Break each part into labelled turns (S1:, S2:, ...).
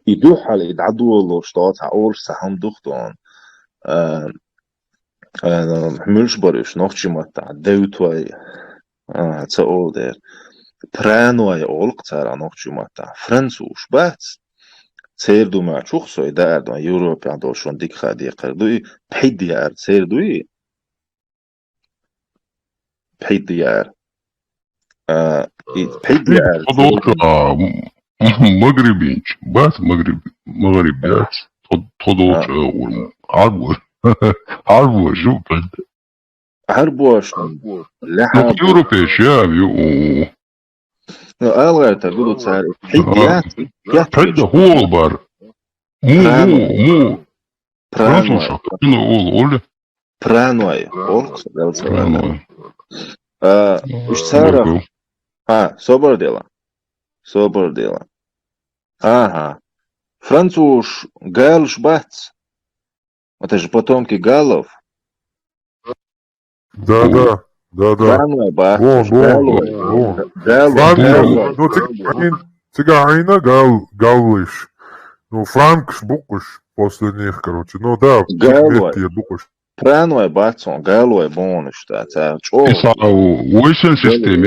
S1: يدوحل يدعدوا شطات عور سهم دختون مش بريش نوخشي متى دوتوي تسأول دير برانوي أولق ترى نوخشي متى فرنسوش بس سير دو ما شوخ سوي دار دو يوروب عندو شون ديك خادي قردوي بحيد ديار سير دوي بحيد ديار بحيد ديار
S2: تضوط مغربي بس مغربيات تضوط عربو عربو شو
S1: عربوش لحب
S2: يوروبي شاب يو
S1: ألغا تقولوا تسار بحيد ديار
S2: حد هو بار مو
S1: برانوي
S2: فرنسوش قول
S1: برانوي أولق
S2: برانوي
S1: وش صار صبر ديلا ага француз галш бац это же потомки галлов
S3: Да.
S1: правильно бац
S3: Вон.
S1: галлов
S3: Ну, цыгана галыш. Ну, франкш букуш после них, короче. Ну, да,
S1: галлой
S3: букуш.
S1: правильно бац он галлой бонус это
S2: ويسن سيستم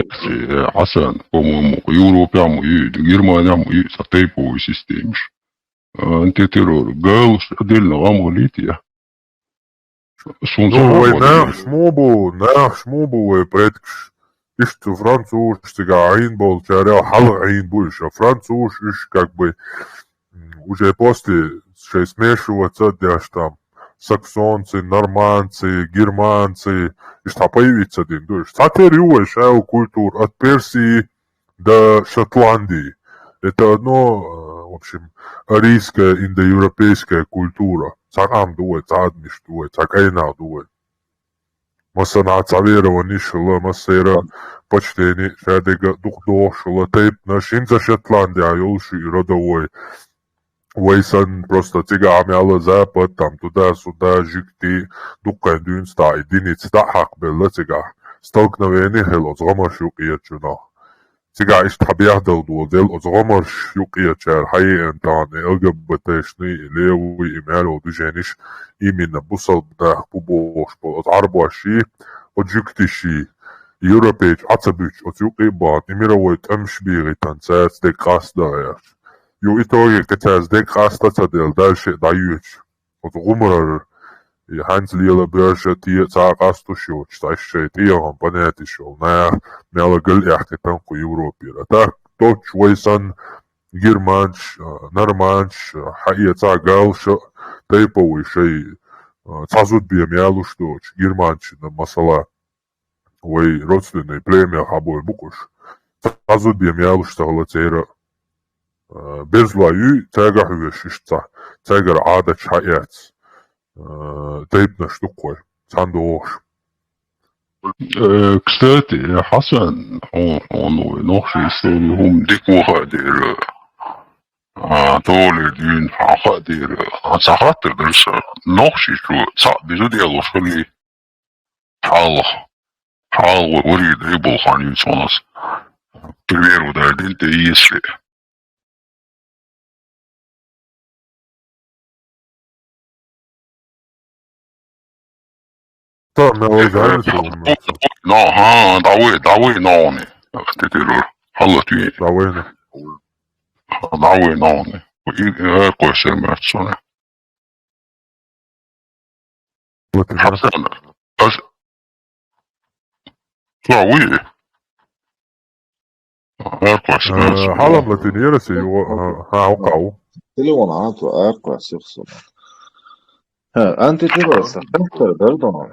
S2: حسن يوروبيا германия ساتيبو سيستمش انت تيرور قال ديلنا غاموليتيا
S3: Ну, наш мобу, предкш. Ишь, француз, цыган был, чаря, халаин будешь, а француз, ишь, как бы, уже после, что смешиваться, даже там, саксонцы, нормандцы, германцы, и что появится один, то есть, сатерюешь, культур от Персии до Шотландии. Это одно, в общем, арийская, индоевропейская культура. Цагам дует, цадмиш дует, цакайна дует. Масана цавера нишла, масера почтени, шадега духдошла, тейп на шинца Шотландия, юлши родовой. Вейсан просто цигами alla запад, там туда-сюда, жикти, дуккай дюнста, единиц, да хакбелла цига. Столкновение хело, згомаш юкиячуна. Цига иш табиахдал дуодел, згомаш юкиячар, хай энтане, ЛГБТшни, левый, имяло, движениш, именно бусал бдах, бубош, от арбаши, от жиктиши, европейч, ацабич, от юкибат, и мировой тамшбири, танцец, декас даяш. Ju итоге, хотя сдек остаться дальше даешь. Вот гумор, и Ханс Лила Берша тия цак астушил, читаешь, тия он понятно шел. На мяла гальяхте там по Европе. А так, тот чуйсан, германч, норманч, хая цак галша, тайповый шей, цазут бия мялу что, германч на масала. Ой, родственный племя хабой букуш. Цазут бия мялу что галатейра. Безлаю тягахуеш ишца, тягар ада чаяц, тейпна штукой, сандош.
S2: Кстати, Хасан, он нохши истории هم ديكو خادر طول دين خادر خاطر درس نخشي شو صعب بزود يلا شغلي حال وريد ريبو خاني صونس primero da dente يسري
S3: Tá, meu exame,
S2: não, dawe não, né? Tetero, halati. Dawe não, né? E coisa mais, né? Hasan, dawe.
S3: حالا لاتينية سي هاوقعو
S1: تلون عطو أقوى سيخصم أنت ترى perdón.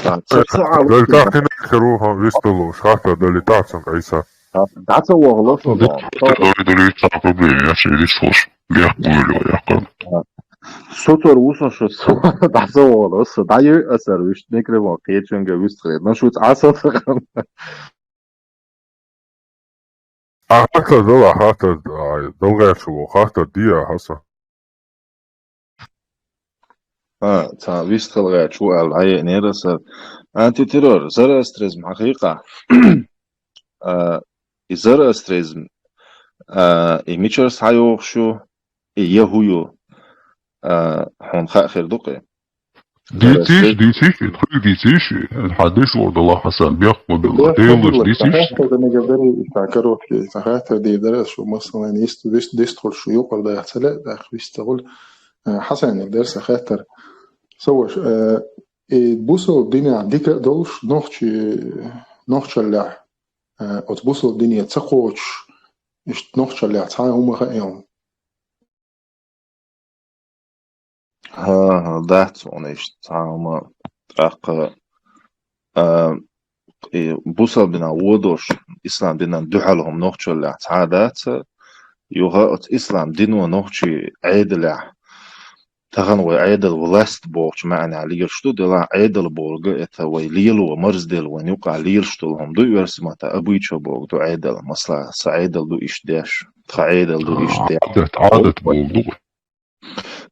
S3: Дали херуха вистолу, шахта дали тацан кайса.
S1: That's a wall of
S2: Дали проблеми, я ще ресурс. Я пулю, я kan.
S1: Sotor usanşut. Das a wall of so. Da je össer wüsst, nekre var kétsön gewüsst red. Na schutz asofran.
S3: Ahata dola, hata dolgačuvo, hata dia hasa.
S1: تا ويست خلقات شو قال هاي نيرسر أنتي تيرور زر استريزم حقيقة زر استريزم и мичер сайохшу, и егую, хон хахир дукы.
S2: ديتيش تخيل ديتيش الحديث ورد الله حسن بيقبل بالله تيلش ديتيش
S4: هذا نقدر يتعكروا في ساعات دي درس شو مثلا يدخل شو يقر ده يحصل ده يشتغل حسن الدرس خاطر سوش تبصوا الدنيا عندك دولش نوخش اللع وتبصوا الدنيا تسقوش إيش نوخش اللع تعال هم خيام
S1: ها دات ونيش تعاما أق بوصل بنا ودوش إسلام دينا دحلهم نوخش اللع تعادات يوغا إسلام دينو نوخشي عيدلع تغن وعيدل ولاست بوغش معنى عليل شتو دلا عيدل بوغ إتا ويليل ومرزدل ونيوقع ليل شتو لهم دو يرسمتا أبويتشو بوغ دو عيدل مصلا سعيدل دو إشداش تخعيدل دو إشداش
S2: عادة موضوع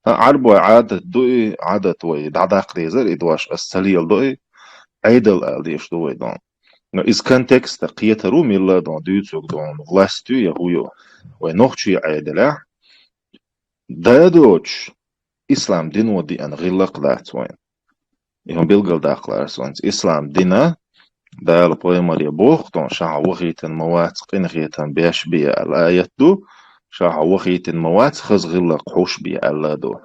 S1: عربو عادة دوئي عادة وي دعداق ديزر إدواش السليل دوئي عيدل ألديش دوئي دون إذ كان تكست قيتا رومي الله دون ديوتوك دون غلاستو يهويو ونوخشي عيدلع دادوش إسلام دين ودي أن غلق دات وين يهم بيلقل داقلارس وين إسلام دينا دال بويمالي بوختون شاع وخيتن موات قنغيتن بيش بيا الآيات دو شاع وخيتن موات خز غلق حوش بيا ألا دو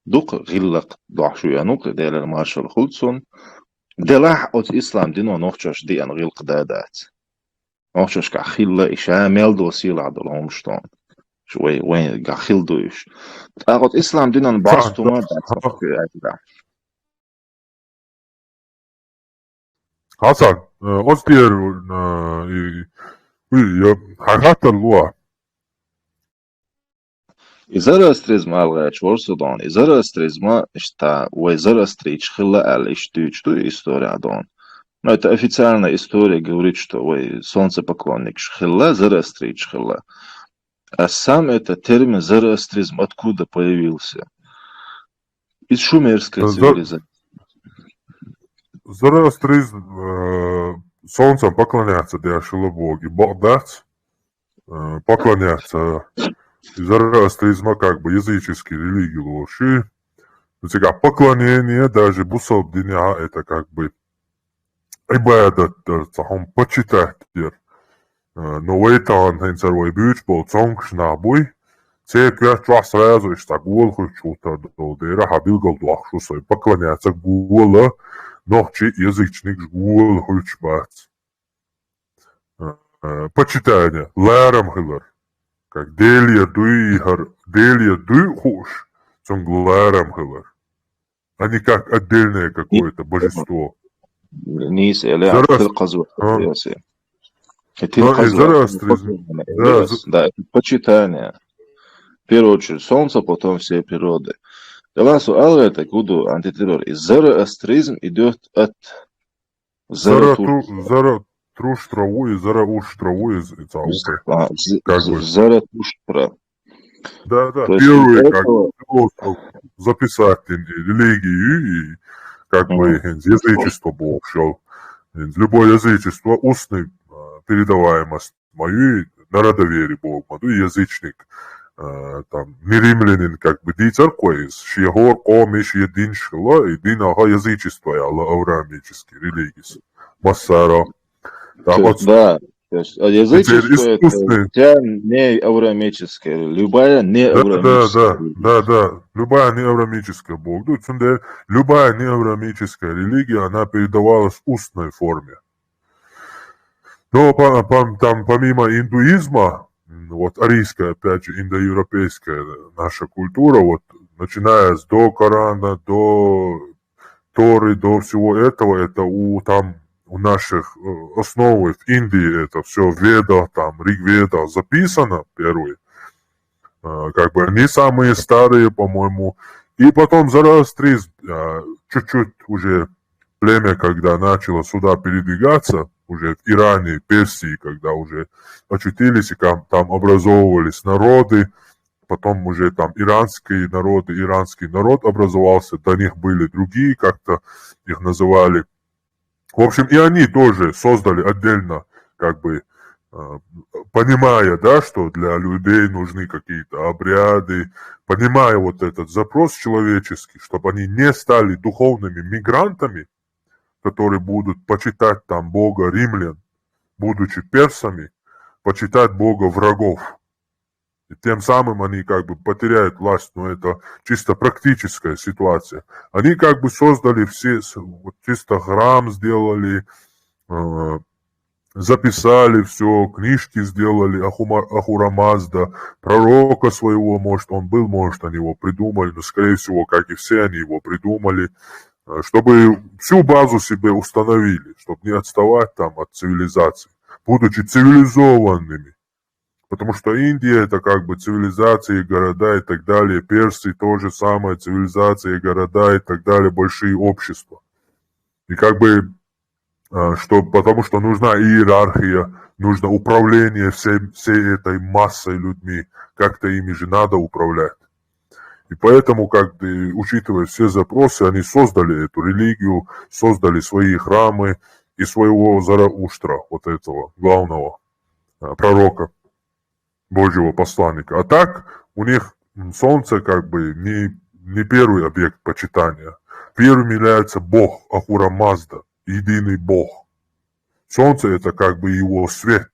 S1: دوق غلق ضعشو ينوق ديال المارشال خلصون دلاح أوت إسلام دين ونوخشش دي أن غلق دادات نوخشش كخيلا إشا ميل دو سيل عدل همشتون شوي وين قاخيل دويش أغوت إسلام دينا بعض ما
S3: حسن أصدر حاجات اللغة
S1: زرستريزم ألغاش ورسودون زرستريزم إشتا وزرستريش خلا أل إشتوش تو إستوريا دون но это официальная история говорит, что вы солнцепоклонник шхилла, зороастрич шхилла. А сам этот термин зороастризм откуда появился? Из шумерской цивилизации.
S3: Зороастризм солнцем поклоняться Диашила боги. Богдат поклоняться. Зороастризма как бы языческие религии лоши. Поклонение даже бусалдиня это как бы عبادة تاعهم почитать но это هنسروي بيوت بولتونكش نابوي церковь сразу что гол что-то долдера хабил голдуах что свой поклоняться гола ночи язычник гол хочбац почитание ларам хилар как делия дуй хуш цон ларам хилар а не как отдельное какое-то божество.
S1: نيس إلى القزوة да, это почитание. В первую очередь солнце, потом все природы. Деласу алга это куду антитеррор. И зороастризм идет от
S3: Заратуштраву и Зарауштраву из
S1: Заратуштра.
S3: Да, первый как записать религию и как бы язычество Бог шел. Любое язычество устной передаваемость мою народоверие Бог, и язычник там не римлянин как бы ди церковь, шиегор комиш един шла, един ага язычество яла авраамический религис. Массара.
S1: Да. То есть язычество это не авраамическое, любая не авраамическая.
S3: Да. Любая не авраамическая Бог. Любая не авраамическая религия, она передавалась в устной форме. Но там помимо индуизма, вот арийская, опять же, индоевропейская наша культура, вот начиная с до Корана, до Торы, до всего этого, это у наших основы в Индии это все Веда, там Ригведа записано первые, как бы они самые старые, по-моему, и потом зороастризм, чуть-чуть уже племя, когда начало сюда передвигаться, уже в Иране, Персии, когда уже очутились и там образовывались народы, потом уже там иранский народ образовался, до них были другие, как-то их называли. В общем, и они тоже создали отдельно как бы понимая, да, что для людей нужны какие-то обряды, понимая вот этот запрос человеческий, чтобы они не стали духовными мигрантами, которые будут почитать там бога римлян, будучи персами, почитать бога врагов. И тем самым они как бы потеряют власть, но это чисто практическая ситуация. Они как бы создали все, вот чисто храм сделали, записали все, книжки сделали, Ахура Мазда, пророка своего, может, он был, может, они его придумали, но, скорее всего, как и все, они его придумали, чтобы всю базу себе установили, чтобы не отставать там от цивилизации, будучи цивилизованными. Потому что Индия это как бы цивилизации, города и так далее, Персия тоже самое, цивилизации, города и так далее, большие общества. И как бы потому что нужна иерархия, нужно управление всей этой массой людьми, как-то ими же надо управлять. И поэтому, как бы, учитывая все запросы, они создали эту религию, создали свои храмы и своего Зарауштра, вот этого главного пророка, Божьего посланника. А так у них солнце как бы не первый объект почитания. Первым является Бог, Ахура Мазда, единый Бог. Солнце это как бы его свет.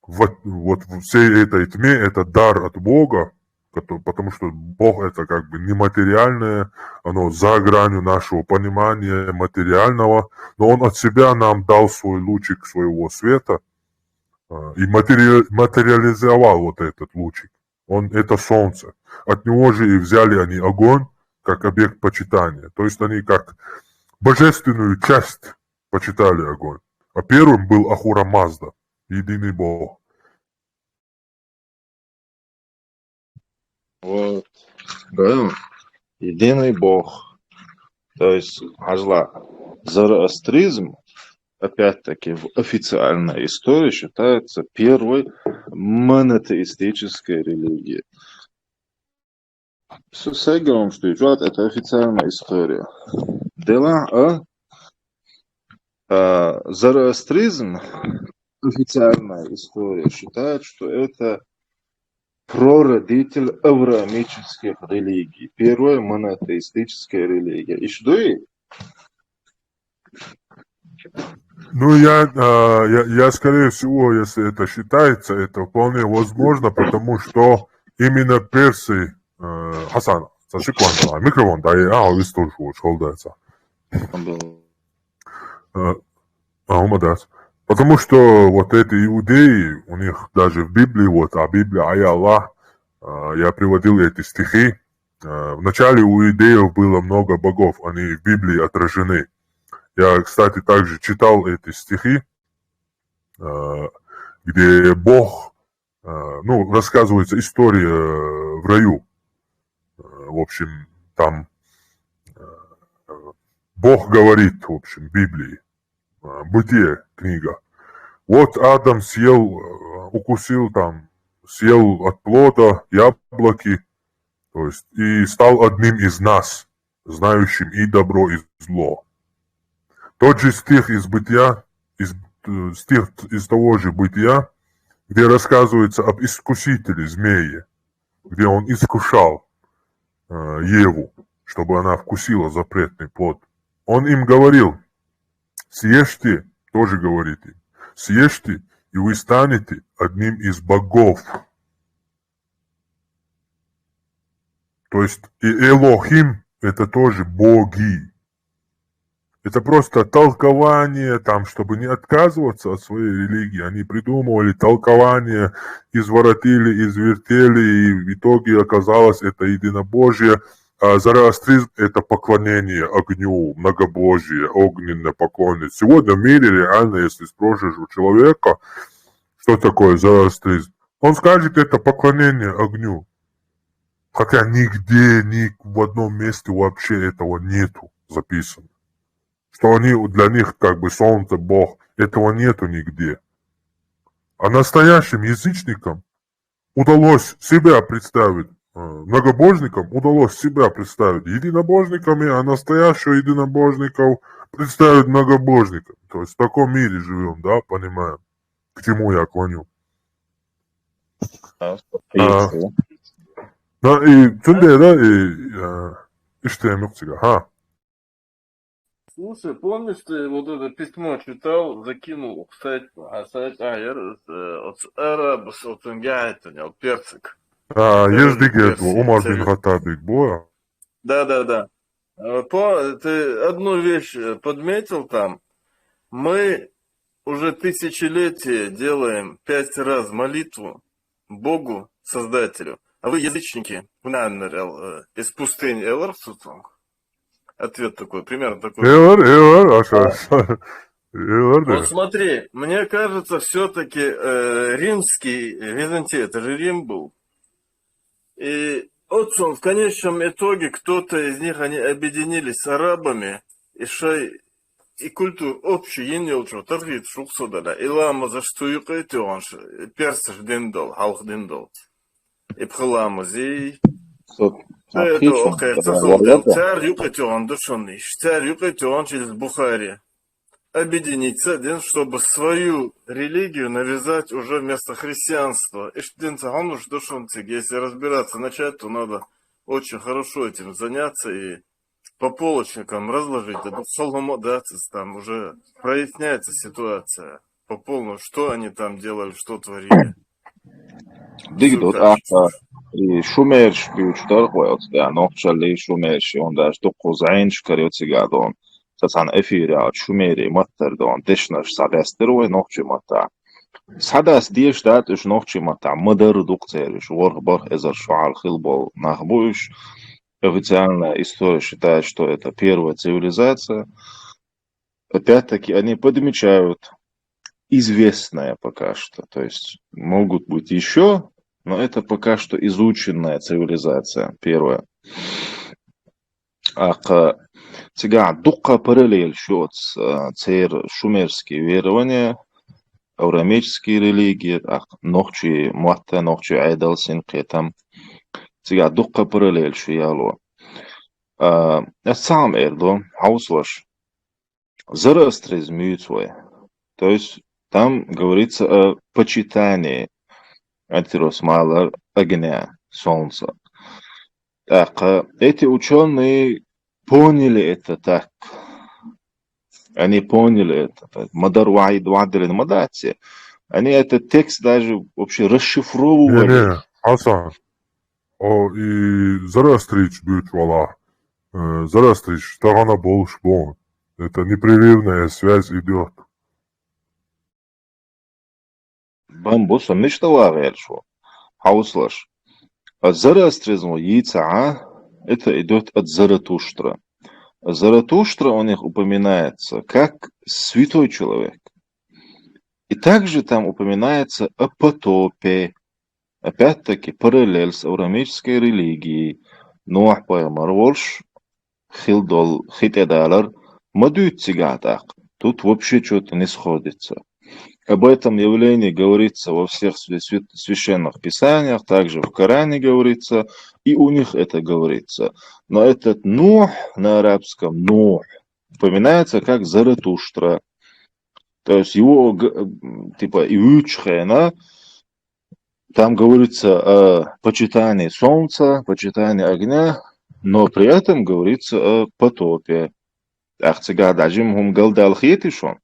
S3: Вот в всей этой тьме это дар от Бога, потому что Бог это как бы нематериальное, оно за гранью нашего понимания материального, но Он от себя нам дал свой лучик своего света и материализовал вот этот лучик. Он это солнце. От него же и взяли они огонь как объект почитания. То есть они как божественную часть почитали огонь. А первым был Ахура Мазда, единый Бог.
S1: Вот, говорю, единый Бог. То есть, зороастризм, опять-таки, в официальной истории считается первой монотеистической религией. Сегером, что идет, это официальная история. Дела, зороастризм, официальная история, считает, что это прародитель авраамических религий, первая монотеистическая религия. И что и?
S3: Ну, я, скорее всего, если это считается, это вполне возможно, потому что именно персы, Хасан, зашикван, микрофон, да, выслушиваю, шолдается. Умадас. Потому что вот эти иудеи, у них даже в Библии, вот, Библия, Аллах, я приводил эти стихи. Вначале у иудеев было много богов, они в Библии отражены. Я, кстати, также читал эти стихи, где Бог, рассказывается история в раю. В общем, там Бог говорит, в общем, в Библии, Бытие книга. Вот Адам съел от плода яблоки, то есть, и стал одним из нас, знающим и добро, и зло. Тот же стих из Бытия, стих из того же Бытия, где рассказывается об искусителе змее, где он искушал Еву, чтобы она вкусила запретный плод. Он им говорил: съешьте, тоже говорит им, съешьте, и вы станете одним из богов. То есть и Элохим это тоже боги. Это просто толкование, там, чтобы не отказываться от своей религии. Они придумывали толкование, изворотили, извертели, и в итоге оказалось это единобожие. А зороастризм – это поклонение огню, многобожие, огненное поклонение. Сегодня в мире реально, если спросишь у человека, что такое зороастризм, он скажет, это поклонение огню. Хотя нигде, ни в одном месте вообще этого нету записано. Что для них как бы солнце, Бог, этого нету нигде. А настоящим язычникам удалось себя представить, многобожникам удалось себя представить единобожниками, а настоящих единобожников представить многобожниками. То есть в таком мире живем, да, понимаем. к чему я клоню.
S1: А,
S3: Да, и цунде, да, и что я мог тебя,
S5: Слушай, помнишь, ты вот это письмо читал, закинул в сайт, сайт Айр, Араб, Салтангайтен, перцик.
S3: ездик это,
S5: Персии.
S3: Умар бин Хаттабик, боя.
S5: Да. Ты одну вещь подметил там. Мы уже тысячелетия делаем 5 раз молитву Богу, Создателю. А вы язычники, из пустыни Элар Сутонг. Ответ такой, примерно такой.
S3: Эвер, Эвер,
S5: Вот смотри, мне кажется, все-таки римский, Византия, это же Рим был. И вот он, в конечном итоге, кто-то из них, они объединились с арабами, и культуру общую, енелчу, торгит, шуксудала. И лама за что юкайте он, персиш диндол, халх диндол. И пхаламу зи. Это окей, царь юкайте он, душонный. Царь юкайте он через Бухари. Объединиться, чтобы свою религию навязать уже вместо христианства. Если разбираться начать, то надо очень хорошо этим заняться и по полочникам разложить. Там уже проясняется ситуация по полному, что они там делали, что творили.
S1: Digdot Šumerš bijuši darbojas, nohčali Šumerši, un daž 9 karioci gadon. Tātad efīrā Šumeri matardon, dešnaš sadesteroja nohčimatā. Sadas tieši tā, iš nohčimatā, madaru дукцериш, ворбар эзар шуал хилбол нахбуиш. Официальная история считает, что это первая цивилизация. Опять-таки, они подмечают известная пока что. То есть могут быть еще, но это пока что изученная цивилизация, первая. Сега дука параллель счет цер шумерские верования, аурамические религии, нохчи муатта, нохчи айдал синке там. Сега дука параллель шияло. Сам эрдо, хауслаш, зарастрезмютвой. То есть там говорится о почитании антиросмалар огня, солнца. Так, эти ученые поняли это так. Они поняли это. Мадар Ваид Вадрин Мадати. Они этот текст даже вообще расшифровывали.
S3: Не, Хасан. И Зарастрич будет вала. Зарастрич, Тарана Болшбон. Это непрерывная связь идет.
S1: Бамбуса мечтала вершу. Хауслаш. Зарастризм яйца это идет от Заратуштра. Заратуштра у них упоминается как святой человек. И также там упоминается о потопе. Опять-таки параллель с аурамической религией. Нуах пайгамбар волш, хилдол, хитедалар, мадует цигатак. Тут вообще что-то не сходится. Об этом явлении говорится во всех священных писаниях, также в Коране говорится, и у них это говорится. Но этот Нух на арабском Нух упоминается как Заратуштра. То есть его типа Иучхена, там говорится о почитании солнца, почитании огня, но при этом говорится о потопе. Ахцига дажим хум галдал хетишон.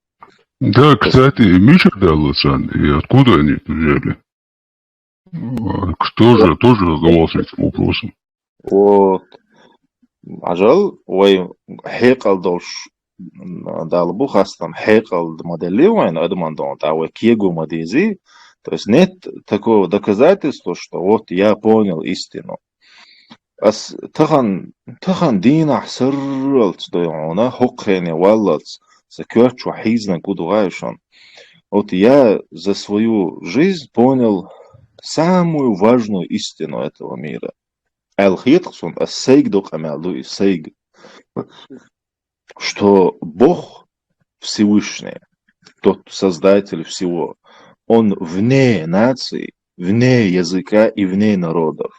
S2: Да, кстати, Миша Далласан, и откуда они это взяли? Кто же тоже задавался этим вопросом?
S1: Вот. Ажал, ой, хекал долш далбу хастам хекал модели война, адмандон, а ой кегу модези. То есть нет такого доказательства, что вот я понял истину. Тахан дина сырралц дойона хокхене валлац закёрчу хизна кудугайшон. Вот я за свою жизнь понял самую важную истину этого мира. Ал-Хитксон, ас-Сейгдук амялду и Сейг. Что Бог Всевышний, тот Создатель всего, Он вне наций, вне языка и вне народов.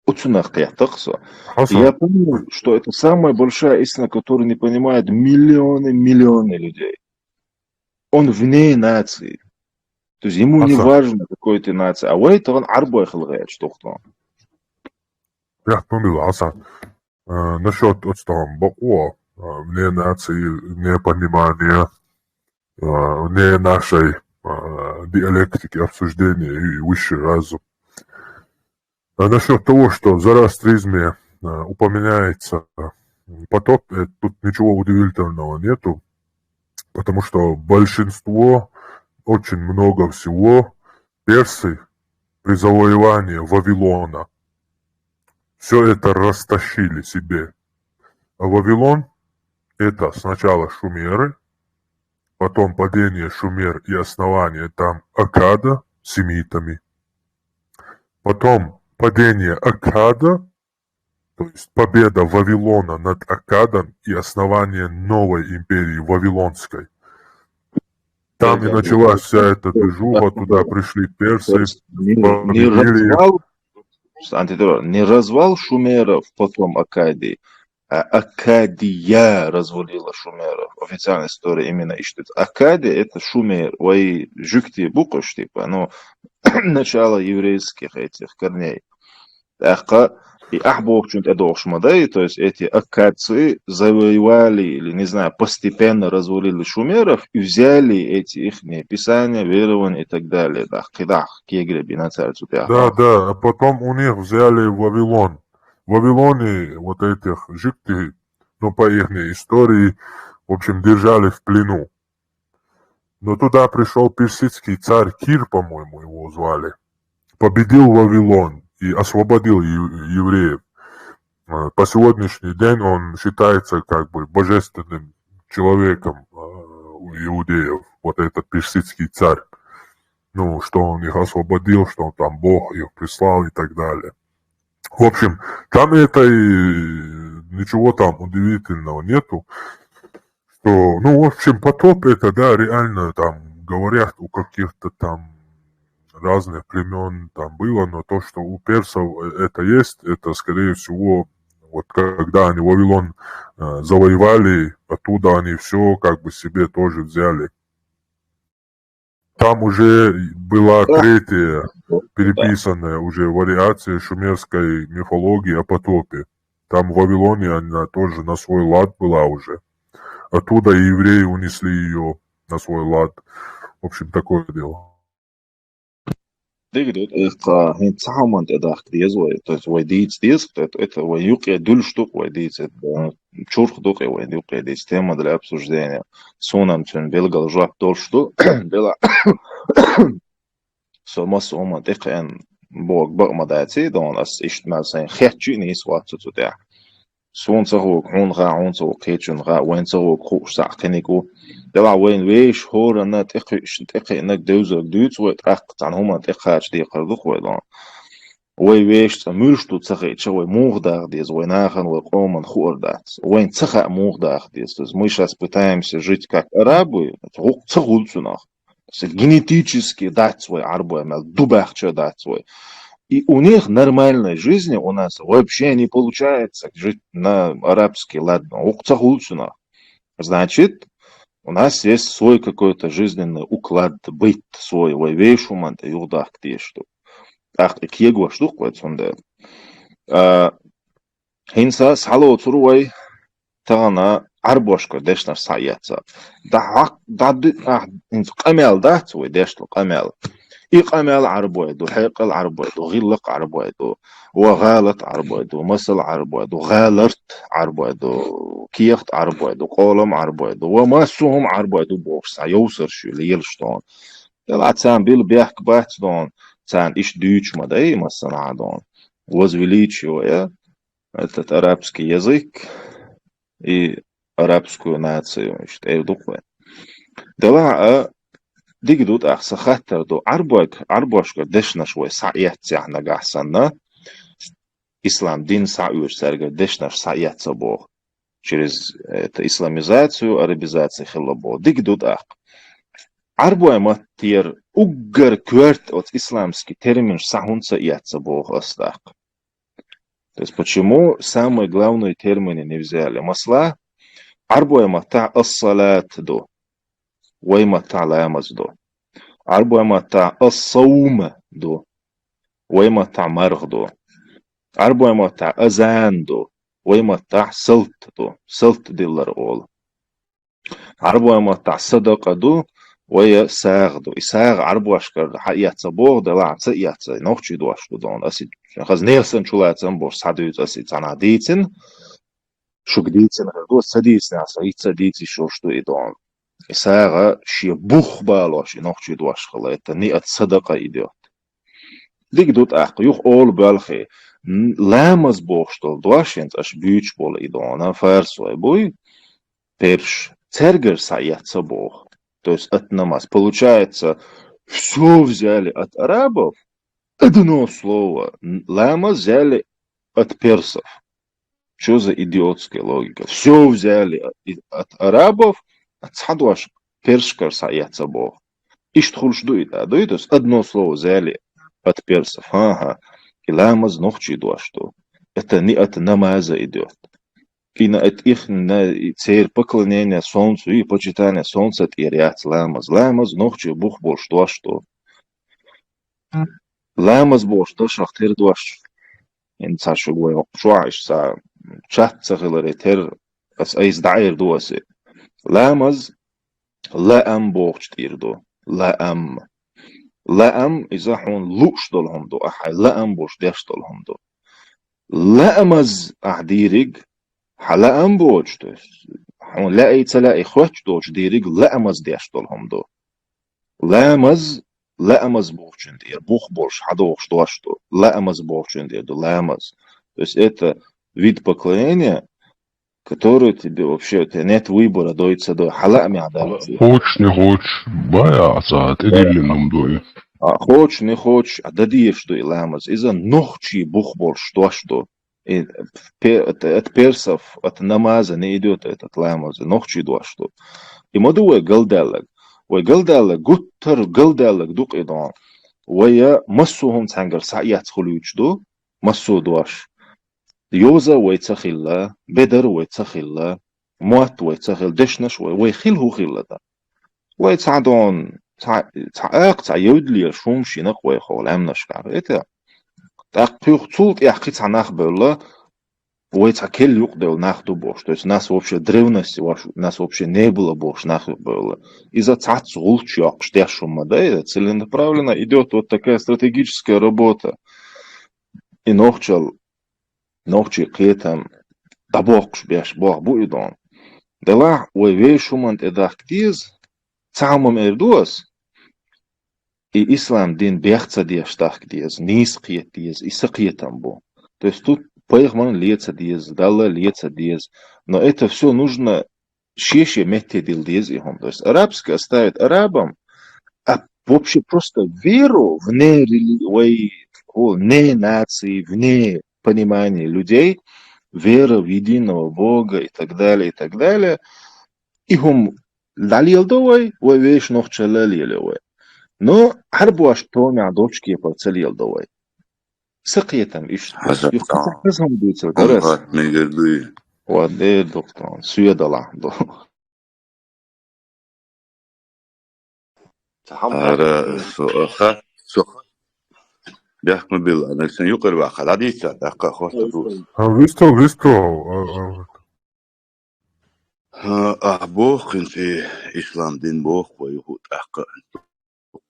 S1: Я помню, что это самая большая истина, которую не понимают миллионы людей. он вне нации. То есть ему не
S3: Хасан.
S1: важно, какой ты нации. А это он арбой хилгает, что кто.
S3: Я помнил, Асан. Насчет вот там Баку, вне нации, вне понимания, вне нашей диалектики, обсуждения и высший разум. А насчет того, что в зороастризме упоминается потоп, тут ничего удивительного нету, потому что большинство, очень много всего персы при завоевании Вавилона все это растащили себе. А Вавилон – это сначала шумеры, потом падение Шумер и основание там Аккада семитами, потом падение Аккада, то есть победа Вавилона над Аккадом и основание новой империи Вавилонской. Там и началась вся эта движуха, туда пришли персы,
S1: не развал шумеров потом Аккадии, а Аккадия развалила шумеров. Официальная история именно ищет. Аккадия это шумер, ой, жюкти букваш типа, но начало еврейских этих корней. И Бог что-то эдошмадай, то есть эти аккадцы завоевали или, не знаю, постепенно развалили шумеров и взяли эти их писания, верования и так далее. Да, кидах, кегреби на царцу.
S3: Да, а потом у них взяли Вавилон. В Вавилоне вот этих жителей, ну, по их истории, в общем, держали в плену. Но туда пришел персидский царь Кир, по-моему, его звали, победил Вавилон и освободил евреев. По сегодняшний день он считается как бы божественным человеком у иудеев, вот этот персидский царь. Ну, что он их освободил, что он там Бог их прислал и так далее. В общем, там это и ничего там удивительного нету. Что, ну, в общем, потоп это, да, реально там говорят у каких-то там разных племен там было, но то, что у персов это есть, это, скорее всего, вот когда они Вавилон завоевали, оттуда они все как бы себе тоже взяли. Там уже была третья переписанная уже вариация шумерской мифологии о потопе. Там в Вавилоне она тоже на свой лад была уже. Оттуда и евреи унесли ее на свой лад. В общем, такое дело.
S1: Digit het samen dag deze то есть войдить здесь это войюк дуль штук войдить чурх дук войдук здесь тема для обсуждения сонам чен белгал жак дол что бела сомас ома декен бог багмадати дон ас иштмал сайн хэтчи не сват тутя сонцог он кечун га венцог хуса кенику دلع وين ويش هور أنا تقي إنك دوزك دوت وتأخذ عن هما تأخذ دي قردوخ ويلان وي ويش تمرش تو تسخي شوي موغ داغ ديز ويناخن وقومن خور دات وين تسخى موغ داغ ديز то есть мы сейчас пытаемся жить как арабы цегулцу нах генетически дать свой арбу дубахча дать свой и у них нормальной жизни у нас вообще не получается жить на арабский лад цегулцу нах значит у нас есть свой какой-то жизненный уклад, быть свой, вейшуман, и юдах где что. Ах, и кего штук вот сонда. Хинса сало цуруай тана арбошка дешнар саяца. Да инс камел да свой дешло камел. И камел арбойду, хекал арбойду, гиллак арбойду, وغالط عربيدو مثل عربيدو غالرت عربيدو كيخت عربيدو قولم عربيدو وما سوهم عربيدو بوكس يوصر شو ليلشتون يلا تسان بيل بيحك باتدون تسان إيش ديوش مداي مثلا عدون возвеличивая этот арабский язык и арабскую нацию, считаю, духовно. Дела дигдут ахсахаттер до арбошка дешна швой саят тяхна гахсанна ислам дин сауш сарга дешна саят собор через это исламизацию, арабизацию хиллабо. Дигдут ах. Арбой матер уггар кверт от исламский термин сахунца ятса бог остак. То есть почему самые главные термины не взяли? Масла арбой мата ассалат до. ويمتع لامز دو عربو يمتع الصوم دو ويمتع مرغ دو عربو يمتع أذان دو ويمتع سلط دو سلط ديلر أول عربو يمتع صدقة دو ويا ساغ دو إساغ عربو أشكر حقيقة بوغ دلع تسيات نوخشي دو أشكو دون أسي خز نيلسن شولاتن بور سادويت أسي تناديتن شوك ديتن دو سديتن أسي سديتي شوشتو إدون إساغ شي بوخ بالوش نوخشي دو أشكلا إتني أتصدقة إديو ديك دوت أحق يوخ أول بالخي لامز بوشتل دواشينت أش بيوش بول إدونا фарсуй буй перш цергер саяться Бог. То есть от намаз. Получается, все взяли от арабов, одно слово. Ламаз взяли от персов. Что за идиотская логика? Все взяли от арабов, от садуаш першкар саяться Бог. И что дует? То есть одно слово взяли от персов. Ага. И ламаз нохчи что. Это не от намаза идет. И на их цель поклонения солнцу и почитания солнца это ирят ламаз. Ламаз нохчи бух бол что. Ламаз бол что шахтер дуаш. إن تشوفوا شو عايش سا شات سخيلر تر بس أيز دعير دواسي لامز لا أم بوخش تيردو لا أم إذا حون لوش دولهم دو أحي لا أم بوش ديش دولهم دو لامز أحديرج حلا أم بوش دو حون لا أي تلا إخواتش دوش ديرج لامز ديش دولهم دو لامز بوخشن دير бух больше ходовш то что лаамаз бовшен дир лаамаз. То есть это вид поклонения, который тебе вообще у тебя нет выбора доится до халами адалат.
S2: Хочешь, не хочешь, бояться, ты дилином дуй.
S1: Хочешь, не хочешь, а дадиешь что и лаамаз. Из-за нохчи бух больше то что. От персов, от намаза не идет этот лаамаз, нохчи то что. И модуэ галдалак. وقلدالك قطر قلدالك دوق إضان ويا مسوهم تنقر سعيات خلوش دو مسو دواش يوزا ويتخيلا بدر ويتخيلا موات ويتخيل دشنش ويخيله خيلا دا ويتعدون تعاق تعيودلي شوم شينق ويخول أمنش كار إتا تاقيوخ تولت يحقي تعناخ بولا ويتعكل يقدر ناخدو бош. То есть нас вообще древности, нас вообще не было бош нахуй было. Из-за цац лучше актштяшума, да, это целенаправленно идет вот такая стратегическая работа. И нохчи кетам да бокш беш бог буидон. Дела уевешумант эдахтиз цамам эрдуас. И ислам дин бехца дештахтиз, нисқиетиз, исақиетам бо. То есть тут Поехман леца диез, дала леца диез. Но это все нужно чаще методил диез ихом. То есть арабский оставит арабам, а вообще просто веру вне нации, вне понимания людей, вера в единого Бога и так далее, и так далее. Ихом далил довой, ой вещь нохча лалилевой. Но арбу аж томя дочки поцелил довой. سقيتم إيش يختصهم بيتر درس
S6: ميجردوي
S1: ودير دكتور سويد لحظة
S6: هذا سوخ بيحكم بالله نحن يقرب خلاديسة دقة خوستوس
S3: Visto.
S6: بوخ في إسلام دين بوخ ويهود أحقا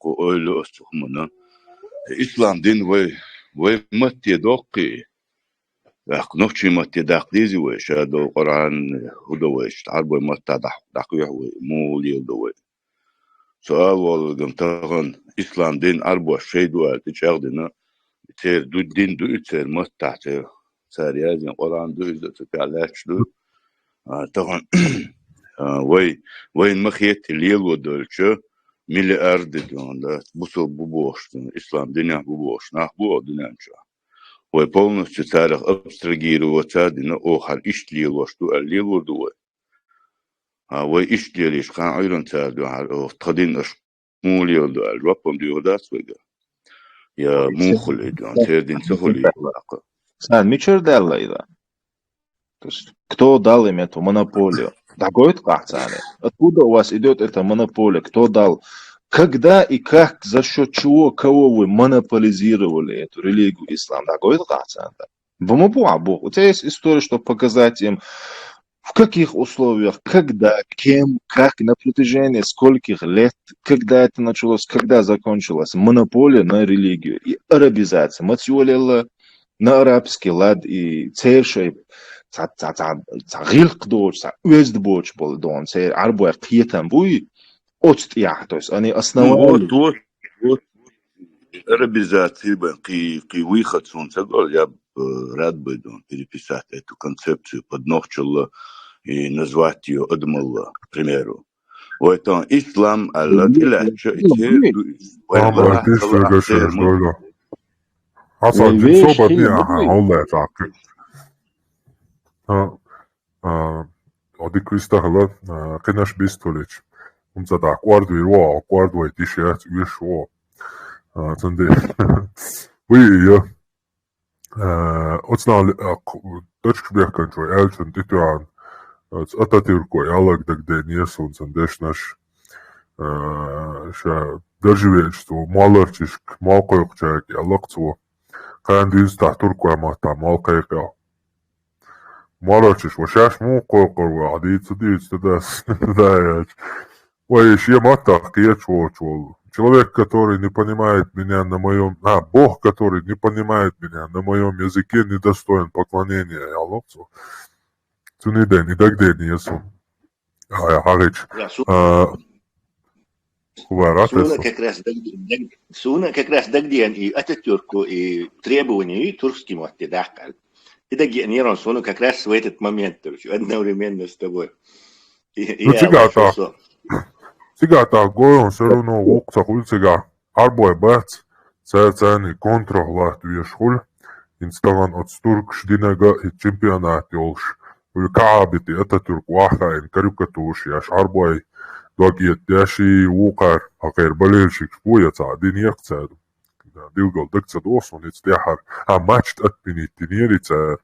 S6: قولوا أستخمنا إسلام دين ومتي دوقي نوشي متي داقديزي ويش هذا القرآن هدو ويش تعربوا متى داقيه مولي هدو سؤال والله قمتغن إسلام دين أربع شيء دوال تشاغدنا تير دو دين دو تير متى تير ساريازين قرآن دو إذا تكعلاش دو تغن وين مخيت الليل ودولشو ملي أرد دون ده بوصل ببوش إسلام دنيا ببوش نحبو دنيانشا ويبولنش تاريخ أبسترجيرو وتادنا أوخر إشتليل وشتو الليل ودوه وإشتليلش كان عيران تاردو على تقدين أشمولي ودو الربهم ديو داس ويجا يا موخل إدوان تاردين سهولي
S1: Сам Мичер дал это. То есть кто дал им эту монополию? Дагоет кацаны. Откуда у вас идет эта монополия? Кто дал? Когда и как, за счет чего, кого вы монополизировали эту религию ислам? Дагоет кацаны. Бог. У тебя есть история, чтобы показать им, в каких условиях, когда, кем, как, на протяжении скольких лет, когда это началось, когда закончилась монополия на религию и арабизация. Матьюлела на арабский лад и цершей غيلق دوش ويزد بوش بول دون سير عربو قيتم بوي أوست то есть они основали
S6: вот арабизация قي выход солнца, я рад бы переписать эту концепцию под Нохчулла и назвать ее Адмалла, к примеру. Это ислам, Аллах,
S3: Hasan din soba ni Allah tak. Odi Kristahla kenash bistolic. Unza da acordui tishat ușo. Tande. Ui otsna точка бехканчо элчен титуан. Ататюрко ялак дагдениес он сандешнаш ша доживечство маларчишк малкойкчак ялакцво. Кандиз тахтурко мата малкайка. Маларчиш вошаш му койкор адит дас даять. Ой, я мата киечвочвол. Человек, который не понимает меня на моем... Бог, который не понимает меня на моем языке, недостоин поклонения Аллаху. Цуниден, и дагден, если... Харич.
S7: Суна как раз дагден и Ататюрку, и требования, и турским отдакал. И дагден, Нерон, суна как раз в этот момент, одновременно с тобой.
S3: Сега такой он все равно уqsaqul сега арбой бац цаани контроллаат уяшхул инстаган отстуркш динага и чемпионат ёлш улкаабити Ататюрк вахаин карикатурш яш арбой догиет яши уqar агер балелшик буяца диньяqцад дилгол дакцад осон ицтяхар матчт атпинитинерица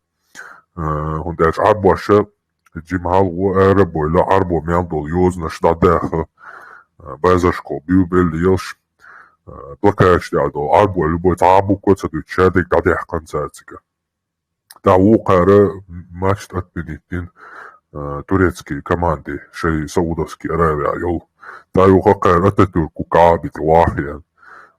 S3: und der arbosche Jimhal арбой ла арбо мяндол ёзна штадаха Базашко, бюбел, елш, плакаешь дядо, арбо, любой табу, коца, дучадик, дадях концертика. Да, укара матч отменитин турецкие команды, шей Саудовские Аравия, йол. Да, юхакар Ататюрку кабит, вахьян,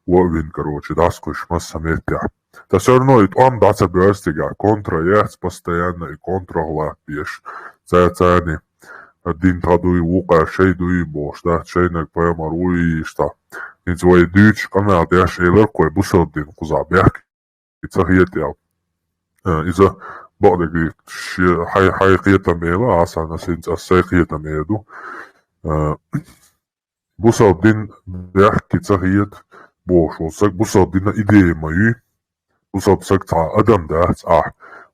S3: уовин, короче, даскуш, массаметя. Да все равно, и он даться бёрстига, контра яц постоянно, и контра глапьеш, цаяцани. Din tradui uqa shay dui boshda shaynak payamarui shta nizway dyç kanal der şeyler koy bu sildin kuzabyak itsahiyet ya iza ba'dagi haqiqiyata mela asana sins asaqiyata medu bu sildin byak itsahiyet boş olsak bu sildin ideya mayu bu sildin ta adam da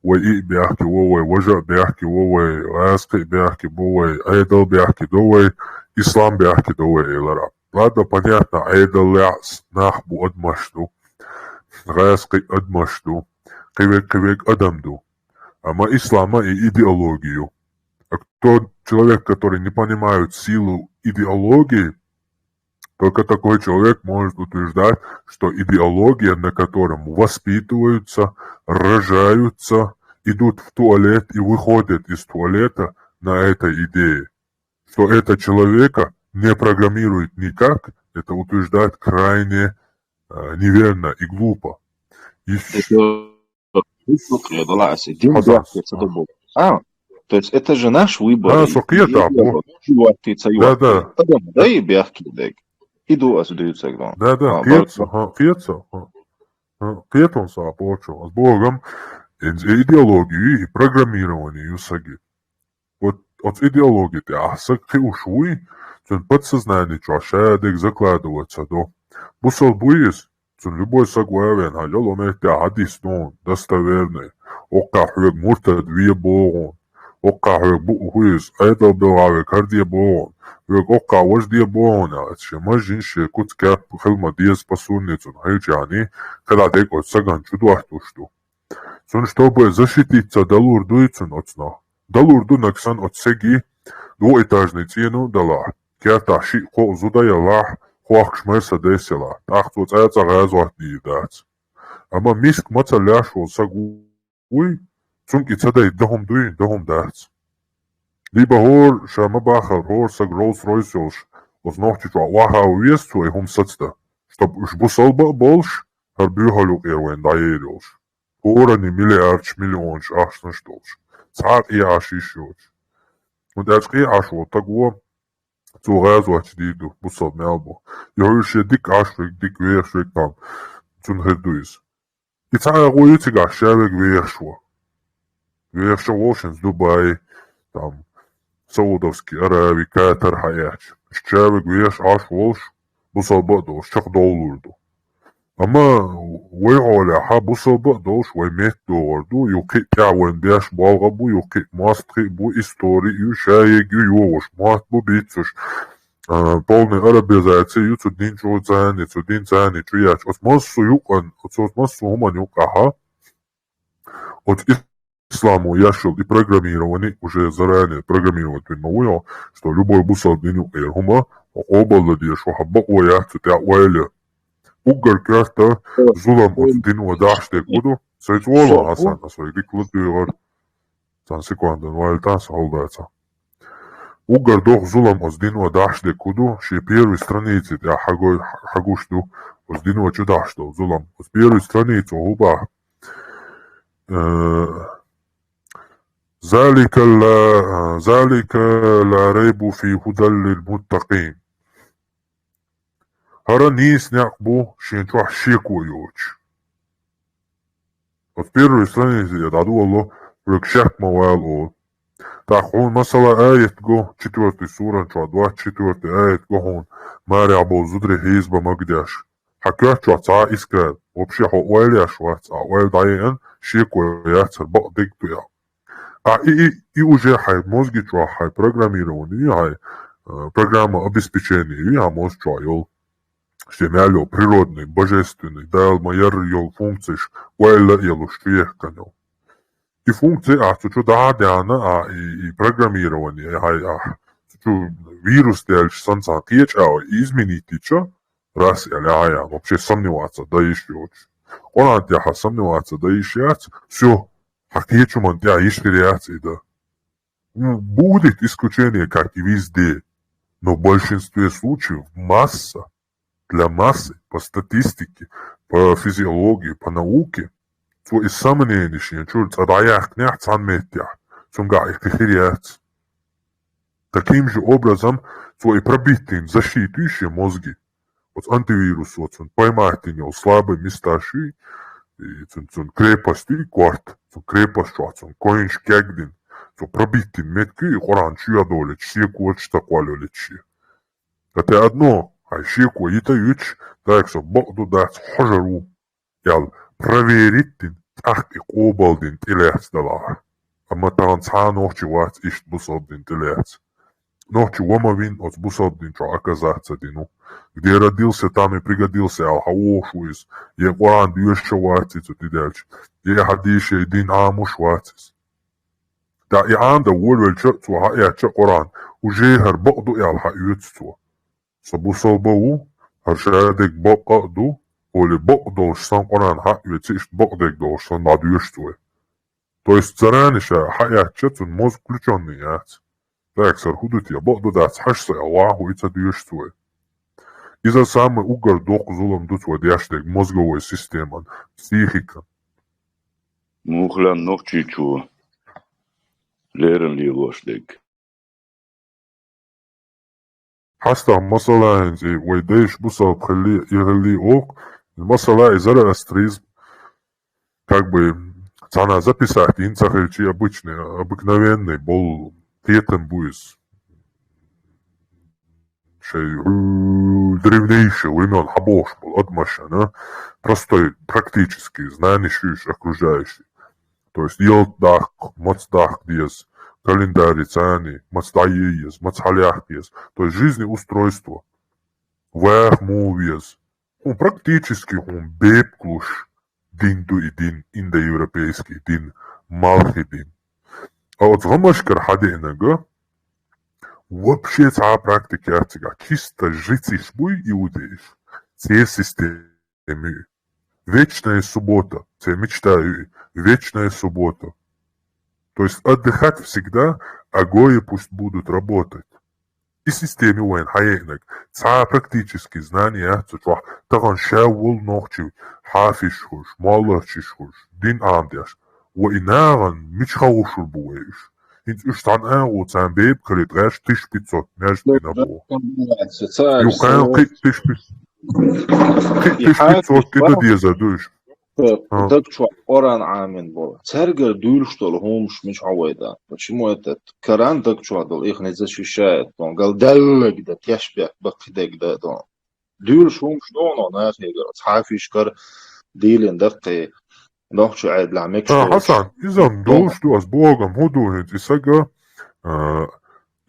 S3: وإي بيحكي ووي وجع بيحكي ووي عاسقي بيحكي بوي أيدل بيحكي دوي إسلام بيحكي دوي إلرا ладно понятно أيدل ляс нахбу адмашту عاسقي адмашту кивек адамду ама ислама и идеологию тот человек, который не понимает силу идеологии, только такой человек может утверждать, что идеология, на котором воспитываются, рожаются, идут в туалет и выходят из туалета на этой идее. Что это человека не программирует никак, это утверждает крайне неверно и глупо.
S1: То есть это же наш выбор.
S3: Да.
S1: Иду осудиться к вам.
S3: Да, Кетон сапочо. С Богом идеологию и программированию саги. Вот от идеологии ты асакхи ушуй, цен подсознание чашадек закладываться до. Бусал буис, цен любой сагуавен, халяло мехте хадис дон, достоверный. Ока хвек муртад вие богон. Ока хвек буис, айдал белаве кардия богон. Ока вождия богона, мажин ще куцкя хилма диес пасурницун, хайчани, когда дек от саган чудуахтушту. Цун, чтобы защититься Далурдуицун отсна. Далурду наксан от сеги, Двухэтажный цену дала. Кята ши хо зудая лах хуахш Мерседесела. Тахту цаца газуат дидац. Ама миск маца ляшвол сагуй. Цунки цадай дохом дуй, дохом дац. Либо хор шама бахал хор саг Rolls Royce was noch die Waha wirst zu hom satsta. Чтоб жбусалба больш, har bühaluk erwen daeros. Hora ni milliards millions achsen stolz. Zart ashishos. Und als asho tagwo zu razwat die du busal melbo. Jorische dik ashrik dik weerschrik tam. Zum heduis. It's a royutiga shavig weerschwa. Weerschwa oceans Dubai tam. Saudovski Arabi Katar hayat. Şçavik weesh aş wolş busal bado şaq dolurdu. Ama weola ha busal bado şvay met doğurdu. Yuki tawen beş balga bu yuki mastri bu istori yu şayeg yu yoş mat bu bitsuş. Полная арабизация, юту дин чудзани, цу дин зани, чуяч. От массу юкан, от массу уман юкаха. От исламу яшел и программированный, уже заранее программировать винмауя, что любой бусал диню эрхума, обалда дешо хабба ояхту тя уэля. Угар кяхта зулам от дину адаште куду, сайт вола асан, асой ликлад дюгар. Тан секундан, вайл тан солдается. Угар дох зулам от дину адаште куду, ши первой страницы тя хагушту, от дину чудашто зулам. От первой страницы хуба. ذلك لا ريب في هدى للمتقين. هرا نيس نعقبو شين تروح شيكو يوش. От первой страницы дадут الله рукшак мавал ол. تاخون مثلا آية جو 4 سورة 24 آية جو هون مارع بو زدر هيزبا مقداش. حكاك شو تعا إسكال وبشي حوالي شوات أول دايان شيكو ياتر بقدك دويا. И уже хай мозги чё хай программирование, хай программа обеспечения, я мозг чё йол штемяло природный, божественный, дал майер йол функции, уэлла йол штуехканел. И функции, чё да дяна, и программирование, хай чё вирус дальше сансан кеч, изменить чё, раз или вообще сомневаться, да еще очень. Он от я сомневаться, да еще все. Хакечу мантя есть реакции, да. Будет исключение, как и везде, но в большинстве случаев масса, для массы, по статистике, по физиологии, по науке, то и самое нынешнее, чуть адаях княх цанметя, цунга их реакции. Таким же образом, то и пробитые защитующие мозги, вот антивирус, вот он поймает его слабые места ши, цун крепости кварт, цун крепост шо, цун коинш кегдин, цун пробитин метки, хоран чуя доле, чсеку от штаквалю лечи. Это одно, а щеку это юч, так что богду дать хожару, ял проверить тин, так и кобалдин телец дала. А матанца ночи ват ишт бусобдин телец. Ночи вамавин от бусобдин чо оказаться дину. Где родился, там и пригодился, алхаошуис, е Коран дюша ватицу ти дальше, е хадише дин аму шватис. Да и анда вольвел чо ха я чо Коран, уже хар богду и алхаюцу. Сабусал бау, хар шадек богду, или богдолш сам Коран ха юциш богдек долш сан надюшцу. То есть заранее ха я чо мозг включенный яц. Так сар худут я богду дац хашса Аллаху ица дюшцу. И-за самый угар док зулам дут водяштек мозговой системан, психика.
S6: Мухлян ногчичу. Лерен ли воштек.
S3: Хаста масала инзи вайдеш бусал пхали ирли ок, масала изара астризм. Как бы цана записать инцахельчи обычный, обыкновенный бол тетен буис. Древнейший времен Хабош был отмашен, простой, практический, знающий окружающий. То есть елдах, мацдах без, календарь цани, мацдаи есть, мацхалях есть. То есть жизнеустройство. Вэх мувез. Он практически, он бепклуш, дин ду и дин, индоевропейский дин, малхи дин. А вот в Гамашкар хадейнага, вообще ца практики артига. Чисто житишь буй иудеешь. Те системы. Вечная суббота. Те мечтаю. Вечная суббота. То есть отдыхать всегда, а гои пусть будут работать. И системе وين حياتك ца практически знания تروح تغن شاول نوخشي حافش خوش مالرشش خوش دين عامدش وإناغن مش خوش البويش انت اشتعن اغو تسان بيب كريت غاش تشبيتسوت ناش بينابو يوقان قيت تشبيتسوت كده ديزادوش
S1: Так что оран амен бол. Церга дул что ли хомш мич авайда. Почему этот Коран так что дал их не защищает. Он гал далек да тяжбек бакидек да то. Дул шум что он нахи цафиш кар ديلين دقي نوخش عيد لعمك
S3: حسن إذا دوش دو أسبوعهم هدو هنت إساقا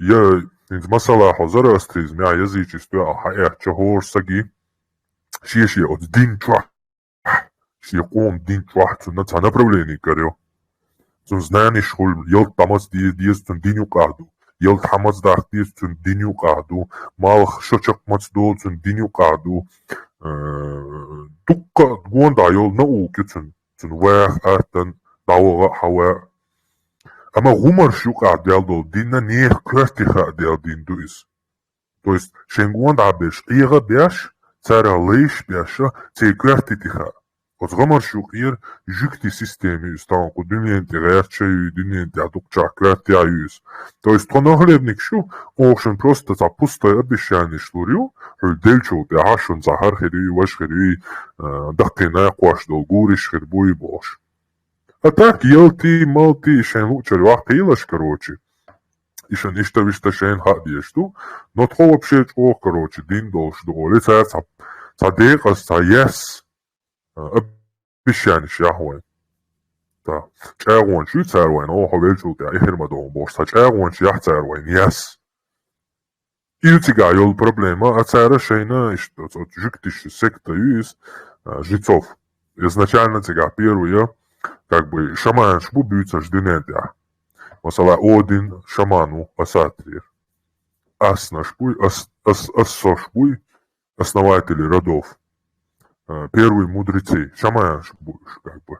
S3: يا هنت مثلا حضر أستريز مع يزيج استوى حقيقة شهور ساقي شي от دين تروح شي قوم دين تروح تسنة تانا проблеми كاريو تون знание شغل يلت تامز ديز تون دين يقعدو يلت حمز داخ ديز تون دين يقعدو مالخ شوشك مز دول تون دين يقعدو دقا تقوان دا يول نقو كتن تون واخ آتن داوغا حواء أما غمر شو قاعد ديال دول دينا نيخ كرتي خا ديال دين دويس То есть شنقوان دا بيش إيغا بيش تارا ليش بيشا تي كرتي تخا От غمر شو قير جوكتي سيستيمي استانقو دنيا انتي غير شايو دنيا انتي عدوك كرتي عيوس То есть то нагледник شو اوشن просто за пустое обещание шлурю дельчо бяхашун захар хири ваш хири дакина قواش долгуриш хирбуй бош А так елти малти шен лучер вахтилаш короче ишен ишта вишта шен хадиешту но то вообще чо короче дин долш доле ца декас ца yes обещание шахуэн تا چاغون شو تاروين او حوالشو تا اخر ما دوم بوش تا چاغون شو تاروين yes Илтига проблема, а цара шейна, что жуктиш секта юис жрецов. Изначально тига первые, как бы шаман шбу бьются жденедя. Масала один шаману асатрир. Асна шбуй, ассо шбуй, основатели родов. Первые мудрецы, шаман шбуш, как бы.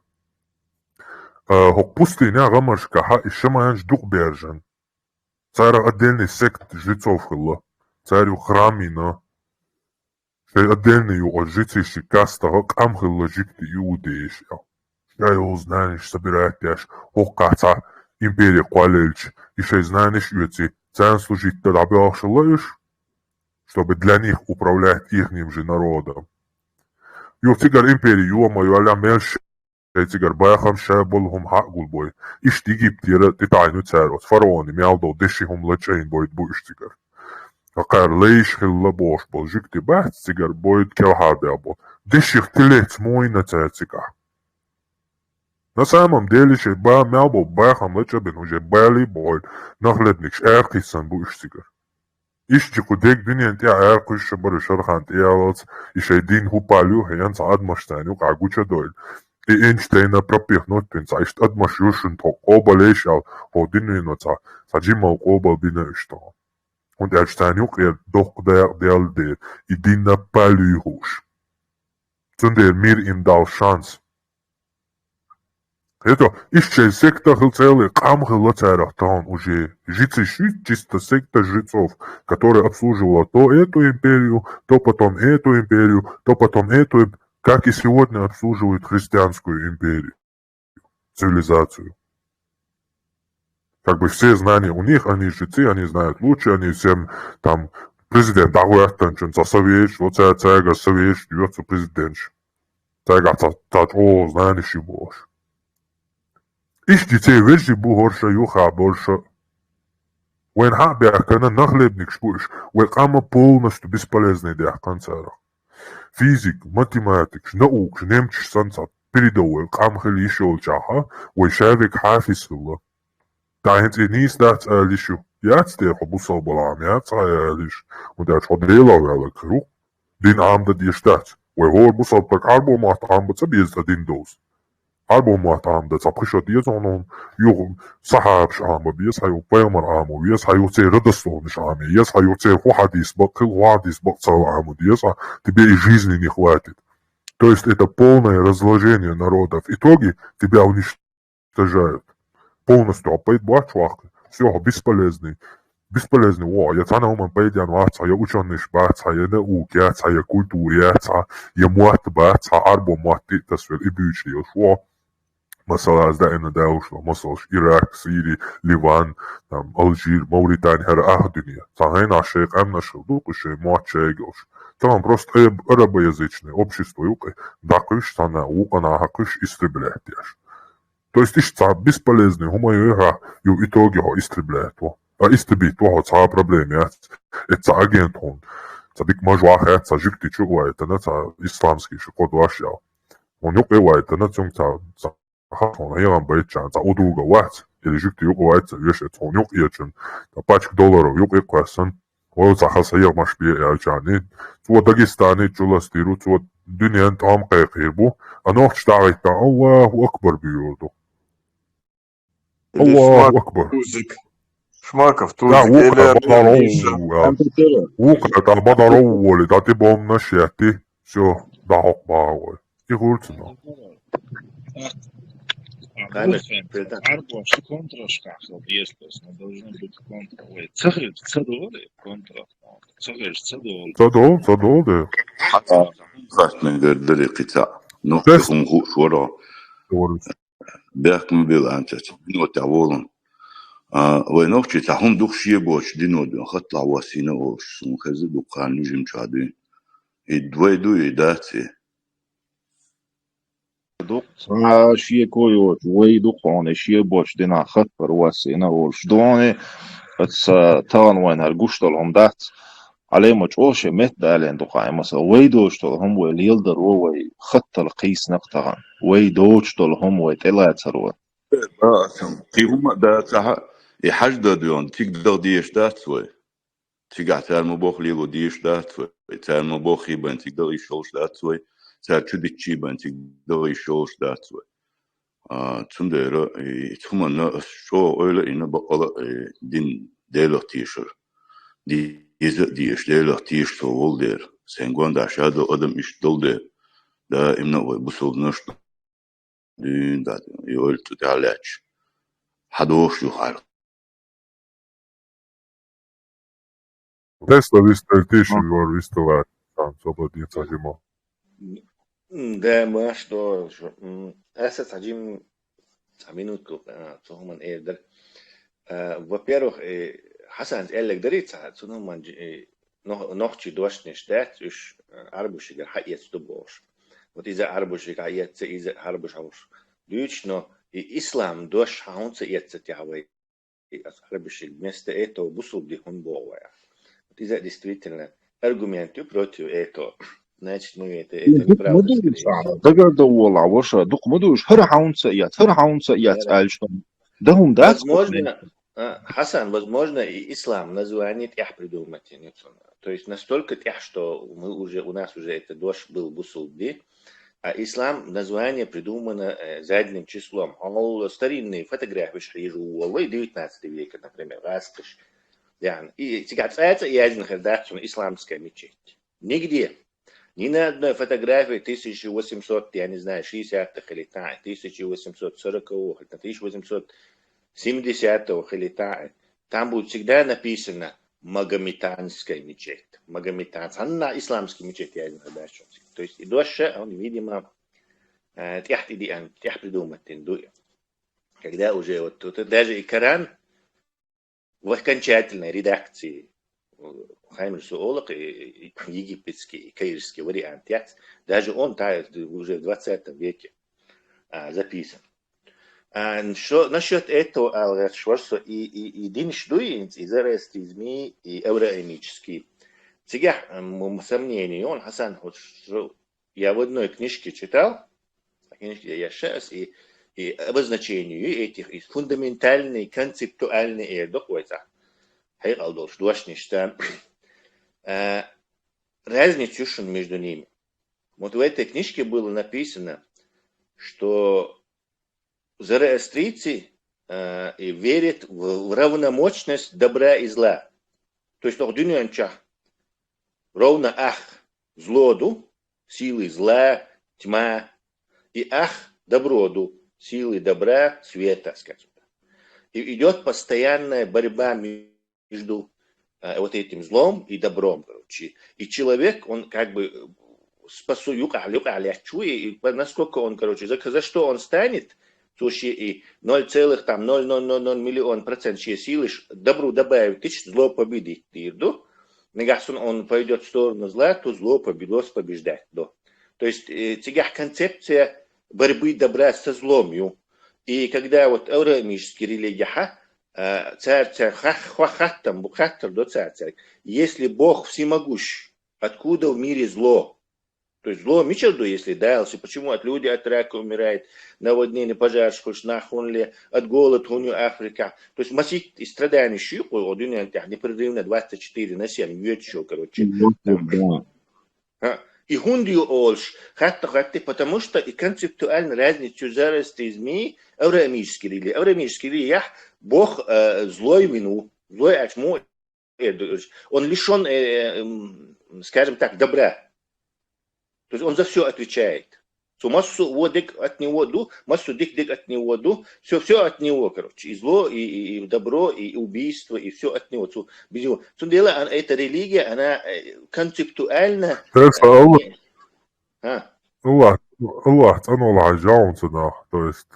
S3: Хок пустыня гамашка и шаман ждук бержен. Цара отдельный сект жрецов хылла. Царю храмина, что отдельный житель каста, камхи ложикти иудеиш. Я его знаешь, собирать яш, хокаца, империя квалельч, и что знаешь, юэци, царь служить тогда бяшалаешь, чтобы для них управлять ихним же народом. Ю цигар империи, ю мою аля мельш, цигар бахам шаболхум хакгул бой, и штиги птира, ты тайну царот, фараони, мялдо, дешихум лачейн бойт буш цигар. Какая лейш хилла бош бол, жик ты бахт цигар бойт келхадя бол. Деших телец мой на цигар. На самом деле, что ба мялбо бахам лачабин уже бали бойт, нахледник эркисан буш цигар. Ишчи кудек дуньян тя эркуш шабар шархан тялац, и шейдин хупалю хаян са адмаштаню кагуча дойль. И Эйнштейна пропихнут пинца, ишт адмашюшен то оба лешал, ходину са джимал оба бинештал. Und Einstein er doch der idina paluhus. Zunder mir im дал шанс. Это исчез секта хилцелы камхыла царахтан уже. Жицы чисто секта жрецов, которая обслуживала то эту империю, то потом эту империю, то потом эту, как и сегодня обслуживают христианскую империю, цивилизацию. Как бы все знания у них, они жрецы, они знают лучше, они всем там президент Агуэртенчен, Совет, вот царь Совет, дается президент. Царь о, знаешь, и больше. Иш детей вежи бухорша юха больше. Уэн хабиахкана нахлебник шпуш, уэкама полностью бесполезный диахкан царах. Физик, математик, наук, немчиш сансат, передовой, камхели шолчаха, уэшавик хафисула. Dahin sie nie das ehrlich, jetzt der Busser Balam, jetzt ehrlich, und der Chodela wäre Kruch, den Abend die Stadt, wo er Busser per Karbo macht, Abend zu bies da den Dos. альбомат аамда цапхишот езонон юг сахабш аама биес хаю паймар аамо биес хаю цей радостовниш ааме ес хаю цей хухадис бакцал аамо диеса тебе и жизни не хватит. То есть это полное разложение народа. В итоге тебя уничтожают. Полностью опять бачвах. Все, бесполезный. Бесполезный. О, я цана уман пойдян ваца, я ученый шбаца, я наук яца, я культур яца, я муат баца, арбо муаты тасвел и бючли. Шо, масала сдаина даушло, масалш Ирак, Сирия, Ливан, там, Алжир, Мавритания, хер ахдуния. Цахайн ашек, амнашел, дукушей, муат чайгош. Там просто арабоязычное общество, юкай, дакыш, сана, укана, хакыш, истреблять яш. То есть ишца бесполезный, гумайыга, и в итоге его истребляет. Истребить его ца проблема, это агент он. Ца бик мажуах, это жикти чугла, это ца исламский шикот вашял. Он юкай, это на цюм ца хахон, а я вам боится, ца удуга вац, или жикти юкай, это вешает, он юкай, ца пачк долларов, юкай классан. Ол сахасаяк машбие ялчани. Цуа Дагестани чуластиру, цуа дуниян там кайхирбу. Анох штагайта Аллаху Акбар биyordu. Allahu Akbar.
S8: Шмаков,
S3: Да,
S8: Тузик, или
S3: ука бадароволи, да ты бом шети, все, да хокбагой. И гульцно.
S9: Арбо, что контра-шкахал, если должны быть контра. Цехрит, цедоли, контра. Цехрит, цедоли.
S3: Цадол, да.
S6: Zaten gördüler kita. Noktakum şura. Berk mi bilantet. Not avolun. ونوخشي تاهم دوخشي بوش دينو دون خطلع واسينا وش سون خزي دوقان نجم شادين الدوي دو يداتي
S1: دوق شيء كويو وي دوقون شيء بوش دينا خطر واسينا وش دوني اتس تان وين هالقشتلهم دات عليه مجوش مت دالين دوقاي مثلا وي دوشتلهم ويلدر وي خط القيس نقطعا وي دوشتلهم ويتلاتروا
S6: هم دا يحجد ديون تقدر ديش داتوي تيجا تعمل بوخ ليلو ديش داتوي تعمل بوخ يبان تقدر يشوش داتوي تعمل تشي بان تقدر يشوش داتوي تندير تمنا شو öyle إنه بقى دين ديلو تيشر ديش ديلو تيش تو ولدر سنقون دا شادو أدم إش دولدر دا إمنا ويبصل نشط دين دا يقول تتعلج حدوش يخير
S3: Tesla висталтиши вор вистала там свободница зима.
S7: Да, ما что أساس عجيم минутку هم إيردر во-первых حسن قال لك دريت ساعات سنهم من نوختي دوش نشتات إيش عربوش يجر حقيقة تبوش وتيزا عربوش يجر إذا عربوش عوش ديوش نو إسلام دوش هون سيئت ستيعوي عربوش место этого бусул где он бовая وتيزا действительно аргументы против этого значит мы это неправда
S1: دقر دول عوشة دق مدوش هر حاون سيئات ألشون دهم دات
S7: возможно Хасан, возможно, и ислам название тях придумать. То есть настолько тях, что у нас уже это дождь был бусулди, а ислам название придумано задним числом. Он старинные фотографии шрижу в 19 веке, например, раскаш. И касается и один хардачун исламская мечеть. Нигде. Ни на одной фотографии 1800, я не знаю, 60-х или 1840-х, 1870-х или там будет всегда написано Магометанская мечеть. Магометанская. Она исламская мечеть, я не знаю. То есть и дальше он, видимо, тях придумать индуя. Когда уже вот тут даже и Коран в окончательной редакции Хаймер Суолок, египетский и каирский вариант, даже он уже в 20 веке записан. Насчет этого, что и дин штуинц, и зарастизми, и евроэмический. Сега, сомнений, он, Хасан, я в одной книжке читал, я сейчас, и обозначению этих, и фундаментальный, концептуальный доклад. Хайгалдош, дуашништан. Разницу между ними. Вот в этой книжке было написано, что зороастрийцы верят в равномощность добра и зла. То есть, в дюнянчах ровно ах злоду, силы зла, тьма, и ах доброду, силы добра, света, скажем. И идет постоянная борьба между вот этим злом и добром, короче. И человек, он как бы и насколько он, короче, за что он станет, слушай, и 0,000 миллион процент силы добру добавить, зло победить. Если он пойдет в сторону зла, то зло побеждать. То есть, тягах концепция борьбы добра со злом. И когда вот авраамические религии, царь, если Бог всемогущ, откуда в мире зло? То есть зло мичерду, если дался, почему от людей от рака умирает, наводнение, пожар, нахунли, от голода, хуню Африка. То есть масить и страдания щуку, непрерывно 24/7, вечер, короче. И хундию олш, потому что и концептуально разницу заросты змеи авраамические религии. Авраамические религии, Бог злой вину, злой ачму, он лишен, скажем так, добра. То есть он за все отвечает. Массу водик от него, массу дик от него, все от него, короче. И зло, и добро, и убийство, и все от него. Без него. Дело, эта религия, она концептуально...
S3: Allah sanola jaunsana, то есть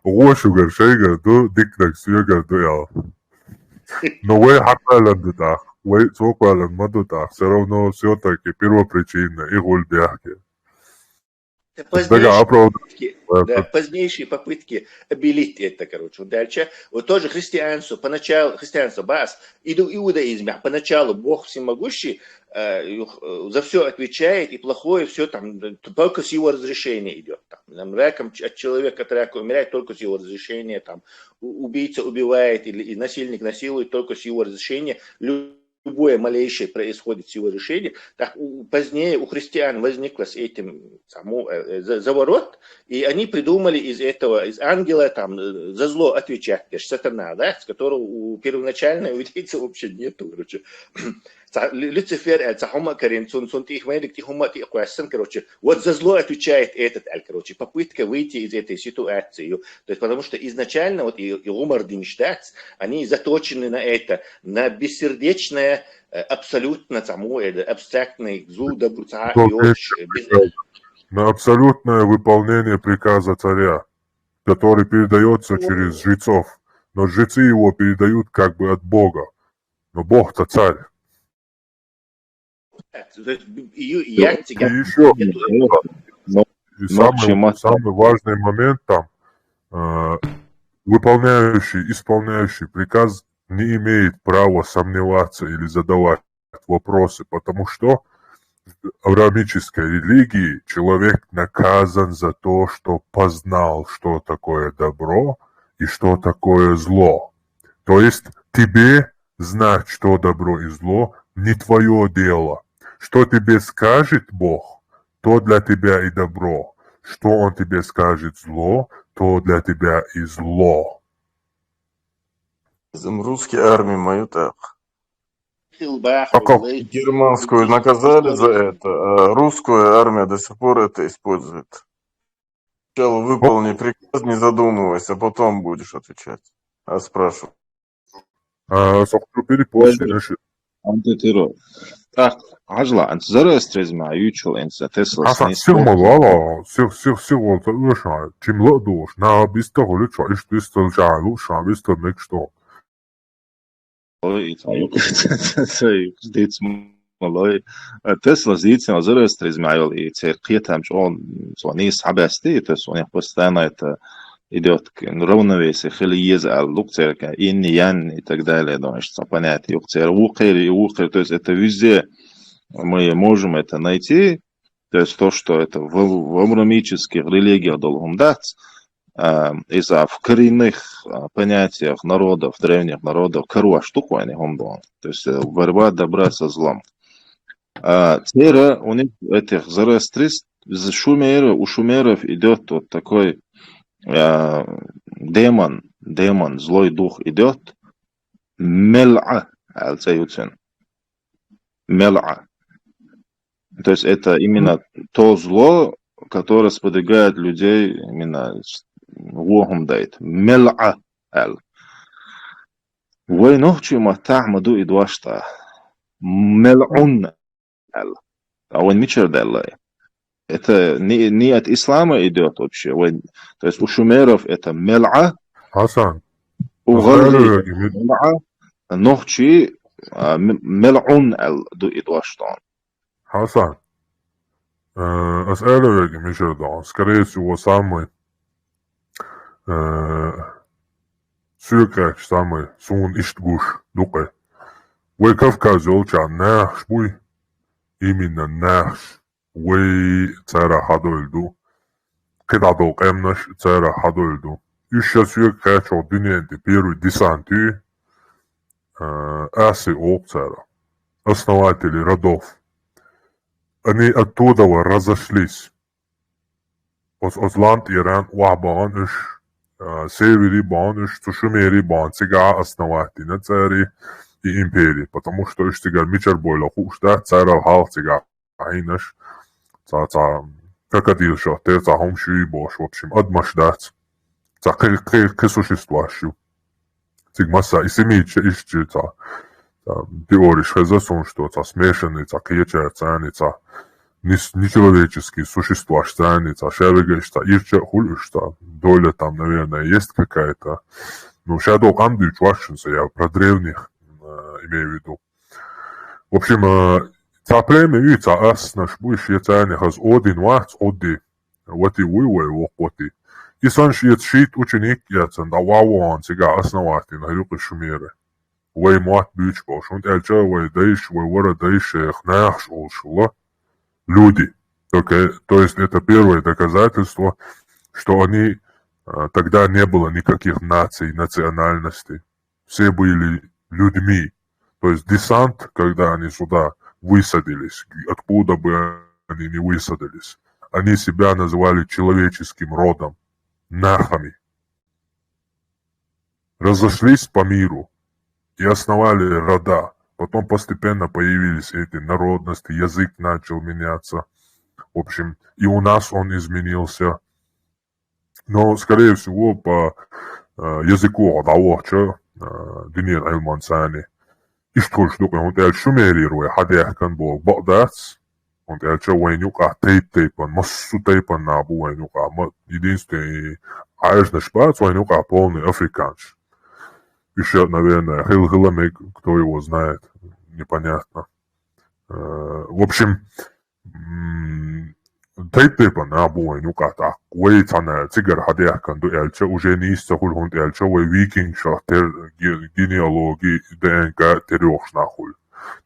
S3: Рошугар Шейгар дикнак Сюгар дуял. Но вы хапаландутах, вы цокаландутах, все равно все-таки первопричина и гульдяхи.
S7: Позднейшие попытки обелить это, короче. Дальше, вот тоже христианство, поначалу, бас, иудаизм, поначалу Бог всемогущий за все отвечает, и плохое все там, только с его разрешения идет. Там, раком от человека от рака умирает только с его разрешения, там, убийца убивает или насильник насилует только с его разрешения. Любое малейшее происходит с его решения. Так позднее у христиан возникло с этим заворот, и они придумали из этого, из ангела там, за зло отвечать, сатана, да, с которого у первоначально у иудейцев вообще нету, короче. Люцифер, короче, вот за зло отвечает этот, короче, попытка выйти из этой ситуации. То есть, потому что изначально вот и Умар Динштадт, они заточены на это, на бессердечное, абсолютно абстрактное зло, доброта,
S3: на абсолютное выполнение приказа царя, который передается через жрецов. Но жрецы его передают как бы от Бога. Но Бог-то царь.
S7: И еще
S3: самый важный момент там, выполняющий, исполняющий приказ не имеет права сомневаться или задавать вопросы, потому что в авраамической религии человек наказан за то, что познал, что такое добро и что такое зло. То есть тебе знать, что добро и зло, не твое дело. Что тебе скажет Бог, то для тебя и добро. Что Он тебе скажет зло, то для тебя и зло.
S8: Русские армии мою так.
S3: А как?
S8: Германскую наказали за это, а русскую армия до сих пор это использует. Сначала выполни приказ, не задумываясь, а потом будешь отвечать. А спрашиваю.
S1: Так, ажла, ант зороастризма ючил энса Тесла снис.
S3: Сигмалала, сигволта уша, чем ладуш, на биста голича, и что истал жалуша, биста мекшто.
S1: Тесла зицина зороастризма и церквитам он звонис абасти, то есть у них постоянно это идет равновесие, хилиеза, лукцерка, инни, ян и так далее, значит, понятие, юкцер, ухер, то есть это везде мы можем это найти, то есть то, что это в авраамических религиях должен дать, из-за в коренных понятиях народов, древних народов, корова штука, они то есть борьба добра со злом. Теперь у них этих зороастрист, у шумеров идет вот такой демон, злой дух идет, мел'a, мел'a. То есть это именно то зло, которое сподвигает людей именно вогом дает. Мел'a. Войнохчу матахмаду идвашта. Мел'ун. А он мичер делай. Это не от ислама идет вообще. То есть у шумеров это мел'a,
S3: حسن
S1: у
S3: أسأله
S1: гарри
S3: يا جميل
S1: мел'a, нохчи мел'ун ду идваштан.
S3: حسن أسأله يا جميل ده скорее всего самый сюркач самый сун иштгуш дукай. Вы Кавказ олчан нахш буй именно нахш вы цара хадольду кедадол эмнаш цара хадольду. Еще сюркач от дуньянти первый десанты асы олцара основатели родов. Они оттуда разошлись. Осланд Иран Вахбан иш севери бан иш Сушумери бан сега основатели цари и империи, потому что иш сега мичер бойла хушта цара хал сега айнаш ца крокодил шахтер ца хомши бош в общем адмашдац ца к существующую цигмаса и семича ишчи ца теориш хезасон что ца смешанный ца кеча цани ца нечеловеческие существа, страница, шевегешта, ирча хулюшта, доля там, наверное, есть какая-то. Ну, шадок андыч вашинса, я про древних имею в виду. В общем, ца племя и ца ас наш буш яцани хаз один вац оди, вот и уйвай вокоти. И санш яц шит ученик яцан, да вауан сега основатель на хрюка шумеры. Вай мат бюч бош, он эльча вай дайш, вай вара дайш, нахш олшула. Люди. То есть это первое доказательство, что они тогда не было никаких наций, национальностей. Все были людьми. То есть десант, когда они сюда высадились, откуда бы они ни высадились, они себя называли человеческим родом, нахами. Разошлись по миру и основали рода. Потом постепенно появились эти народности, язык начал меняться. В общем, и у нас он изменился. Но, скорее всего, по языку адавача, динир айлмансани, иштуш дука, он тел шумерируя, хадяхкан бол бадац, он тел че вайнюка тейпан, массу тейпан набу вайнюка, единственный аэжный шпац вайнюка полный африканш. Еще, наверное, Хилхиламик, кто его знает, непонятно. В общем, тейпан набу вайнюка так, вейтана цигар хадяхкан ду эльча, уже не истахуль хунт эльча, вей викинг шахтер генеалогии ДНК терёш нахуль.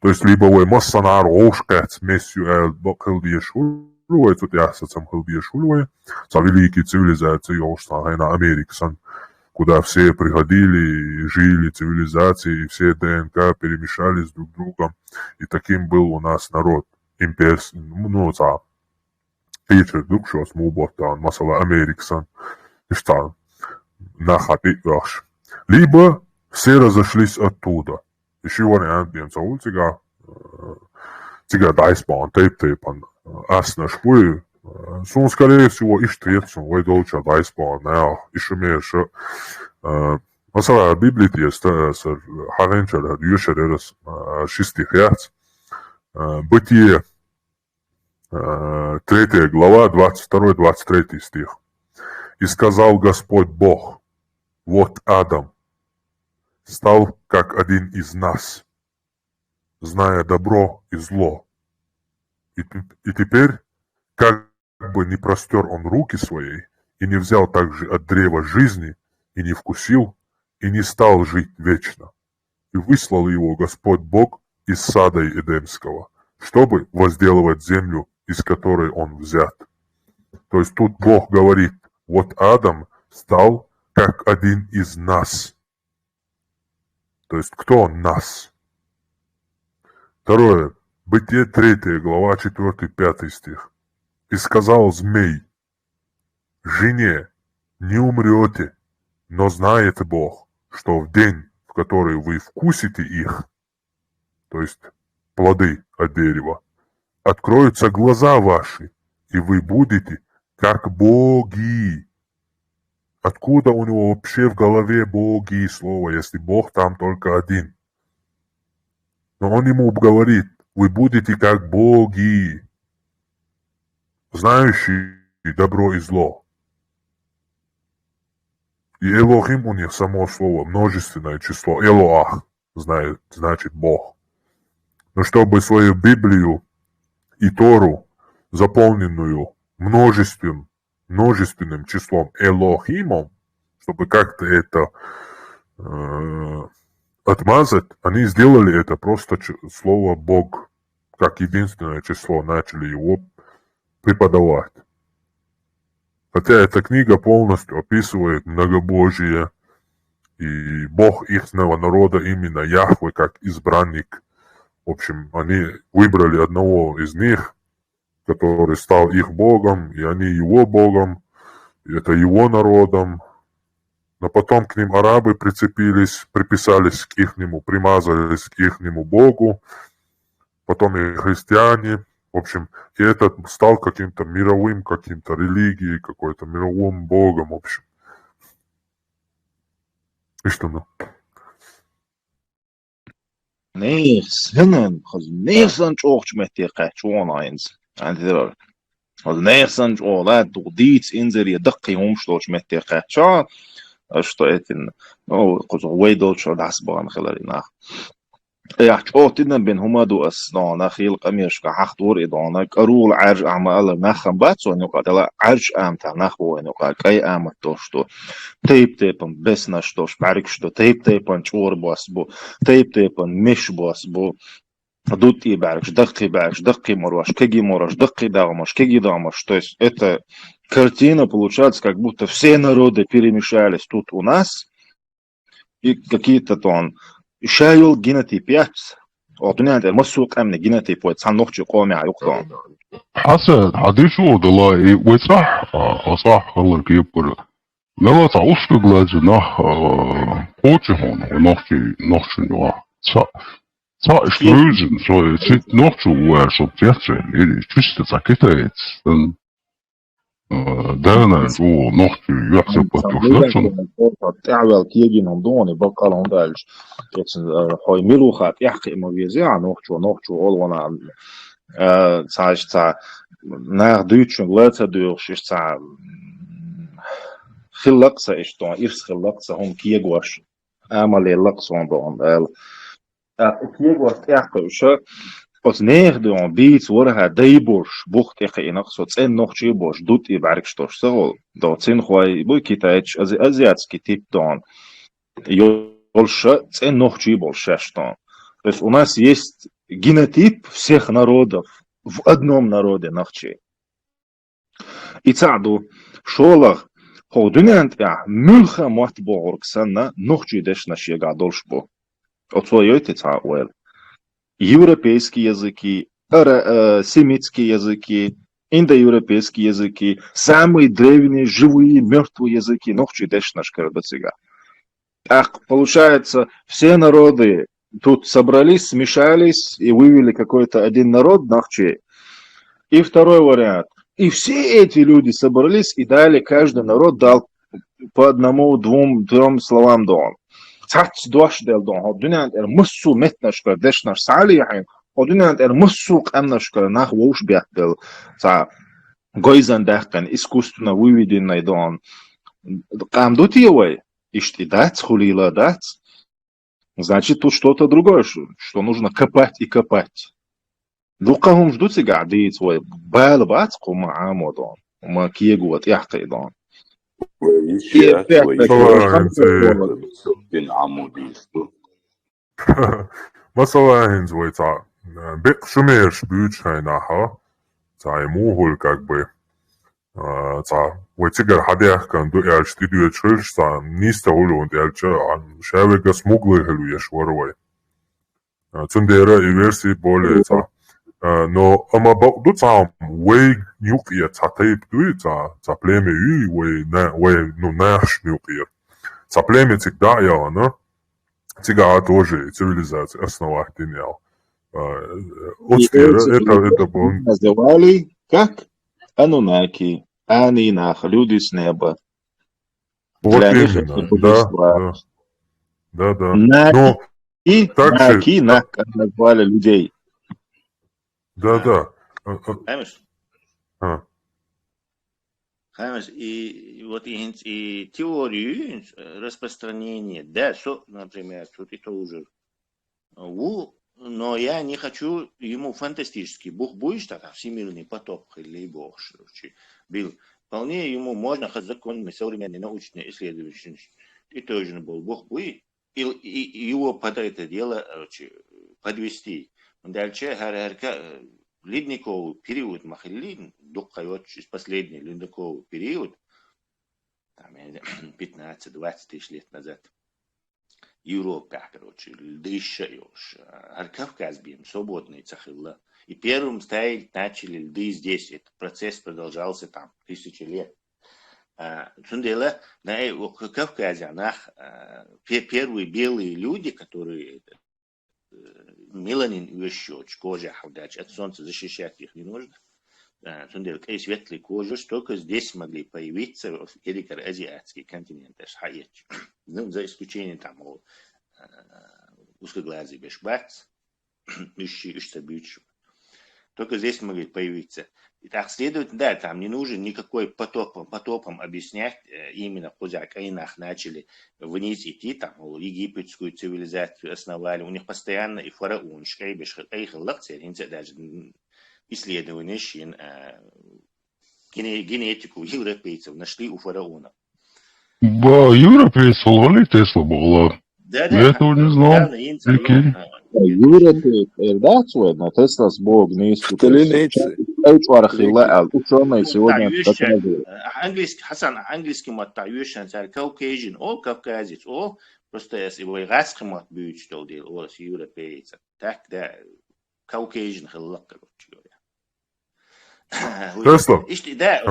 S3: То есть, либо вей массанар ошкац месью эль бакхилдиешуль, вей тут ясацам хилдиешуль, за великие цивилизации ёшна, на Америксан, куда все приходили, жили цивилизации, и все ДНК перемешались друг с другом. И таким был у нас народ. Имперский, ну, за Пичер Дукшос, Муботан, Масала Америксан, и что, нахати ваш. Либо все разошлись оттуда. Еще вариант, я сказал, тебя дайспан, тейпан, асна шпуи, Сун, скорее всего, иштриецун, вой долча дайспан, еще меньше. Масала Библии есть, харенчер, дюшеререс, шестих яц. Бытие, 3 глава, 22-23 стих. «И сказал Господь Бог, вот Адам стал как один из нас, зная добро и зло. И теперь, как бы не простер он руки свои, и не взял также от древа жизни, и не вкусил, и не стал жить вечно. И выслал его Господь Бог из сада Эдемского, чтобы возделывать землю, из которой он взят». То есть тут Бог говорит, вот Адам стал как один из нас. То есть кто он нас? Второе. Бытие 3 глава 4-5 стих. «И сказал змей жене, не умрете, но знает Бог, что в день, в который вы вкусите их, то есть плоды от дерева, откроются глаза ваши, и вы будете как боги. Откуда у него вообще в голове боги слово, если Бог там только один? Но он ему говорит, вы будете как боги, знающие добро и зло. И Элохим у них само слово, множественное число. Элоах значит Бог. Но чтобы свою Библию и Тору, заполненную множественным числом Элохимом, чтобы как-то это отмазать, они сделали это просто слово Бог, как единственное число, начали его преподавать. Хотя эта книга полностью описывает многобожие, и Бог ихнего народа, именно Яхве, как избранник. В общем, они выбрали одного из них, который стал их Богом, и они его Богом, и это его народом. Но потом к ним арабы приписались к ихнему, примазались к ихнему Богу, потом и христиане. В общем, и это стал каким-то мировым, каким-то религией, какой-то мировым богом, в общем. И что, ну?
S1: Niks, hinnen, niks oogtje met die gewoon eens. En dit niks dat diets in serie dikkie omstoot met die ja, что это, ну, ويدوش العصبان خلالنا. Ja, تنا بين هما دو أصلا خيل قميش كحضور إدانا كرول عرج أعمال نخم باتسو نقاد لا عرج أم تنخو نقاد كي أم توشتو تيبن بس نشتوش بعركشتو تيبن شور باسبو تيبن مش باسبو دوتي بعركش دقي морош кеги морош дقи дагмаш кеги дагмаш. То есть эта картина получается, как будто все народы перемешались тут у нас и какие-то там شايل جيناتي بياتس أعطوني عند المسوق أمن جيناتي بويت صنوخش قومي عيقطان
S2: حسن حديث والله وصح صح الله كيبر لا تعوش بلاج نح قوتش هون ونحش نوا صح إشتروزن so sit نحش وسبجكتشن إيه تشست ساكتة دانا جو نحش يحسب بتوشلتشن
S1: تعمل كيجي نمدوني بقى لهم دالش هاي ملوخات يحكي مويزع نحش أولونا ساعش ساع naar Duitsland later durch ist ساع خلقسة إشتون إيش خلقسة هم كيجواش عمل اللقصون دون كيجواش يحكي شو als neerde on beats worden haar deibors bocht tegen in ook soort en nog chibors doet je werk toch zo dat zijn gewoon boy kitaich als азиатский тип dan больше en nog chibors шестон. То есть у нас есть генотип всех народов в одном народе нахчи. И цаду шолах ходунент я мюлха матборгсана нохчи деш наши гадолшбо. От своей ца уэл. Европейские языки, семитские языки, индоевропейские языки, самые древние, живые, мертвые языки, нохчи деш наш карабацига. Так, получается, все народы тут собрались, смешались и вывели какой-то один народ, нохчи. И второй вариант. И все эти люди собрались и дали, каждый народ дал по одному, двум словам дон. Цац дош дел дон. Одунянт муссу метнашкар дешнаш салияхин. Одунянт муссук амнашкар нах воуш бяхдел. Ца гойзан дахкан искусственно выведенный дон. Камдути его. Ишти дац, хулила дац. Значит, тут что-то другое, что нужно копать и копать. دوقهم جدوتي قاعدين سوي بالباتكم مع عمودون وما كيجوات يحكي دون
S3: مثلا زوي تاع بق شميرش بيوتشاي ناها تاع موهول как бы تاع ويتيجر حديخ كان دو يالش تيدو يتشلش تاع نيستا هولو انت يالش عن شاويقا سموغلي هلو يشوروي تنديرا يверсии более تاع Но ама баду цам вей нюкия цатейп дуи ца племе үй вей ну наш нюкия. Ца племе цик да я, но цыга тоже цивилизация основательная. Это был...
S1: Называли как анунаки, анинах, люди с неба.
S3: Вот
S1: Для них
S3: именно,
S1: это божества.
S3: да.
S1: Но и
S3: также...
S1: наки, назвали людей.
S3: Да.
S7: Хаймеш? Хаймеш, и вот и теорию распространения, да, например, тут это уже. Но я не хочу ему фантастический. Бог будет, так, всемирный потоп, или Бог, был. Вполне ему можно законами современной научной исследовательности. И тоже был Бог будет. И его под это дело подвести. Дальше ледниковый период Махалин, из последний ледниковый период, 15-20 тысяч лет назад, Европа, льды еще, Кавказ бим, свободный цахилла. И первым ставить начали льды здесь. Этот процесс продолжался там 1000 лет. Сундела на Кавказе, первые белые люди, которые меланин еще, кожа, от солнца защищать их не нужно. Сундела, и светлые кожи, только здесь могли появиться азиатский континент, ну, за исключением там узкоглазый бешбац, только здесь могли появиться. И так, следовательно, да, там не нужен никакой потопом объяснять, именно в Каинах начали вниз идти, там египетскую цивилизацию основали, у них постоянно и фараон, даже исследования генетику европейцев нашли у фараонов.
S2: Европейцы ловили Тесла была.
S7: Да.
S2: Я этого не знал.
S1: Европейцы, да, но Тесла с Бог не
S5: Калинейцы.
S1: Ученые сегодня
S7: английский мат таюшан цар Caucasian, all Caucasians, all просто его расский мат будет что делал, all европейцы. Так, да, Caucasian хиллак, короче говоря.
S3: Тесла?
S7: Да,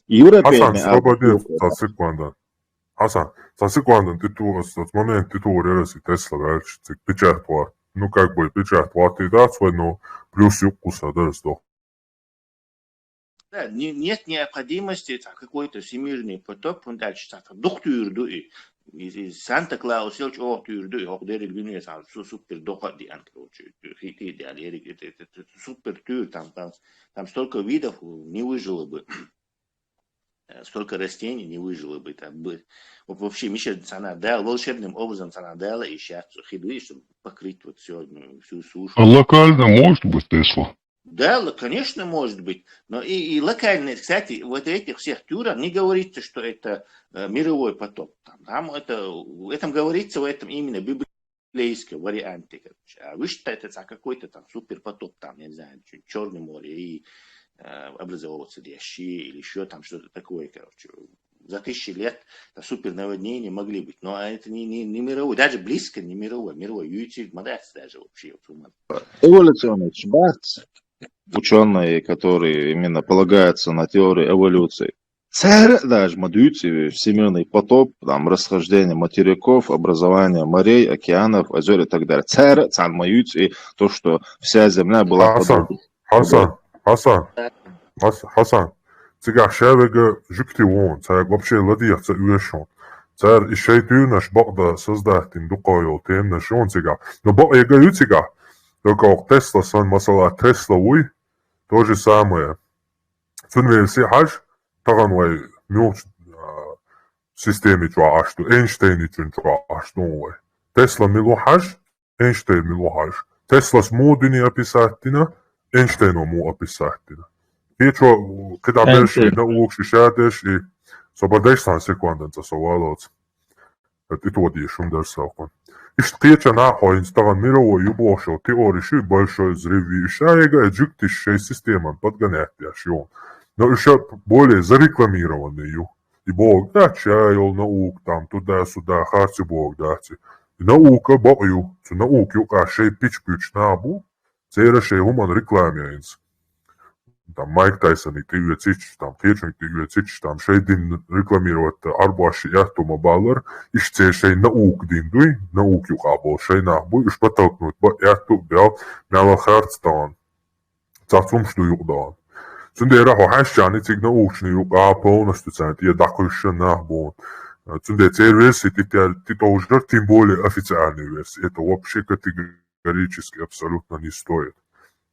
S3: Hasan, slobodni za sekundan. Hasan, за секунду с момента титулы Тесла, дальше печать плат. Ну, как бы, печать платы да, свой, но плюс юкуса, да, что.
S7: Да, нет необходимости какой-то всемирный потоп, он дальше дух тюрду и Санта-Клаус, тюрду и охдери гуни, супер доходи, супер тюр, там столько видов не выжило бы. Столько растений не выжило бы. Вообще, Миша Санадел, волшебным образом Санадела и сейчас хиды, чтобы покрыть вот всю сушу.
S2: А локально может быть Тесла?
S7: Да, конечно, может быть. Но и локально, кстати, вот этих всех тюрах не говорится, что это мировой потоп. Там этом говорится в этом именно библейском варианте. А вы считаете, это какой-то там супер потоп, там, я не знаю, Черное море и образовываться дящи или еще там что-то такое, короче. За 1000 лет супернаводнения могли быть, но это не мировой, даже близко не мировой. Юйтиль Мадас даже вообще.
S1: Эволюционный шбац, ученые, которые именно полагаются на теории эволюции. Даже мадуйцы, всемирный потоп, там, расхождение материков, образование морей, океанов, озер и так далее. И то, что вся земля была подобна.
S3: Hasan, цыгах шавега жукти вон, царь вообще ладьях царь уешон. Царь и шайту наш богда создать им дукою тем наш он цыгах. Но бог я говорю цыгах, только Тесла сан масала Тесла уй, то же самое. Цунвель си хаш, таганвай мюч системе чуа ашту, Эйнштейн чун чуа ашту уй. Тесла милу хаш, Эйнштейн милу хаш. Тесла с модуни описатина, Эйнштейну му описатина. Печо, когда больше на улучши шадеш и сободешь сан секундан за совалоц. Это тоди шундер сахон. И что нахуй инстаграм мировой юбошел теории большой взрыв. Шайга эджуктишей системам подгонятящий. Но еще более зарекламированный. И Бог да чаял наук там туда-сюда, харти Бог дати. Наука бою, цу науки ука шей пич набу, цейра шей гуман рекламиаинс. Там Майк Тайсон и Тигрецич, там Тирчник Тигрецич, там шейдин рекламировать арбуаши яхтума баллар, иш шей наук диндуй, науки ука шей набу, иш потолкнуть, яхту бял, мяла хардстан, цацумшну югдан. Цундера хошчани циг научни юка полностью цент, я дакуйшен набу. Цунде цей версии ты тоже тем более официальной версии. Это вообще категорически абсолютно не стоит.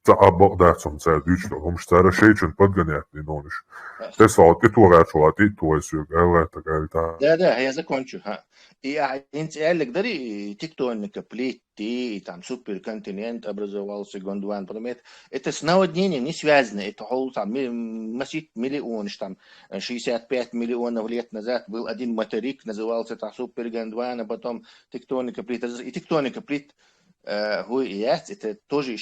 S3: За обладателем царь дючно, он что шейчен подгонять не нониш. Ты слал, ты творачу, ты твой сюг, это как-то.
S7: Да, я закончу. И инц элек дари тектоника плиты, и там суперконтинент образовался Гондван, понимаете? Это с наводнением не связано. Это там массив миллион, там 65 миллионов лет назад был один материк, назывался там супергондван, а потом тектоника плит. И тектоника плит هو يات это тоже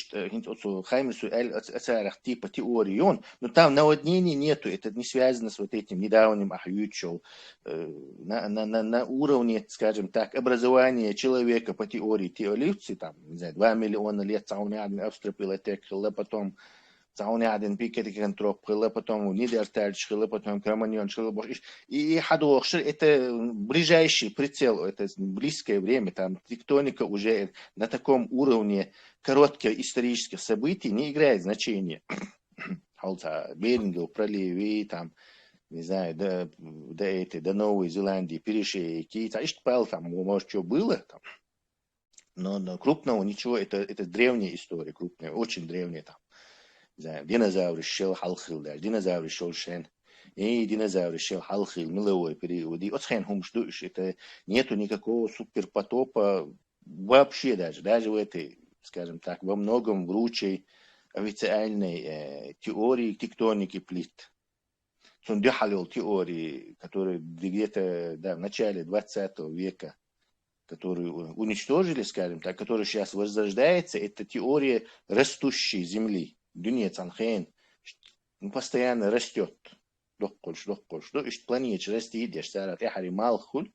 S7: Хайме Суэль оцарах типа теорион, но там наводнений нету, это не связано с вот этим недавним Ахьючел. На уровне, скажем так, образования человека по теории теолюции, там, не знаю, 2 миллиона лет Цаунядин австропилотек, потом Цаунядин пикетикантроп, потом Нидертальч, потом Кроманьон, и Хадохшир, это ближайший прицел, это близкое время, там тектоника уже на таком уровне коротких исторических событий не играет значения. Берингов проливы, там, не знаю, до Новой Зеландии, перешейки, там, может, что было, там, но крупного ничего, это древняя история, крупная, очень древняя там. Динозавры шел халхил, даже динозавры шел шен, и динозавры шел халхил, миловой период. И отхен хумштуш, это нету никакого суперпотопа вообще даже в этой, скажем так, во многом вручей официальной теории тектоники плит. Сундюхалил теории, которые где-то в начале 20 века, которую уничтожили, скажем так, которая сейчас возрождается, это теория растущей Земли. Дюния Цанхейн постоянно растет. Доккольш. И планета растет, я считаю, Эхари Малхуль.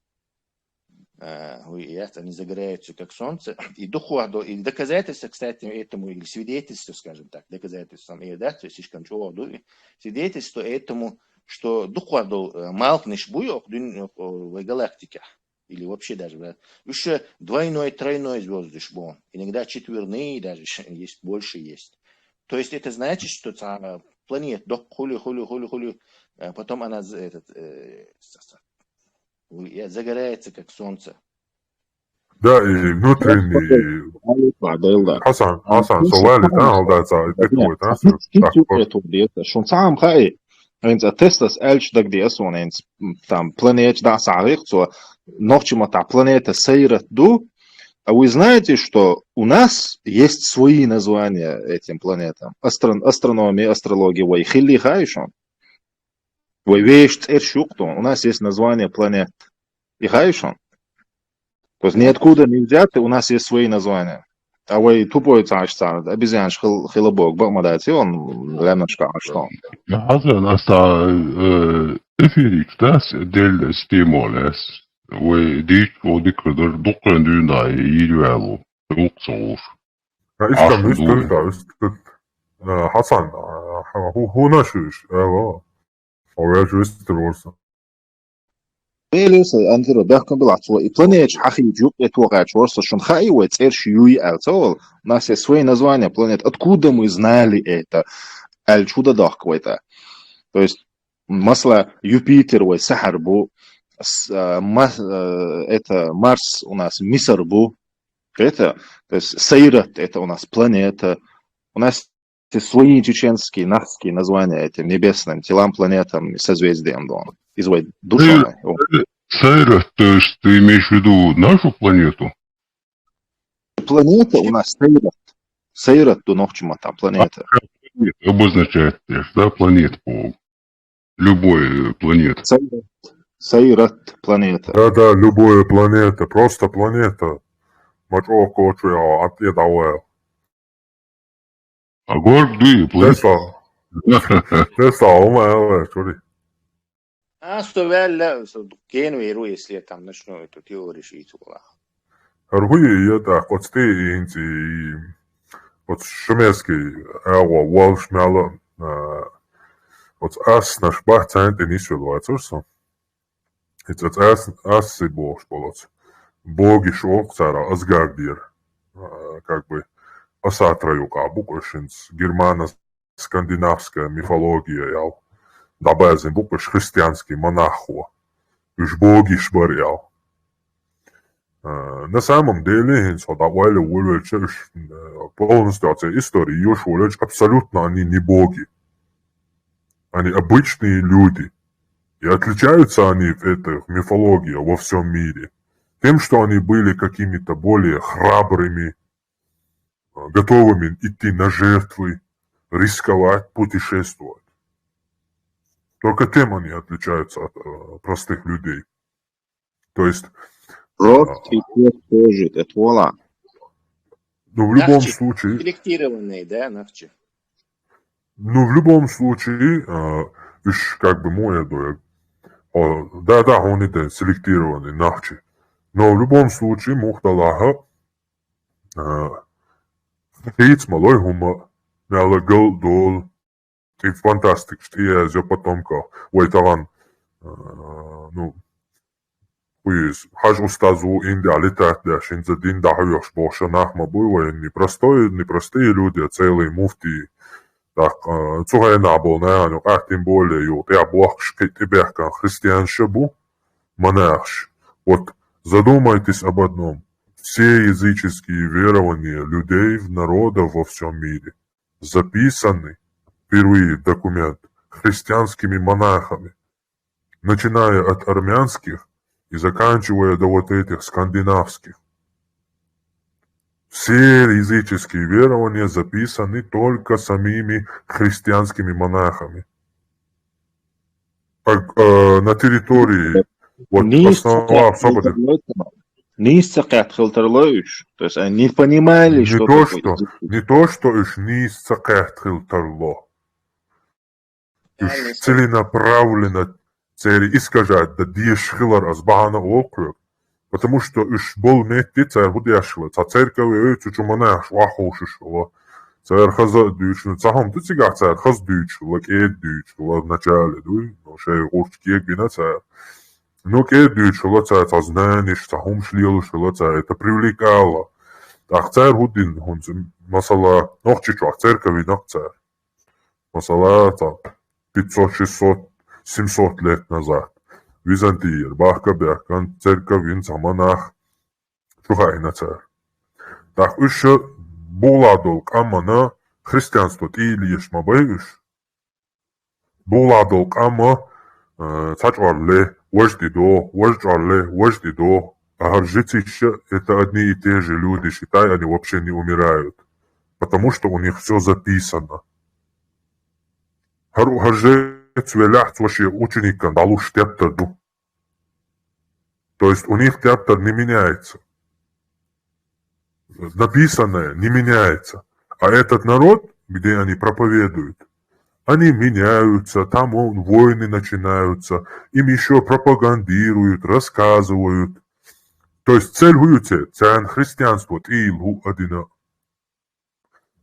S7: Они загораются как солнце. И доказательства, кстати, этому, или свидетельство, скажем так, доказательством, слишком чего, свидетельство этому, что духуаду малкнеш буйок в галактике. Или вообще даже еще двойной, тройной звезды шбон. Иногда четверные даже есть, больше есть. То есть это значит, что планета хули, потом она загорается как солнце.
S3: Да, и внутренний... Хасан, сували, да, алдается, ты твой, да?
S1: شون تعام خاي انت تستس الش دك دي اسون انت там планет да сарих so ночима та планета сейрат ду. А вы знаете, что у нас есть свои названия этим планетам? Астрономия, астрология, вай хилли хайшон. Вай вещь эршуктон. У нас есть название планет. И хайшон. То есть ниоткуда не взяты, у нас есть свои названия. А вы тупой царь, обезьянш хилобок, бахмадати, он лемночка, а что?
S2: Хазан, аста эфирик, да, дель стимулес. وديك قدر دقن دينا يجوالو يقصور
S3: حسن هو ناشوش هو يجوز تروسا
S1: بيلس أنتر بحكم بالعطوة планет حقيقي اتوقع شورس شون خاي وتعرش يوي ألتول нас есть свои названия планет. Откуда мы знали это? Аль чудо дохк это. То есть масла Юпитер вой Сахарбу. Это Марс у нас Мисарбу, это, то есть Сейрат, это у нас планета. У нас есть свои чеченские, нахские названия этим небесным телам, планетам, созвездиям. Извой душа.
S2: Сейрат, то есть ты имеешь в виду нашу планету?
S1: Планета у нас Сейрат. Сейрат до ночима там планета.
S2: Обозначает, да, планет по любой планете.
S1: Сейрат планета.
S3: Да, любая планета, просто планета. Мач окочу я отъедал.
S2: А горд дуи планета.
S3: Тесла, умая, чури.
S7: Что вялля, кену и если я там начну эту теорию шить.
S3: Аргуи это хотсты инти вот шумерский Walsh мяла вот ас наш бахцент и нисвелуацурсо. Это ас и бог полоц. Боги шок цара Асгардир. Как бы осатраюка буквашинс германо-скандинавская мифология ял. Dabei букваш христианский монахо. Уж боги шбарял. На самом деле, давали полностью от истории, ее абсолютно они не боги. Они обычные люди. И отличаются они в этой мифологии во всем мире тем, что они были какими-то более храбрыми, готовыми идти на жертвы, рисковать, путешествовать. Только тем они отличаются от простых людей. То есть...
S1: тоже, это вола.
S3: Ну, в любом случае...
S7: Селектированные, да, навчи?
S3: Ну, в любом случае, как бы мой доля, да, он это селектированный, нахчи. Но в любом случае, Мухталаха, хейц малой хума, налагал дол, и фантастик, что я за потомков, уайтаван, ну, Уиз, хаж устазу индиалитет, да, шинза дин дахвёш, боша нахма было, непростые люди, а целые муфтии. Так, цугайна был, наверное, тем более, я блахшкой тебя, как христианша бу, монарш. Вот задумайтесь об одном. Все языческие верования людей, народов во всем мире записаны, впервые документ, христианскими монахами, начиная от армянских и заканчивая до вот этих скандинавских. Все языческие верования записаны только самими христианскими монахами. На территории, вот основа свободы.
S1: Нисцакат хилтерлоиш. То есть они понимали, что
S3: Не то, что уж нисцакат хилтерло. Уж целенаправленно цели искажать, да диешхилар азбахана округ. Потому что уж был метти царь худяшила, церковь чучу монах швахошишила. Царь хаза дючила, цахом ты цигар царь хаз дючила, кед дючила в начале, дуй, но шей урчки гвина царь. Но кед дючила царь, знаешь, цахом шлилушила царь, это привлекало. Так царь худин, он масала, нохчичуах церковь и нох царь. Масала 500, 600, 700 лет назад. Византиер, Бахка-Бяхкан, церковь, монах, Шухайна царь. Так, еще буладолк амана христианство или ешмабайвиш. Буладолк ама цачварле, вождидо. А харжитища это одни и те же люди, считай, они вообще не умирают. Потому что у них все записано. Цвелях вообще ученикам далуш тептерду. То есть у них тептер не меняется. Написанное не меняется. А этот народ, где они проповедуют, они меняются, там войны начинаются, им еще пропагандируют, рассказывают. То есть целуются, цен христианство тилу одина.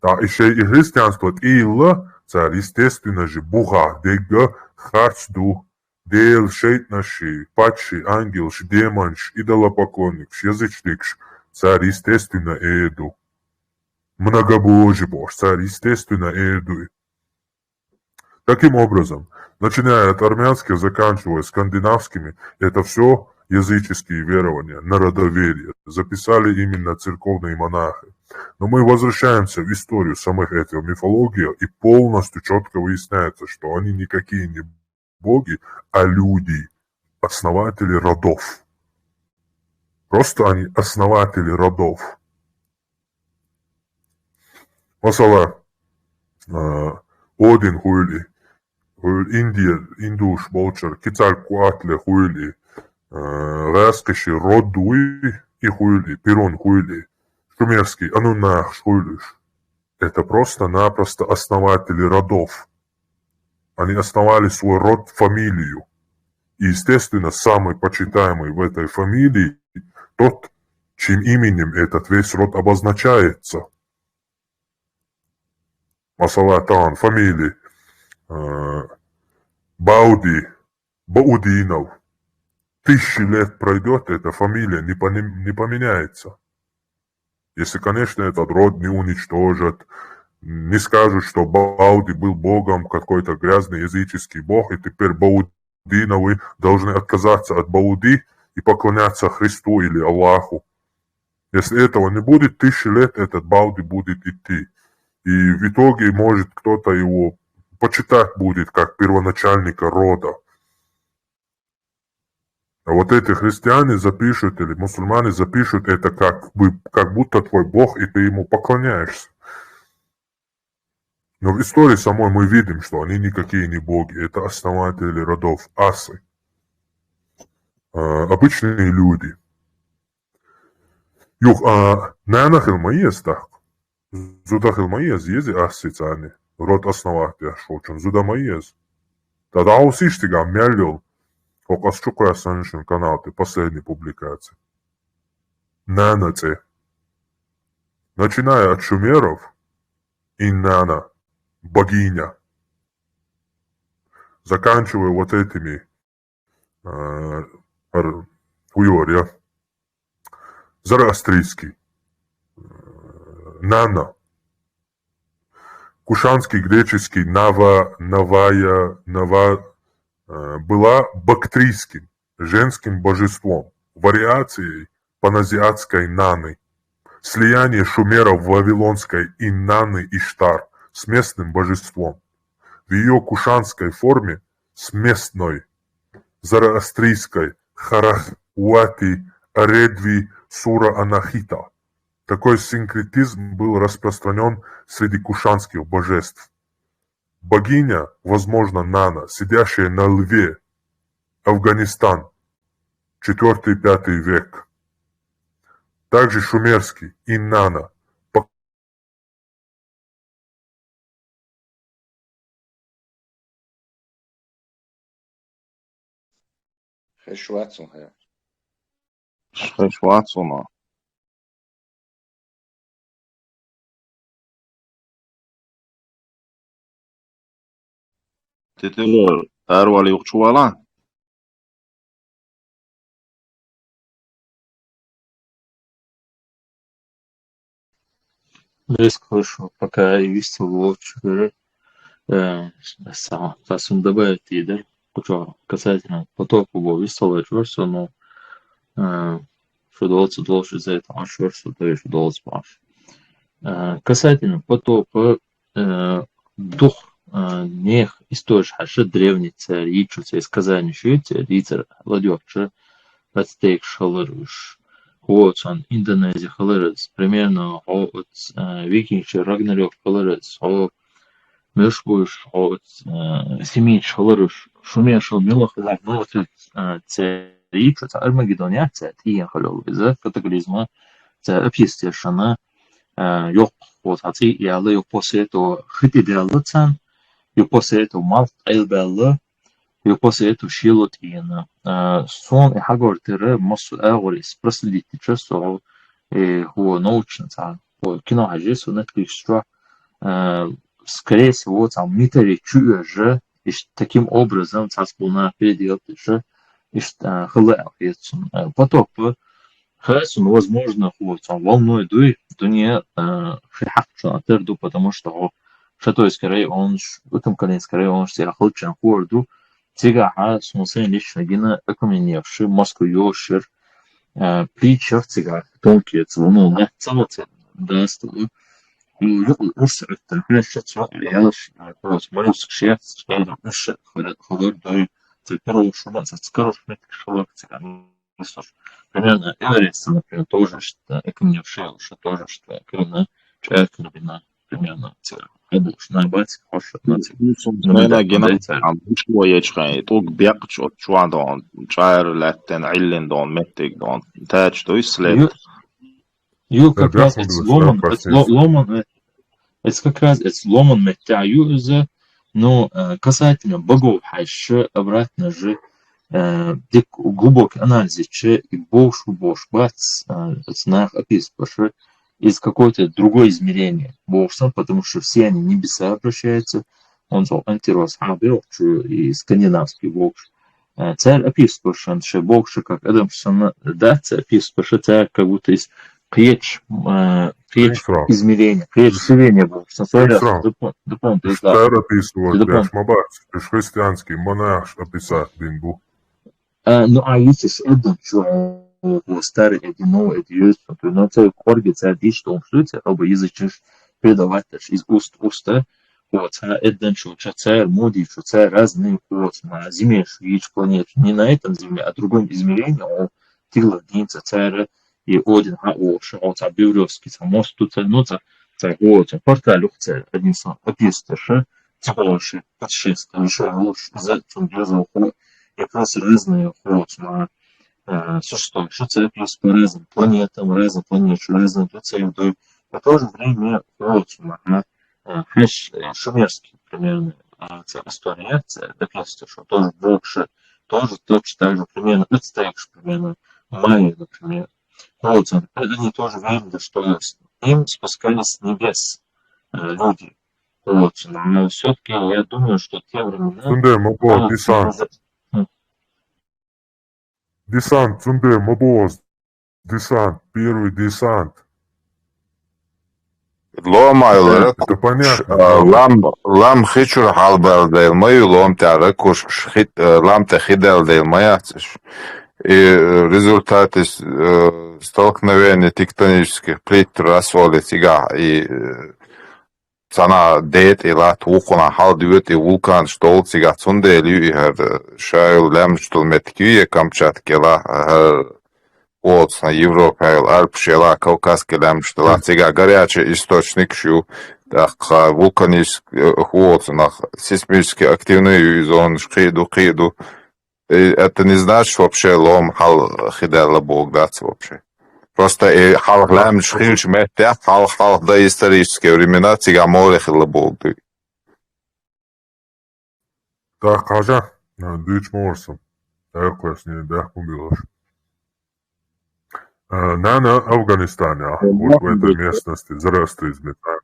S3: Да, еще и христианство тилла, царь, естественно же, буга, дега, харцду, дел, шейтнаши, падший, ангелш, демонш, идолопоклонникш, язычникш, царь, естественно, эду. Многобожий бог, царь, естественно, эду. Таким образом, начиная от армянских, заканчивая скандинавскими, это все языческие верования, народоверие, записали именно церковные монахи. Но мы возвращаемся в историю самых этих мифологий, и полностью четко выясняется, что они никакие не боги, а люди, основатели родов. Просто они основатели родов. Масала, Один хуйли, Индуш, Болчар, Кицалькуатле хуйли, Раскаши, Родуи и хуйли, Перун хуйли, Шумерский, Анунах хуйлиш. Это просто-напросто основатели родов. Они основали свой род, фамилию. И, естественно, самый почитаемый в этой фамилии тот, чьим именем этот весь род обозначается. Масалатан, фамилии Бауди, Баудинов. 1000 лет пройдет, эта фамилия не поменяется. Если, конечно, этот род не уничтожат, не скажут, что Бауди был богом, какой-то грязный языческий бог, и теперь Баудиновы должны отказаться от Бауди и поклоняться Христу или Аллаху. Если этого не будет, 1000 лет этот Бауди будет идти. И в итоге, может, кто-то его почитать будет как первоначальника рода. А вот эти христиане запишут, или мусульмане запишут это как будто твой бог, и ты ему поклоняешься. Но в истории самой мы видим, что они никакие не боги, это основатели родов асы. Обычные люди. Нана хилмаиес так. Зуда хилмаиес ези асицани. Род основатели шочун. Зуда маиес. Тогда усиштига мялил. Фокус чукая саншин канал, ты последней публикации. Нанаце. Начиная от шумеров, Иннана, богиня. Заканчивая вот этими хуёрья. Зороастрийский. Нана. Кушанский, греческий, была бактрийским, женским божеством, вариацией паназиатской Наны, слияние шумеров вавилонской Иннаны Иштар с местным божеством, в ее кушанской форме с местной, зороастрийской Харахуати Редви Сура Анахита. Такой синкретизм был распространен среди кушанских божеств. Богиня, возможно, Нана, сидящая на льве, Афганистан, 4-5 век. Также шумерский, Иннана.
S1: Швацуна. Тетелер, арвали юхчуала.
S10: Резко хорошо, пока я вистил ловчик, сам добавить идер, касательно потока был вистил версию, но что долго дольше за это, а что то еще долго спаш. Касательно потока, дух нех история, что древний царь, и что из Казани шьете, рицарь владёкче, подстейк шалыруш. Вот он, Индонезия халерец, примерно от викинги Рагнарёк халерец, от мешкуш, от семич халеруш, шумеш милох вот цари, что Армагеддония, царь, и халел, без катаклизма, царь описывающий yok вот отцы и alle yok после этого хитиделлы цан, yok после этого малт элбеллы, yok после этого шилот иена. Сон и хагор тире массу агорис проследить часов его научно цан. Кино хажис у Netflix скорее всего там митари чуя же и таким образом цан сполна переделать же и хлэл потоп Хорошо, возможно, вот волной дуй, то не хахча атерду, потому что что скорее он в этом коне скорее он все хлчан хорду, тега смысл лично гина окаменевший Москву йошер притча тега тонкие цвону на целоте да что уж это хорошо я просто молюсь что уж ходор дуй теперь что скоро что примерно Эверест, например, тоже, что окаменевший, что тоже, что примерно человек, примерно, на базе, хорошо,
S1: Мена гена шо ячхай, тог бяк чуадон, чайр латтен, иллендон, меттигдон, тач, то есть след.
S10: Ю как раз это ломан, это как раз это ломан меття юза, но касательно богов, хайше обратно же Дик глубокий анализ, и больше бац, знах описываешь из какой-то другой измерения бокса, потому что все они небеса обращаются, он же антирос и скандинавский бокс. Царь описываешь, что бокс, как Адам даться описываешь, царь как будто из клеч измерения, клеч шевения бокса.
S3: Допомню, Штер описывает, бяш мабац, христианский монах описать бинбу.
S10: Ну, а если с Эдом, что старый Эдино, Эдиюстон, то на целый корги царь что он шлюте, оба язычишь передавать из уст в уста, вот, а Эден, что царь моди, что царь разные, вот, на Земле, швич планет, не на этом Земле, а в другом измерении, он тила динца царя, и один, что он царь Бюревский, мост тут царь, вот, порталь, царь, один сам, описываешь, больше, подшествие, еще лучше, за тем безумно, якраз різні форми существуют. Что це плюс по разным планетам, разным процентам. В то же время форма шумерский примерно история, допустим, что тоже больше, тоже точно так же примерно, представишь примерно майя, например. Вот, они тоже верили, что им спускались с небес люди. Вот, но все-таки я думаю, что те времена...
S3: Десант, Цунде, Мобоз, десант, первый десант.
S6: Ломаю
S3: Это понятно.
S6: лам хичур халбелдейл мою лом тярекуш лам техиделдейл маяциш. И результаты столкновения тектонических плит расволи тига и цана дет и лат вукуна халдюет и вулкан штол тига цунделю и шайл лям штол меткюе Камчатке ла вот на Европе Альпшела Кавказский лям штола тига горячий источник шу так вулканический вот на сейсмически активную зону шкиду. Это не значит вообще лом хал хидела бог даться вообще. Просто и хал лам шхилш метя хал до исторические времена тига море хидела бог.
S3: Так, кажа, дыч морсом. Эрквес не дах убилош. На Афганистане, вот в этой местности, зарасты из металла.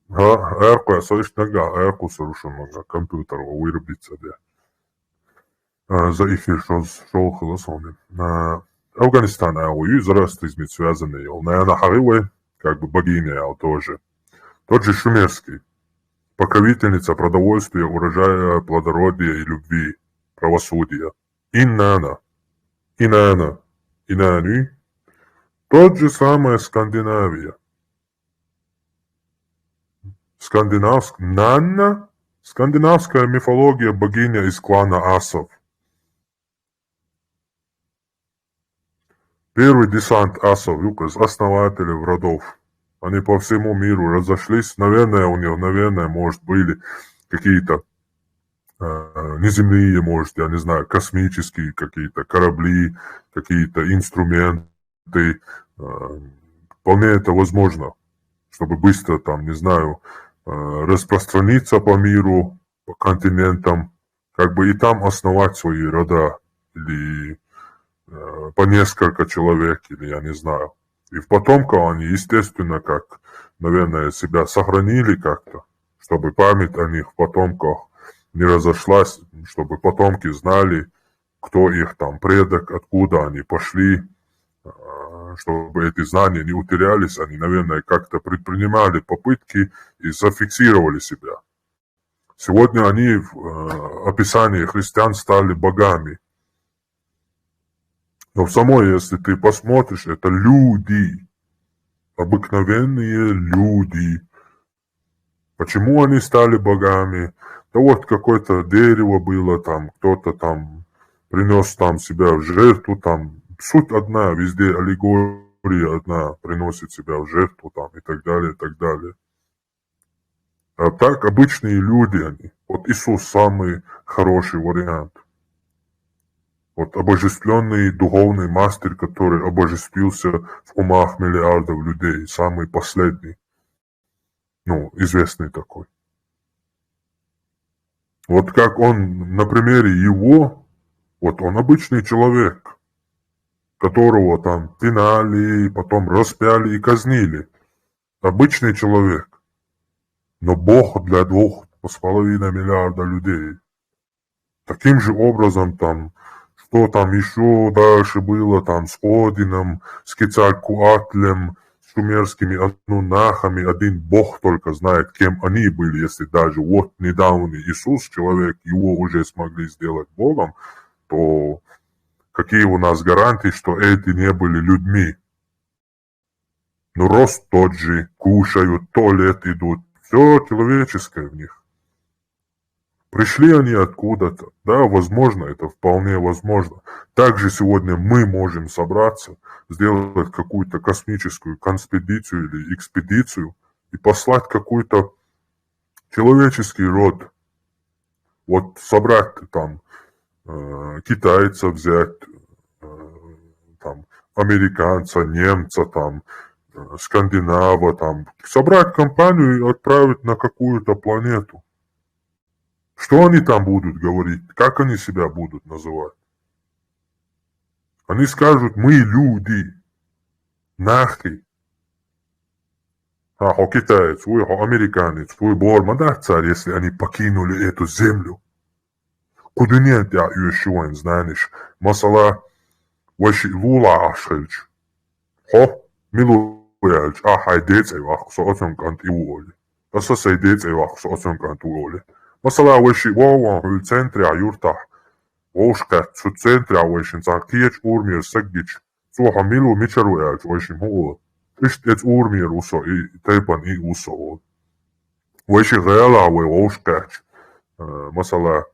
S3: Эрквес, оиш нага, эрку сорушенного компьютера вырубиться, да. За эфир шел голосовым. Афганистан, и зарасты из мет связанные. Наверное, Харивы, как бы богиня, тоже. Тот же Шумерский. Покровительница продовольствия, урожая, плодородия и любви, правосудия. Иннана. Инани. Тот же самая Скандинавия. Скандинавская мифология богиня из клана асов. Первый десант асов, юкас, основатели родов. Они по всему миру разошлись. Наверное, у них, может, были какие-то неземные, может, я не знаю, космические какие-то корабли, какие-то инструменты. Вполне это возможно, чтобы быстро, там, не знаю, распространиться по миру, по континентам, как бы и там основать свои рода, или по несколько человек, или я не знаю. И в потомках они, естественно, как, наверное, себя сохранили как-то, чтобы память о них в потомках не разошлась, чтобы потомки знали, кто их там предок, откуда они пошли, чтобы эти знания не утерялись, они, наверное, как-то предпринимали попытки и зафиксировали себя. Сегодня они в описании христиан стали богами. Но в самой, если ты посмотришь, это люди, обыкновенные люди. Почему они стали богами? Да вот какое-то дерево было там, кто-то там принес там себя в жертву, там суть одна, везде аллегория одна, приносит себя в жертву там и так далее, и так далее. А так обычные люди они. Вот Иисус самый хороший вариант. Вот обожествленный духовный мастер, который обожествился в умах миллиардов людей, самый последний, ну, известный такой. Вот как он, на примере его, Вот он обычный человек, которого там пинали, потом распяли и казнили. Обычный человек. Но Бог для 2,5 миллиарда людей. Таким же образом там, что там еще дальше было там с Одином, с Кецалькоатлем, с шумерскими анунахами, один Бог только знает, кем они были, если даже вот недавно Иисус, человек, его уже смогли сделать Богом, то какие у нас гарантии, что эти не были людьми? Но рост тот же, кушают, в туалет идут, все человеческое в них. Пришли они откуда-то, да, возможно, это вполне возможно. Также сегодня мы можем собраться, сделать какую-то космическую конспедицию или экспедицию и послать какой-то человеческий род. Вот собрать там китайца взять, там, американца, немца, там, скандинава, там, собрать компанию и отправить на какую-то планету. Что они там будут говорить? Как они себя будут называть? Они скажут, мы люди. Нахи. А китаец, вы американец, вы Борма, царь, если они покинули эту землю. Куда нет я еще знаешь? Масала ваши лула ашельч. Милуэлч, хайдец и вах, со оценкант и уоли. Таса сайдец и вах, со оценкант уоли. Масала ваши вован в центре юрта. Вошка, в центре ваши царкиеч урмир саггич. Суха милу мичаруэлч ваши мула. Ишт урмир усо и тайпан и усо. Ваши гала вы вошкач. Масала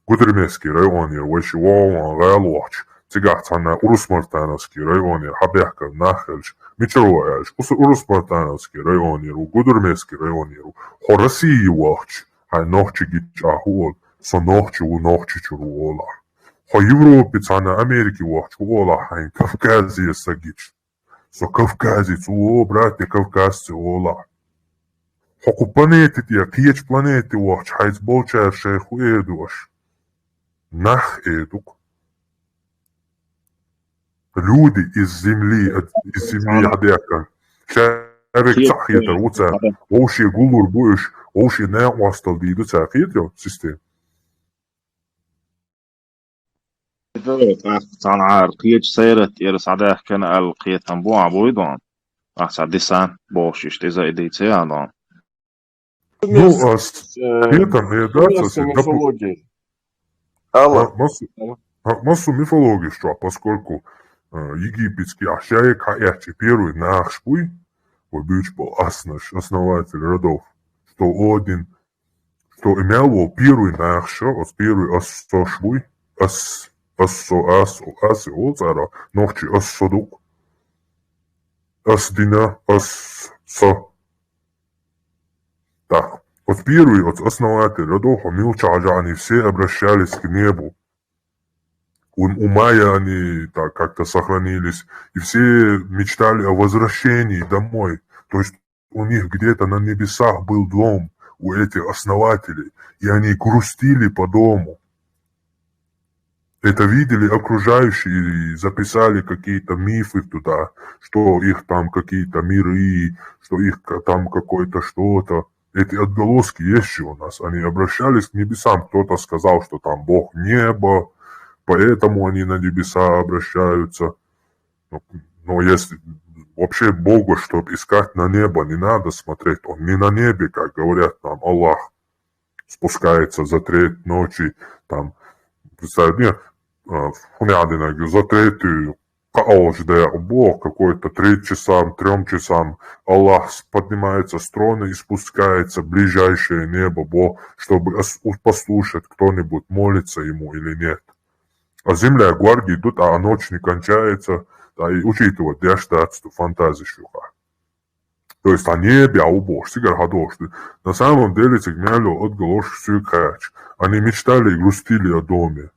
S3: Гудермесский районер, ваши вован галуач. Цигацана Урус-Мартановский районер, Хабяхка, Нахельч, Мичаруэлч, Урус-Мартановский районер, Гудермесский районер, Хорасии вахч. Хай нохчи гичахуол, со нохчи у нохчи чуруола. Хо Европе цана Америки вахч уола, хай Кавказия сагич. Со Кавказец уо, братья кавказцы уола. Хоку планеты тия, киеч планеты вахч, хайц болчар шейху эдуаш. Нах эдук. Люди из земли Хабяка. Шарик цахитер, уца, оши гулур буш, оши не остал виду цахитер систем.
S11: عن عارقية سيرة إرس عداه كان القية تنبوع بويضان أحسن ديسان بوشيش تيزا إدي تيادان.
S3: Ну, а с этим наедаться
S8: мифологией. Алла.
S3: Массу мифологии, что, поскольку египетский Ашаек Хаячи, первый Нахшпуй, Бич был основатель родов, что Один, что имел первый Нахша, первый Ассошбуй, Асиоцара, Нохчи Ассодук, Асдина, Асса. Так, вот первый основатель родов, Милчаджа, они все обращались к небу. У майя они так как-то сохранились, и все мечтали о возвращении домой. То есть у них где-то на небесах был дом у этих основателей, и они грустили по дому. Это видели окружающие и записали какие-то мифы туда, что их там какие-то миры, что их там какое-то что-то. Эти отголоски есть же у нас. Они обращались к небесам, кто-то сказал, что там Бог неба, поэтому они на небеса обращаются. Но если вообще Богу, чтобы искать на небо, не надо смотреть. Он не на небе, как говорят нам, Аллах спускается за треть ночи. Там, представьте, за третью Бог какой-то 3 часам, 3 часам. Аллах поднимается с трона и спускается в ближайшее небо, Бог, чтобы послушать, кто-нибудь молится ему или нет. А земля гвардии идут, а ночь не кончается, да, и учитывать дяштатство, фантазию. То есть о небе, о Бог, на самом деле сигнали отголошек сюкач. Они мечтали и грустили о доме.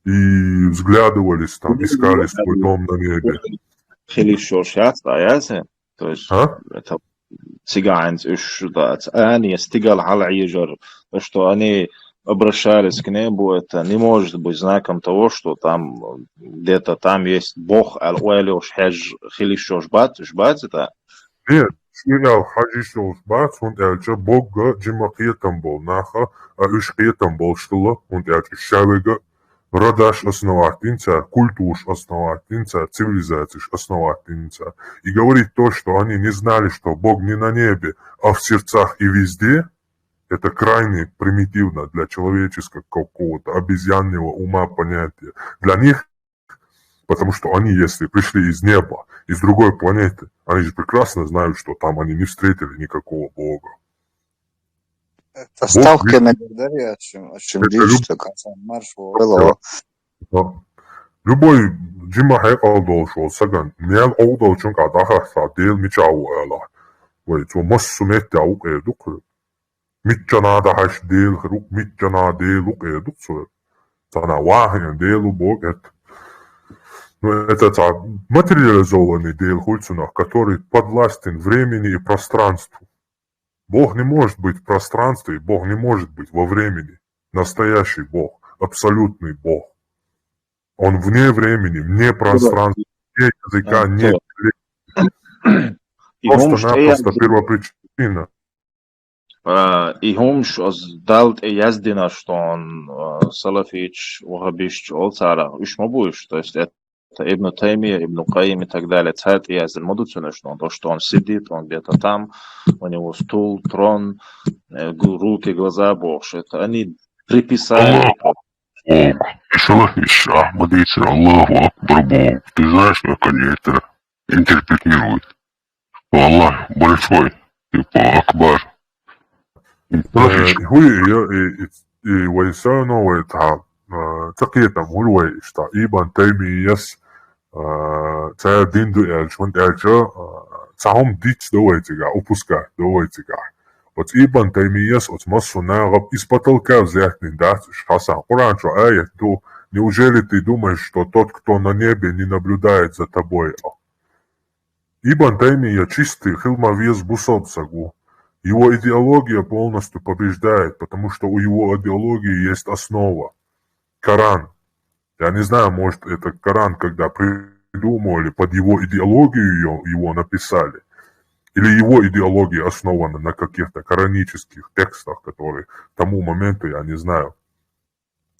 S3: И взглядывались там, искали свой дом на небе.
S11: То есть это цыганец, что они стигал على يجر, что они обращались к небу, это не может быть знаком того, что там где-то там есть Бог, аль-Уэлюш, Хедж, Хилишо, Жбат, это?
S3: Нет, я хажишо бац, und Бога джимахиетам был, наха, ушхиетам был, что und шавега родаш основательница, культуш основательница, цивилизация основательница. И говорит то, что они не знали, что Бог не на небе, а в сердцах и везде, это крайне примитивно для человеческого какого-то обезьянного ума понятия. Для них, потому что они, если пришли из неба, из другой планеты, они же прекрасно знают, что там они не встретили никакого Бога.
S12: Это ставка на
S3: любой Джима Хайкалдол шел саган, мел олдол чунка дахаса дел мичау эла. Ой, то массумет таук эдук. Митчана дахаш дел хрук, митчана делук эдук суэр. Тана вахин делу Бог это. Но это материализованный дел хульцунах, который подвластен времени и пространству. Бог не может быть в пространстве, Бог не может быть во времени. Настоящий Бог, абсолютный Бог. Он вне времени, вне пространства, вне языка, нет. Просто-напросто первопричина.
S11: И Хумш дал яздина, что он салафич, вахабиш, олцара, ушмабуш, то есть это Ибн Таймия, Ибн Каим и так далее. Царь Яздин Мадуцина, что он, то, что он сидит, он где-то там, у него стул, трон, руки, глаза, Бог, это они приписали.
S2: Салафич, Ахмадийцы, Аллаху Акбар, Бог. Ты знаешь, как они это интерпретируют? Что Аллах большой, типа Акбар.
S3: И Вайсану это تقيتم هو إشتا إيبان تيمي يس تا دين دو إلش وانت إلشا تاهم ديتش دويتيغا أوبوسكا دويتيغا وت إيبان تيمي يس وتمصو ناغب إسباتل كاف زيحتين датиш Хасан Куран что аят то неужели ты думаешь, что тот, кто на небе, не наблюдает за тобой? Ибн Таймия чистый хилмавиз бусобсагу. Его идеология полностью побеждает, потому что у его идеологии есть основа. Коран. Я не знаю, может, это Коран, когда придумывали под его идеологию, его написали. Или его идеология основана на каких-то коранических текстах, которые к тому моменту, я не знаю,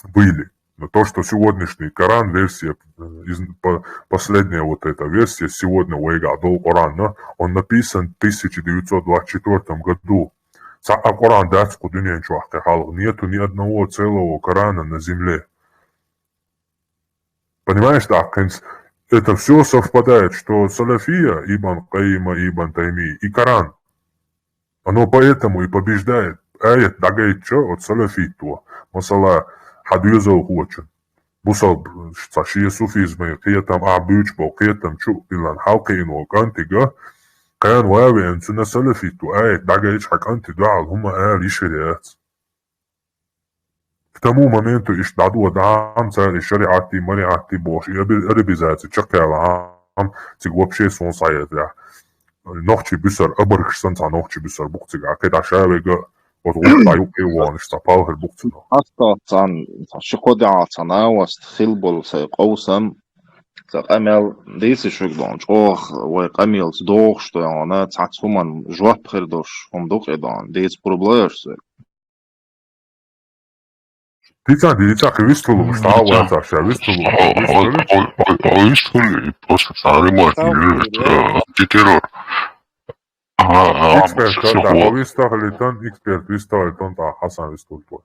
S3: были. Но то, что сегодняшний Коран, версия, последняя вот эта версия, сегодня Уайгадол Коран, он написан в 1924 году. А Коран датску нету ни одного целого Корана на земле. Понимаешь, да, это все совпадает, что салафия, Ибн Каима, Ибн Тайми и Коран, оно поэтому и побеждает. Аят дагает что от салафиту, масала хадюзал хочен. Бусал шия суфизма, киятам абючбо, киятам чу, илан халкин вакантига, كان واوي ان سنة سلفيت وآية دعا يشحك أنت دعا هم آل شريعات في تمو моменту إيش دعدوا دعام سال الشريعاتي مريعاتي بوش يبي أربي ذاتي تشكي على عام تقوى بشي سون صايد يا نوخشي بسر أبرش سنسا نوخشي بسر بوكتي كده شاويقا وتغوط دعيوك إيوان اشتفاله البوكتي
S11: حتى شقودعاتنا واستخلبل سيقوسم Амел дейсишек дон, ох, вай камил сдох, что она цацуман жвап хердош, он дох эдан, дейс проблеешься.
S3: Дитя, вистулу, что вата, ша вистулу.
S2: Вистулу, просто ремарки, антитеррор.
S3: Эксперт, да, вистахали тон, эксперт, вистахали тон, да, Хасан вистул твой.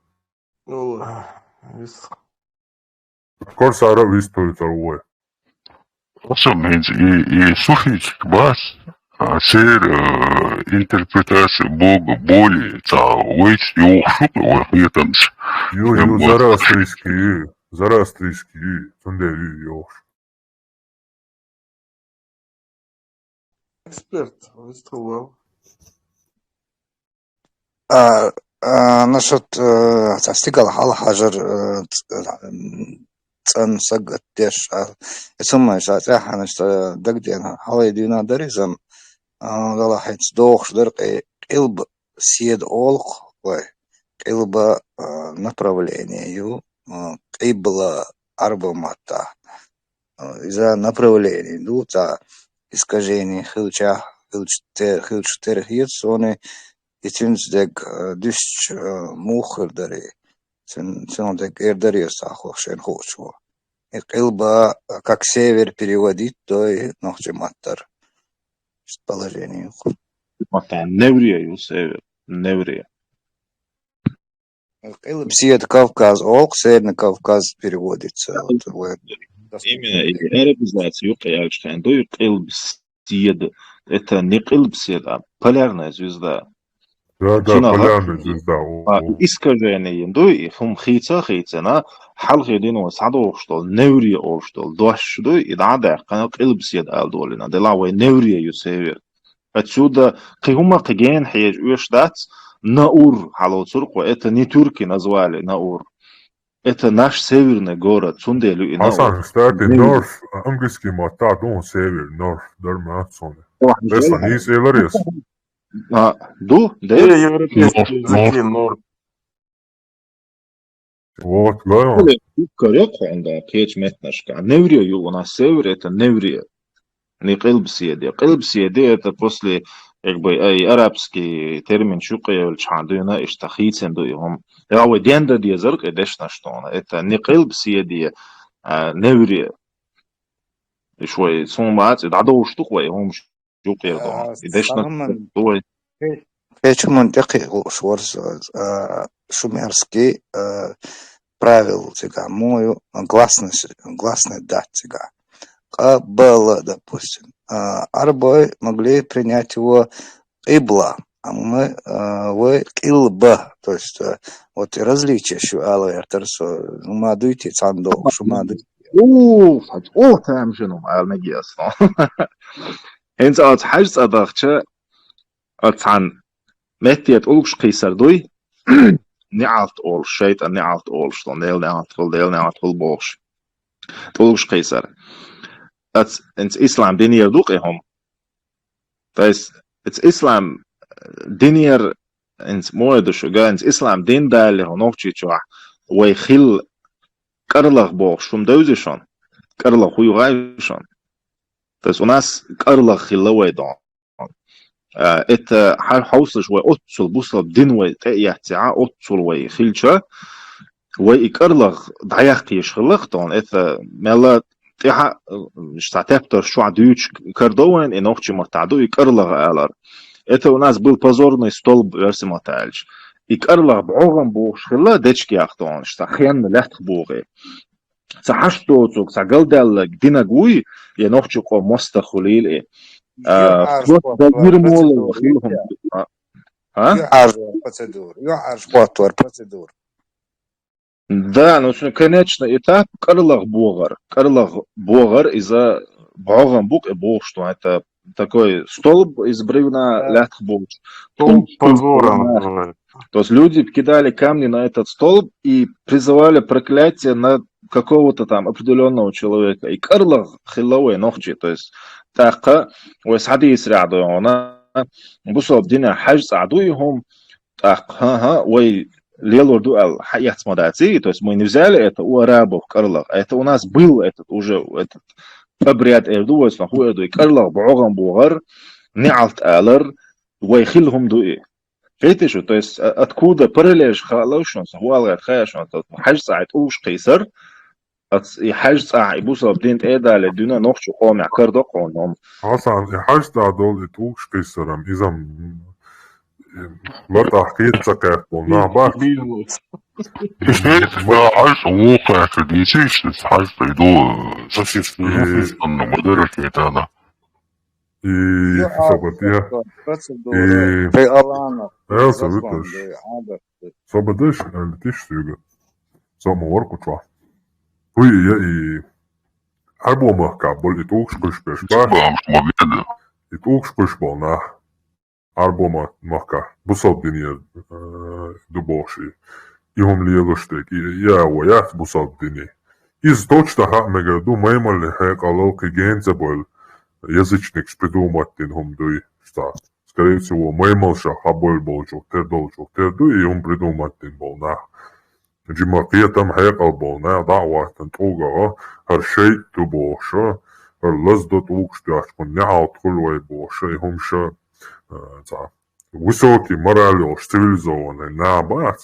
S3: Корсара вистул твой.
S2: Особенности и слушайте вас, сер интерпретация Бога более цауэч и охшук, этом ж.
S3: Зарастрийский, тундери охш.
S8: Эксперт, выступал.
S12: Насчет стигал хал-хажар цан сагат деш сумма шата ханашта дагдена халайдина даризам дала хец дох дырк илб сиед олх вай قلب направлению قبل арбамата. Из-за направления идут искажения хилча хилчтерхиц, он и тюнсдег дюш мухердари, тюнсдег эрдари сахошен хочу. И قلب как север переводит, то и нохчематтар положение.
S11: Мата неврия север, неврия.
S12: قلب سيد Кавказ, олк, Северный Кавказ переводится.
S11: Именно арабизация юкаяльштайн, до قلب سيد. Это не قلب سيد, а полярная звезда.
S3: Да, полярная звезда.
S11: Искажение, до и хум хица, на حلقة دينو سعدو شتول نوري أو شتول دوش دو إدعاء قناة قلب سيد آل دولنا دلاوي نوري يسير أتشودا قيهما قيجين حيج ويش دات ناور حلو ترق وإتا نيتوركي نزوالي ناور إتا ناش سيورنا غورا تسونديلو إناور
S3: حسن ستاتي نورف أنجسكي ما تعدون سيور نورف در ما تسوندي بس نيس إيلاريس
S11: دو ده
S8: европейские языки норд.
S3: Вот, да.
S11: Коррект, да, кеч метнашка. Неврия ю, у нас север это неврия. Не قلب سيدي. قلب سيدي это после, как бы, арабский термин шукая чандуна иштахицен дуйهم. Я вот денда диазерк эдеш на что. Это не قلب سيدي, неврия. И швой суммац, да до штука, هم шукая дома. Эдеш на что.
S12: Почему такие шворц шумерский правил тебя мою гласный дать тебя. Было, допустим. Арбой могли принять его ибла, а мы вы илба, то есть вот и различие, что алвертерсо, мадуйти цандо, шумадуйти.
S11: там же ну алнагиасно. Хенц от хajs адахча اتعن متيت أولش قيصر دوي نعالت أول شيء نعالت أول شلون ديل نعالت كل بوش أولش قيصر أنت إسلام دينير دوقهم فاس أنت إسلام دينير أنت مويد شو جا أنت إسلام دين داله هنوكشي شوا ويخيل كارلغ بوش شوم دوزيشون كارلغ هو يغايشون فاس وناس كارلغ خلوه دون это حوصل شوي أتصل بوصل بدنوي تأيحتعا أتصل وي خلشة وي إكرلغ ضياق يشخلغ طون إذا ملا تيحا штатептор شو عدوش كردوين إنوخشي متعدو إكرلغ آلر إذا وناس بالبازورني столб верси متعلش إكرلغ بعوغن بوش خلا ديشكي أختون شتاخين لحت بوغي سحشتوتوك سقلدالك ديناغوي ينوخشي قو مستخليل إيه Да, но конечный этап Карлах Богар из-за Богом бук и Бог, что это такой столб из бревна лятх Бог.
S8: Столб позора.
S11: То есть люди кидали камни на этот столб и призывали проклятие на какого-то там определенного человека. И Карлах Хиллауэ Нохчи, то есть تاقة ويسعديس رعدونا بصوب دينا حجز عدوهم تاقها وي ليلور дуэл حيات модаци, то есть мы не взяли это у арабов Карлах, это у нас был этот уже этот обряд эрдуэс нахуэду и Карлах بعوغم بوغر نعلت آلر ويخلهم дуэ. Видите что, то есть откуда параллель халошон сахуалгат хаяшон حجز عيد اوش قيصر حجز عيبوسا بدين ايدا لدينا نوخشو قومع كردو قونهم
S3: حسن حجز دول اتوش قيصرم إذا لا تحكيت سكاكون نعباك
S2: حجز واقع كديسيش حجز يدو سفيف أنه مدرك يتانا
S3: صبتيها صبتيش اللي تشتغل صبت ورقو شوى Ui, ja, arbomah bol it oogspēšbal na arbomah mahka busab dinier duboši. Ihom liegostek, ja, jāt busab dini. Из точно хатмега думаю, мали хек алалки гензебол язычник придумать хом дуй ста скорее всего, Маймалша Хаболь Болчук, Терду, и он придумать не был, на. Джиматия там хайкал был, на, да, ватан толга, шей ту боша, лаздот укштяшкун, не ауткулвай боша, и хумша, высокий, морально цивилизованный, наоборот,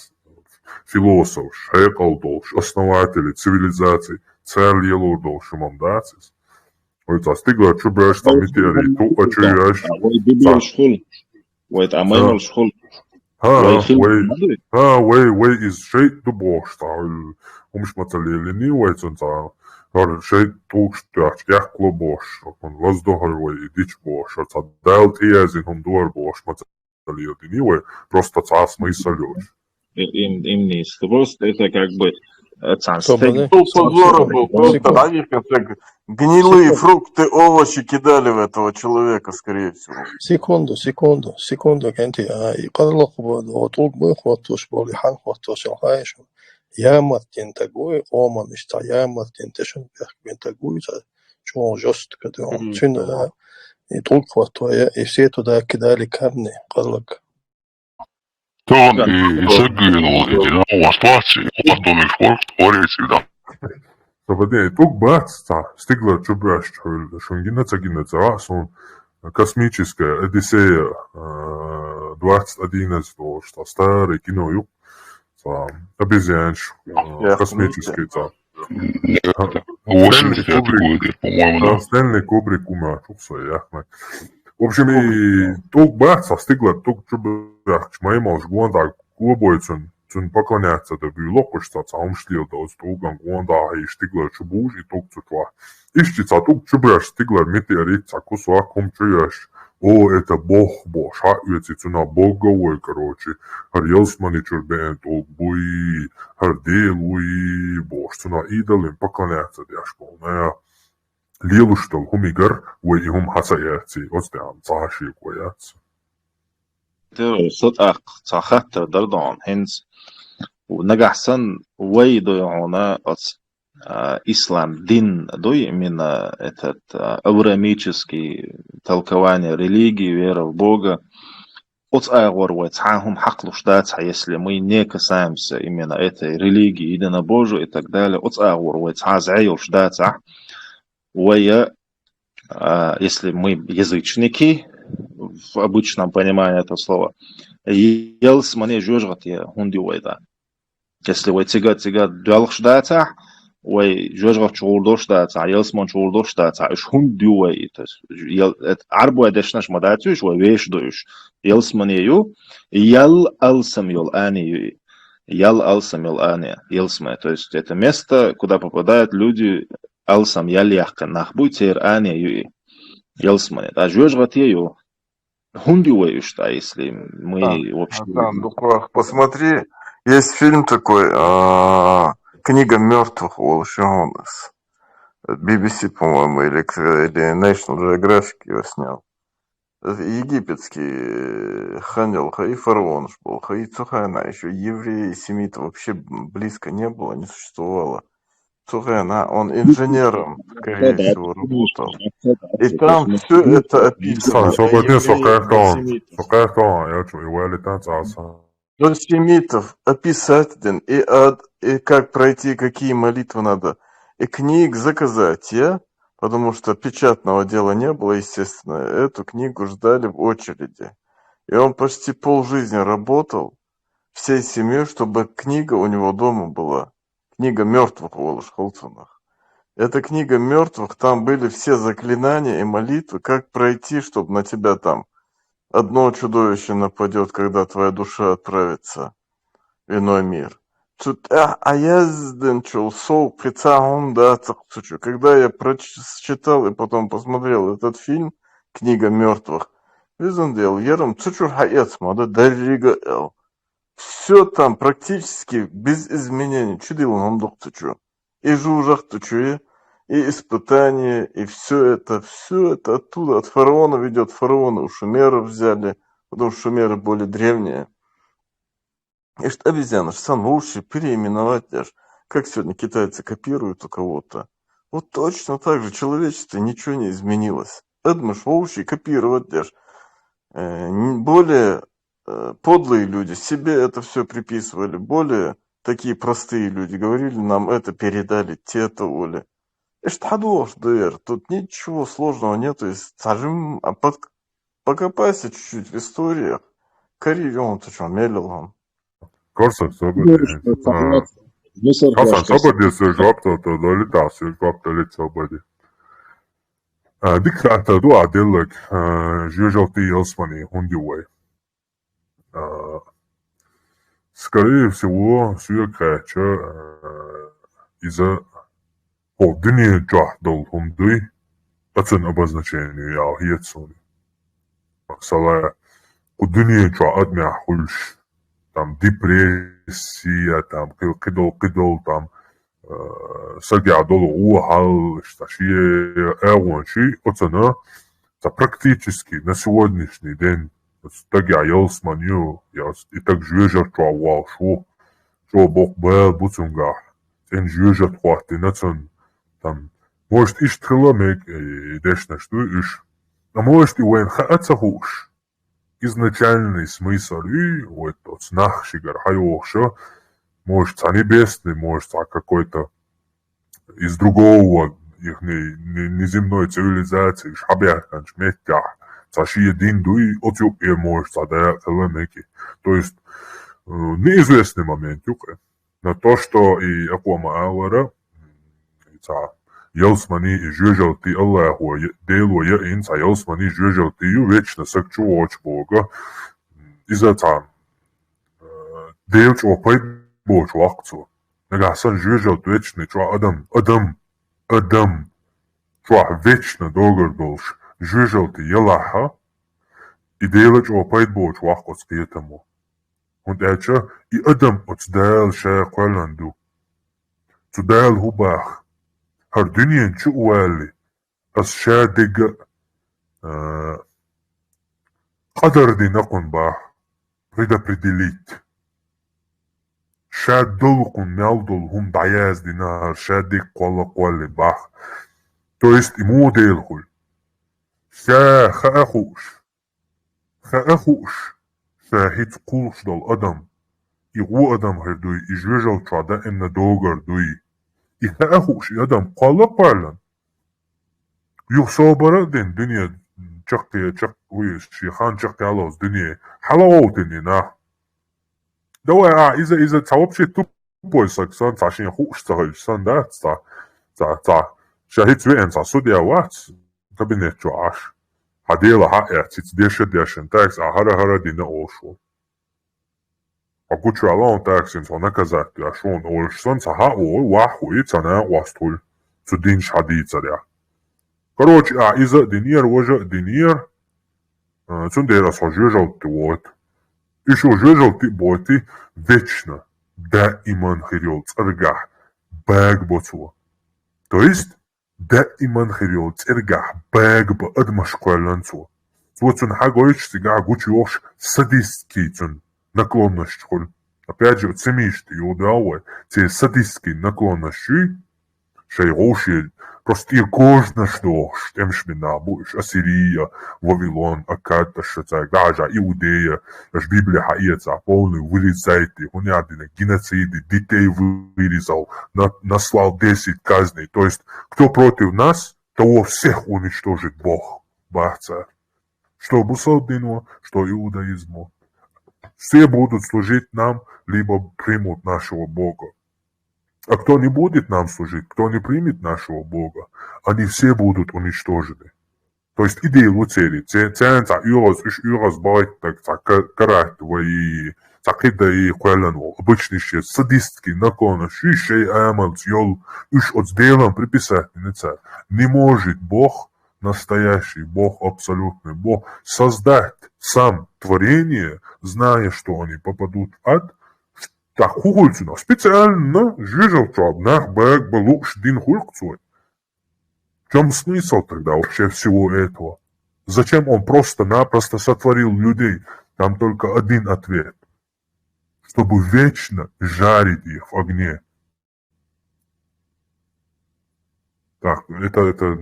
S3: философ, хайкал долш, основатели цивилизации, царь елур долш, мамдацис. Ой, стигла чубраш там митери, тупо чуяш.
S11: Ой, бибер шхул. Ой, а маймал шхул.
S3: Way is shade the bosh, umsmatalelini, way to her shade talks to Yaklo bosh, on was the way, ditch bosh, or a dialed ears in home door bosh, matalelini, way, просто цасма и солёж.
S11: Им не просто, это как бы
S8: Стол позора был, просто они как гнилые фрукты, овощи кидали в этого человека, скорее всего.
S13: Секунду, Кенти, и قدر вот мы хватуш боли хан хватуш хайш. Я мартин тагой, ома ништа, я мартин тэшэн бэх тагой, чон жестко да. Чин и толк хватуя, и все туда кидали камни, калак.
S2: Тон и загинул, и на остался, и потом их форк творится, да.
S3: Sabadie, тук бац, стигла чубраш, шунгинеца, сон космическая Одиссея 2011, что старый кино, юг, обезьянш, космический,
S2: 80 годы, по-моему, да.
S3: Стэнли Кубрик умер, в общем, и тук бац, стигла, тук чубраш, маималш гуанда, глобойцун, цун поклоняться да бюлокушта, умшлил да стуган гуанда, и стигла чубуж, и тук цутва. Ищица тук чубраш, стигла метеорица, кусуа кумчуяш. О, это бог, шаъюэци цуна боговой, короче. Хар елсмани чурбен тук буи, хар делуи, бог, цуна идолин поклоняться дяшполная. Лилуштал хумигар, уэ и хум хасаяци, остян цаши куяц.
S11: صدق صاحت دردان هنز ونجحسن ويدو هنا إسلام دين دوي من этот авраамический толкование религии, вера в Бога. От аговорвать хахум хаклуштаться, если мы не касаемся именно этой религии, единобожия и так далее. От аговорвать хазайуштаться, если мы язычники, в обычном понимании этого слова, елс мне жужгат я хунди уайда. Если вы тига дуалхшдата, вы жужгат чулдошдата, елс мон чулдошдата, иш хунди уай. То есть арбу адешнаш мадатюш, вы вешдуш. Елс мне ю, ял алсам юл ани, ял алсам юл ани, елс мне. То есть это место, куда попадают люди алсам яльяхка, нахбуйтер ани ю. Елсмане, а жужгат ее хундиуэю, что если мы вообще...
S8: Посмотри, есть фильм такой, «Книга мертвых» Уолшионес. BBC, по-моему, или National Geographic его снял. Египетский ханел, и фараон был, и Цухайна, еще евреи, семиты вообще близко не было, не существовало. Цухайна, он инженером, скорее всего, работал. И там все это описано. До семитов описателен, и как пройти, какие молитвы надо. И книг заказать, потому что печатного дела не было, естественно. Эту книгу ждали в очереди. И он почти полжизни работал всей семьей, чтобы книга у него дома была. Книга мертвых в Волош-Холцунах. Эта книга мертвых, там были все заклинания и молитвы, как пройти, чтобы на тебя там одно чудовище нападет, когда твоя душа отправится в иной мир. А я когда я прочитал и потом посмотрел этот фильм, «Книга мертвых», все там практически без изменений. И жужах тучуе, и испытания, и все это оттуда, от фараона ведет. Фараона у шумеров взяли, потому что шумеры более древние. И что обезьяна, что сам лучше переименовать даже. Как сегодня китайцы копируют у кого-то. Вот точно так же человечество ничего не изменилось. Эдмыш волчий копировать даже. более подлые люди себе это все приписывали, более такие простые люди говорили нам это, передали те-то, Оля. Эштадош, дыр, тут ничего сложного нету, скажем, покопайся чуть-чуть в историях. Карион, ты что, мелил?
S3: Korsak sobadi. Hasan sobadi جوابته تدولي جوابته لي sobadi. ديك دو عدلك جوجوتي يلسماني هونديوي. Скорее всего, сюркача из-за поведения джахдал хунды, это обозначение я хитсуни. Салая кудыни джахад мяхульш. Там депрессия, там кидал, там сагядол ухал, шташие эвонши, оцена, это практически на сегодняшний день, так я елсманю, и так жюжер чуавал, шо бог был буцунгах, тен жюжер хваты нацен, там, может иш тхиламек, и дешна что иш, а может и уэн хаатса хуш. Изначальный смысл и вот тот снахшигар хайоша, может, небесный, может, какой-то из другого их неземной цивилизации, шабяхан, шметя, цаши един дуй, отюк и может, задая каламеки. То есть, неизвестный момент, на то, что и акуама алара, Елсмани и жужелти Аллаху делуя инца елсмани жужелтию вечно сакчу оч Бога. Из-за там делчу опять боч вакцу. Нагасан жужелт вечный чуа адам чуа вечно догар долш жужелти Елаха и делчу опять боч вакцу скиетому. Und и адам отсдал ша кваланду. Цудал хубах. Хардunian чуали, الشادق قدر دي نقن با предопределить. Шаддулкун мялдул хум даяз динар, шадик колли бах. То есть ему делхуль. Ша хаахуш, шахит кулш дал адам. И у адам хердуй, и жвежал чада имна догар дуй. И хаахуш, и адам колла парлан. يخصوبرا دين دنيا چق ويش شيخان چق علوز دنيا حلاوة دنيا دوا إذا توابشي توبوي سكسان تاشين خوش تهيش سان دات تا شاهد وين تا سوديا وات تبينت جواش هديلا حقيا تديشن تاكس هرا دينا أوشو أقول علون تاكسين سونا كذات ياشون أولشسان تها أول واحوي تنا واستول تدينش حديث ده Короче, из-за денег уже денег, цундера сожжал ты вот. Еще жжал ты боты вечно, да иман хирил царгах, бэг боцу. То есть, да иман хирил царгах, бэг ба адмашкваланцу. Вот он хагоич сега гучуш садистский цун наклонность холь. Опять же, цемишь ты удавай, те садистский наклонность, шейгоши. Просто и кожна что, штемшмина, будешь Ассирия, Вавилон, Акад, Ташацак, даже Иудея, аж Библия хаица, полный вырезайте, унядины, геноциды, детей вырезал, наслал 10 казней. То есть, кто против нас, того всех уничтожит Бог, Бахцар. Что бусалдину, что иудаизму. Все будут служить нам, либо примут нашего Бога. А кто не будет нам служить, кто не примет нашего Бога, они все будут уничтожены. То есть идея Луцерии, ценца юрос байт, так карать твои, такида и хуэлану, обычный садистский наклон, шишей амал цьол, уж от сделан приписать не может Бог, настоящий Бог, абсолютный Бог, создать сам творение, зная, что они попадут в ад. Так хулцина специально жижал чабнах бэк балуш дин хулькцой. В чем смысл тогда вообще всего этого? Зачем он просто-напросто сотворил людей? Там только один ответ. Чтобы вечно жарить их в огне. Так, это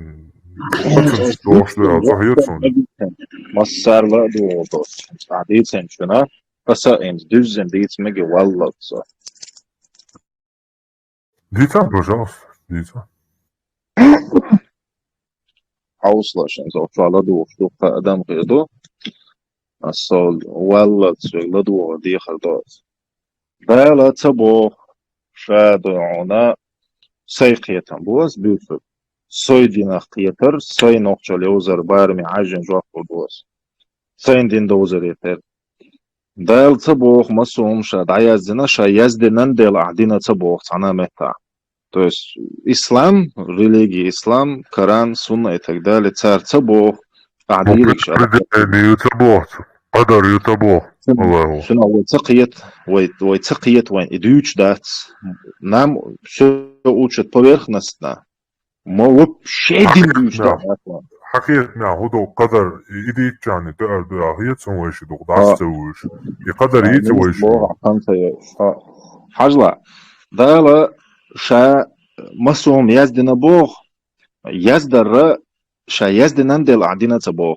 S3: Uçuş doğuşluyor. Zahiyetsin.
S11: Masarla doğdu. Adetsen şuna. Asa en düzden değitmegi vallatsa.
S3: Diyeceğim, пожалуйста. Diyeceğim.
S11: Auslaşan zofala doğdu. Adam kıydı. Asol vallatsa la doğdu diye kırdı. Dağla tabo. Şadona sayqiyetan boğaz büyütür. Soydina qiyatır. Soy nokçalı uzar barmi ajın joq boğaz. Soyun dinde uzar yeter. Дайлца Бог масум шад аяздина ша яздинан дел ахдинаца Бог цана мета. То есть ислам, религия ислам, Коран, Сунна и так далее. Царца Бог, ахдилик шад.
S3: Предопределение Бог. Qadar Bog. Allahu.
S11: Шуна вой цақиет вайн идуч дац. Нам все учат поверхностно. Мы вообще дин дац.
S3: حكيت مع هدو قدر إيديك كان تقدر هي تسوي شيء دغداس تسويش يقدر يتسوي شيء
S11: حاجلا دالا شا مسوم يزدنا بوغ يزدر شا يزدنا دل عدينا تبوغ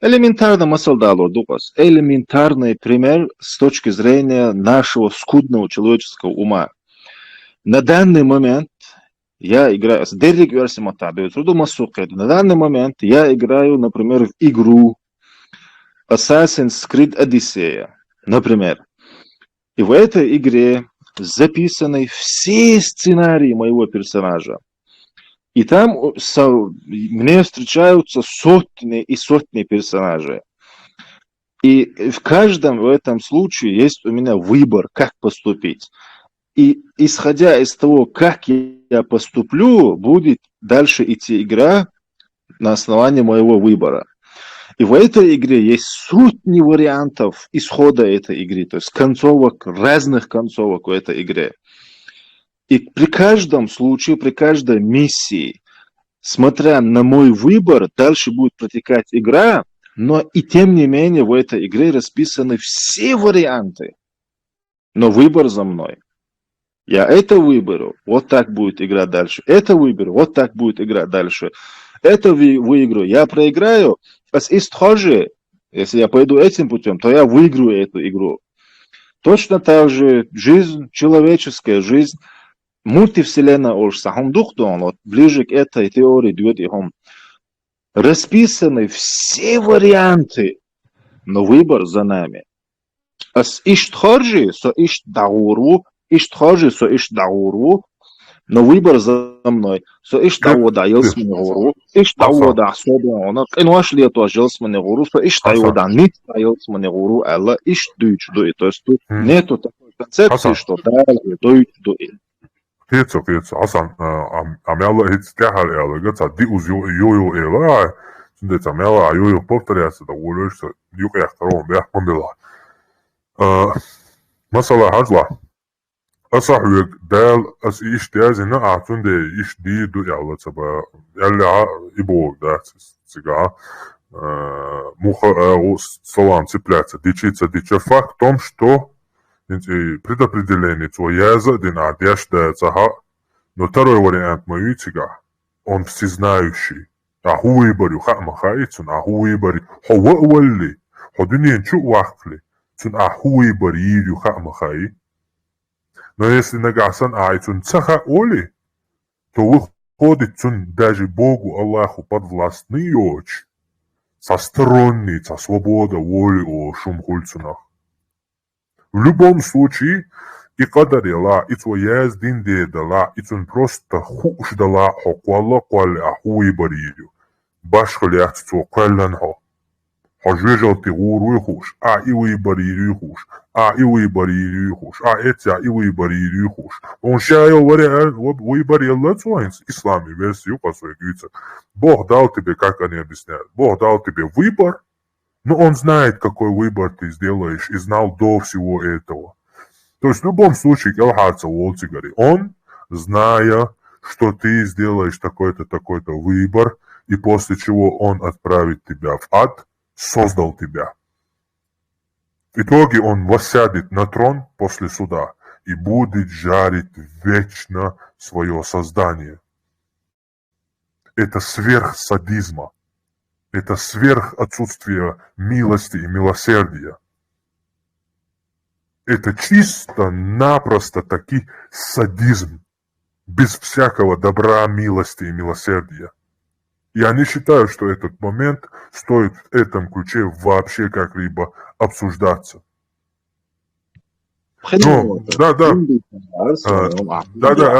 S11: элементарно масал дало дукас элементарный пример с точки зрения нашего скудного человеческого ума. На данный момент я играю, на данный момент я играю, например, в игру Assassin's Creed Odyssey, например. И в этой игре записаны все сценарии моего персонажа. И там мне встречаются сотни и сотни персонажей. И в каждом в этом случае есть у меня выбор, как поступить. И исходя из того, как я поступлю, будет дальше идти игра на основании моего выбора. И в этой игре есть сотни вариантов исхода этой игры, то есть концовок, разных концовок в этой игре. И при каждом случае, при каждой миссии, смотря на мой выбор, дальше будет протекать игра, но и тем не менее в этой игре расписаны все варианты. Но выбор за мной. Я это выберу, вот так будет игра дальше. Это выберу, вот так будет игра дальше. Это выиграю, я проиграю. И схоже, если я пойду этим путем, то я выиграю эту игру. Точно так же жизнь, человеческая жизнь, мультивселенная вот ближе к этой теории идет расписаны все варианты, но выбор за нами. Но выбор за мной. Того да елсмани гору, того да особенно, конечно ли это елсмани гору, того да нет елсмани гору, алла дуйч дуй. То есть тут нету такой концепции, что да дуйч дуй.
S3: Пецо, Асан, амяла хитстяхал эла, гца ди уз йо эла, сюндец амяла йо повторяется, да улёшься, юк яхтаром, бях помила. Масала хажла. أصحوك دال أس إيش تازنا أعطون دي إيش دي دو يعلا تبا يلا يبوك دا سيجا муха салам цепляться. Дичиться факт в том, что предопределение твояза дин одеждается, но второй вариант мой цыга, он всезнающий. А хуибарю хамахайцун, а хуибари ховали, ходунин чу вахли, цун а хуибари ирю хамахай. Но если нагасан айцун цаха оли, то выходит цун даже Богу Аллаху подвластный очи. Со сторонница свобода воли о шумхульцунах. В любом случае, и кадарила, и твоя сдинде дала, и цун просто хуш дала хоквалла квалли ахуи барирю. Башхалях цу квалланхо. Хожвежал ты гуру хуш, а и вы барирю хуш, а и вы барирю хуш, а этя и вы барирю хуш. Он шаял вариант, вы барилла цуанс, исламе версию по своей говорится. Бог дал тебе, как они объясняют, Бог дал тебе выбор, но Он знает, какой выбор ты сделаешь, и знал до всего этого. То есть в любом случае, Он, зная, что ты сделаешь такой-то, такой-то выбор, и после чего Он отправит тебя в ад, создал тебя. В итоге Он воссядет на трон после суда и будет жарить вечно свое создание. это сверх садизма, это сверх отсутствия милости и милосердия. Это чисто-напросто таки садизм, без всякого добра, милости и милосердия. Я не считаю, что этот момент стоит в этом ключе вообще как-либо обсуждаться. Ну, да,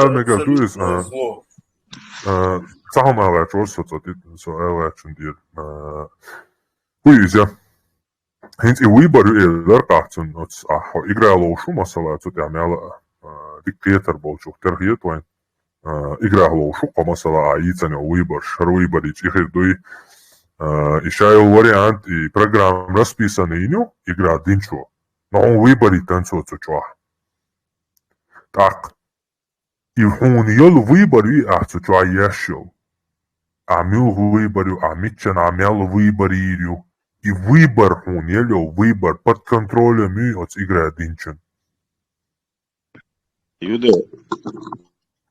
S3: Эрмега, дуис, сахамалач, орсоцотит, соэлачундир, хуизя. Hint i Weber eelder kahtsun, ots igra loošu masala, et teame ala dikteeter bolčuk terhietoin. Igra loošu masala aiitsani Weber, Weberich ihirdui. Išajal variant i program raspisani inju, igra dinčo. No on Weberi tanco cučua. Tak. I hun jol Weberi cučua ješil. Amil Weberi, amitčan amel Weberi. И выбор он, выбор под контролем и от игры Динчен.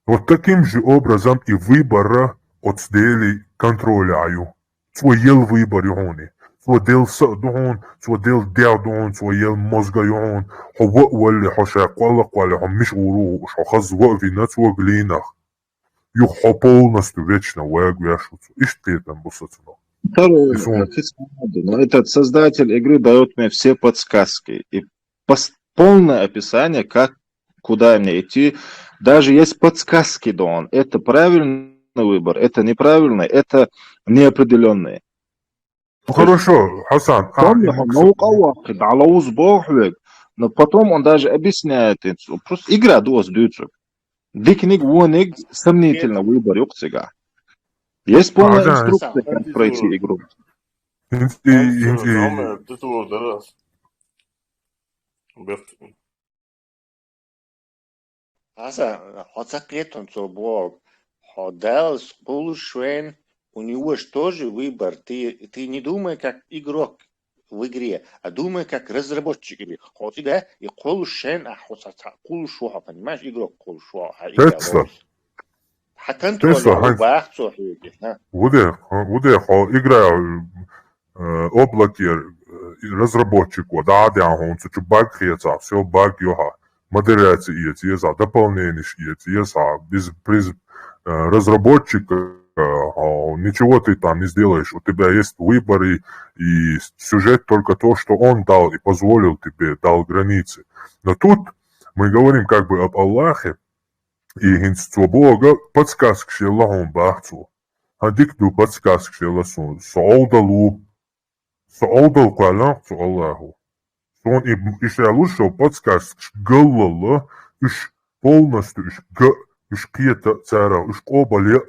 S3: Вот таким же образом и выбора от сделали контроляю. Свой ел выбор он, свой дел садон, свой дел дядон, свой ел мозга он, хова вали хаша квала квали хам миш уру, шахаз вавина свой глинах. Юх полностью вечно вэгвяшутся. И что там бусацно?
S11: Второе, но этот создатель игры дает мне все подсказки и полное описание, как, куда мне идти. Даже есть подсказки, да он. Это правильный выбор, это неправильный, это неопределенный.
S3: Ну хорошо, Хасан.
S11: Но потом он даже объясняет, просто игра дуос дюцук. Дикник, воник, сомнительно выбор юкцига. Есть полная инструкция, как пройти игру.
S7: У него же тоже выбор. Ты не думай как игрок в игре, а думай как разработчик игры. Хотя и колушен, а колушуха, понимаешь, игрок колушуха.
S3: وده игра облаки разработчику, да, он сучу баг хеца, все баг йоха, модерация иетиеса, дополнение иетиеса, без разработчика ничего ты там не сделаешь, у тебя есть выборы и сюжет только то, что он дал и позволил тебе, дал границы. Но тут мы говорим как бы об Аллахе, и инство Бога подсказки шелла он бахцу. А дикду подсказки шелла сон. Соалдал калан цу Аллаху. Сон и шелушо подсказки галлала иш полностью иш киета цара иш кобале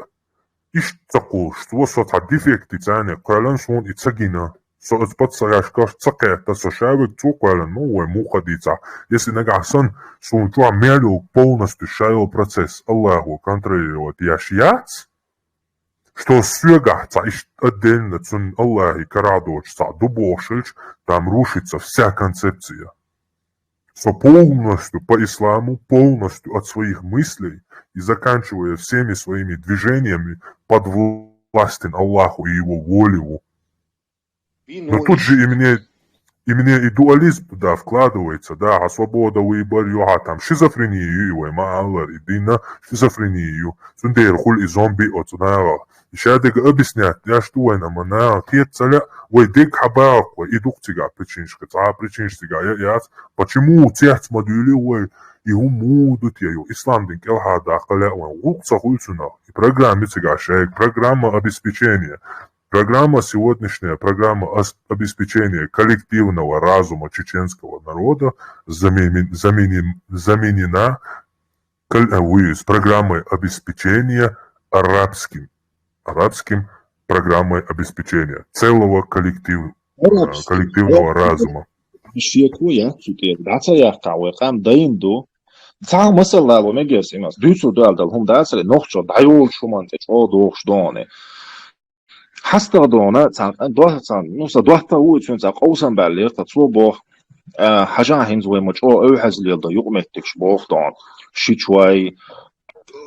S3: иш цакул что сота дефекты цане калан сон и цагина. So het подсказка цакета со шавик цу калан новое мухадица. Если нагасан сон чуа мерил полностью шайл процесс Аллаху контролировать яшьяц, что свегаться отдельно цун Аллахи карадочца дубошич, там рушится вся концепция. Со полностью по исламу, полностью от своих мыслей и заканчивая всеми своими движениями подвластен Аллаху и его волеву. Но тут же именно и дуализм туда вкладывается, да, а свобода выбора, там, шизофрению, маалар, и дина, шизофрению, сундер, хуль и зомби от сунава. И шадега объяснять, я что это, мана, кет цаля, ой, дек хабак, и дуктига, причиншка, я, почему тех модули, ой, и умудут ее, исландин, келхада, каля, ой, укца хульцуна, и программа тига, шейк, программа обеспечения. Программа сегодняшняя, программа обеспечения коллективного разума чеченского народа заменена с программой обеспечения арабским программой обеспечения целого коллективного разума.
S11: حستخدمه دوحتا ويتشون قوسا بالغ تصوبه حاجة هنز ومجو أو حزل يلدا يقمتك شبوخ دون شي شوي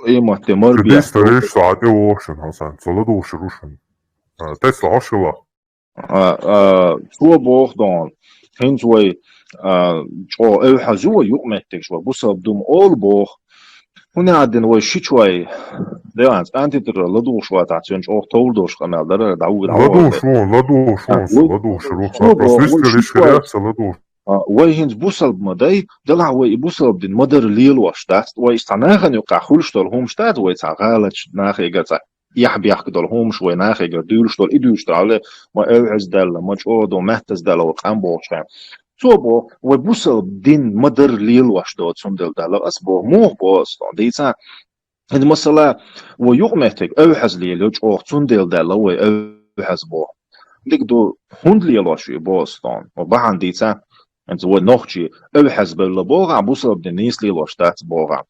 S1: إيمة تمر بيا
S3: شديش تريش ساعتي ووشن حسن صلد وشروشن تسلا عشلا
S11: شو بوخدان هنزوي جو أو حزوة يقمتك شو بوصل بدوم أول بوخ هنا عندنا وشي شوي ده أنت ترى لدو شوي تعطيون جو تولدوش كمان ده دعوة
S3: لدو شروش بس ليش شريات لدو
S11: وين بوصل بمداي دلع وي بوصل بدين مدر ليل واشتات ويستناخن يقع خولشتول هم شتات ويتعغالش ناخي قصة يحبيح دول هم شوي ناخي قدولش دول إدوش دول ما أوعز دل ما جودو مهتز دل وقام بوشان صوبو وبوصل بدين مدر ليل واشتات سندل دل أسبو موه بوصل ديسا هاد مسألة ويقمتك أوحز ليل يجوه سندل دل ويأوحز بو ديك دو هند ليل واشي بوصل وبحان ديسا انت هو نوختي أوحز بل بوغا بوصل بدين نيس ليل واشتات بوغا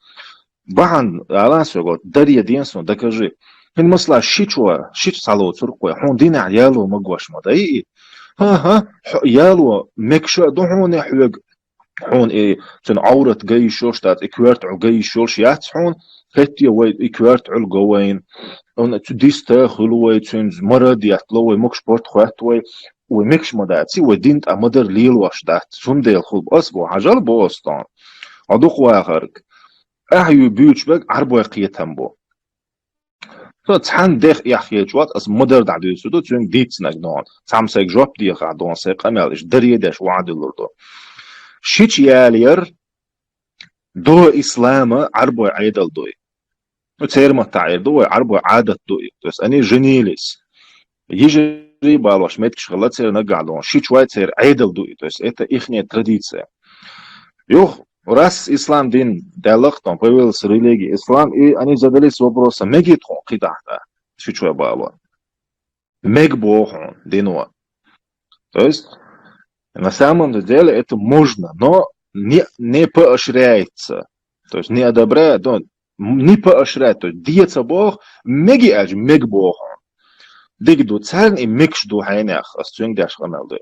S11: بحان على سوغو دريا دينسون دكاجي هن مسلا شيت صالو تركوي هون دين عيالو مقواش مداي ها يالو مكشا دو هون حلق هون تن عورت جاي شوشتات اكوارت عو جاي شوش يات هون هتي وي اكوارت عل جوين هون تديستا خلوي تنز مرض ياتلوي مكش بورت خواتوي ومكش مداتي ودينت امدر ليل واشتات سنديل خلب اسبو عجل بوستان عدوق واخرك احيو بيوش بك عربو يقيتهم بو تحن ديخ يحيجوات اس مدر دعدو سودو تون ديتسنك دون سامسك جوب ديخ عدون سيق امالش دريدش وعد اللردو شيش يالير دو اسلام عربو عيدل دوي وتسير متعير دو عربو عادت دوي بس اني جنيلس يجري بالوش ميتكش غلط سير نقع دون شيش وايد سير عيدل دوي بس اتا اخني تراديция يوخ раз ислам дин диалектом появился религия ислам, и они задались вопросом, мегитхон кидахта, шучу баба, мегбохон динуа. То есть, на самом деле это можно, но не поощряется. То есть, не одобряет, не поощряет. То есть, диется Бог, меги аж мегбохон. Дигду царн и мекшду хайнях, астюнгдяш хамелды.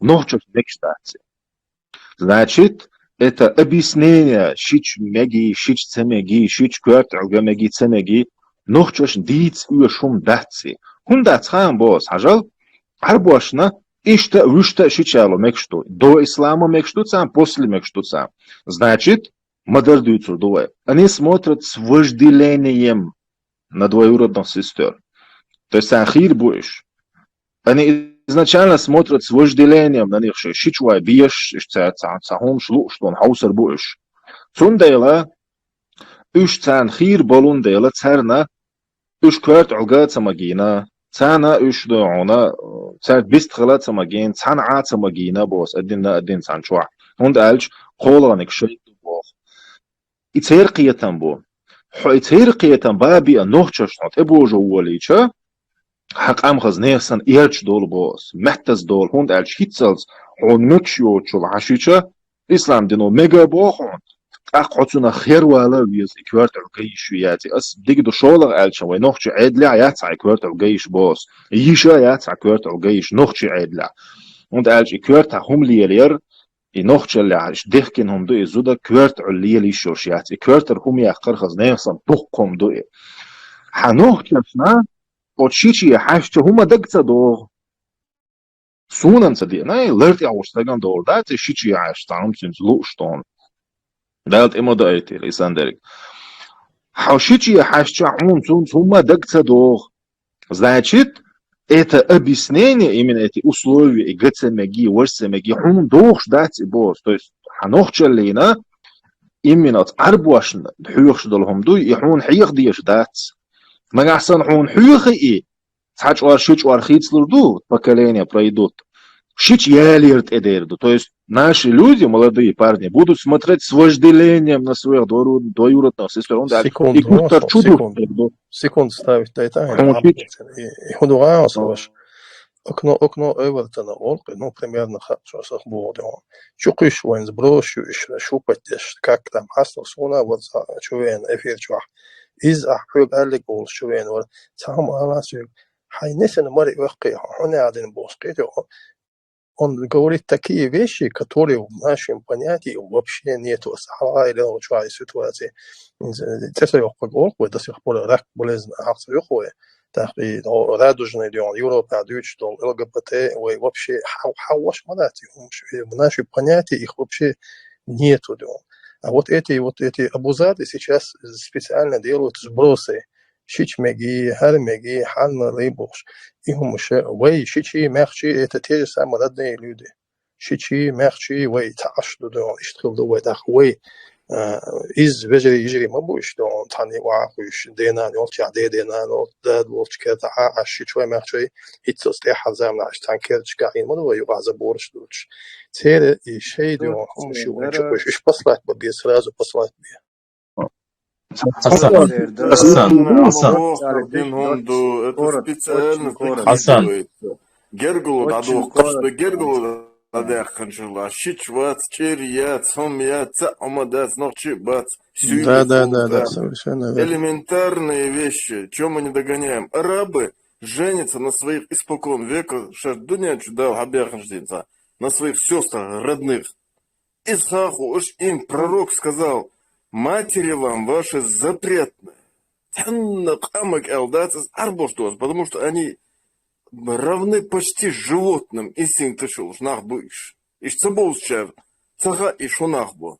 S11: Нохчов мекштации. Значит, это объяснение шич меги, шич цемеги, шич кварт алгамеги цемеги, нохчош диц уешум даци. Хундац хаан бос хажал, арбошна, ишта вишта шичало мекшту. До ислама мекшту сам, после мекшту сам. Значит, модердуются двое. Они смотрят с вожделением на двоюродных сестер. То есть, ахир будешь. Они изначально смотрят с вожделением на них, что шичуай биеш, цахом шлу, что он хаусер буш. Цундейла, уж цан хир болун дейла царна, уж кварт алгат самагина, цана уж доона, цар бистхалат самагин, цан ат самагина бос, один цан чуа. Он дальше قولانك شيء بوخ. إتهرقية بو. إتهرقية بابي النوحشش نت أبو جواليشة. حق أمخز نيسان إيرش دول بوس محتز دول هوند ألش هيتسلز هون مكشيو تشول عشيشة إسلام دينو ميجا بوخون أقعدنا خير ولا ويز إكوارت الجيش وياتي أس ديك دو شولر ألش ونوخش عدلا ياتع إكوارت الجيش بوس يشا ياتع إكوارت الجيش نوخش عدلا هوند ألش إكوارت هم ليلير نوخش اللي عايش دهكن هم دوي زودا كوارت عليلي شوشياتي إكوارت هم يأخرخز نيسان بوقهم دوي حنوخشنا Отчичи хашча хума дагца до сунанца ди, най лерти аустаган до дати шичи хаш тамцин злуштон. Дат имо дайти Лисандерик. Хашичи хашча хума дагца до. Значит, это объяснение, именно эти условия, и гацемеги, ворсемеги, хум дох дати бос. То есть, ханохчалина, именно от арбуашн, хюрш долхом дуй, и хун хиях дияш дати. ما أحسن حون حيوخي تحج وار شيش وار خيتس лурду поколения пройдут. Шич ялирт эдерду. То есть наши люди, молодые парни, будут смотреть с вожделением на своих двоюродных сестер.
S13: Секунду ставить тайтайн. И худуа слышь. Окно Эвертона волк, ну примерно хорошо сахбордо. Чукиш войн сброшу, шупатеш, как там хасло суна вот чувен эфир чувак. إذ أحب قال قول شوين ولا تام على سوق هاي نسنا مري وقي هنا عادين بوسقيته он говорит такие вещи, которые в нашем понятии вообще нету. Или в ситуации. Это я говорю, до сих пор рак болезнь ахсаюхуэ. Так и радужный дел, Европа, дочь, ЛГБТ, вообще хауаш манати. В нашем понятии их вообще нету. А вот эти абузады сейчас специально делают сбросы. Шичмеги, хармеги, ханна, рыбуш. Их муше, вей, шичи, мягчи, это те же самые родные люди. Шичи, мягчи, вей, таашду, да, иштхилду, вей, так, вей, из вежери, мабуш, да, тани вахуш, дена, нолча, дена, нол, дад, волчка, та, шичвей, мягчи, итсос, те хазам, наш, танкерчка, и моду, вей, ваза, борш, дуч. Цере, и шейду, хумши, вей, чупыш, иш послать бы, сразу послать бы.
S10: Хасан,
S5: Это специально
S10: Хасан.
S5: закидывается. Гергулу дадох, что Гергулу дадах ханжила, щичвац, черьяц, хомьяц, омадац, нохчибац,
S13: Да, совершенно верно.
S5: элементарные вещи, чем мы не догоняем. Арабы женятся на своих испокон века, шардуня чудал хабяханждинца, на своих сестрах родных. Исаху уж им пророк сказал: матери вам ваши запретны. Потому что они равны почти животным. Инстинктышул, нахбыш. Иш цеболчер, цага и шунахбу.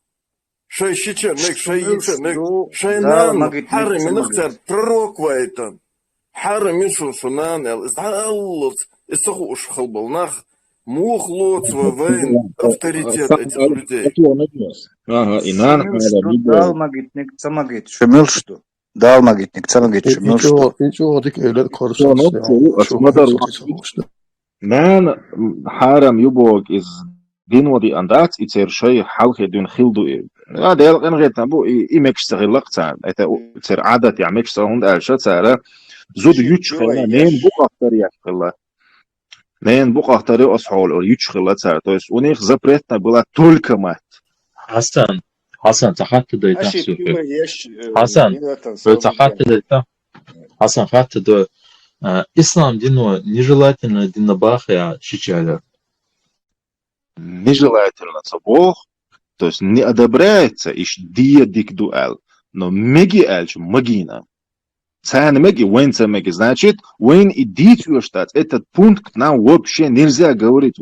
S5: Шайщичер, мек шайичер, мек шайнан, хары минахтер, пророк вайтан. Хары мишун шунан, изаллот, исаху уж халбал нах. Мух лот свой вайн авторитет этих людей.
S11: Ага, и нам
S12: дал магитник, цамагит, шумел что? Дал магитник, цамагит, шумел что?
S13: Ничего, такие лет корсо.
S11: Мен харам юбок из دينودي أندات يصير شيء حلقة دون خلدو هذا أنا غير نبو إيمكش تغلق تاع تصير عادة يعملش سهون ألشة تاع زود يوتش خلا نين بوق أكتر يخلا نين بوق أكتر أصحاب أو يوتش خلا تاع تويس ونيخ زبرتنا بلا تلك مات
S10: Хасан, تحت ده تحسوك حسن تحت ده Хасан хатты да ислам дино нежелательно динобахя чичаля.
S1: Нежелательно Бог, то есть не одобряется иш дия дик дуэл, но меги эльч магина. Цен меги, вен цен меги, значит, вен и дитю штат, этот пункт нам вообще нельзя говорить.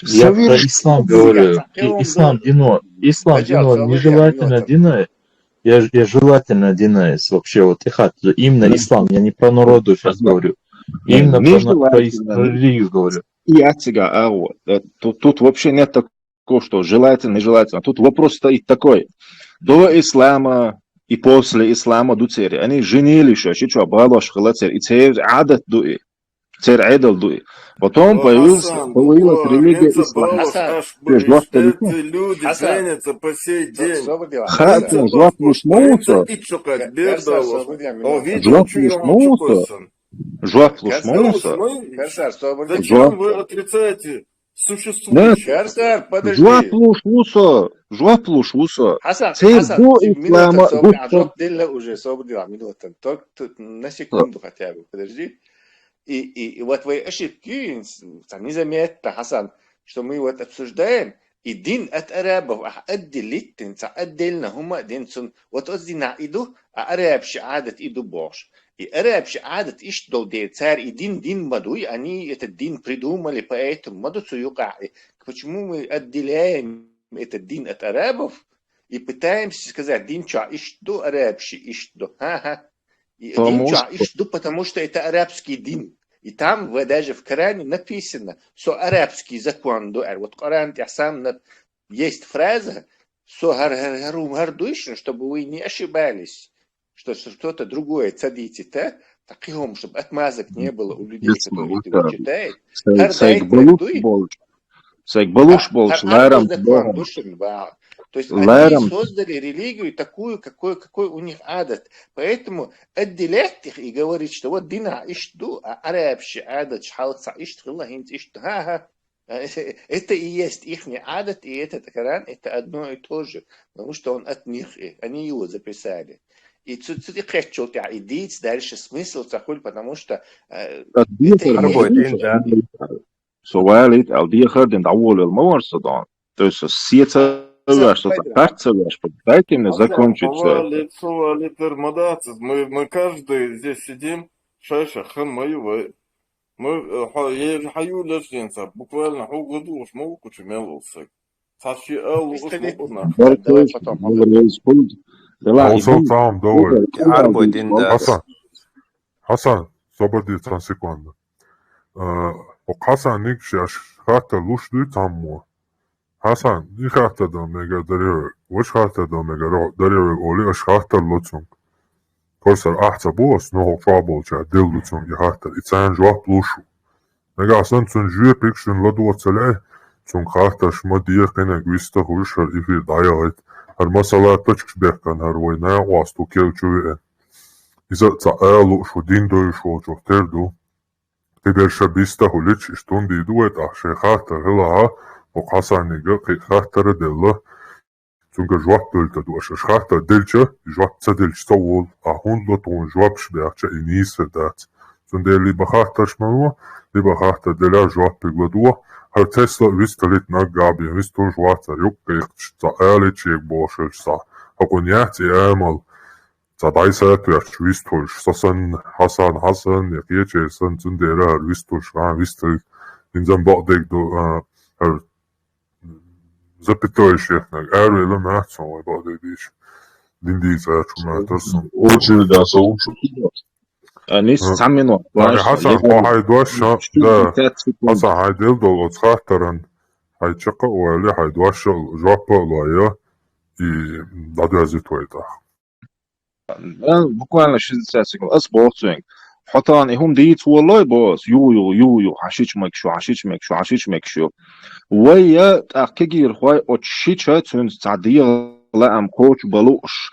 S10: Я про ислам говорю. Ислам дино нежелательно дино. Я желательно динаюсь вообще вот ихат. Именно ислам, я не про народу сейчас говорю. Именно про религию говорю.
S1: Тут вообще нет такого, что желательно, нежелательно. Тут вопрос стоит такой. До ислама и после ислама дуцери. Они женились еще, что балаш халацер. И цер адат дуи. Цер айдал дуи. Потом появилась религия ислама.
S5: Эти люди женятся по сей день.
S1: Хатин, жлат лушмоуса. Жлат лушмоуса.
S5: Зачем вы отрицаете существующее?
S1: Жлат лушмоуса.
S4: Хасан,
S1: ислама.
S4: уже освободила минута. Только на секунду хотя бы, подожди. И вот вы ошибки, незаметно, Хасан, что мы вот обсуждаем, и дин от арабов, отделить, отдельно, хума дин сун, вот оздина иду, а арабши адат иду бош. И арабши адат иш дол де царь, и дин мадуй, они этот дин придумали, поэтому маду суюка. Почему мы отделяем этот дин от арабов и пытаемся сказать, дин ча ишду, арабши ишду, ха-ха. Потому что это арабский дин. И там даже в Коране написано, что арабский закон, вот Коран сам есть фраза, чтобы вы не ошибались, что что-то другое цадите, так чтобы отмазок не было у людей, которые это читают. То есть они создали религию такую, какой у них адат. Поэтому отделять их и говорить, что вот дина ишду, а арабши адат шхалца иштхилла хинт ишту. Это и есть их адат, и этот Коран, это одно и то же. Потому что он от них, они его записали. И цуди хочу идти дальше смысл цахуль, потому что это и есть.
S11: سواليت أو دي خرد دعول المورصدان توس سيتا وش تقطع وش بداية من закончить
S5: Сувалит, Эрмадат, мы каждый здесь сидим, шаша, хаммаю, мы хаю лежнца, буквально году уж могу кучу мелился. Саши алу уж могу
S12: Давай потом.
S3: وصلت عام دول
S14: عربو دين داس
S3: حسن صبر دي 30 سكوند وحسن نيكش خاطر لوش دي تامو حسن دي خاطر دا ميجا درير وش خاطر دا ميجا درير قولي اش خاطر لوتسون كورسر احتا بوس نوهو فابول جا ديل لوتسون دي خاطر اتسان جواب لوشو ميجا اصلا تسون جوية بيكشن لدو تسلعي تسون خاطر شما دي قينا قويستا خوش هر ايفي دايغيت هر مسألة تشكش بيحكن هر وينا واسطو كيو جوية إذا تعالوا شو دين دو شو جو تردو تقدر شبيستا هوليتش اشتون دي دوت احشي خاطر هلا وقاسا نيجا قي خاطر ديلا تونجا جواب دلتا دو اشش خاطر دلتا جواب تسدلش طول اهون لو تون جواب شبيحشا انيس دات تون دي اللي بخاطر شمانوا اللي بخاطر ديلا جواب بيقلدوا هر تسلا ويستلت نقابي ويستون جواتر يقيقش تعالي يك بوشل صح هكون ياتي امل تعدايسات ويستوش سسن حسن يقيتش سن تنديرا ويستوش عن ويستل إنزان بعدك دو هر زبطوش يخنق أروي لما أحسن بعدك ديش دين ديزات وما ترسن
S2: Очередь соучу.
S11: نيس تعملوا
S3: يعني حسن هاي دوشة ده حسن هاي ديل دول اتخاطرن هاي تشقق وعلي هاي دوشة جوابا لايا دادو هزيتو ايداخ
S11: بukvalno 60 sekund asboltsing حطان هم ديت والله باس يو حشيش مكشو ويا تأكير خوي أتشيشة تون تعدية لا أم كوش بلوش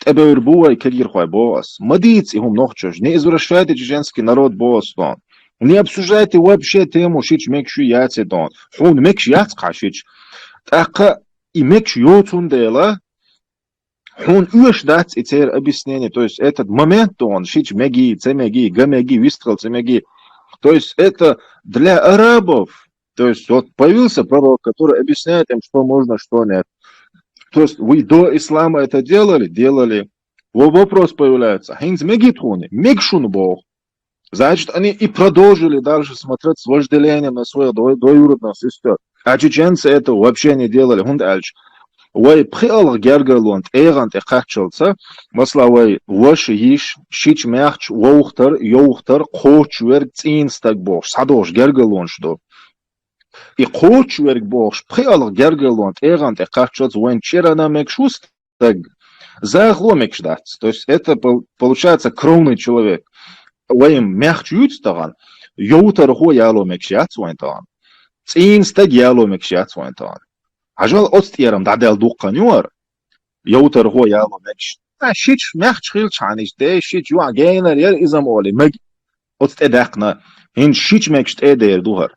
S11: تبر بوي كدير خوي باس ما ديت هم نخشش نيزورشفادي جنسكي نارود باس دان не обсуждайте вообще тему шич мекшу яце дон хун мекш яц қашич тақа и мекш йотун дела хун уж дать и цер объяснение, то есть этот момент он шич меги, цемеги, гамеги, вистрел цемеги, то есть это для арабов, то есть вот появился пророк, который объясняет им, что можно, что нет. То есть вы до ислама это делали, вопрос появляется, хинз меги тхуни, мегшун бог, значит они и продолжили дальше смотреть с вожделением на свою двоюродную сестру, а чеченцы это вообще не делали, хун дальше. وای بخیال گرگلوند ایگان تقچلسا مثلا وای وش یش شیچ میخش یوختر قوچ ورگ تینستگ باش صدوش گرگلوند شدو ای قوچ ورگ باش بخیال گرگلوند ایگان تقچلس وین چرا намекшустаг загло мекшдат, то есть это получается кровный человек вай мягчуть таган йоутер хо яло мекшят вайн таган тинстаг яло мекшят вайн таган عجل أستيرم دعدل دوقنيور يوتر هو يا ماكش شيش ماخش خيل شانيش ده شيش يو عجينر ير إزم أولي مج أستدقنا هن شيش ماكش تقدر دوهر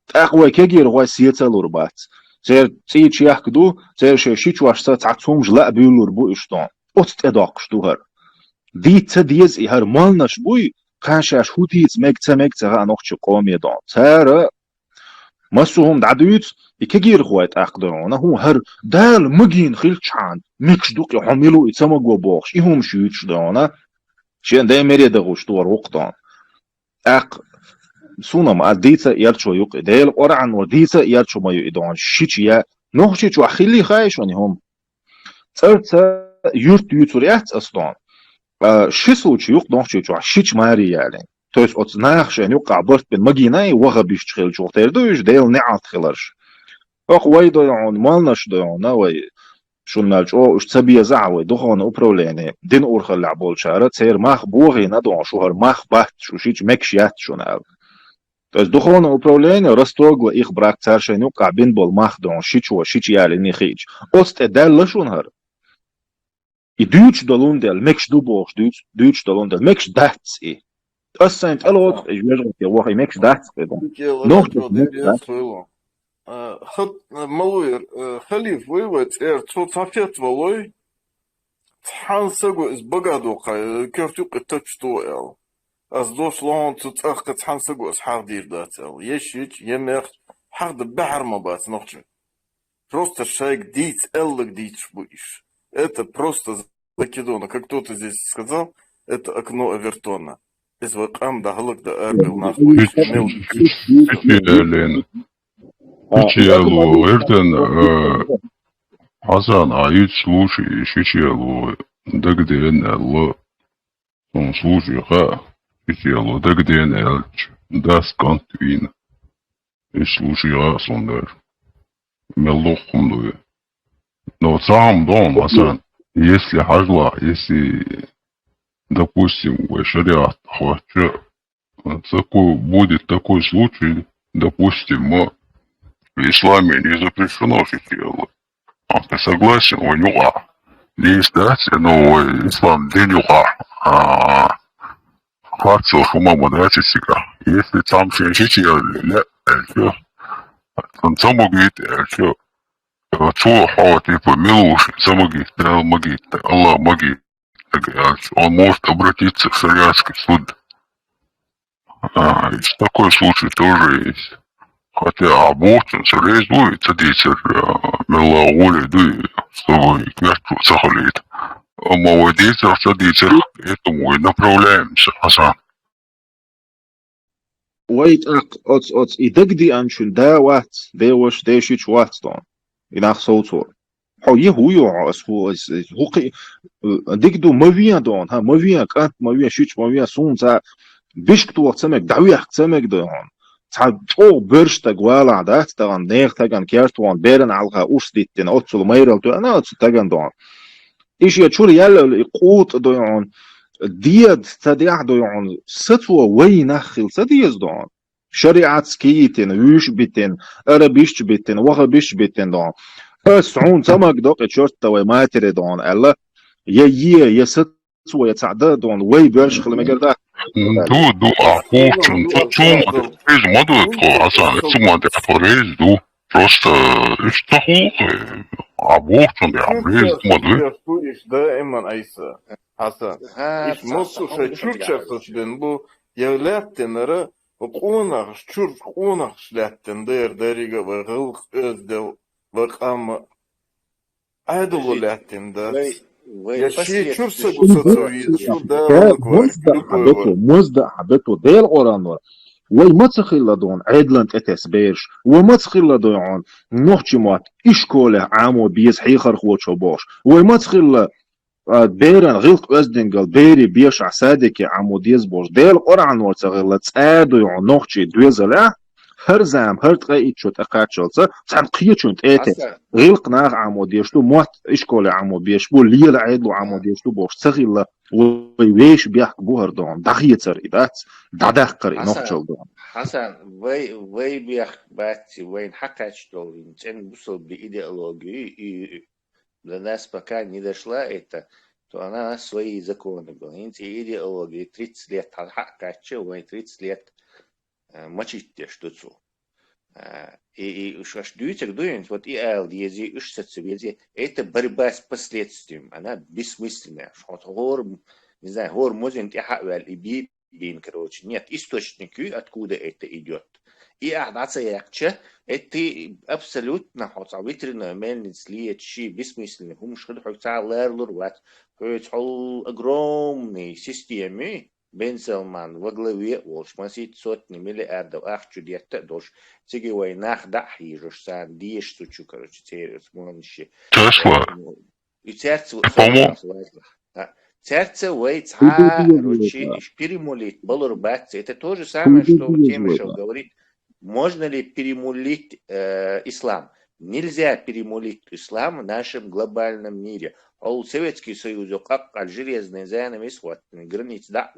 S11: تقوى كجير هو سيتلور بات زير تيجي يحكدو زير شيش واشتا تعتومج لا بيولور بو إشتون أستدقش دوهر دي تديز إهر مالناش بوي قاشاش هوتيز مكتا غانوخش قومي دون تارا مسوهم دعدويت يكجير خوات أقدرونه هو هر دال مجين خيلشان ميكش دوق يحملو يتسمقوا بوخش يهم شيوتش دونه شين ده مريد غوش دور وقتان سونم أديتا يرشو يق ديل قرعن وديتا يرشو ما يدون شيشيا نوخشي شو أخلي خايشوني هم ترتا يوريات أصلا شي случай يق نوخشي شو شيش ماري يعني то есть от знаахшен юqa борт бен магинай вага биш хил чухтердуш дел не атхиларш ох вай доон малнаш доон вай шунналч о уж цабия заавай дохон управление дин урхал лабол шара цер мах боги на дон шухар мах бахт шушич мекшят шунал то есть дохон управление растогла их брак царшен юqa бин бол мах дон шичо шич яли не хич ост эдал шунхар и дюч долун дел мекш дубош дюч долун дел мекш датси أصلاً ألوت يجمعون في واقع ماكش دات
S5: نقطة خد ملوير خليف ويوت صوت صافيت والله تحان سقو إز بقادو قا كيف تقول تشتو أصدوش لون تتأخذ حنسقوس حق دير داتل يشيج يمر حق بحر ما بات نوتش просто человек дить эллок дить будешь. Это просто закидона. Как кто-то здесь сказал, это окно Эвертона. Из вакам да галак да эрбил нахуй. Имел
S2: Фичиэлен. Фичиэлу. Эртен. Хасан, а есть случаи, Фичиэлу. Дагден элло. Он случай, ха. Фичиэлу. Дагден элч. Дас кантвин. Есть случаи, ха, сондер. Меллохум дуе. Но сам дом, Хасан. Если хажла, если, допустим, шариат хватит, такой, будет такой случай, допустим, в исламе не запрещено фичиэлу. А ты согласен, у него есть, да, но ислам день хватит шума мудрати сега. Если там фичиэлу, не, там самогит, что? Чего хава типа милуши, самогит, магит, Аллах магит. Он может обратиться в шариатский суд. Такой случай тоже есть. Хотя абортен реализует, садится мила воли, да, чтобы кверху сахалит. А молодец, садится, этому и направляемся, Хасан.
S11: Wait, ots idegdi anshun da wat, de wash de shich wat ston. Inach sotor. How ye who you are as who is hooky digdu mavia don, ha mavia kant mavia shich mavia sunza bishk to tsemek dawiach tsemek don. Ta to burstag wala dat daran neer tagan kertwan beren alga usditten otsul meiral to ana otsul tagan don. Ish ya churi yalla qut don. ديد تديع دون ستوى وينخل تديز دون شريعة سكيتين ويش بيتين أربيش بيتين وغبيش بيتين دون سعون تمك دوق تشورت توي ماتري دون ألا يا ستوى يتعدى دون وي برش خلي مقرده
S2: دو أخوشن تشوم إيش ما دو Хасан, ثم أفريز دو просто اشتهو أبوشن أفريز ما دو
S5: دائما أيسا حسن إيش مصر شو بين بو يولاتن را وقونغ شور قونغ شلاتن دير داريغا وغلق أزدل وقام عادلو لاتن دا يشي شور سقوساتوي شور دا
S11: مزدع حبته ديل أورانور وما تخيل دون عدلنت اتسبيرش وما تخيل دون نوحجمات إشكوله عامو بيز حيخر خوتشو باش وما تخيل بيرن غلق أزدنقل بيري بيش عسادك عمو ديز بوش ديل قرعن ورتغل تسادو يعو نوخشي دويزلا هر زام هر تغييت شو تقاتشلتا سان قيتشون تأتي غلق ناغ عمو ديشتو موت إشكولي عمو بيشبو ليل عيدلو عمو ديشتو بوش تغيلا ويش بيحك بوهر دون دغيتر إدات داداقر نوخشل دون
S7: حسن وي بيحك باتي وين حكاش دولين تن بصل بإيديولوجي до нас пока не дошла это, то она свои законы была. Идеология 30 лет, качево 30 лет мочить те штуцу. И что ждете, вот и ЛДЗ, и что это борьба с последствиями, она бессмысленная. Хор, не знаю, хор может и бин, короче. Нет источники, откуда это идет. И отдаться якче, это абсолютно ветряная мельница лет ши бессмысленно. Хум шхид хокта лерлур ват, хол огромные системы. Бен Салман во главе волш масит сотни миллиардов чудетта дош. Цеги войнах да хижуш сан диеш сучу, короче, терес монши.
S2: Тесла.
S7: И сердце сердце войца, короче, перемолить, балурбаться. Это то же самое, что Темишев говорит. Можно ли перемолить ислам? Нельзя перемолить ислам в нашем глобальном мире. Советский Союз, как железные занавес, вот, границ, да,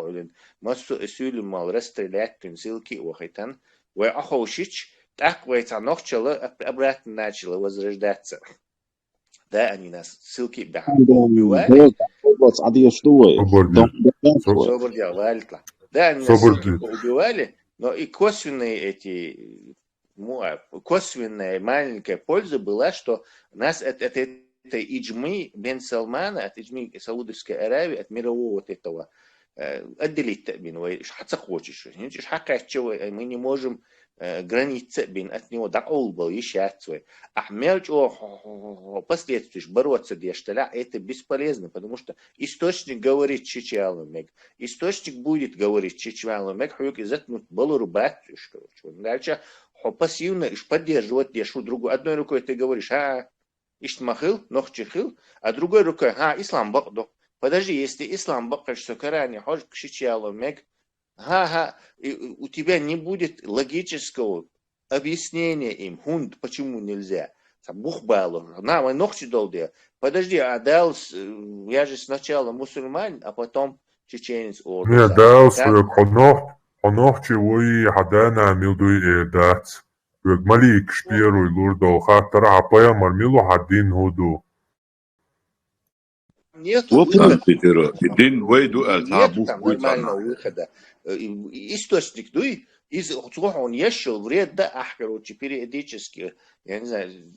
S7: массу эсюлем мал расстрелять, ссылки, охайтан, ахошич, так, ногчало, обратно начало возрождаться. Да, они нас ссылки убивали. Да, они нас убивали. Но и косвенная маленькая польза была, что у нас это иджмы бен Салмана, от иджмы Саудовской Аравии, от мирового вот этого отдели التأمين وإيش حتسقوش إيش حكى мы не можем границы бин от него до олба ищать свой. А мелочь последствий бороться дешталя это бесполезно, потому что источник говорит чичалом мег, источник будет говорить чичалом мег, хуйк из этого было рубать что. Дальше пассивно иш поддерживать дешу другую. Одной рукой ты говоришь, иш махил, нохчихил, а другой рукой, ислам бакдо. Подожди, если ислам бакаш что Коране, хож к чичалом мег, у тебя не будет логического объяснения им, хунд, почему нельзя. Бухбалу, на, ногти долде. Подожди, дал, я же сначала мусульманин, а потом чеченец.
S3: Не, дал, хонохчи вои хадана милдуи эдат. Малик шпиру лурдо, хатара апая мармилу хадин худу.
S7: Нету нормального выхода. Источник, он ешил вред, да, короче, периодически, я не знаю,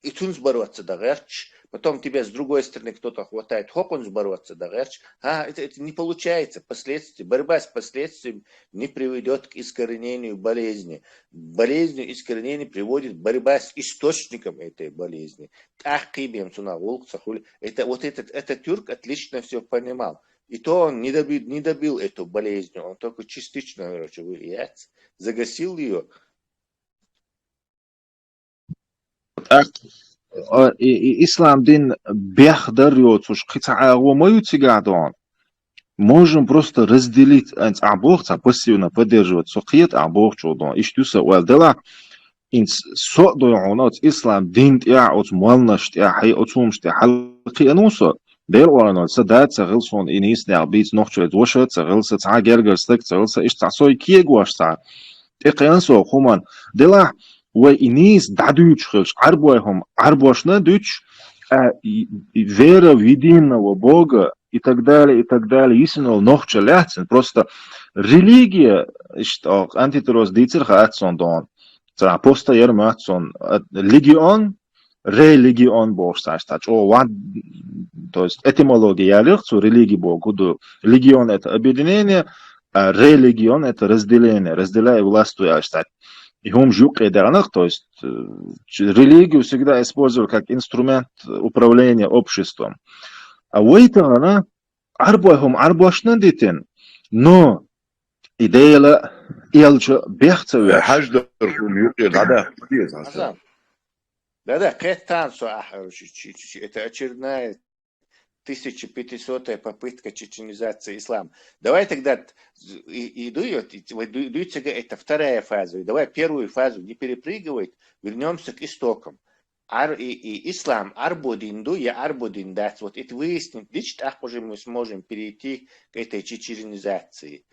S7: и тун бороться, да, герч, потом тебя с другой стороны кто-то хватает, он бороться, да, герч, это не получается, последствия, борьба с последствиями не приведет к искоренению болезни. Болезнью искоренение приводит борьба с источником этой болезни. Это вот этот тюрк отлично все понимал. И то он не добил эту болезнь, он только частично, короче, загасил ее.
S11: Ислам дин бяхдарёт уж хитаавомаются гадон. Можем просто разделить аборца, пассивно поддерживать сухиет аборчудон. Иштуса уэлдела инс содойонот ислам дин тяот муалнашт я хай отумшт халқи анусо. Дер оранот садат сагылсон инис набит нохчет вошет сагылса цагергерстек сагылса иштасой киегвашта. Эқянсо хуман дела وإنيس دعدوش خلش عربوهم عربوشنا دوش вера в единого Бога и так далее, истинного нохча лятсен. Просто религия, что антитерос дицерха атсон дон, апоста ерма атсон, легион, религион Бог саштач. То есть этимология ялихцу религии Богу, легион это объединение, а религион это разделение, разделяя властвующий. И он жук эдернах, то есть религию всегда использовал как инструмент управления обществом. А у этого она арбуашна детен, но идея елча бехцевая.
S7: Да, это очередная 1500-я попытка чеченизации ислама. Давай тогда это вторая фаза. Давай первую фазу не перепрыгивать, вернемся к истокам. И ислам арбодинду, я арбодин дать. Вот это выяснить, лишь так уже мы сможем перейти к этой чеченизации.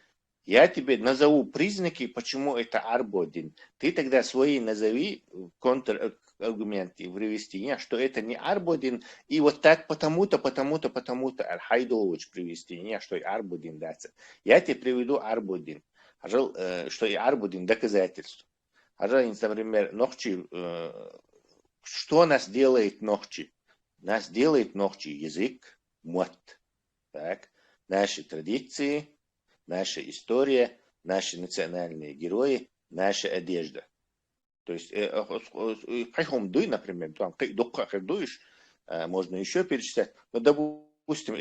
S7: Я тебе назову признаки, почему это арбодин. Ты тогда свои назови контраргументы привести, что это не арбодин, и вот так потому-то, архайдович привести, что и арбодин дается. Я тебе приведу арбодин, что и арбодин доказательство. Например, нохчи, что нас делает нохчи? Нас делает нохчи язык, мот, так, наши традиции, наша история, наши национальные герои, наша одежда. То есть, хайхомдуй, например, там, дуешь, можно еще перечислять, но, допустим,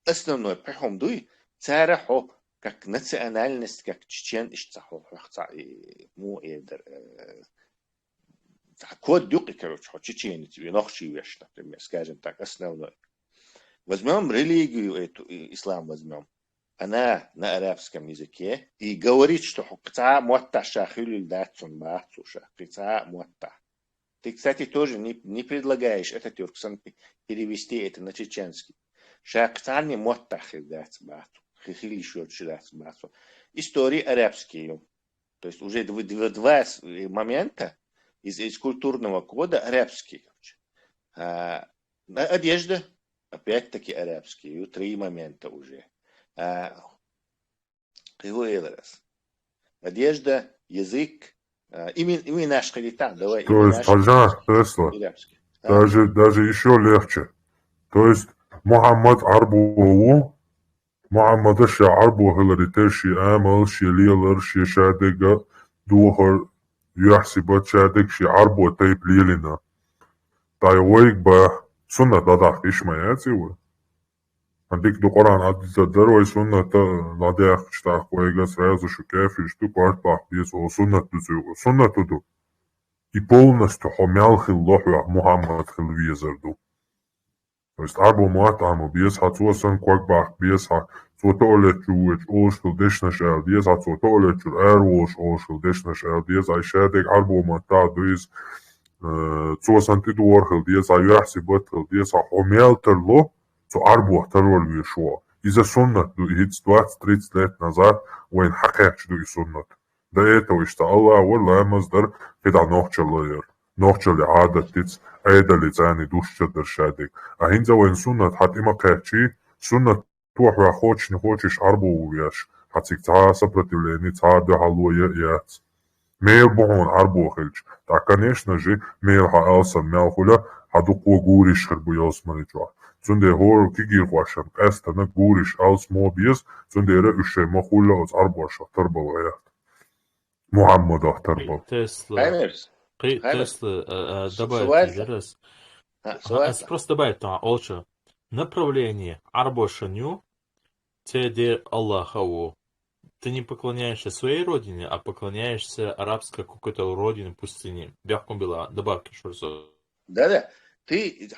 S7: основной хайхомдуй, царахо, как национальность, как чечен, код дюки, короче, чеченец, винохчивеш, например, скажем так, основной. Возьмем религию эту, ислам возьмем. Она на арабском языке и говорит, что ты, кстати, тоже не предлагаешь это тюрксан перевести это на чеченский. Истории арабские. То есть уже два момента из культурного кода арабские. Одежда, опять-таки арабские. 3 момента уже. Одежда, язык, имена шхалита, давай.
S3: То есть, Тесла, даже еще легче. То есть, Мухаммад Арбуову محمد شي عربو هلري شي آمل شي ليلر شي شادق دوهر يحسب شادق شي عربو تيب ليلنا تايويك با سنة داداخ إشماياتي و عندك دو قرآن عدد الدروي سنة داداخ اشتاق ويغاس رازو شو كافي شتو قارت باح بيس و سنة تزيغو سنة تدو и полностью хомял хиллоху Мухаммад хилвизерду. То есть арбу муатаму биес хацуасан квак бах биес ха цотолечу уч ошхил дешнашал биес ха цотолечу эрвош ошхил дешнашал биес айшадек арбу муата дуис цуасан тиду орхил биес айяхси батхил биес ха хомял терло цо арбу тервал вишуа. Из-за суннат ду хитс 20-30 лет назад вайн хакач ду и суннат. До этого что Аллах والله مصدر كده نوخشل نوخشل عادة تيتس عادة لزاني دوش تدر شادك أهين وين سنة حتى إما قاعدشي سنة توح وخوش نخوشش عربو وياش حتى تعا سبرتوليني تعا ده حلوة يأيات ميل بهون عربو خلج تا كانيش نجي ميل ها ألسا ميل خلا هدوق وغوريش خربو يوسمني جوا زنده هور كيجي خواشن قاستنا غوريش ألس مو بيس زنده رأيشي مخولا از عربو شطر بوغيات محمد اختربو
S10: Тесла.
S7: Хаймерс.
S10: Тесла добавить
S7: Сувальца.
S10: еще раз.
S7: Сувальца.
S10: Просто добавить там олча. Направление арбошаню теде Аллахову. Ты не поклоняешься своей родине, а поклоняешься арабской какой-то родине пустыни. Бяхком была добавки шурзо.
S7: Да-да. Ты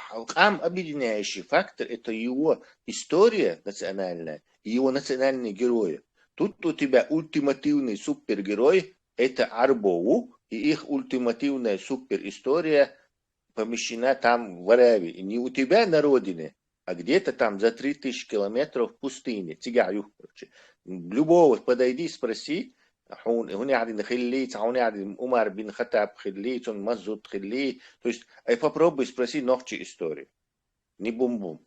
S7: Халкам объединяющий фактор – это его история национальная и его национальные герои. Тут у тебя ультимативный супергерой – это Арбоу, и их ультимативная суперистория помещена там в Аравии. И не у тебя на родине, а где-то там за 3000 километров в пустыне. Тигаю, короче. Любого подойди, спроси. هون قاعدين خليت هون قاعدين عمر بن خطاب خليت مسعود خليت. То есть попробуй спроси ночью историю. Не бум-бум.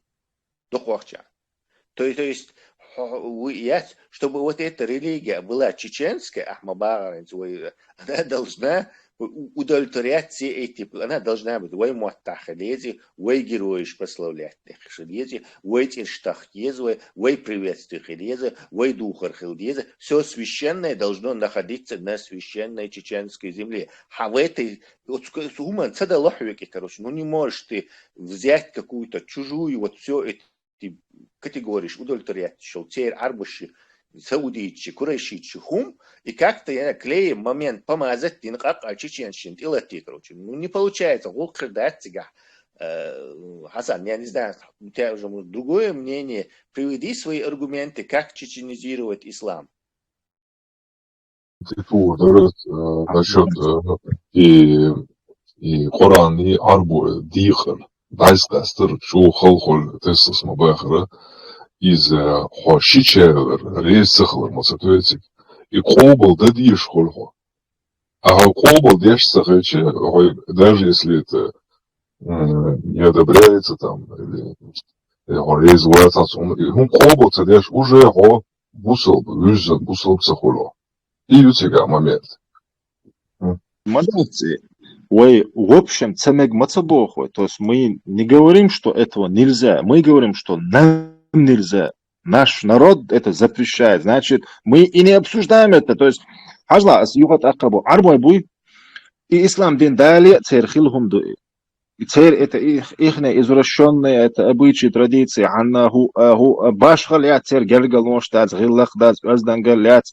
S7: Дохвахча. То есть чтобы вот эта религия была чеченская, Ахмабар, она должна удовлетворять все эти, она должна быть вой муаттахалези, вой героиш прославлять хилези, вой тинштахези, вой приветствие хилези, вой духар хилези. Все священное должно находиться на священной чеченской земле. А в этой, вот короче, ну не можешь ты взять какую-то чужую, вот все это категориш удовлетворять шелтер арбуши саудийчи курайшичи хум и как-то я клеим момент помазать тинкак чеченщин и лати, короче, ну не получается лучше дать тебя. Хасан, я не знаю, у тебя уже другое мнение, приведи свои аргументы, как чеченизировать ислам.
S2: насчет и Коран и арбу дихар дайстастер шо халхол тесс мабахра из хошичер рейсахлар масатуетик и кобал дадиш холхо а кобал деш сахаче даже если это не одобряется там или рейс ватасун он кобал цадеш уже его бусал психолог и у тебя момент
S11: Молодцы. Ой, в общем, цемег мацабоху. То есть мы не говорим, что этого нельзя. Мы говорим, что нам нельзя. Наш народ это запрещает. Значит, мы и не обсуждаем это. То есть, хажла, ас юхат акабу, арбой буй, и ислам дин далее, церхилхум дуи. И церь это их извращенные, это обычаи, традиции. Аннаху, башхалят, церь гельгалоштац, гиллахдац, аздангалят.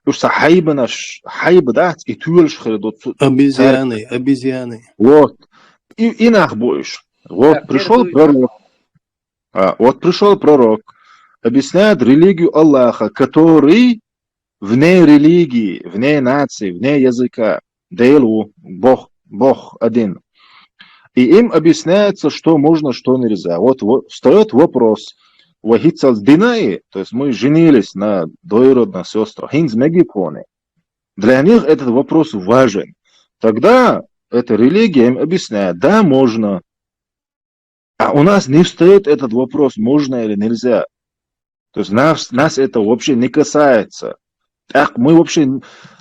S11: Уж хайба дать и тюльш хредут.
S13: Обезьяны.
S11: Вот. И нахбоишь. Вот пришел пророк. Вот пришел пророк. Объясняет религию Аллаха, который вне религии, вне нации, вне языка. Дейлу, Бог один. И им объясняется, что можно, что нельзя. Вот встает вопрос. Вахицал динаи, то есть мы женились на двоюродных сестрах, хинз мегипоны. Для них этот вопрос важен. Тогда эта религия им объясняет, да, можно. А у нас не встает этот вопрос, можно или нельзя. То есть нас это вообще не касается. Так мы вообще...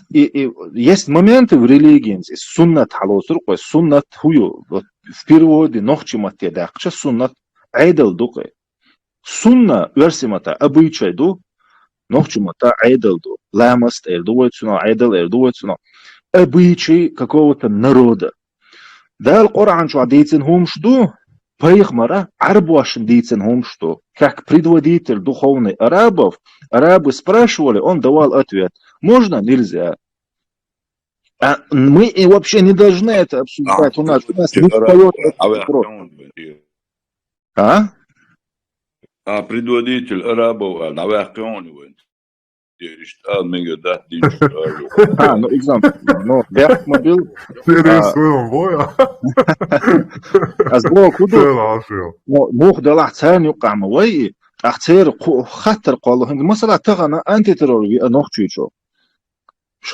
S11: И есть моменты в религии, суннат халосур, суннат хую. В переводе нохчимат едакча, суннат айдал дукай.
S1: Sunna örsimata abıyçaydu. Нохчимата айдалду. Ламаст эрдуэцуно, айдал эрдуэцуно. Обычай какого-то народа. Да, Коран что дейцен хумшду, Пайхмара арбуашен дейцен хумшду. Как предводитель духовный арабов, арабы спрашивали, он давал ответ. Можно, нельзя. А мы и вообще не должны это обсуждать. У нас не встает этот вопрос. А?
S6: Предводитель арабов, наверное,
S1: ну, экзампл. Ну, бях мобил. أسبوع كده مخدع أحسن يقام ويا أختار خطر قالوا هند مثلا تغنى أنت ترى نخشي شو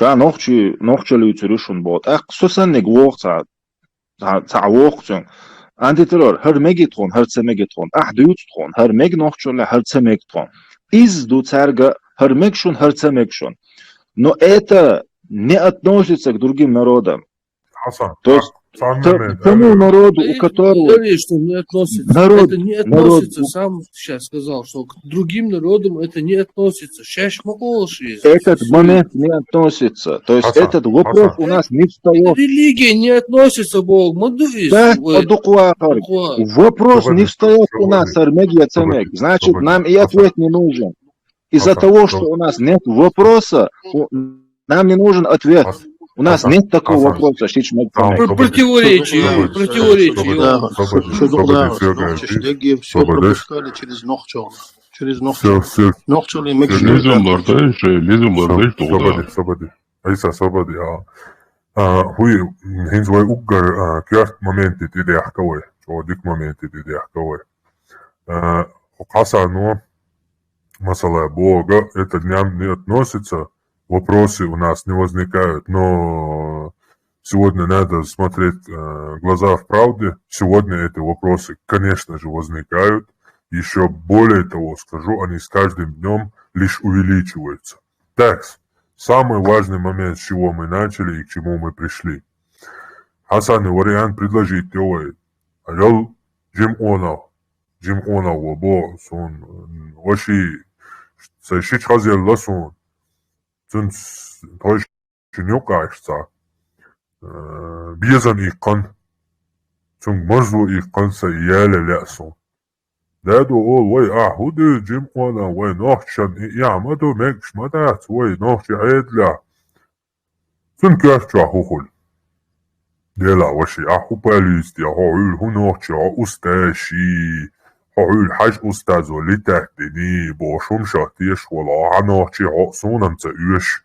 S1: نخشي اللي يترشون بود خصوصا نجوق تعوق أنت ترى هر ميجتون هر سميجتون أحديتون هر ميج نخشي ولا هر سميجتون إز دو ترجع هر ميجشون هر سميجشون но это не относится к другим народам. То есть тому народу, у которого...
S14: Что не относится. Это не относится. Сам сейчас сказал, что к другим народам это не относится.
S1: Этот момент не относится. То есть этот вопрос у нас не встает.
S14: Религия не относится, Бог.
S1: Да, вопрос не встает у нас, армегия цемек. Значит, нам и ответ не нужен. Из-за того, что у нас нет вопроса, нам не нужен ответ. У нас нет такого вопроса.
S14: Противоречие.
S3: Все пропускали
S13: через ногчо. Через
S3: ногчо. Свободи. Айса, свободи. Хуй, хинзвай уггар кярт моменти тиде ахкавай. Дик моменти тиде ахкавай. Хаса, но масала Бога, это не относится. Вопросы у нас не возникают, но сегодня надо смотреть глаза в правде. Сегодня эти вопросы, конечно же, возникают. Еще более того скажу, они с каждым днем лишь увеличиваются. Так, самый важный момент, с чего мы начали и к чему мы пришли. Хасан и вариант предложить теории. Алел Джим Онал вабо сон ваши сайшич хазел ласон. Цун тойш чинюк айшца. Биязан икан. Цун мазлу икан са яля лясон. Дадо ол вай ахуды Джим Онал вай нохчан ямаду мекш мадат вай нохчи айдля. Цун кяшча хухул. Дела ваши аху палюсти ахуил хунохча усташи. هقول حاج أستاذ ولي تهدني بوشون شاتيش ولا عناحشي عقصونا متقوش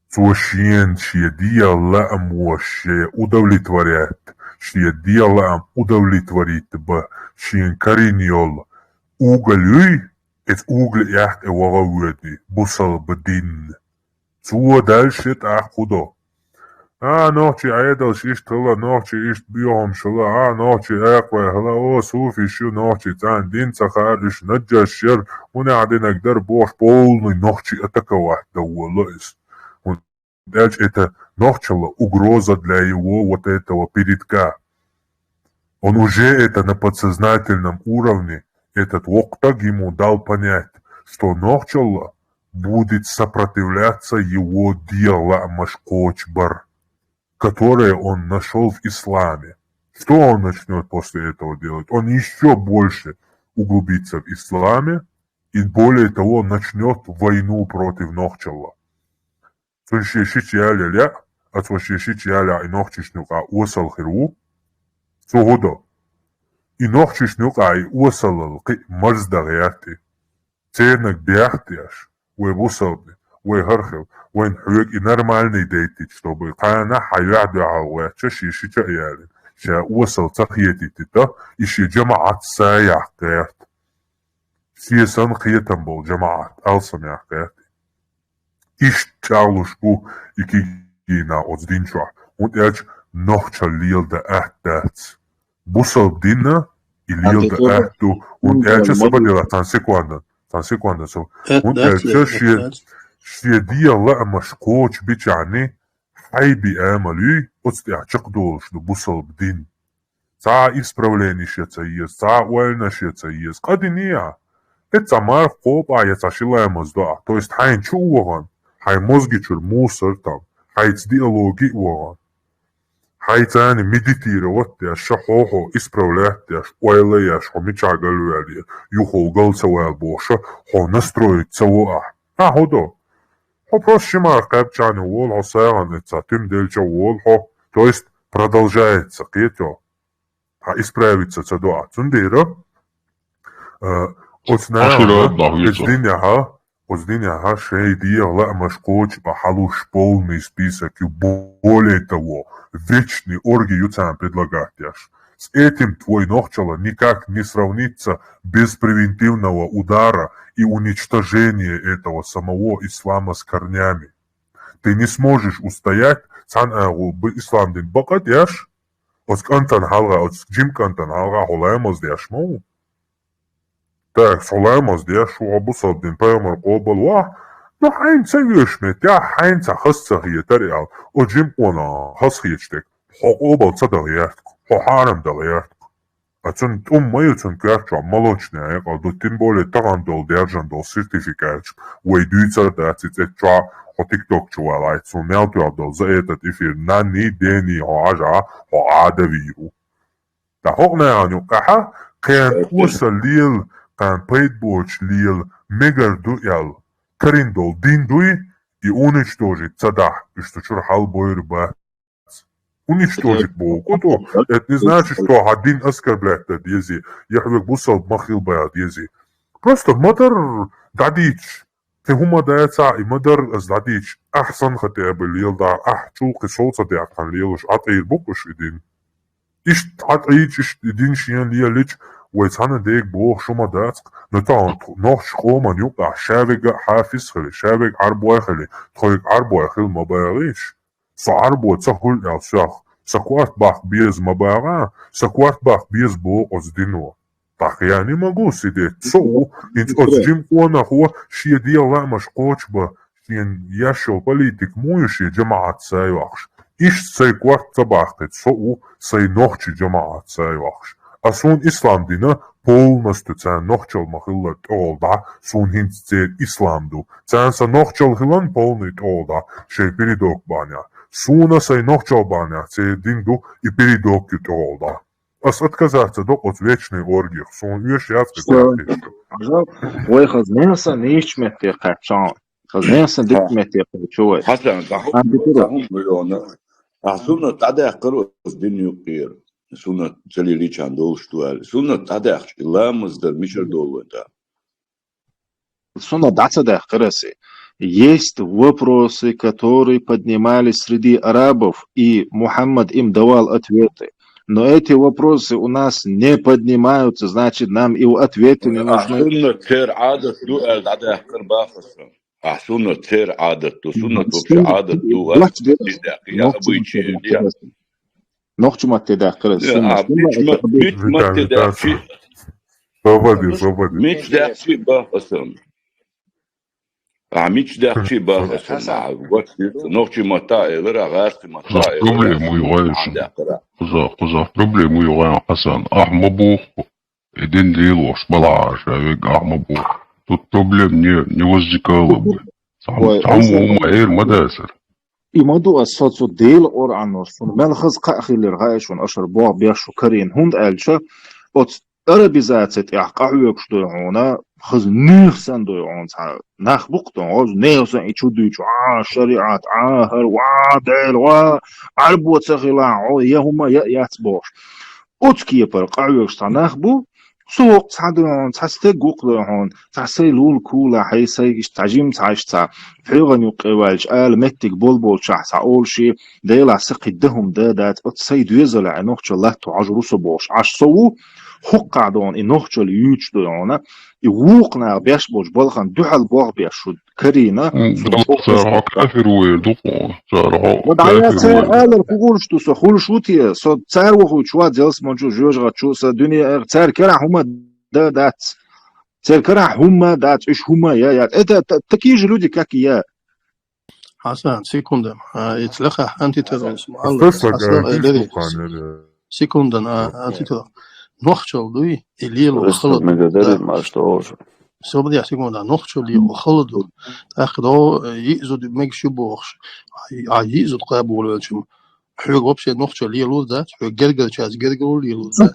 S3: سوشين شيدية لأم وشي ودولي توريات شيدية لأم ودولي توريت با شين كارين يول اوغلوي ات اوغل احت وغاودي بصل بدين سو دالشت اخودا نوحشي عيدل شيش تلا نوحشي إيش بيهم شلا نوحشي أقوى هلا صوفي شو نوحشي تان دين تخارش نجا الشر ونعدين أقدر بوش بولني نوحشي أتكا واحدة والله ونعج إتا نوحشي لا угроза для его вот этого передка. Он уже это на подсознательном уровне, этот воктаг ему дал понять, что нохчалла будет сопротивляться его дела Машкочбар, которое он нашел в исламе. Что он начнет после этого делать? Он еще больше углубится в исламе и более того начнет войну против Нохчалла. И Нохчишнюка осал хиру, согода. И Нохчишнюка и осал марздагярти. Ценок бяхтяш, уебусалби. ويهرخل وين حيوك نورمالني ديتي чтобы قانا حيوعدو عالوات شاشي عيالي شا وصل تقيتي تتا إشي جماعات سايع قيات سيسان قيتن بول جماعات ألسم يا قيات إش تعلوش بو إكي جينا أزدين شوع وانت اج نوخشا ليل دا أحدات بوصل دينا إليل دا أحدو وانت اج سبادي تان سو وانت اج شيدية لا مشكوش بيجعني حي بيعملي أستي أعتقدوش بوصل بدين исправленищеца есть, уэльнащеца есть. Кадиния. Это мар копа, это шилаемоз, да. То есть хайн чуваган, хай мозги чур мусор там, хай диалоги уаган. Хай цани медитировать, я шахохо исправлять, я уэлэ, я хомичагалуэли, юхолгал цауэл боша, хо настроить цауа. Ходо. Хо прощимар капчани уол, хо сайган, это тим дельча уол, хо. То есть продолжается, кетё. Исправиться цадуа. Цундира. Оцдиняха шейдия машкоч халуш полный список и более того, вечный оргию сам предлагать. С этим твой нохчало никак не сравнится без превентивного удара и уничтожения этого самого ислама с корнями. Ты не сможешь устоять, ислам дин бакат яш, оскантан халга, джимкантан халга холаймоз яшмоу. Так, солаймоз яш, уабусад дин паймар кобал, ну хайн цевишмет, я хайн цахасцахия тариал, о джим она хасхичтек, хокобал цадагияртк, хохарам дагияртк. А цун мою цун кярча молочная, а тем более тарандол держандол сертификат, уйдуется дать это TikTok чувалайт, цун мелтуадол за этот эфир на ни дени хожа, хоадавиру. Да хогна аню каха, кэн усалил, кэн пейтбоч лил, мегардуял, кариндол диндуи и уничтожить цадах, и что чурхал бойрба. Уничтожить Богу. Это не значит, что один оскорбляет дези. Я как бусал махил бая дези. Просто мадар дадич. Ты хума дается и мадар дадич. Ахсан хотя бы лил да. Чулки солца да кан лилуш. Атаир букуш идин. Иш атаич иш идин шиен лилич. ويتانا ديك بوخ شو ما داتك نتاون نوخ شخوما نيوكا شابك حافظ خلي شابك عربوي خلي تخويك عربوي خلي ما باغيش صعربو تسهل الشاخ سكوات باخ بيز مباغا سكوات باخ بيز بو قصدينو так я не могу сидеть цоу инц отжим кона хо ши дела маш кочба шин яшо политик муйши джамаат сайвахш иш сакват табахт цоу сай нохчи джамаат сайвахш а сун ислам дина полностью цан нохчал махилла толда сун хинцет исламду цан са нохчал хилан полный толда шей передок баня суна сай нохчал баня це динду и передок толда ас отказаться от вечной оргии сун юш яцкий
S11: ой хазнеса ничмет я качан хазнеса дикмет я чуй
S6: حسن دهم مليون سنة تعدي قروس دنيو قير سنة تلي чандол штуал سنة تعدي لا مصدر مشر дол это
S11: Суна дацада хараси. Есть вопросы, которые поднимались среди арабов, и Мухаммад им давал ответы. Но эти вопросы у нас не поднимаются, значит, нам и ответы не нужны.
S6: سنة تير عادته سنة вообще عادته обычаи
S11: نخشمت تداخل السنة
S6: مش تداخل مش داخل بقسم مش داخل بقسم نخشي متاع غير غاس متاع
S2: проблему يغايش قزا проблему يغايش حسن أحمبوخ إدين ديلوش بلاش أحمبوخ тут проблем не возникало бы. Там умаир мадасер.
S11: И موضوع الصوت ديل اور عنوس ملخص قاخي لرغايش ونشر بوع بيشو كرين هند ألشا ات عربي ذات اعقاعيك شدوعونا خز نيخسن دوعون ناخ بقطن غوز نيخسن يشدوش شريعات هر وعدل وعرب وتسخلا يهما ياتبوش اتكي بر قاعيك شتناخ بو سوق تعدون تستجوق لهون تسيلول كولا حيسي تعجيم تعشتا حيغن يقوالج آل متك بولبول شحسا أول شي ديلا سقدهم دادات اتسيد يزل عنوخش الله تعجرس بوش عش سوو حق عدون إنوخش اليوش دونا يوقنا بيش بوش بلخان دوحل بوغ بيشود كرينا
S2: سارها كافر ويدوقو سارها
S11: ودعيا تسير آل الخغول شتو سخول شوتي صد تسير وخو شوات جلس منجو جوجغا تشوسا دنيا تسير كرا هما دات تسير كرا هما دات إيش هما يا это такие же люди, как и я.
S13: حسن سيكوندا يتلقى أنت تدرس معلق секунда на титул. Нохчал дуй и лилу холод. Собрал секунда нохчал лилу холоду. Ахро يزود ماكش بوخش. يزود قابول شو. حلو вообще нохчал лилу да. Гергел час гергел лилу да.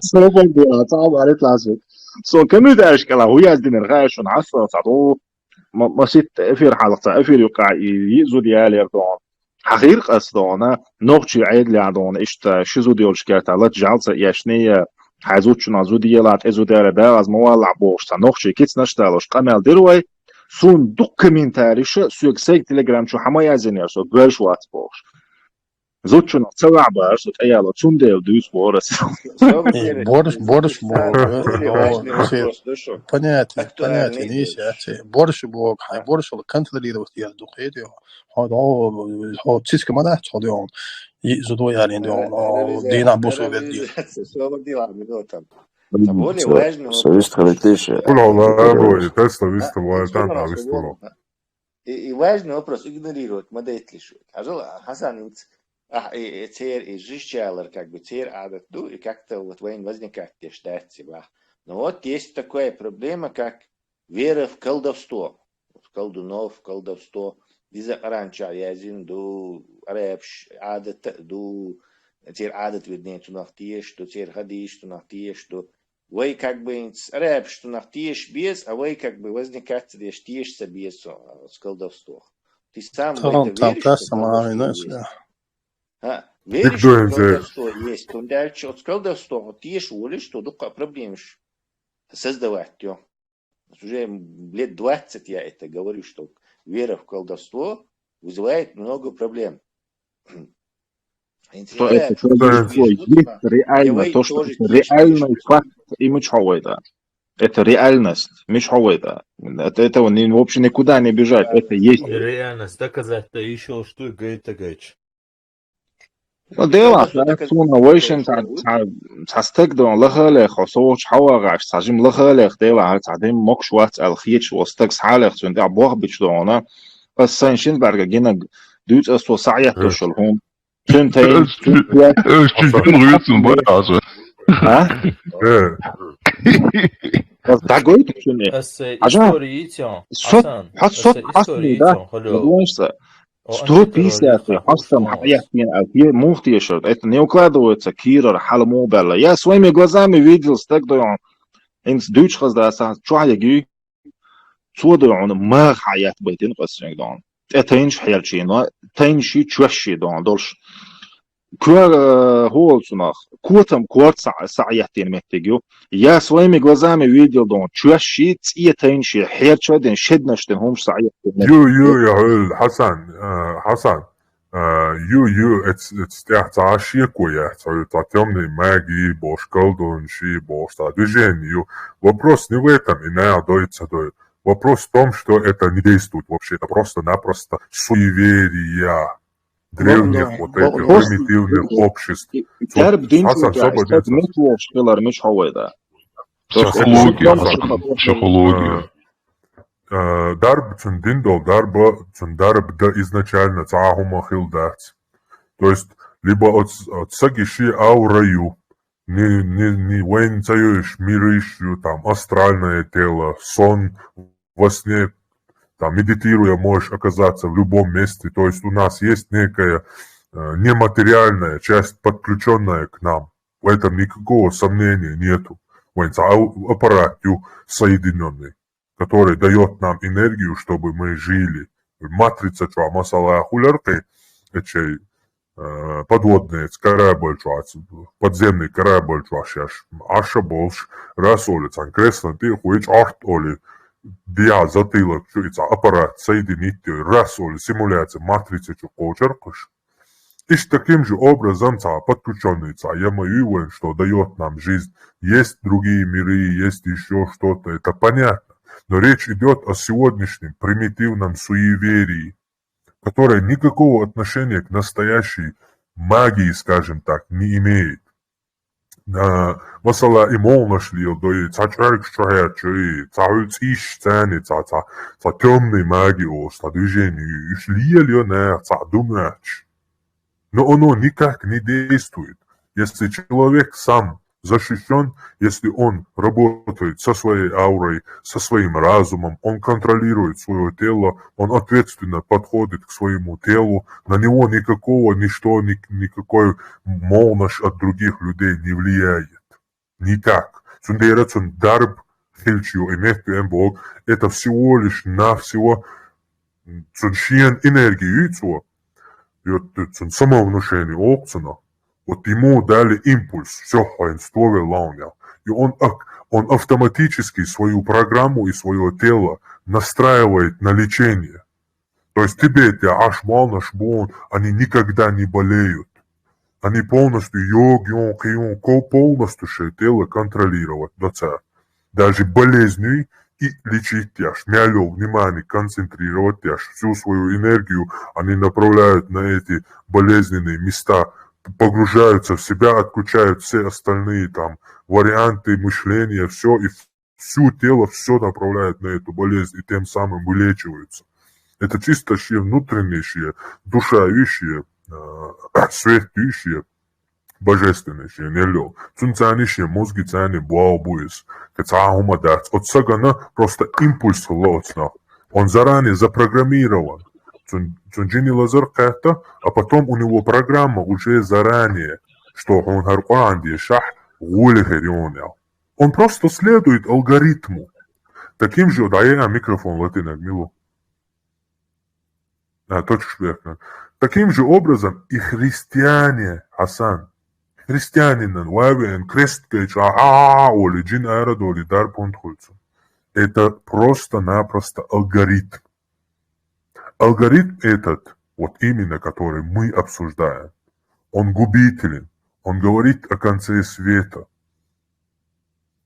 S11: صعب عليك لازم سو كم ده اشكال هو يزدن الغاش ونعصر صعدو ما ست افير حلقة افير يقع يزود يالي يردون حقير قصدونا نوغشي عيد لي عدون اشتا شزو ديول شكالتا لا تجعلت ياشنية حيزوتش نازو ديالات ازو ديالة دا از موالع بوشتا نوغشي كيتس نشتالوش قامل ديروي سون دوكمنتاريش سوك سيك تليجرام شو حما يازينير سو بلش وات بوش زوتشو نتسوع باش سو تأيالو تون ديل دوس بورس
S13: Борщ бог, понятие, не есть. Борщ бог, хай борщ ол контролировать я духе дио. Хо циск мана chodион. И зудо ярин дио, дина босо веди.
S7: Более важный
S3: вопрос. Теста виста вальтан, а виста.
S7: И важный вопрос игнорировать, модеть лишь. Хасан цер и жищалер, как бы цер адапту, и как-то вот войн возникает те штаты. Но вот есть такая проблема, как вера в колдовство. В колдунов, в колдовство. Диза ранча язин ду арабш адат ду цер адат виднее тунах тиеш, что цер хадиш тунах тиеш, что вы как бы арабш тунах тиеш без, а вы как бы возникает тиеш тиешься без с колдовства. Ты сам в это веришь? Веришь, что колдовство есть, то дальше от колдовства тиеш воли, что только проблемишь создавать ее. Уже лет 20 я это говорю, что вера в колдовство вызывает много проблем.
S11: Что это есть реально, то, что это реальный факт, и мы чего это? Это реальность, мы чего это? От этого вообще никуда не бежать, это есть.
S15: Реальность доказать-то еще что говорит тагач.
S11: Ну, дело, суна войшен тастегдон лахалех, осоч хавагаш, сажим лахалех, дело, тадим мокшват алхич, остаг салех, сунди абуах бичдона, السنشين برجع جينا دوت أسوأ سعية تشلهم تنتين ها تعجبت شنو
S15: история
S11: صوت حط صوت أصلي ده لونسا ستروت بيسا في حصل حياتين أو في مختي شرط إت نيوكلادو تكير حال موبايل يا سويمي جوزامي فيديو استقدر إنس دوتش خز ده ساعة شو هيجي صودرون ما حياة بيتين قصين دون تينش حيالشينا تينشي تشوشي دون دولش كور هول سناخ كوتم كورت سعيتين متجيو يا سويمي غوزامي فيديو دون تشوشي تي تينشي حيالشو دين شدنشتن همش سعيتين
S3: يو يا هول حسن يو اتس تعشي كويا تعتمني ماجي бош колдунши бош та движению вопрос не в этом и не доится до Вопрос в том, что это не действует вообще, это просто-напросто суеверия древних вот этих примитивных обществ. Психология. Дарб цундиндол, дарба цундарб да изначально цахума хилдац. То есть, либо от сагиши аураю, не военцаешь, миришь, там, астральное тело, сон, во сне, там, медитируя, можешь оказаться в любом месте. То есть у нас есть некая нематериальная часть, подключенная к нам. В этом никакого сомнения нету. Аппарат соединенный, который дает нам энергию, чтобы мы жили. Матрица, что масала хуляркой, эчей подводный корабль, подземный корабль, аша больше, расолец, анкресно, ты хуич арт оли, диа затылок, аппарат соединитель, расоль, симуляция, матрица, что почеркаш. И таким же образом, подключенный, я уверен, что дает нам жизнь. Есть другие миры, есть еще что-то, это понятно. Но речь идет о сегодняшнем примитивном суеверии, которое никакого отношения к настоящей магии, скажем так, не имеет. Масала имол нашли, да цачарик шахячи, цаульциш цены, ца темной магии, ца движению, ишли ли он, ца думач. Но оно никак не действует. Если человек сам защищен, если он работает со своей аурой, со своим разумом, он контролирует свое тело, он ответственно подходит к своему телу, на него никакой молнож от других людей не влияет. Никак. Дарб хильчио и мехтуэмбог — это всего лишь навсего цуншиен энергию, самовнушение опцена. Вот ему дали импульс, все, он ствовал лауня. И он автоматически свою программу и свое тело настраивает на лечение. То есть тебе эти ашмал, нашбон, они никогда не болеют. Они полностью полностью тело контролировать. Даже болезнью и лечить тяж. Мяло внимание, концентрировать тяж. Всю свою энергию они направляют на эти болезненные места, погружаются в себя, отключают все остальные там варианты мышления, все, и всю тело все направляют на эту болезнь, и тем самым вылечиваются. Это чисто внутренние, душающие, светящие, божественные, нелё. Цунцанишие мозги цани буаубуис. Кацахума дац. От сагана просто импульс лоцна. Он заранее запрограммирован. Цунджини лазар ката, а потом у него программа уже заранее, что он харкуанди шах гулихерионял. Он просто следует алгоритму. Таким же, дай микрофон латинок, милу. Таким же образом и христиане, Хасан, христианин, вавен, кресткач, оли джин аэрадоли, дар пунктхульцу. Это просто-напросто алгоритм. Алгоритм этот, вот именно который мы обсуждаем, он губителен, он говорит о конце света.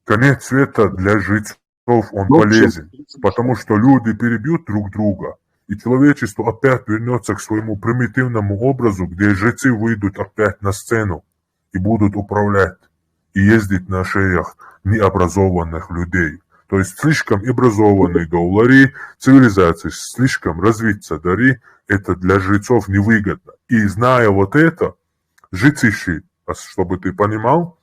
S3: Конец света для жрецов, он полезен, потому что люди перебьют друг друга, и человечество опять вернется к своему примитивному образу, где жрецы выйдут опять на сцену и будут управлять, и ездить на шеях необразованных людей. То есть слишком образованные доллары, цивилизации слишком развиться дари, это для жрецов невыгодно. И зная вот это, жрецы, чтобы ты понимал,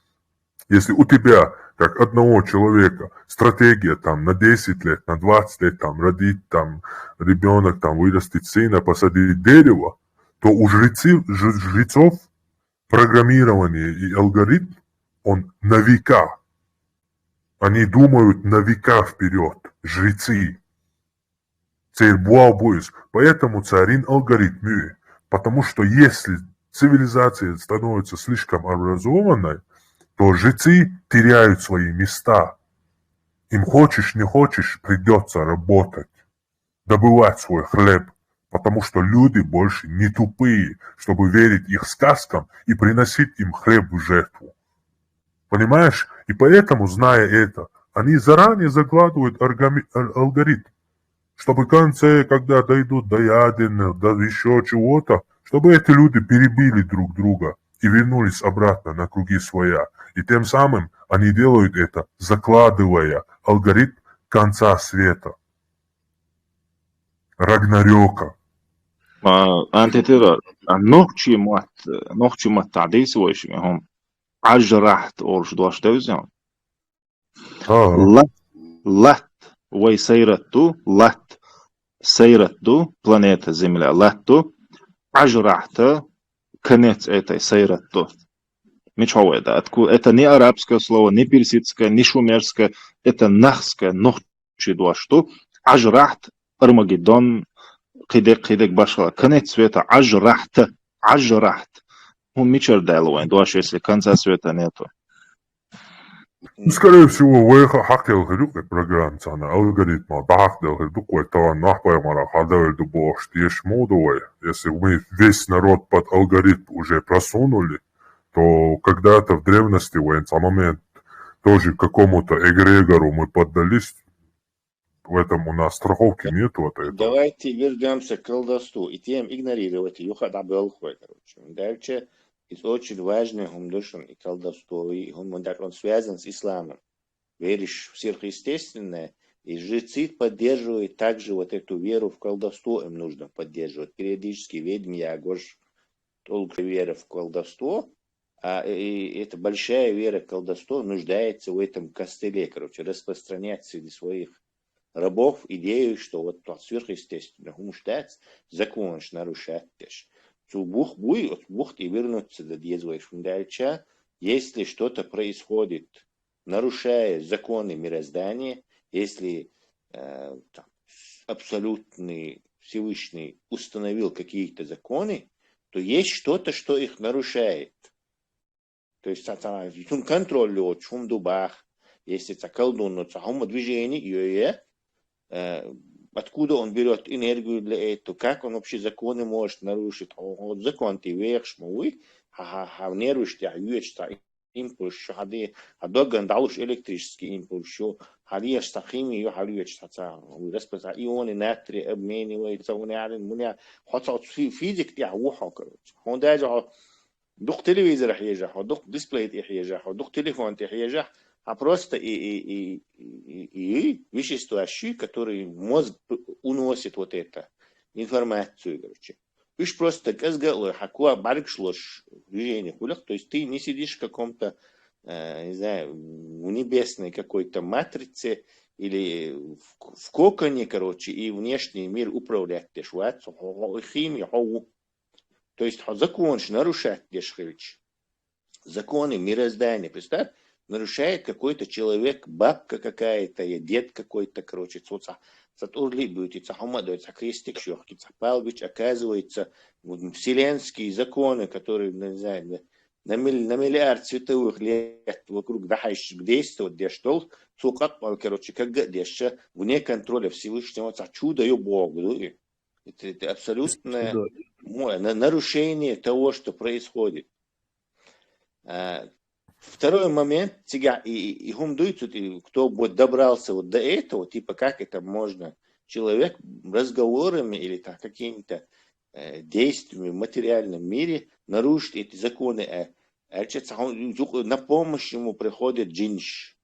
S3: если у тебя, как одного человека, стратегия там на 10 лет, на 20 лет, там родить там ребенок, там вырастить сына, посадить дерево, то у жрецов программирование и алгоритм, он на века. Они думают на века вперед, жрецы. Поэтому царин алгоритм. Потому что если цивилизация становится слишком образованной, то жрецы теряют свои места. Им хочешь не хочешь придется работать, добывать свой хлеб, потому что люди больше не тупые, чтобы верить их сказкам и приносить им хлеб в жертву. Понимаешь? И поэтому, зная это, они заранее закладывают алгоритм, чтобы в конце, когда дойдут до ядерного, до еще чего-то, чтобы эти люди перебили друг друга и вернулись обратно на круги своя. И тем самым они делают это, закладывая алгоритм конца света. Рагнарёка.
S11: Антитера, ногчимат تعديس ويش هم عجرحت أورش دوش دوزيان لات ويسيرتو لات سيرتو планета Земля латту عجرحت конец этой сейратту. Ничего это не арабское слово, не персидское, не шумерское, это нахское, ногчи дуашту, ажрахт, Армагеддон, قيدك башала. Конец света, ажрахт. Он мичер дайлуэн, дуаш, если конца света нету.
S3: Скорее всего, выехал хактел хидук программ цана алгоритма, бахтел хидук, это нахпай мара хадавель дубош, тешь модовой. Если мы весь народ под алгоритм уже просунули, то когда-то в древности, в этот момент, тоже какому-то эгрегору мы поддались. В этом у нас страховки нет вот этого.
S7: Давайте вернемся к колдовству и тем игнорировать Юха Дабелхой, короче. Дальше из очень важных умдушен и колдовство, и он связан с исламом. Веришь в сверхъестественное, и жрецы поддерживают также вот эту веру в колдовство, им нужно поддерживать. Периодически ведьм я гош только вера в колдовство, И это большая вера колдовства нуждается в этом костыле, короче, распространять среди своих рабов идею, что вот сверхъестественно умуштать, закон нарушать. Бух и вернуться до дьявольш. Дальше, если что-то происходит, нарушая законы мироздания, если абсолютный Всевышний установил какие-то законы, то есть что-то, что их нарушает. То есть контроль от шум дубах, если это колдун, но движение, откуда он берет энергию для этого, как он вообще законы может нарушить. Вот закон ты вверх, мой, нервишь тебя, импульс, что ходи, доган далуш электрический импульс, что ходи, что химию, ходи, что распределя ионы натрия обмениваются, у меня хотя физик тебя ухо, короче. Он даже دوق телевизор يحيجح ودوق ديسبلاي يحيجح ودوق телефон يحيجح, а просто и вещества, которые мозг уносит вот это информацию, короче. Вишь просто казгалой, хакуа баркшлош движение хулях, то есть ты не сидишь в каком-то, не знаю, в небесной какой-то матрице или в коконе, короче, и внешний мир управлять. Химия, то есть закон нарушать дешевич. Законы мироздания, представь, нарушает какой-то человек, бабка какая-то, дед какой-то, короче, сатурли будет, хамадуется крестик щёхкица, палбич, оказывается, вселенские законы, которые, не знаю, на миллиард световых лет вокруг дахайщик действуют, где что, короче, как где вне контроля Всевышнего, чудо и Бог. Это абсолютное нарушение того, что происходит. Второй момент, и кто вот добрался вот до этого, типа как это можно, человек разговорами или так, какими-то действиями в материальном мире нарушить эти законы. На помощь ему приходит джинш.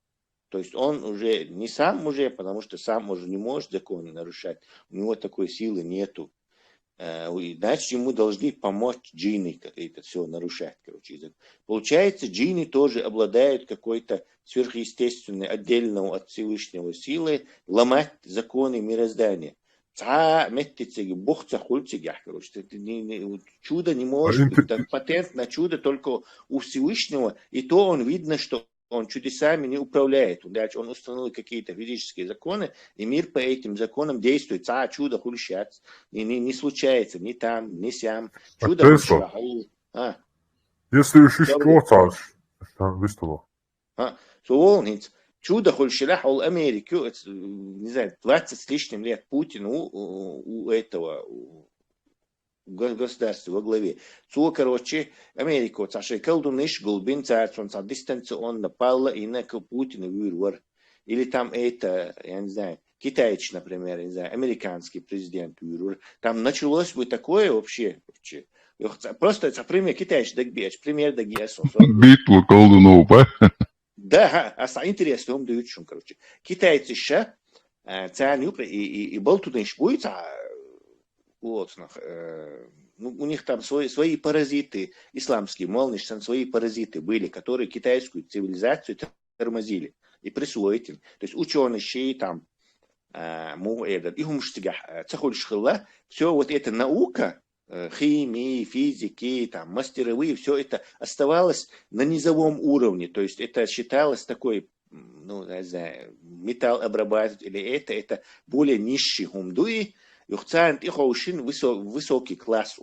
S7: То есть он уже не сам уже, потому что сам уже не может законы нарушать. У него такой силы нету. Иначе ему должны помочь джинны, это все нарушать. Короче. Получается, джинны тоже обладают какой-то сверхъестественной, отдельного от Всевышнего силой ломать законы мироздания. Чудо не может быть. Патент на чудо только у Всевышнего, и то он видно, что он чудесами не управляет. Он установил какие-то физические законы, и мир по этим законам действует. Чудо хульщать. Не случается ни там, ни сям. Чудо хульщать.
S3: Если еще что-то, выставил.
S7: Чудо хульщать у Америки, не знаю, 20 с лишним лет Путин у этого государства во главе. Короче, Америку, колдуныш, голубин, дистанционно пала и на Путина вырвар. Или там это, я не знаю, китайч, например, я не знаю, американский президент вырвар. Там началось бы такое вообще. Просто это пример китайч, пример дагиасов.
S2: Битва колдунов,
S7: да, интересно, он дают шум, короче. Китайцы ща, и болтуныш будет, вот, у них там свои паразиты, исламские, молнишь, свои паразиты были, которые китайскую цивилизацию тормозили и присвоили. То есть ученые там, все вот эта наука, химии, физики, там, мастеровые, все это оставалось на низовом уровне. То есть это считалось такой, ну, не знаю, металл обрабатывать или это более низший гумдуи. Высокий класс,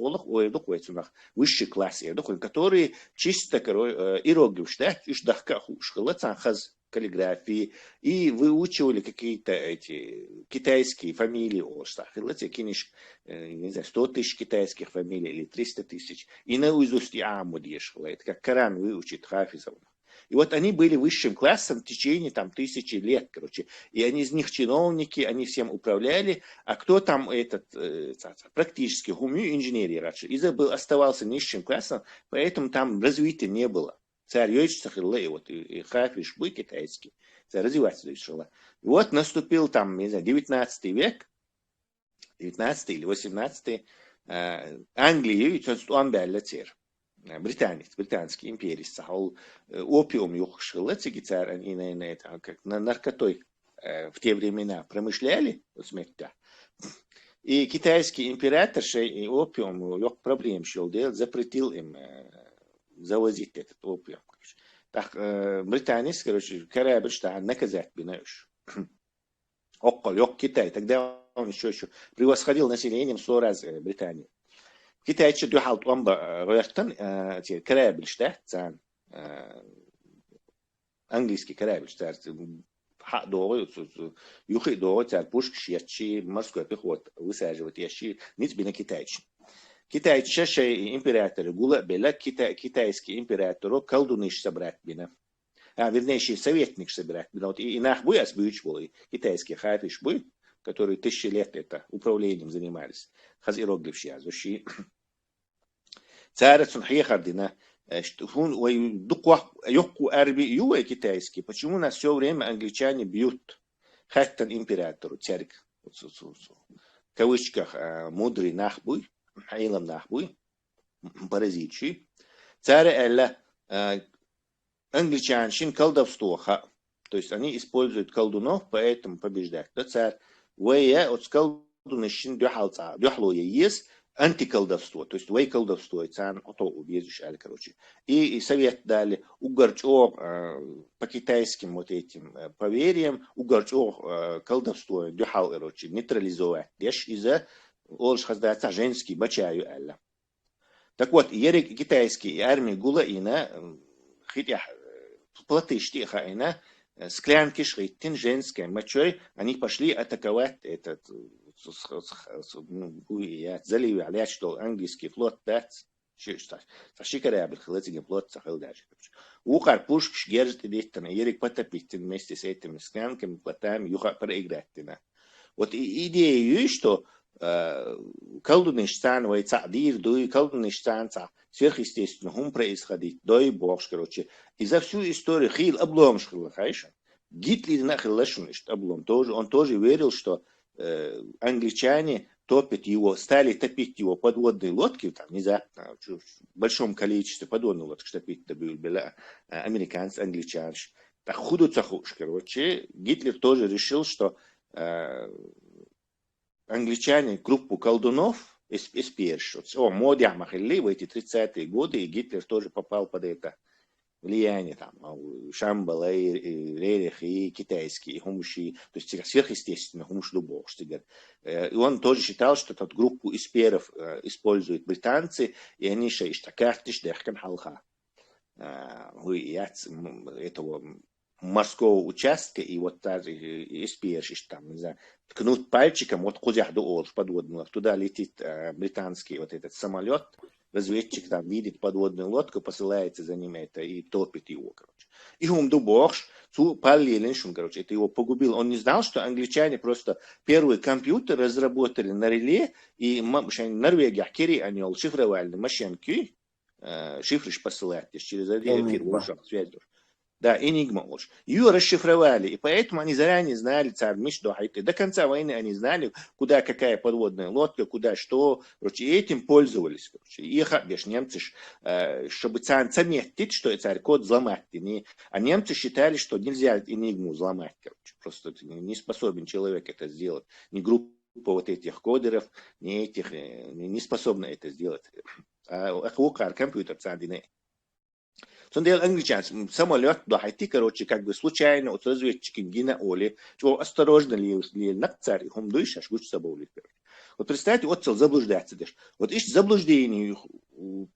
S7: высший класс, которые чисто иероглифы, каллиграфии, и выучивали какие-то эти китайские фамилии, не знаю, 100 тысяч китайских фамилий или 300 тысяч, и наизусть это как Коран выучит хафизов. И вот они были высшим классом в течение там 1000 лет, короче. И они из них чиновники, они всем управляли. А кто там практически инженерия раньше, оставался низшим классом, поэтому там развития не было. Царь Йойчцах и хафиш был китайский. Развиваться решила. И вот наступил там, не знаю, 19 век, 19 или 18, Англия, британский империст, сахал опиум юхшила цигицар, они на это, как наркотой в те времена промышляли, смертя. И китайский император и опиум, yok проблем шел делать, запретил им завозить этот опиум. Так, британец, короче, корабль, что наказать бинаюш. Около, yok Китай, тогда он еще превосходил населением 100 раз Британию. Китай еще дюхал томба роертан, корабль, что английский корабль, что договор, юхи договор, пушки, щечи, морской пехот, высаживать ящи, ниц бина китайчин. Китай чаще император гула бела китайский император колдуниш собрать бина. Вернее, советник собирать бина. Вот и нах буй асбюч был, китайский хафиш буй, которые 1000 лет это управлением занимались. Хазироглифши азуши. Царь Сунхихардина, он дуква йокку арби юэ китайский. Почему нас все время англичане бьют? Хаттан императору царик. В кавычках мудрый нахбуй. Хаилам нахбуй, паразитчи. Царь Элла англичанщин колдовство. То есть они используют колдунов, поэтому побеждают. То царь Вэя от колдунщин дюхло есть антиколдовство. То есть вэй колдовство. Царь ото убежишь, короче. И совет дали угорчо по китайским вот этим поверьям, угорчо колдовство дюхал, короче, нейтрализовать. Лишь из-за Олж хаздается женский бачаю элла. Так вот, ерик китайский армии гула ина хитя платышти хаина склянки шриттин женская мачой, они пошли атаковать этот залив, а что английский флот дать. Саши корабль хлатиген флот сахал даже. Ухар пушк держит идея, ерик потопить вместе с этими склянками, плотами, юха проиграть. Вот идея, что колдунищан войца дир дуй колдунищан сверхъестественно хум происходит дой бог короче и за всю историю хил облом шхил хайша Гитлер нахилашун облом тоже он тоже верил что англичане топят его стали топить его подводные лодки там внезапно в большом количестве подводных лодок что топить были американцы англичане так худо цахуш короче Гитлер тоже решил что англичане группу колдунов испершут. Модя Махалли в эти 30-е годы, и Гитлер тоже попал под это влияние, там, Шамбала, и Рерих, и китайские, и хумуши, то есть сверхъестественно, хумуш дубов, и он тоже считал, что эту группу исперов используют британцы, и они же иштакартиш дехкан халха. Этого морского участка, и вот даже испершишь там, не знаю, ткнут пальчиком, вот кузях до подводную, туда летит британский вот этот самолет, разведчик там видит подводную лодку, посылается за ним это и топит его, короче. И он дубош, короче, это его погубил. Он не знал, что англичане просто первый компьютер разработали на реле, и Норвегия, Кири, они шифровали машинки, шифрыш посылать через эфир, связь. Да, Энигма уж. Ее расшифровали, и поэтому они заранее знали царь Мишдохайты. До конца войны они знали, куда какая подводная лодка, куда что. Короче, и этим пользовались. Короче. И бишь немцы, чтобы царь заметить, что царь код взломать. А немцы считали, что нельзя Энигму взломать. Короче. Просто не способен человек это сделать. Ни группа вот этих кодеров, не способна это сделать. А компьютер царь Сондел англичан самолет дохайти, короче, как бы случайно от разведчики гина оли, чего осторожно ли на царь, хом дуешь, аж гуч собой. Вот представьте, вот цел заблуждаться даже. Вот ищет заблуждение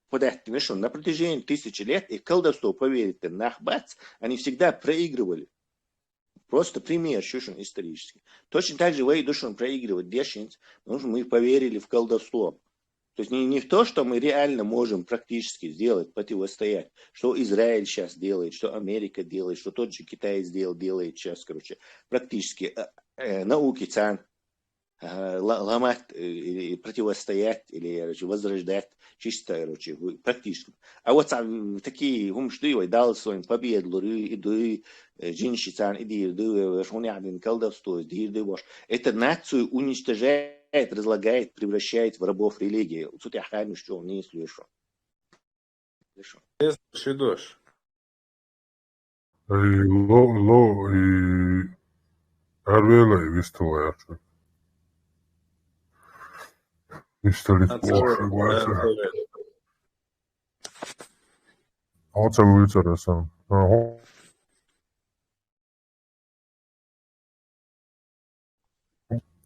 S7: подать на протяжении 1000 лет, и колдовство, поверите, нахбац, они всегда проигрывали. Просто пример, шушен исторический. Точно так же вы душен проигрывать дешинц, потому что мы поверили в колдовство. То есть не в то, что мы реально можем практически сделать, противостоять, что Израиль сейчас делает, что Америка делает, что тот же Китай делает сейчас, короче, практически науки цан ломать, или противостоять, или возрождать чисто, короче, практически. А вот такие гумштывы дал своим победу, и женщин, и что они колдовство, это нацию уничтожает, разлагает, превращает в рабов религии. Тут я хайму, что он не слышу.
S16: Шидош.
S3: Lo i Arvela i Vistolajača. Istali loši gledajte. Oca Luicara sam.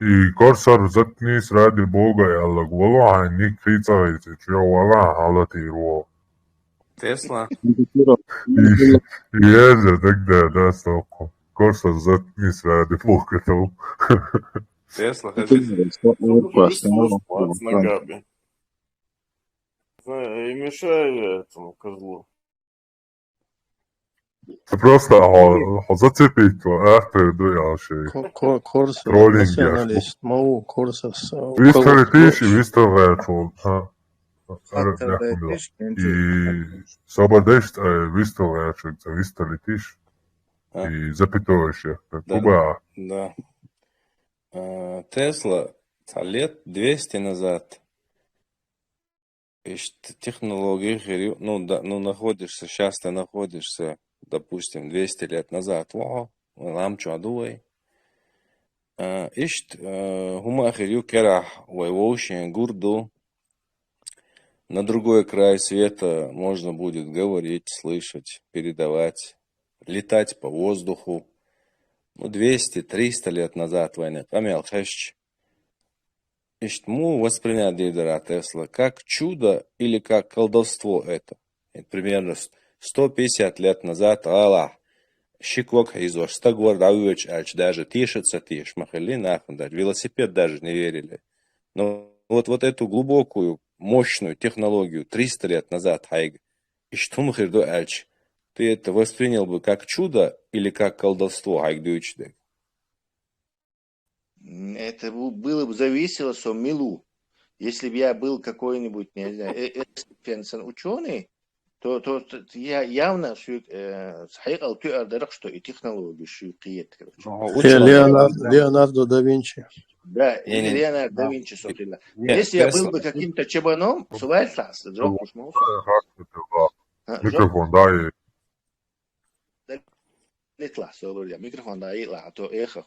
S3: I Korsar zatnis radi Boga alla gola, nik kricavice, čio vala halati ruo.
S16: Tesla.
S3: Jeze, tak da stoko. Korsar zatnis radi Boga to.
S16: Tesla,
S5: с ногами. И мешай этому козлу.
S3: Просто зацепить ахты дуяши.
S13: Корс
S3: Троллинг
S13: националист, мау Корсас.
S3: Вистали тиши, вистали вечол. И собадешт вистали вечол, вистали тиш. И запитываешь их. Куба.
S16: Да. Тесла лет 200 назад технологии, находишься, сейчас ты находишься, допустим, 200 лет назад, нам что дуй, гумахирю керах, войвошин, гурду, на другой край света можно будет говорить, слышать, передавать, летать по воздуху. 200-300 лет назад войны. Камел хэшч. Мы восприняли Дейдера Тесла как чудо или как колдовство это. Примерно 150 лет назад Аллах щекок изош, стагор дауч альч, даже тишится тиш, махали нахуй, велосипед даже не верили. Но вот эту глубокую, мощную технологию 300 лет назад хайг, и что мы херду альч, ты это воспринял бы как чудо или как колдовство, хайгдуичдек?
S7: Это было бы зависело от милу. Если бы я был какой-нибудь, не знаю, ученый, то я явно схайкал что и технологию шуйкиет.
S13: Леонардо да Винчи.
S7: Да, или Леонардо да Винчи, собственно. Если я был бы каким-то чабаном, сувай слас,
S3: Микрофон, да,
S7: микрофон, да, а то эхо.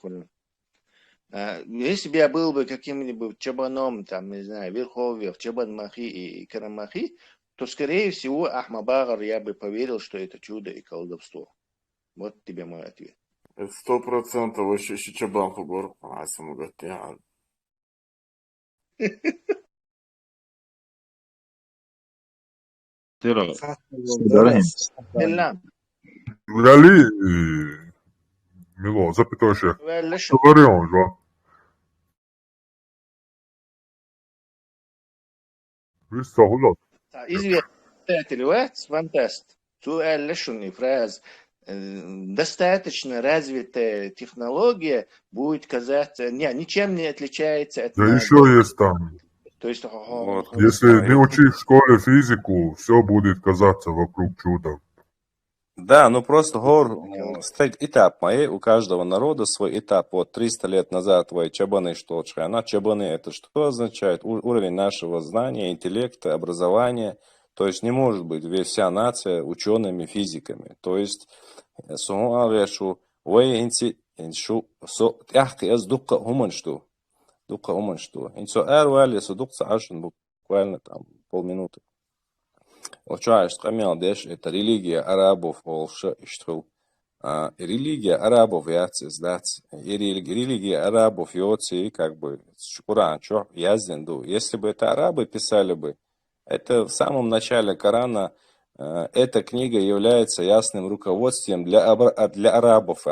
S7: Если бы я был бы каким-нибудь чабаном, там, не знаю, Верховьев, Чабан-Махи и Карамахи, то, скорее всего, Ахмабагар я бы поверил, что это чудо и колдовство. Вот тебе мой ответ.
S5: 100% вообще Чабан Хугор, Асиму Гатиан.
S3: Вали, Мило, запитаешь я. Говори он, жо. Виста гулот.
S7: Известный, фантаст. Сؤال лишний фраз. Достаточно развитая технология будет казаться, ничем не отличается от...
S3: Да еще есть там.
S7: То есть,
S3: если не учишь в школе физику, все будет казаться вокруг чудом.
S16: Да, просто стоит этап моей, у каждого народа свой этап. Вот 300 лет назад твои чабаны, что она чабаны, это что означает? Уровень нашего знания, интеллекта, образования. То есть не может быть вся нация учеными, физиками. То есть дука уман что. Инсо эрвали судукца ашин буквально там полминуты. Очаешь, это религия арабов, волша и штул. Религия арабов религия арабов как бы Коран, что язденду. Если бы это арабы писали бы, это в самом начале Корана, эта книга является ясным руководством для арабов,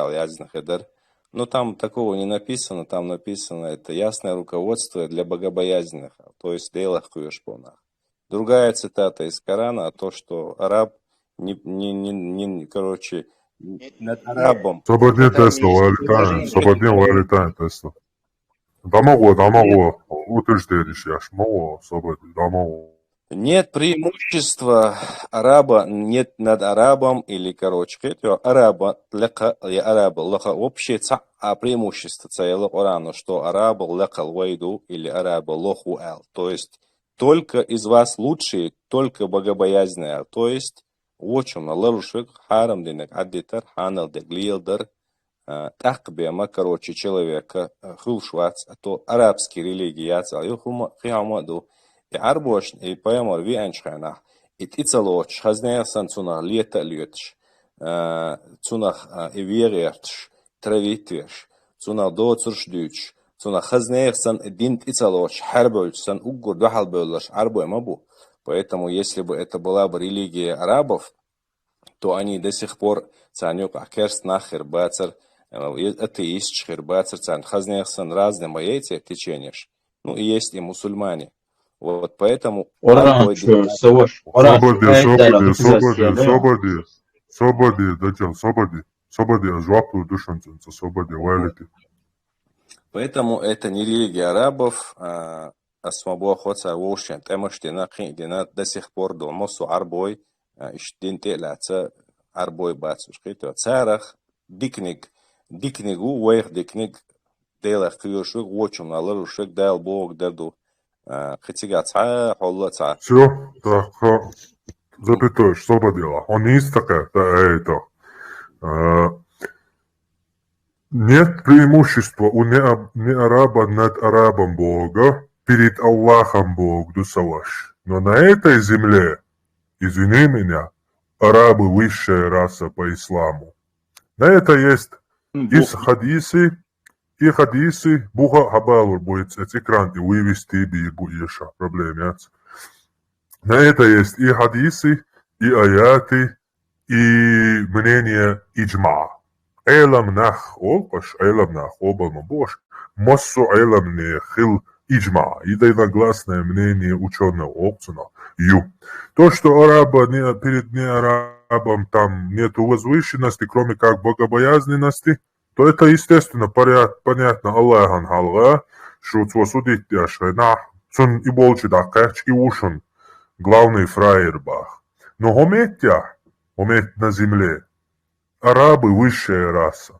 S16: но там такого не написано, там написано, это ясное руководство для богобоязненных, то есть дейлах куешпонах. Другая цитата из Корана, то, что араб над арабом.
S3: Свободен Тесла, валитайн Тесла. Да могу, утверждаешь, я ж могу, свободен, да могу.
S16: Нет преимущества араба, нет над арабом, или, араба, общее преимущество целого Корана, что араба лекал вайду, или араба лоху эл, то есть только из вас лучшие, только богобоязненные. То есть, очень на ларушек, харам денег, аддитер, ханал деглилдер, так бема, короче, человека, хулшвац, а то арабские религии, яца, юхума, хиамаду, и арбош, и поэмор, вианчханах, и тицалоч, хазнеясан цунах лета летш, цунах и верертш, травитвеш, цунах доцуршдюч, цунах хазнеясан дин тицалоч, харбольчсан, угур, дахалболаш, арбой мабу. Поэтому, если бы это была бы религия арабов, то они до сих пор цанюк акерст нахер бацер, атеист шхербацер цан хазнеясан разные боятся течениеш. Ну и есть и мусульмане. Вот поэтому... Поэтому это не религия арабов, а смобо охотца вошен, темаштина хиндина до сих пор до мосу арбой, иштинте ляца арбой бацушкито. Царах дикнигу, вех дикник, делах кьюшук, вочум наларушек, дал бог даду. Хитига ца, холла ца.
S3: Все, так, запятаешь, свободила. Он есть такая, это. Нет преимущества у неараба над арабом Бога, перед Аллахом Бог дусалаш. Но на этой земле, извини меня, арабы высшая раса по исламу. На это есть и хадисы, Буха Хабалур будет эти кранты вывести и будешь проблем. На это есть и хадисы, и аяты, и мнение иджма. Элам нах олпаш, элам нах обалма бош, моссу элам не хил иджма, единогласное мнение ученого опцена. То, что араба перед неарабом там нету возвышенности, кроме как богобоязненности, то это естественно понятно Аллахан халга, что судить яшена, цун и больше да качки ушен, главный фраер бах. Но умеет на земле. Арабы высшая раса.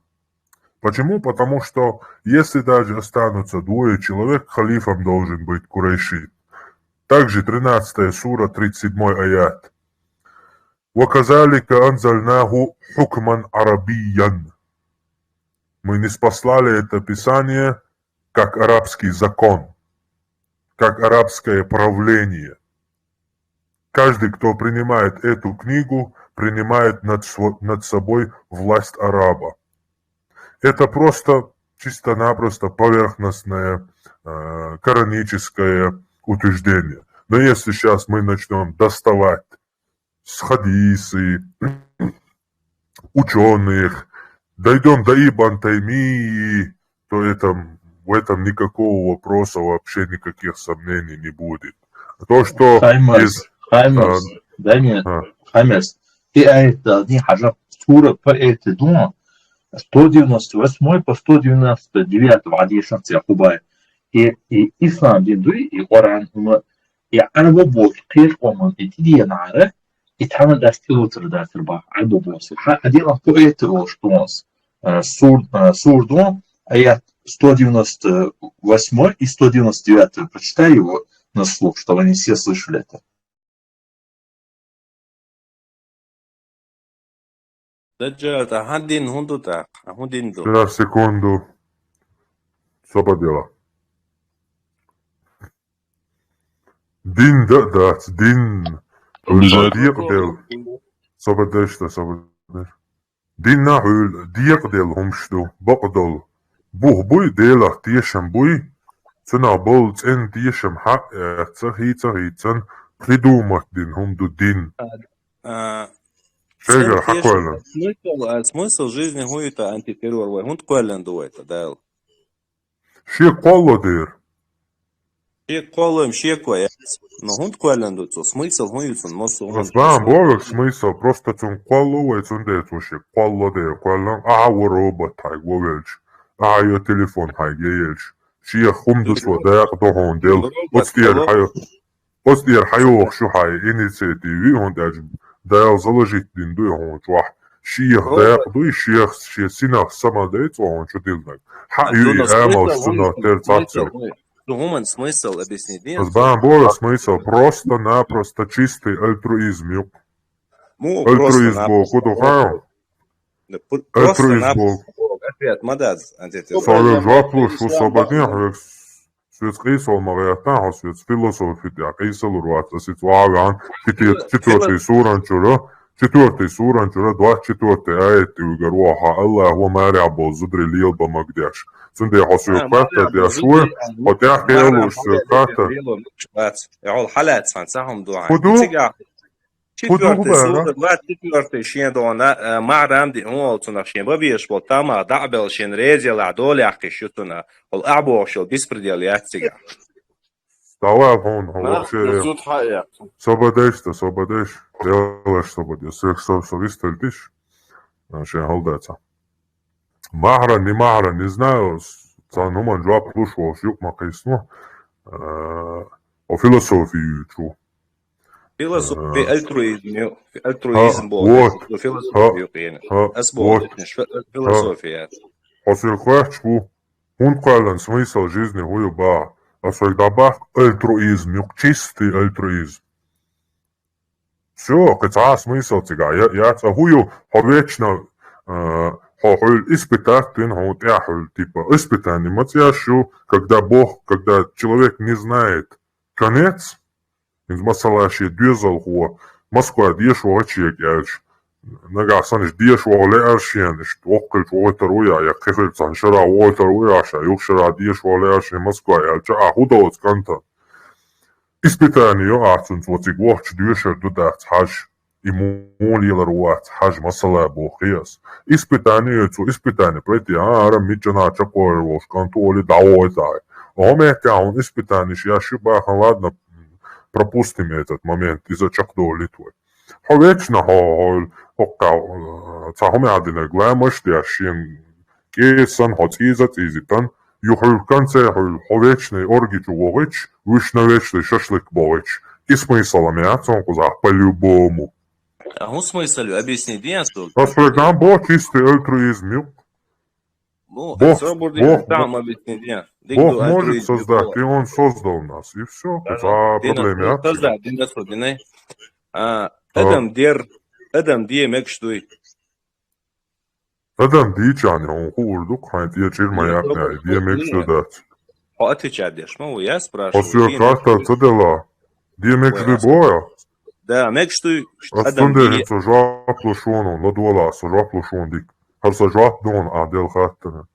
S3: Почему? Потому что если даже останутся двое человек, халифом должен быть Курайши. Также 13 сура, 37 аят. «Ваказалика анзальнаху хукман арабиян». Мы не спаслали это писание как арабский закон, как арабское правление. Каждый, кто принимает эту книгу, принимает над собой власть араба. Это просто чисто-напросто поверхностное кораническое утверждение. Но если сейчас мы начнем доставать с хадисы, ученых, дойдем до Ибн Таймии, то в этом никакого вопроса, вообще никаких сомнений не будет. То, что
S10: Хамес, и это не хажа сура по этой дума 198 по 199 адишан Якубай. И ислам динуи и Коран и арабо бог кир оман эти нара и там дастилутер дастерба арабо бог. Один по этой что сур дум аят 198 и 199. Прочитай его на слух, чтобы они все слышали это.
S3: Сейчас, секунду. Свободила. Дин, дин. Обязательно. Свободишь. Дин нахуй, диакдел хумшту, бакдол. Буй делах тиешем буй. Цена бол цен тиешем хак, цахицан. Придумать дин, хумду дин.
S16: Смысл жизни хуита антитеррор. Хунт куэлен дуэта, да.
S3: Шек колодыр.
S16: Шек колоем, шек куэс. Но хунт куэлен дуэта. Смысл хуитан мосу.
S3: Разбавим богах смысл. Просто цун коловый цун децу шек колодыр. Куэлен. Вы робот хайг вовельч. Ее телефон хайг еельч. Шек хумду цу даяк дохон дел. Остер хайох шу хай инициативи он даже. Да заложить динду он чуах. Шиях даяк шиях синах самадейц он чудилнак. Хаю и амал суна терцацию.
S16: Human смысл объяснить нет.
S3: Более смысл просто-напросто чистый альтруизм. Альтруизм был куда альтруизм был.
S16: Опять, мадаз.
S3: Совет заплышу свободных светские солмариатан, свет философии, и салуруата ситуация, четвертый суранчура, 24 аят угаруаха Аллаху марябо задрилил бамагдяш. Цунде хасуюката дяшуй, хотя хелуш сюката.
S16: يعول حلقة سانساهم دوان.
S3: Худу?
S16: Четвертый суда, 24 шендона, معرم دي هو تنا شين ببيش بطما دعبل شين ريزل عدول يحكي شتنا والأعبو شو بيسبردياليات سيجا.
S3: Давай вон, вообще.
S5: Зуд хаяк.
S3: Сободешь, делаешь сободешь. Совистальтиш, ще халдаться. Махра, не знаю, цануман жвап лушвал шюк макайсно. О философию чу.
S16: Философия альтруизм был. Философию пейна. Асбол, философия.
S3: После квачу, он кален смысл жизни хую ба. А всегда альтруизм, чистый альтруизм. Все, это смысл тебя. Я хую вечно испытать, типа испытание. Матьяшу, когда человек не знает конец, из масалаши дюзал хуа, Москва дешево очек, нага саниш дешево леаршен, что около второе, я кехел саншара второе, юкшара дешево леаршен Москва, я худоц канта. Испытание ацун сватик вахч дюшер дудат хаж и молиларуат хаж масала бохиас. Испытание, пройти, ара миджана чакор вош канту оли даоитай. Омека он испытание, я шибахан, ладно, пропустим этот момент из-за чакдо Литвы. Вечно цахоме адина глэмэш яшин кейсан хоцизат изитан юхул конце вечный оргич угоч вишновечный шашлык бович. И смысл мяцом куза по-любому.
S16: А он смысл объяснить нет.
S3: Распрограмм бог чистый альтруизм. Бог может создать, и он создал нас, и все. Это проблема.
S16: Адам дие мекштуй.
S3: Адам дичани, он хурдук, хайн тия чирмаякня, и дие мекштудать.
S16: Отвечай, ну я спрашиваю.
S3: Освё карта цедела. Дие мекштуй боя?
S16: Да, мекштуй.
S3: Адам дие. Сожак лошону, надуала, сожак лошондик. Har сожак дон адел хаттана.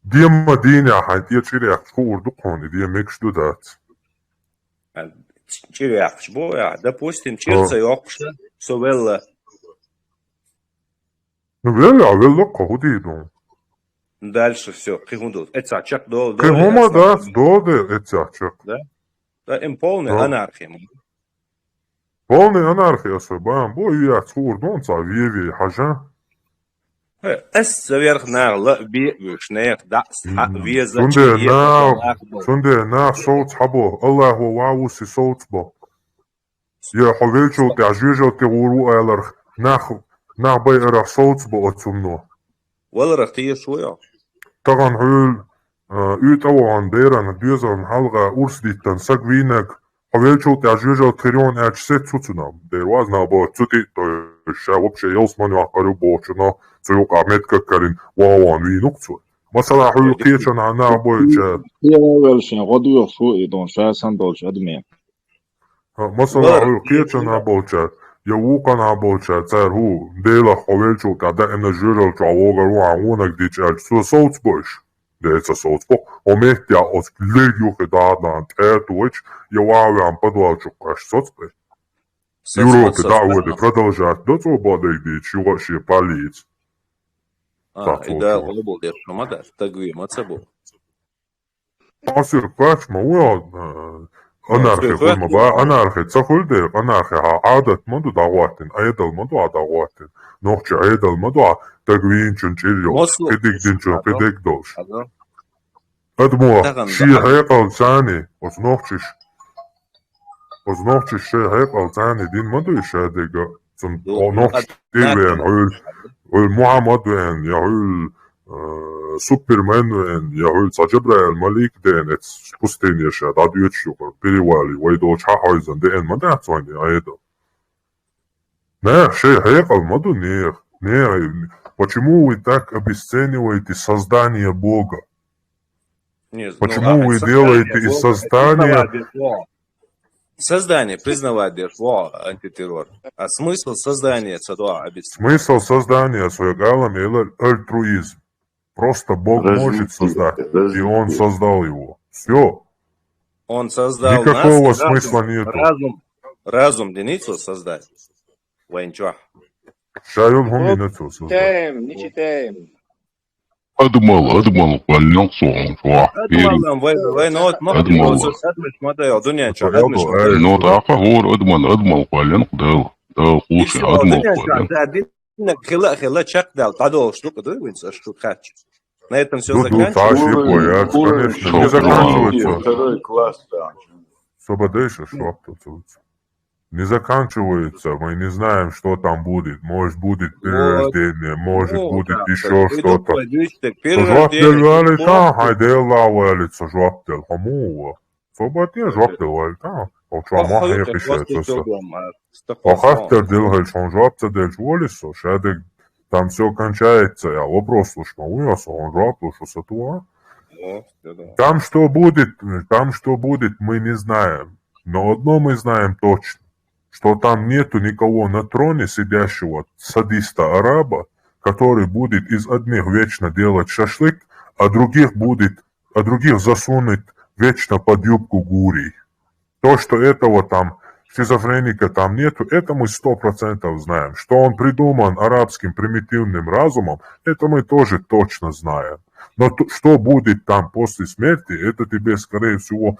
S3: Дие мадиня, хайн тия чиряк хурдук, хайн дие мекштудать.
S16: Чиряк, боя, допустим, чирца йокша, совелла.
S3: Ну, велла, кого-то идут.
S16: Дальше все, кихундут. Эцачак дол.
S3: Кихума, да, долде эцачак.
S16: Да? Да, им полная анархия.
S3: Полная анархия, собаем. Бой, я цур, дон, ца, веви, хажа.
S16: Сверх на бившнех, да, веза.
S3: Сунде, на, соуц хабо, Аллаху вауси соуцбо. Я хавельчу, ты ажвежу, ты уру, эларх, нах бай эрах соуцбо отсумно.
S16: Валарах ты ешуя.
S3: Таган хул, ütawaan deeran, düösan halga urstitan, sagvinek, хавельчу, ты ажвежу, тхирион, эч сет цуцунам. Дерваз на бо цути, то ша, вообще, елсманю акарю бочуна, цуюк аметка карин, вауан винукцу. Масала хул кечан, ана бойча.
S9: Я велшен, годуя фу, идон, шасан долч, адме.
S3: Масала хул кечан, ана бойча. Я вукан, ана бойча, цар ху, дела хавельчу, да эмна жирал, чавогар, вуанак дича, соуц бойш. Деца соуцбо, омехтя от легюхе дадан, тетуич, я вавям подвалчук, аж соцбе. Европе, да, уэде, продолжать, до свободы, где чего ще палить.
S16: И да, он был держим, да, так вим, от собой.
S3: Асир качма, анархия, хуйма, анархия, цахульде, анархия, адат моду дагуатин, аедал моду адагуатин, нохче аедал моду, так винчун чирьо, кедик динчун, кедик долш. Адмо, ши хайкал цани, ознохчиш ши хайкал цани, дин моду ишадега, цун онохч дивен, хул Muhammad вен, я хул Супермен ja üldse Jabrail Malik den et пустынеша адвечуха перевали вайдо чахайзан ден мадацони аэдо. Не, шей хайкал маду не. Почему вы так обесцениваете создание Бога? Почему вы делаете из создания...
S16: Создание признавать держу антитеррор. А смысл создания цадуа объяснить?
S3: Смысл создания своегалом это альтруизм. Просто Бог может создать, и Он создал его. Все.
S16: Он создал
S3: Никакого
S16: нас,
S3: смысла нету.
S16: Разум деницу создать. Вайнчуах.
S3: Шайон хуминацу создать.
S7: читаем, не читаем.
S2: أدمل قلنا صوصوا
S16: وينوت
S2: نوت آخر هو أدمل قلنا قدر خوش أدمل قلنا
S16: خلا чак дал, подол штука, да, что хатч. На этом все
S3: заканчивается. Не заканчивается.
S6: Второй класс, да.
S3: Свободейший швабтуется. Не заканчивается, мы не знаем, что там будет. Может, будет перерождение, может, будет еще что-то. Жваптель валита, хайдела валица жваптель хамува. Свободен жваптель валита. Очама хепишется. Охахтер делгель шон жваптель жвалисо, шадек там все кончается. Я вопрос слушал, уясо, он жваптел, что сатуа. Там что будет, мы не знаем. Но одно мы знаем точно, что там нету никого на троне сидящего садиста-араба, который будет из одних вечно делать шашлык, а других засунуть вечно под юбку гурий. То, что этого там, шизофреника там нету, это мы 100% знаем. Что он придуман арабским примитивным разумом, это мы тоже точно знаем. Но что будет там после смерти, это тебе, скорее всего,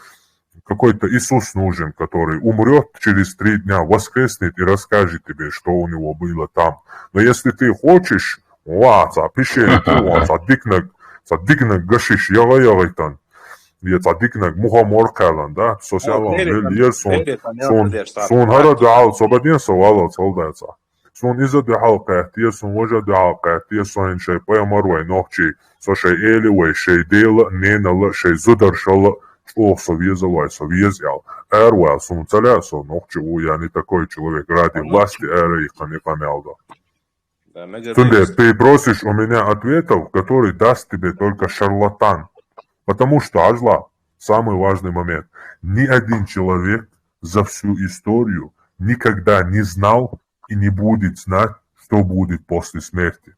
S3: какой-то Иисус нужен, который умрет через 3 дня, воскреснет и расскажет тебе, что у него было там. Но если ты хочешь, цадикнак гашиш яга-ягайтан, цадикнак мухаморкалан, да, социалом велиер сон харадал, сободен савалал солдатца. Сон изадахал кахтия, сон вожадахал кахтия, сон шей паямарвай нохчи, со шей эливай, шей дела, ненала, шей зударшала, совъезжал. Эрвел, сон целясо, нохчи, я не такой человек, ради власти эры их не помялда. Тунде, ты просишь у меня ответов, который даст тебе только шарлатан. Потому что, Ажла, самый важный момент, ни один человек за всю историю никогда не знал и не будет знать, что будет после смерти.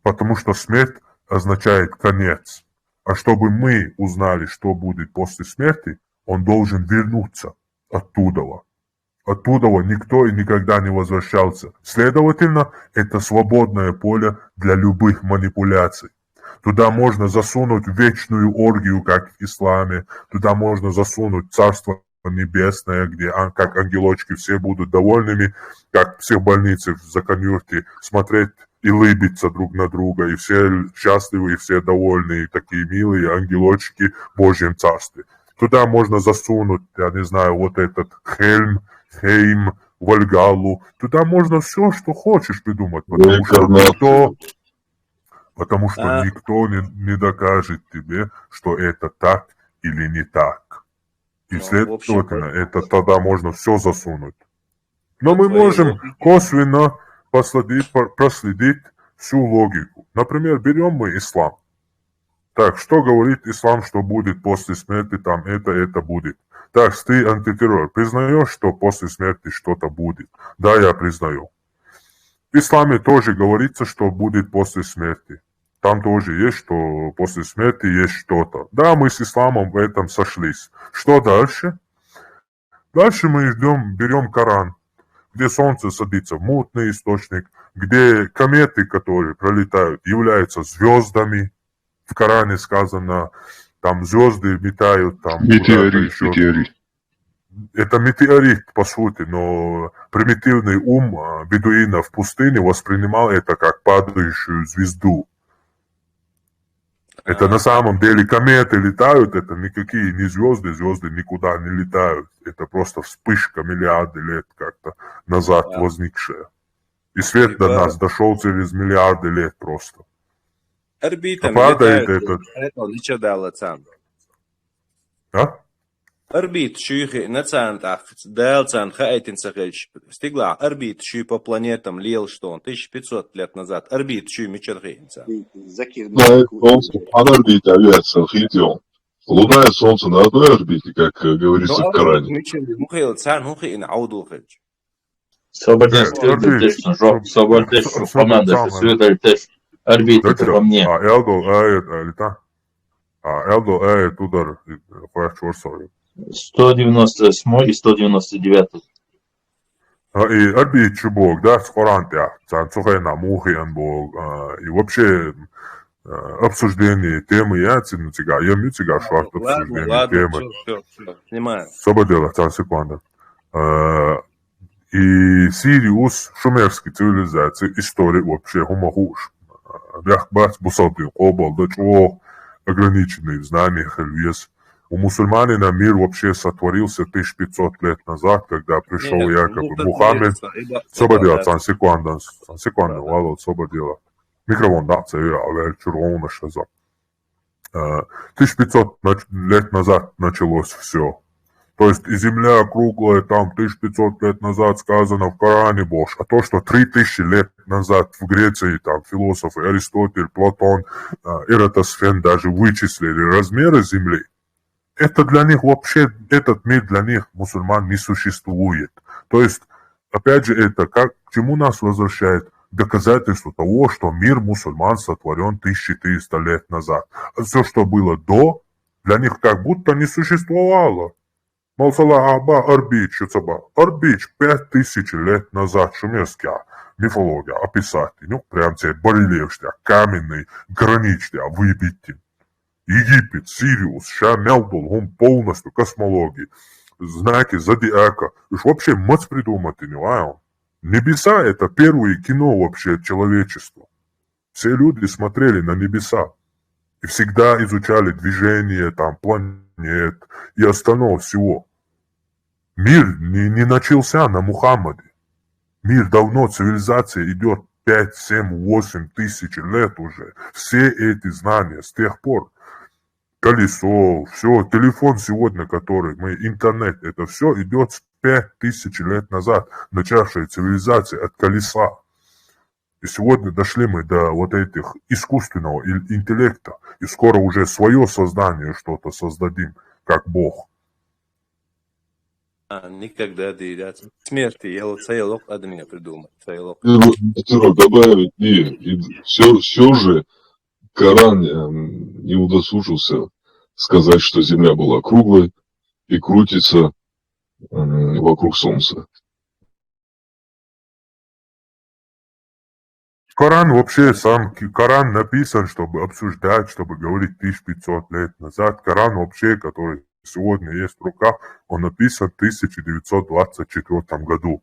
S3: Потому что смерть означает конец. А чтобы мы узнали, что будет после смерти, он должен вернуться оттуда. Оттуда никто и никогда не возвращался. Следовательно, это свободное поле для любых манипуляций. Туда можно засунуть вечную оргию, как в исламе. Туда можно засунуть царство небесное, где как ангелочки все будут довольными, как все в больнице в Заканюрте, смотреть и лыбиться друг на друга, и все счастливы, и все довольны, и такие милые ангелочки в Божьем Царстве. Туда можно засунуть, я не знаю, вот этот Хейм, Вальгалу. Туда можно все, что хочешь придумать, потому что никто не докажет тебе, что это так или не так. И следовательно, это тогда можно все засунуть. Но мы можем косвенно проследить всю логику. Например, берем мы ислам. Так, что говорит ислам, что будет после смерти, там это будет. Так, ты антитеррор, признаешь, что после смерти что-то будет? Да, я признаю. В исламе тоже говорится, что будет после смерти. Там тоже есть, что после смерти есть что-то. Да, мы с исламом в этом сошлись. Что дальше? Дальше мы берем Коран, где солнце садится в мутный источник, где кометы, которые пролетают, являются звездами. В Коране сказано, там звезды летают, там
S2: метеорит.
S3: Это метеорит, по сути, но примитивный ум бедуина в пустыне воспринимал это как падающую звезду. Это на самом деле кометы летают, это никакие не звезды никуда не летают. Это просто вспышка миллиарды лет как-то назад возникшая. И свет до нас дошел через миллиарды лет просто.
S16: Орбита
S3: Падает
S16: летают,
S3: этот.
S16: это ничего дало цен.
S3: А?
S16: Орбит шуихи на центах, дал цен хаэтин сахельч. Стигла, орбит шуй по планетам лел что он 1500 лет назад. Орбит шуй мечерхейнца.
S2: Да, Солнце на орбите, авиация идем. Луна и Солнце на одной орбите, как говорится
S16: Но
S2: в Коране.
S16: орбит мечер мухил цен мухи ин аудухельч.
S10: Свободец, свободец, команда, свидетель, арбитр во мне.
S3: Eldo ēd, tā. Eldo ēd udar, ko čorsori.
S10: 198 и 199.
S3: И арбит чубок, да, с Корантия, цанцухена, мухиан бог, и вообще обсуждение темы яцин цыга, я ми цыга шварт обсуждение темы.
S16: Все, снимаю.
S3: Свободела, секунда. И Сириус, шумерские цивилизации, история вообще хумахуш. Бяхбац бусалпин, обал, да чего ограниченные знания, хельвес. У мусульманина мир вообще сотворился 1500 лет назад, когда пришел якобы Мухаммед. Свободела, секунда, Валот, свободела. Микрофон, да, це червона шаза. 1500 лет назад началось все. То есть и земля круглая, там 1500 лет назад сказано в Коране Божь. А то, что 3000 лет назад в Греции там философы Аристотель, Платон, Эратосфен даже вычислили размеры земли, это для них вообще, этот мир для них, мусульман, не существует. То есть, опять же, это как, к чему нас возвращает? Доказательство того, что мир мусульман сотворен 1400 лет назад. А все, что было до, для них как будто не существовало. Малсала Аба Арбич, Арбич 5000 лет назад, шумерская мифология, описать, ну, прям те болелевшие, каменный, граничные, выбитый. Египет, Сириус, Шамелдул, он полностью космологии, знаки зодиака. Уж вообще мать придумать, не знаю. Небеса — это первое кино вообще человечества. Все люди смотрели на небеса и всегда изучали движение там планет и остального всего. Мир не начался на Мухаммаде. Мир давно, цивилизация идет 5, 7, 8 тысяч лет уже. Все эти знания с тех пор. Колесо, все, телефон сегодня, который мы, интернет, это все идет с 5000 лет назад, начавшая цивилизация от колеса. И сегодня дошли мы до вот этих искусственного интеллекта, и скоро уже свое создание что-то создадим, как Бог.
S16: Никогда доедать. Смерти, я целок от меня придумал. Целок.
S2: Добавить, и все же Коран не удосужился сказать, что Земля была круглой и крутится вокруг Солнца.
S3: Коран вообще сам, Коран написан, чтобы обсуждать, чтобы говорить 1500 лет назад. Коран вообще, который сегодня есть в руках, он написан в 1924 году.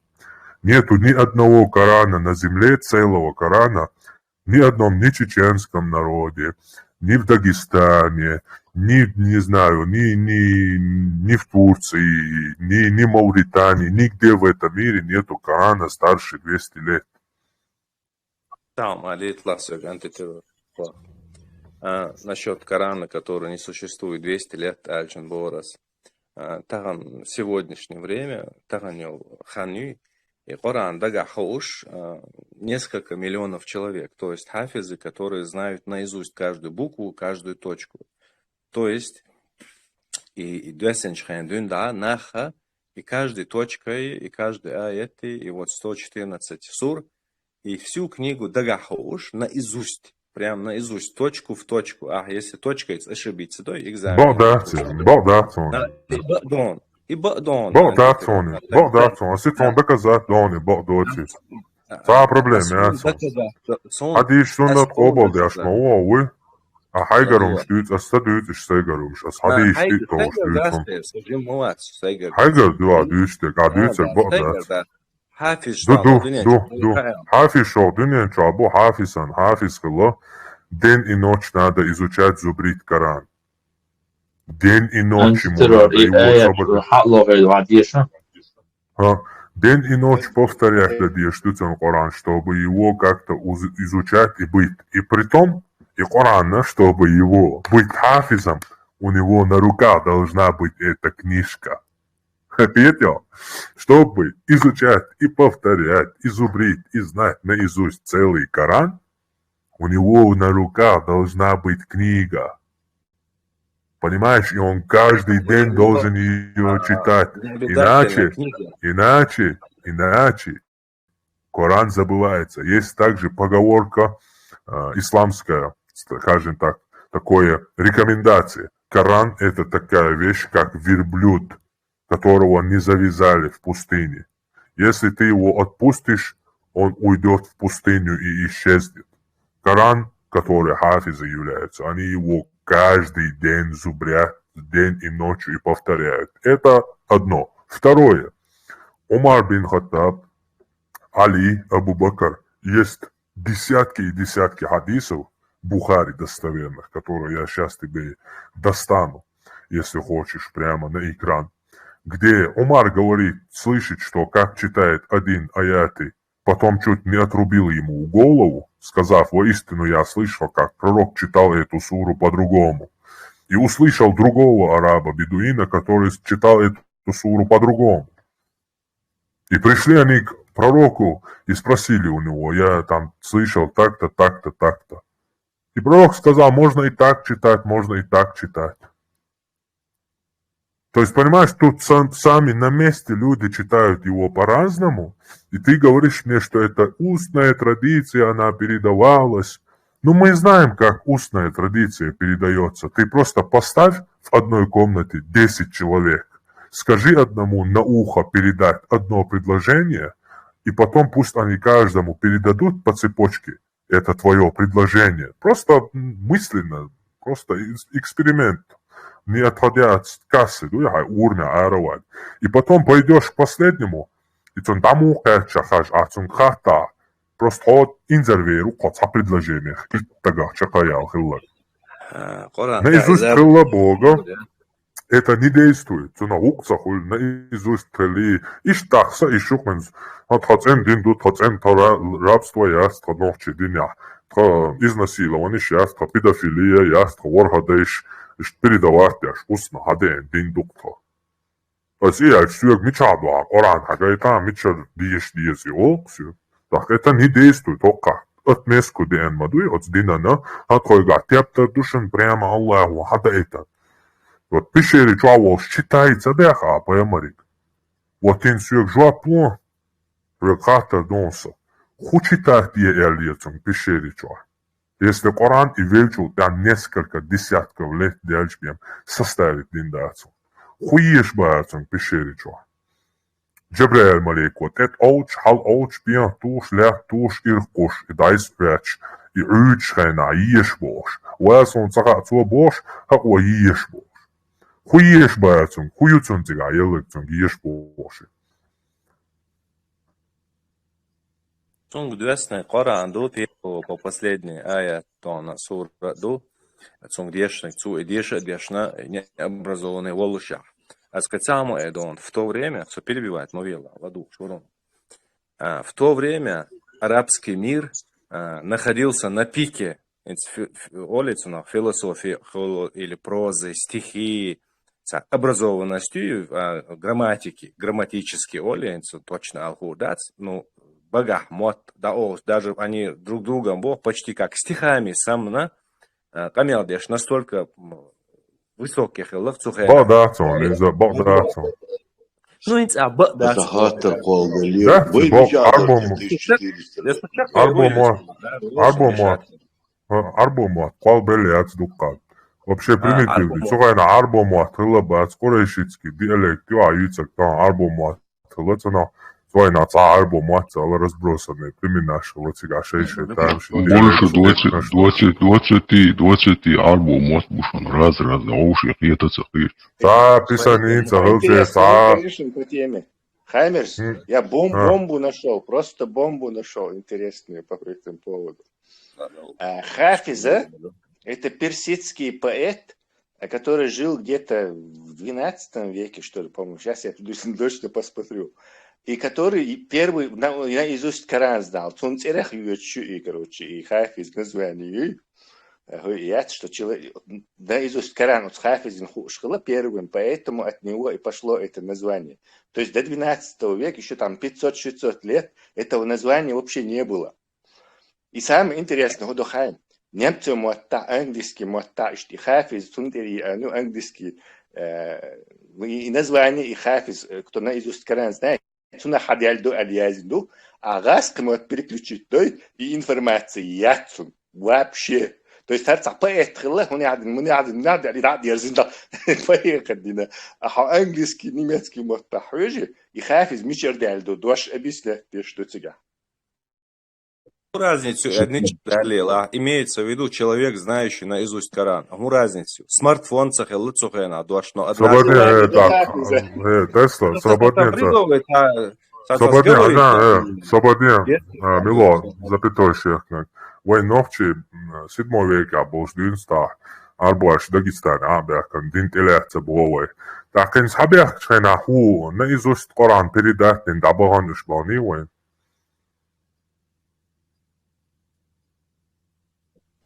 S3: Нету ни одного Корана на земле, целого Корана, ни одном, ни чеченском народе, ни в Дагестане, ни, не знаю, ни в Турции, ни в Мавритании, нигде в этом мире нету Корана старше 200 лет.
S16: Там, антитеррор. Насчет Корана, который не существует 200 лет, Альчин Борас. Таган в сегодняшнее время, Таган Ханю, и Коран Дагахош, несколько миллионов человек, то есть хафизы, которые знают наизусть каждую букву, каждую точку. То есть, и да, наха, и каждой точкой, и каждой аяты, и вот 114 сур, и всю книгу Дагахош наизусть. Прям наизусть, точку в точку. А если точка ошибиться, то экзамен. И Бадон.
S3: Бадон. Ситон доказать, Дон и Бадочи. Та проблема, Ади штундат обалдяш, но увы. А хайгарум штуц, а стадуц иш сайгарум. Ади штуц то штуц. Хайгар дуа дучтек, а дучтек бадат.
S16: Хафиз
S3: шо, дунен чабо хафизан, хафиз кыло. День и ночь надо изучать зубрит Коран. День и ночь ему надо. День и ночь повторять Коран, чтобы его как-то изучать и быть. И при том, И Коран, чтобы его быть хафизом, у него на руках должна быть эта книжка. Ответил, чтобы изучать и повторять, и зубрить, и знать наизусть целый Коран, у него на руках должна быть книга. Понимаешь, и он каждый день должен ее читать. Иначе Коран забывается. Есть также поговорка исламская, скажем так, такое рекомендация. Коран – это такая вещь, как верблюд, которого не завязали в пустыне. Если ты его отпустишь, он уйдет в пустыню и исчезнет. Коран, который хафизы являются, они его каждый день зубрят, день и ночью и повторяют. Это одно. Второе. Умар бин Хаттаб, Али, Абу Бакр. Есть десятки и десятки хадисов Бухари достоверных, которые я сейчас тебе достану, если хочешь, прямо на экран, где Умар говорит, слышит, что как читает один аяты, потом чуть не отрубил ему голову, сказав, воистину я слышал, как пророк читал эту суру по-другому. И услышал другого араба, бедуина, который читал эту суру по-другому. И пришли они к пророку и спросили у него, я там слышал так-то, так-то, так-то. И пророк сказал, можно и так читать, можно и так читать. То есть, понимаешь, тут сами на месте люди читают его по-разному, и ты говоришь мне, что это устная традиция, она передавалась. Ну, мы знаем, как устная традиция передается. Ты просто поставь в одной комнате 10 человек, скажи одному на ухо передать одно предложение, и потом пусть они каждому передадут по цепочке это твое предложение. Просто мысленно, просто эксперимент. Не отходя от кассы, и потом пойдешь к последнему, и он тому хата, просто вот инзервиру, коца предложение, и тогда чакаял хилла. Наизусть хилла Бога, это не действует. Цена укса хул, наизусть хилли, иш такса, иш шукменс, от хацен динду, хацен рабство яст, ночи диня, изнасилование яст, педофилия яст, ворхадеш, передавать аж устно хаден дин дуктор. То есть я все мечадва, Коран хагайта мечад диешь олксю. Так это не действует только от меску ден мадуи от динана, а койга тептер душен прямо Аллаху хада это. Вот пещере чуаво считается деха поэмарик. Вот ин сюк жуапло реката донса. Хучитать е эльецом пещере чуа. Если Коран и Вельчу там несколько десятков лет дальше составит диндацию. Хуешь баацем пещеричу. Джабраэль малейкот, это ауч, хал ауч, бьян туш, лях туш, иркуш, и дайс вяч, и уч хэна, еш бош. Уэлсон цаха цуа бош, хак уа еш бош. Хуешь баацем, хуюцун тига, елэкцун, еш бош.
S16: Цунг двесный Коран ду по последней аят тона сура ду. Цунг дешный цу и дешна необразованный волуща. А скацаму эдон в то время, что перебивает Мовила в аду, шурон. В то время арабский мир находился на пике философии или прозы, стихии, образованностью, грамматики, грамматически олиенцу, точно алхурдац, ну, богах, мот, даос, даже они друг другом бог почти как стихами самна, камелдеш настолько высоких ловцухэ.
S3: Бадацон, из-за бадацон.
S16: Ну, инц, бадацон.
S6: Захатер колгали.
S3: Да, арбомат, колбелец дукат. Вообще примитивный. Сухайна арбомат, хилабац, корейшицкий диалект, юайцак, арбомат, хилацана. Война арбомат, але разбросанные племена, что вот сега шейшие там.
S2: Больше 20 арбомат, бушан раз, наушек, и это цехлишь.
S3: Да, писаница,
S7: Конечно, по теме. Хаймерс, я бомбу нашел, просто бомбу нашел, интересную по этому поводу. Хафиза – это персидский поэт, который жил где-то в 12 веке, что ли, по-моему. Сейчас я точно посмотрю. И который первый наизусть Коран знал. Короче, и Хафиз название. хуият, что человек, наизусть Коран хафизин хушкала первым, поэтому от него и пошло это название. То есть до 12 века, еще там 500-600 лет, этого названия вообще не было. И самое интересное, Худохайм, немцы муатта, английский муатта, и хафиз, тундери, ну, английский, и название, и хафиз, кто наизусть Коран знает, суна хадяльду адьязду, а газ может переключить той и информации яцун вообще. То есть هرتع بقيت خلاص هني قاعد نادي اللي قاعد يرزندا بقيت قدنا ها انجليزكي نيمецкий متحوجي يخافز مش يردال دو دوش объяснять что тебя.
S16: Разницу одни читали, имеется в виду человек, знающий наизусть Коран. Разницу. Смартфон цахел цухена, дуашно.
S3: Свободнее, так, Тесла, свободнее. Свободнее, Мило, запятойшие. Vai nohči 7. viekā būs dīnstā arboši Dagestānā abēkam dintilēca bovai. Tā, ka viņš abēk šainā hū, neizust Korānu передатнин дабаганыш балнивай.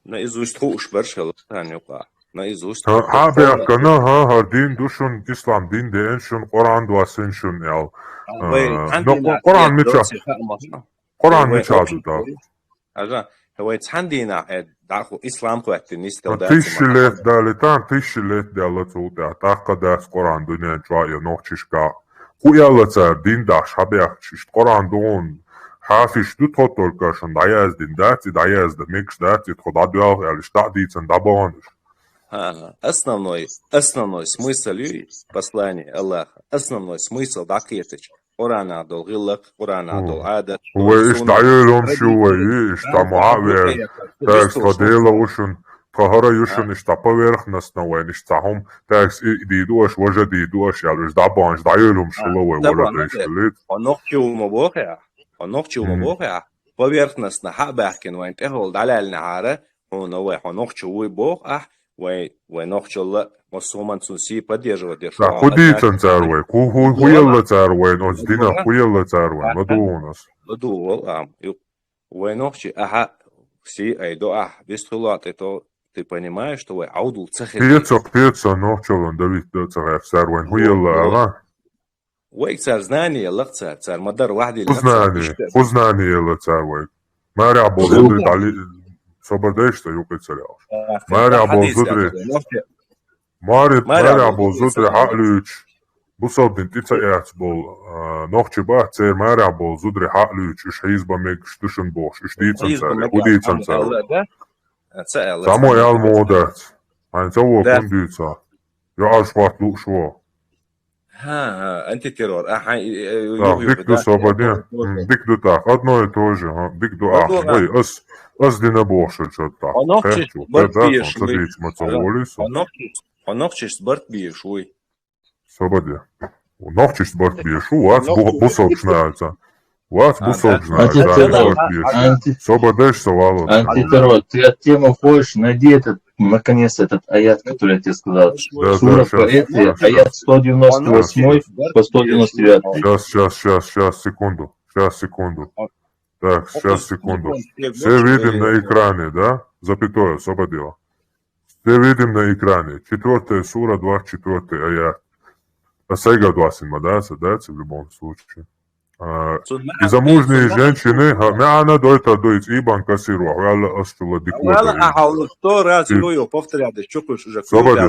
S16: Наизусть хуш баршал танюка. Наизусть.
S3: Абēka, har din dušun, islam din dēnšun, Korānu duasenšun jau. Korānu mičā. Korānu mičādu tā.
S16: Ага. هو عندنا داخل إسلام قوات الناس
S3: تيشلت دالتان تيشلت دالتو تعتقد قرآن دنيا جاية نوتشكا خويا لتر دين داش حبيخش قرآن دون حافش دو تطول كاشن دايز دين داتي دايز دميكش داتي تخد عدوال يعني штадицен дабанш.
S16: Основной смысл послания Аллаха, основной смысл дакетич. Корана дол гиллак, Корана дол адат.
S3: Уэш дайелом шуэ, ишта маавер, такс кадела ушун, кахара юшун ишта поверхностно, уэн иштахом, такс дидуаш, вожа дидуаш, ялуш дабанш дайелом шула, уэ вола дэшкалит.
S16: Онохчу мобохя, поверхностно хабахкин, уэн техол даляль нахара, он уэ онохчу бог, уэ нохчу Мосуман сунси поддерживать держу.
S3: Да, худицен царвай, хуелла царвай, но сдина хуелла царвай, маду у нас.
S16: Маду, нохчи, все айдо, без хулат, это ты понимаешь, что вы аудул цехе.
S3: Пеца, нохчолон, Давид царев царвай, хуелла, ага.
S16: Уэй цар знание, лах цар, мадар вахди.
S3: Узнание, ла царвай. Маря болзудри, дали, сободей, что юкай царяуш. Маря болзудри. Маря болзудри хаключ. Бусобдин тица яц бол. Нохчи бах цер Маря болзудри хаключ. Иш хизба мег штушен бош. Иш дицан царя, удицан царя. Само ял модец. Айн цаво кундица. Я аж хватлу шво.
S16: Антитеррор.
S3: Дикду свободен. Дикду так. Одно и то же. Дикду ой, ас дина боша что так.
S16: Онохчиш бърт биеш, уй.
S3: Свободен. Онохчиш бърт биеш, уац бусобжнаца. Уац бусобжнаца. Свободеш совало.
S10: Антитеррор, ты от темы ходишь, найди наконец этот аят, который я тебе сказал. Сура поэзия, аят 198 по 199.
S3: Сейчас, секунду. Так, сейчас, секунду. Все видим на экране, да? Запятое, освободила. Все видим на экране. 4 сура, 24 аят. А сега гласима, да, задается в любом случае. И замужние женщины, она дойта дойт ибан кассиру, а астула дикота.
S16: Сто раз его повторяешь, чукаешь уже.
S3: Свободи.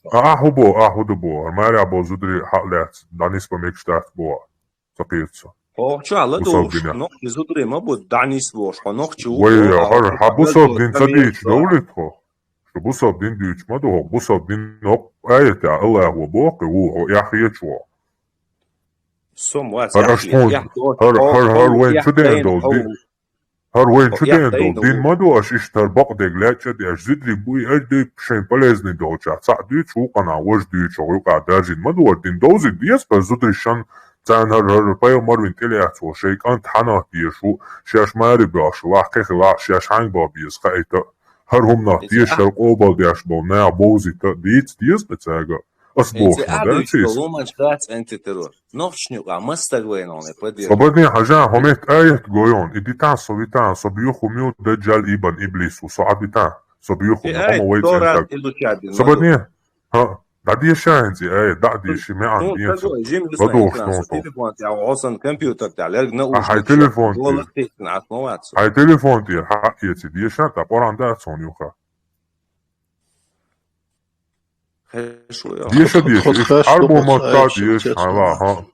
S3: Хубо, армария бол зудри хатлят, данис помекштат боа. Сапирца.
S16: Чу аладош, нох зудри мабут данис вош, нох чу.
S3: Ой, хабусов дин садич, даулитхо. Бусов дин дич мадо, бусов дин нок аята Аллаху бог, у яхиечво. Har din madu aš ištar baqdeg lečad aš zidri bui adi pšen palezni doča. Ca dyč ukana waj dyč uka dajin madu din dozi dies pa zudri shan can har payo marvin teliatso sheik ant hana dieshu shash mari bash waqi la shash hang babies qaita har humna dies shar qobal dies bo na bozi ta dies betsaga أصبوش
S16: انت
S3: ما
S16: قاعدوا
S3: دانسيس
S16: يشتغلوا شغات انتي تيرور نوخشنيقا ما استغوينون بدير
S3: صبدني حاجة هميت آية جويون إديتان صبيتان صبيوخو ميو دجال إبن إبليس وصعبتان صبيوخو
S16: في
S3: ميو
S16: آية
S3: هم ويت
S16: تورات
S3: إنتاج
S16: إلو شادين مدو
S3: صبدني ها دعدي شاهنزي آية دعدي شي ما
S16: شون
S3: عندي
S16: تقو جيم لسنا
S3: بدوش
S16: إنكران سو
S3: نونتو
S16: تليفون تاعو عصن كمبيوتر تاع لرق نقوش
S3: هاي
S16: لك شاب
S3: تليفون
S16: دول
S3: تي
S16: اختيتن عطموات سو
S3: هاي تليفون تي حقيتي دي شانتا قران داتسون يوخا
S16: خشو يا
S3: ديش ديش
S13: خد
S3: إيش
S13: خاش
S3: حربو
S13: لغة
S3: مكا
S13: عايش
S3: ديش
S13: شخصيات
S3: ها
S13: صناعات
S3: ها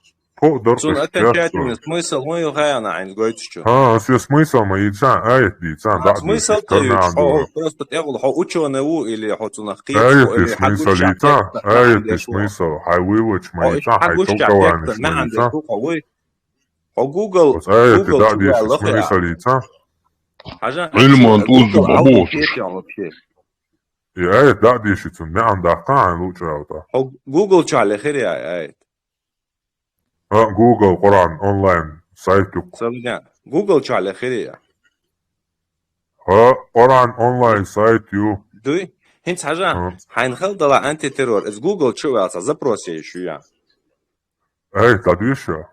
S3: تقدر
S16: سون أتن
S3: اشتاق
S16: شاتين سميسل هون يغاينا عين قويتشو
S3: ها سي سميسا ما يتسان آية دي تسان دعدي
S16: سميسل
S3: اشترنا
S16: تيج
S3: عنده
S16: حو просто تقول حو أوتشو نوو إلي حو تنقيت
S3: آية
S16: حو إلي
S3: سميسا
S16: حقوش
S3: ليتا
S16: شعتك ما
S3: آية
S16: عندي شو
S3: سميسا هاي ويوش ما
S16: حو إيش
S3: يتسان هاي
S16: حقوش
S3: توقع
S16: شعتك
S3: وانش
S16: ما
S3: ما
S16: عندي
S3: يتسان
S16: شو قوي حو جوجل
S3: بس آية
S16: جوجل شو
S3: دعدي
S16: الله
S3: سميسا
S16: يا
S3: ليتا
S16: حاجة
S2: علم
S16: شو
S2: أن توزن
S16: جوجل عوض
S2: أبوش
S16: كيف يعني بشيء
S3: يا آية دعدي شتن ما عندها قاعن لوجه اوتا
S16: حو جوجل شو على خير يا آية
S3: ها جوجل قرآن اونلاين سايتك
S16: سامجان جوجل شو على خير يا
S3: ها قرآن اونلاين سايت يو
S16: دوي هنت حاجة
S3: ها
S16: حينخل ضلع أنتي تيرور إز جوجل شو يا زبروسي شو يعني
S3: آية دعديشا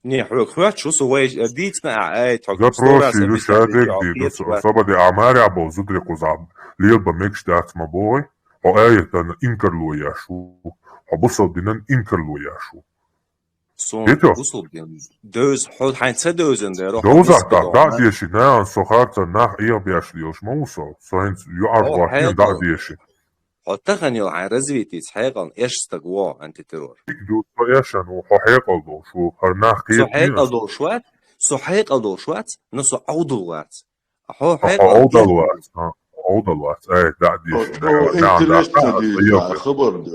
S16: ني حوك حوات شو سوي ديتنا آية حكم
S3: زبروسي
S16: ستورا
S3: دو
S16: سبيسا
S3: شادك
S16: ديتي
S3: دي
S16: عقيت
S3: دو
S16: شوات
S3: صبدي عماري عبو زدري قزعب ليلبا ميكش دات مبوي هو آية تانا انكرلو ياشو حبصل دينان انكرلو ياشو
S16: سون
S3: هيتو
S16: وصل بين دوز حوت حين تدوزن دي روح
S3: دوزا
S16: نسبة
S3: دا
S16: دوما
S3: ديشي نان سوخارتا ناخ إيا بياشليوش موسو سوهنس يعرف
S16: هو
S3: واحين دا
S16: حيقل
S3: ديشي
S16: حتغنيو عن رزويتيس حيقل إيش استقوا أنتي تيرور
S3: دو طياشن وحقيقة دو شو هرناخ
S16: سو
S3: كيت
S16: حيقل
S3: نيس
S16: دور شوات سو حيقل دور شوات نسو عودلوات حو
S3: أو
S16: حيقل
S3: أوضل
S16: إيه
S3: وقت ها أوضل وقت آية دا ديشي
S6: أو
S3: نان دا
S6: إنترست
S3: قاعد
S6: دي
S3: إيا
S6: تاع
S3: بيا
S6: خبر دي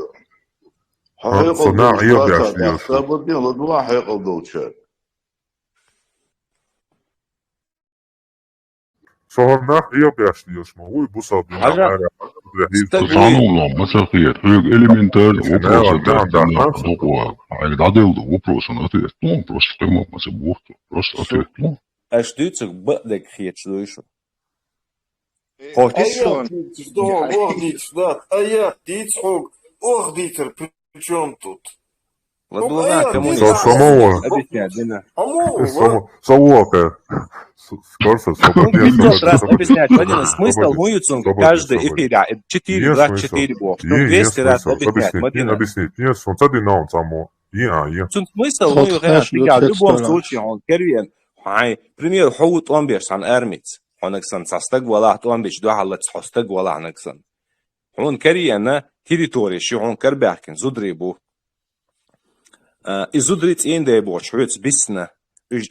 S3: ها
S6: حقيقة
S3: صناع
S6: دو
S3: إيا
S6: شواتا
S3: بياشليوش شو
S6: تختبر دي لدوا حقيقة دو شات
S3: صهرناخ إيا بياشليوش ما هو يبصل دينا
S16: حاجة
S3: عماري رهيز
S2: تسانو
S16: استقوي
S2: غلام مساء الخير هيك إليمنتال
S3: شناغ
S2: وبروسة
S3: نان دا
S2: داتنا
S3: خمسة
S2: دوقوا هيك دادل دو وبروسة ناتيت نو بروسة قيمة مسا بوحتو بروسة
S16: شو
S2: أتيت نو
S16: أشتوتك بقدك خيت شو حو
S5: А я
S16: تشون
S5: птиц, что, ох, дить, да, а я птиц, хук, ох, дитер, при чем тут? Хук, а
S16: لدوغا
S5: я
S16: كموني
S5: птиц, ох,
S3: Самого
S16: أبيتنا دينا
S5: аму,
S3: Совока Скорса
S16: Ну,
S3: Сободе
S16: 500 раз
S3: Сободе
S16: объяснять, Мадина, смысл
S3: Сободе
S16: Гуюцунга
S3: Сободе
S16: каждый
S3: Сободе
S16: эфир 4
S3: Есть
S16: раз
S3: смысл
S16: 4 бог. Что
S3: Есть
S16: 200 раз
S3: смысл
S16: объяснять,
S3: объяснить
S16: Мадина.
S3: объяснить Есть он цади наун само Е
S16: Тут смысл,
S13: خد
S16: ну,
S13: خاش
S16: ты в любом
S13: $500
S16: случае, он кервен, пример, حوت أمبيرس عن أرميت. هنكسن تصدق ولا أمبيش دو على تصدق ولا هنكسن. هون كريانا تيريتوري شو هون كرباكن زودريبو. إزودريت إين ده بوش حوت بسنا.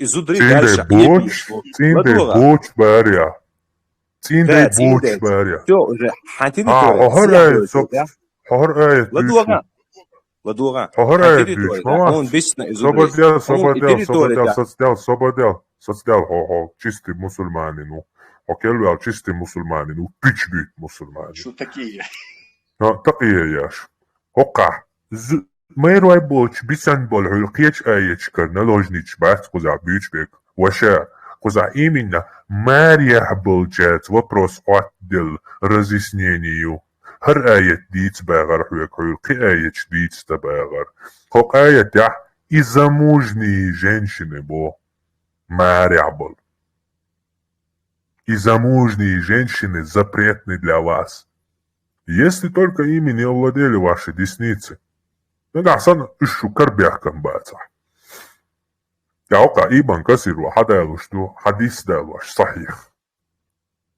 S16: إزودريت دارش
S3: Цинде боч Цинде боч баря Цинде боч баря
S16: تو حتيريتوري
S3: هر سب هر
S16: لدوغا لدوغا
S3: هر
S16: حتيريتوري
S3: ما
S16: هون بسنا إزودريت
S3: Сободел
S16: هون تيريتوري
S3: Соцдел хо чистый мусульманин Хо келвел чистый мусульманин Пич бит мусульманин
S7: Что такие?
S3: تقية ياش هقع ميرواي بوش بيسان بول هلقيش ايش كرنا لوجنيش بات قزع بيوش بيك وشا قزع именно مريح بولجات вопрос отдел разъяснению هر آية ديت باغر حويك هلقي آية ديت تباغر هق آية تح и замужние женщины бо مريح بول и замужние женщины запретны для вас Если только ими не овладели ваши десницы. Ну да, сан ишу карбяхкам баца. Я ока ибан касиру хадайлу что хадис дайлуаш صحيح.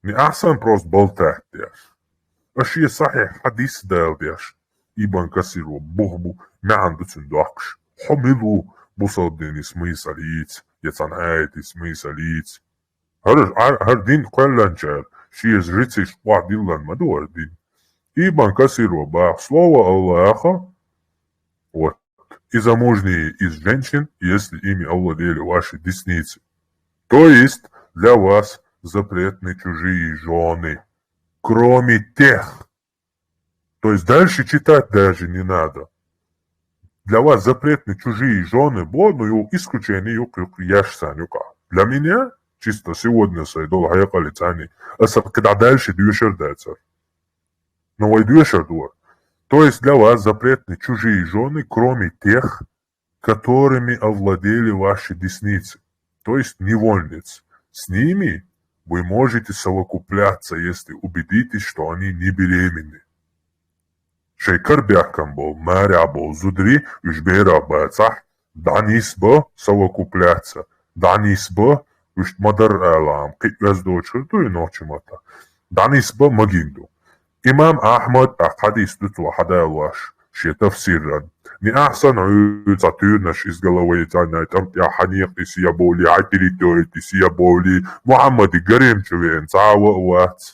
S3: Не ахсан просто болтать дяш. Аши صحيح хадис дайл дяш. Ибан касиру бухбу не عنده цундакш. Хамилу бусалдин смысл лиц. Яцан айт смысл лиц. Har din кваланчар. She is rich вадиллан мадуар din. Ибн Касиру ба слово Аллаха, вот, и замужние из женщин, если ими овладели ваши десницы. То есть для вас запретны чужие жены, кроме тех. То есть дальше читать даже не надо. Для вас запретны чужие жены, ну исключение яшсанюка. Для меня, чисто сегодня сайдол хайкалицани, когда дальше дюшер дается. Но войдешь дур. То есть для вас запретны чужие жены, кроме тех, которыми овладели ваши десницы, то есть невольниц. С ними вы можете совокупляться, если убедитесь, что они не беременны. Шейкар бякам был, мэря был, зудри, ужбера бэцах, данис бы совокупляться, данис бы, уж мадар элам, кит вездочер, то и ночи мата, данис бы магинду. إمام أحمد أحاديث دتوا حدا واش شي تفسيرا ني أحسن عيد ساتورنش إزغلوي تانا تمت يا حنيق تسيا بولي عتري توي تسيا بولي محمد قريم شوين تعاوى وات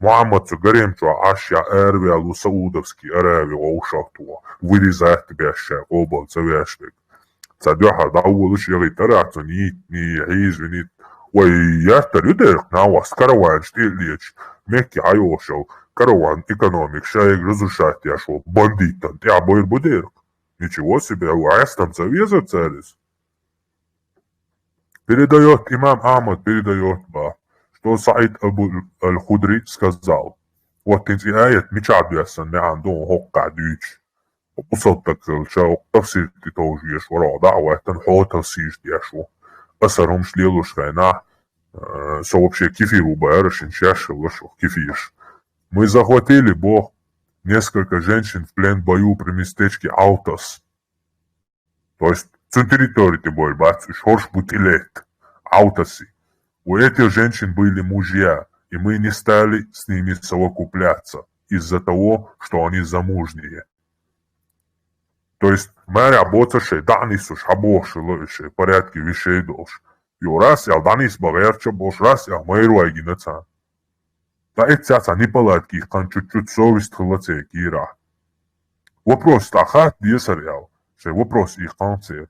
S3: محمد قريم شو عاشيا أربي على سعودовский أرابي ووشاكتوا ويريزات بيشا قوبل سويشتك تدوحا دعوة شيغي ترعتو نيت ني عيز ونيت وياتر يدرق ناواس كروان شتيليش ميكي عيوشو караван экономик, шаек разрушать я шел, бандитан, я бой будерк. Ничего себе, уайс там завеза царис. Передает имам Ахмад, передает, что Саид Абу Аль-Худри сказал. Вот эти аят мечад ясан, не андон хокка дюч. وصدق الشاو تفسير تتوج يشورا دعوة تنحو تفسير يشو أثرهم شليلو شغينا سوى بشي كيفيرو بارش انشاش лошо кефиш. Мы захватили, Бог, несколько женщин в плен в бою при местечке Аутас. То есть, цун территории борьба, шорш бутилет, Аутаси. У этих женщин были мужья, и мы не стали с ними совокупляться из-за того, что они замужние. То есть, мы работаем, данис уж обоши, лучше, порядки вещей должен. И раз я данис багерча, бош раз я мэйру айгинацан. Да это неполадки, хан чуть-чуть совесть хлоце кира. Вопрос тахат десарял, что вопрос их конце.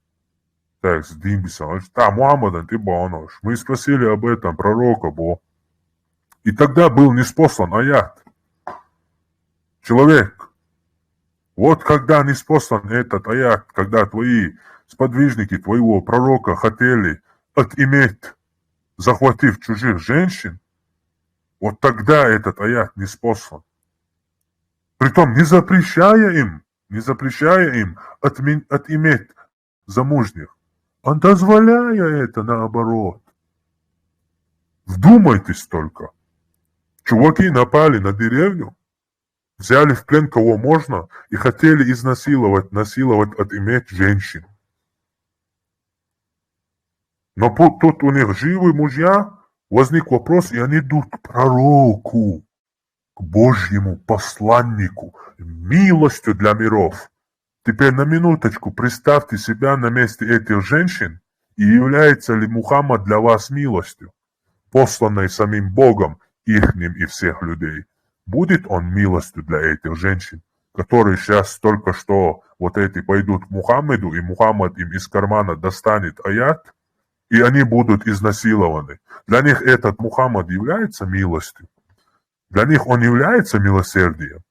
S3: Так, с Димбисом, да, Мухаммад, ты банош. Мы спросили об этом пророка, Бо. И тогда был ниспослан аят. Человек, вот когда ниспослан этот аят, когда твои сподвижники твоего пророка хотели отиметь, захватив чужих женщин, вот тогда этот аят ниспослан. Притом не запрещая им отиметь замужних, он дозволяя это наоборот. Вдумайтесь только. Чуваки напали на деревню, взяли в плен кого можно и хотели насиловать, отиметь женщин. Но тут у них живы мужья, возник вопрос, и они идут к пророку, к Божьему посланнику, милостью для миров. Теперь на минуточку представьте себя на месте этих женщин, и является ли Мухаммад для вас милостью, посланной самим Богом, ихним и всех людей? Будет он милостью для этих женщин, которые сейчас только что вот эти пойдут к Мухаммаду, и Мухаммад им из кармана достанет аят, и они будут изнасилованы. Для них этот Мухаммад является милостью. Для них он является милосердием.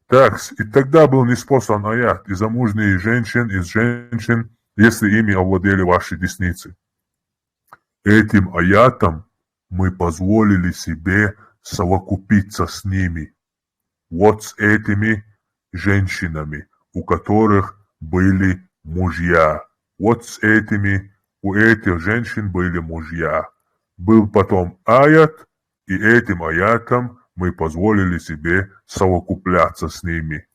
S3: Так, и тогда был ниспослан аят, и замужние женщин, из женщин, если ими овладели ваши десницы. Этим аятом мы позволили себе совокупиться с ними. Вот с этими женщинами, у которых были мужья. Вот с этими, у этих женщин были мужья. Был потом аят, и этим аятом мы позволили себе совокупляться с ними.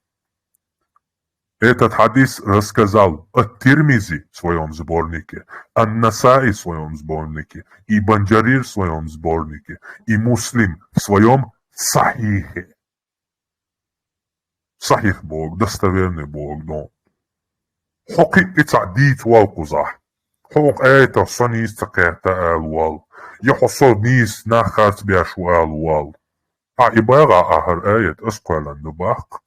S3: Этот хадис рассказал ат-Тирмизи в своем сборнике, ан-Насаи в своем сборнике, и Банджарир в своем сборнике, и Муслим в своем Сахихе. Сахих Бог, достоверный Бог, но حقي تعديت والقزح حق ايتا صنيس تقيتا الوال يحصل نيس ناخات بيشو الوال عبارة اهر ايت اسقال النباق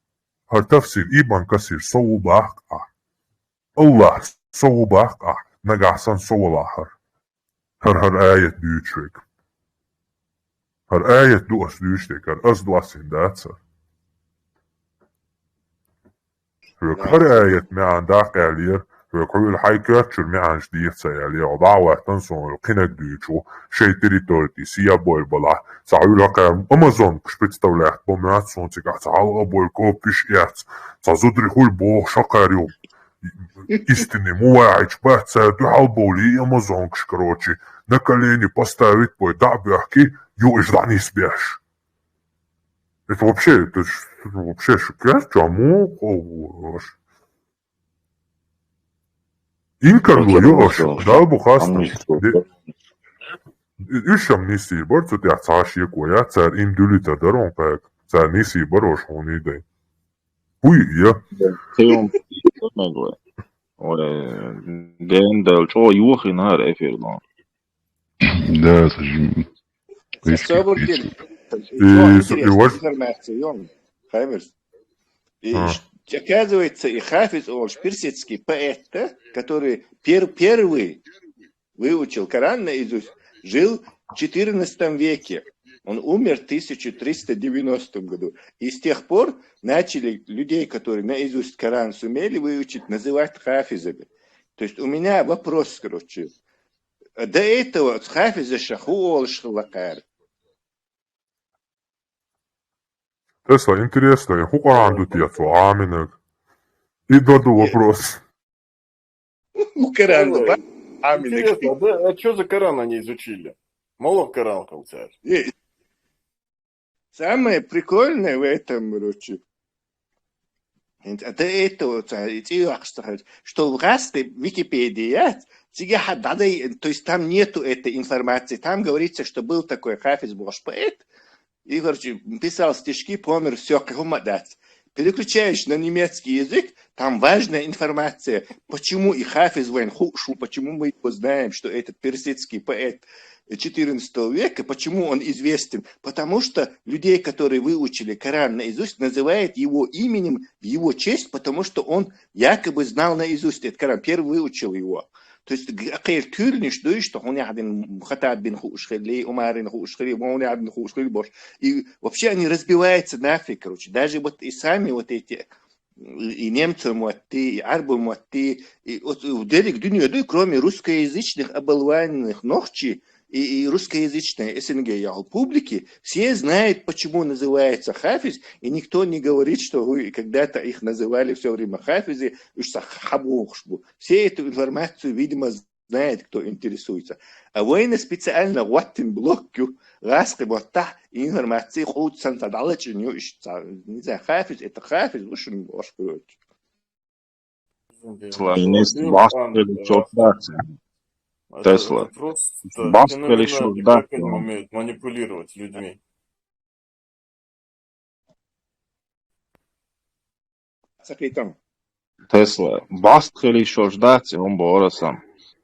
S3: هر تفسير ايبان كسير صو باق الله صو باق نقاحسن صو الاخر هر ايت بيوتشرك هر ايت دوس بيوتشرك هر اس دواسين داتسر هر آية ما عندها قالير ويقول الحايكاتشر معنش ديتسا يلي وضعوا احتنسون القناك ديتشو شي تريتورتي سيا بوي بلا سعيولا قام أمازون كشبت تولعت بوميات سون تيقع تعالى بوي كوبيش إيات تزودري خول بو شقاريو истинный муач баца духалболи Амазон короче на колени поставить бой дабяхки ю ждани спяш. Это вообще шикарно, чему инкарго ёш да бухаста. Ишам ниси бор цот я цаши коя цар индулита дарон пак цар ниси борош хони дэ. Хуй я.
S11: Тем мегле. Гендел чо юхи нар эфирно.
S2: Да, сажим.
S7: Информацию, Хаймерс. И оказывается, и Хафиз Олш, персидский поэт, который первый выучил Коран наизусть, жил в XIV веке. Он умер в 1390 году. И с тех пор начали людей, которые наизусть Коран сумели выучить, называть хафизами. То есть у меня вопрос, короче. До этого хафиза шахуол шлакар.
S3: Тесла, интересно, хука андут я аминок. И доду вопрос.
S7: Ну, Коран,
S5: интересно, да? А что за Коран они изучили? Молох Коран, царь.
S7: Самое прикольное в этом, короче, это этого, что в расты Википедии, то есть там нету этой информации, там говорится, что был такой Хафиз Бош поэт, и, короче, писал стишки, помер, все, как дать. Переключаешь на немецкий язык, там важная информация, почему и Хафиз вен Хушу, почему мы его знаем, что этот персидский поэт XIV века, почему он известен? Потому что людей, которые выучили Коран наизусть, называют его именем в его честь, потому что он якобы знал наизусть этот Коран, первый выучил его. То есть, что он один Хатаб бин Хушхили, Умар бин Хушхили, Мауля бин Хушхили, и вообще они разбиваются нафиг, короче. Даже вот и сами вот эти, и немцы муатты, и арбы муатты, и вот в Делик Дуньяду, кроме русскоязычных оболванных ногчи, и русскоязычной СНГ публики, все знают, почему называется Хафиз, и никто не говорит, что вы когда-то их называли все время Хафизы, все эту информацию, видимо, знает, кто интересуется. А воины специально в этом блоке раски вот та информации ходят сантадалычи, не знаю, Хафиз, это Хафиз, лучше не можешь говорить.
S11: Тесла.
S5: Баскали еще ждать. Как они умеют манипулировать людьми.
S11: Тесла. Баскали еще ждать, он боролся.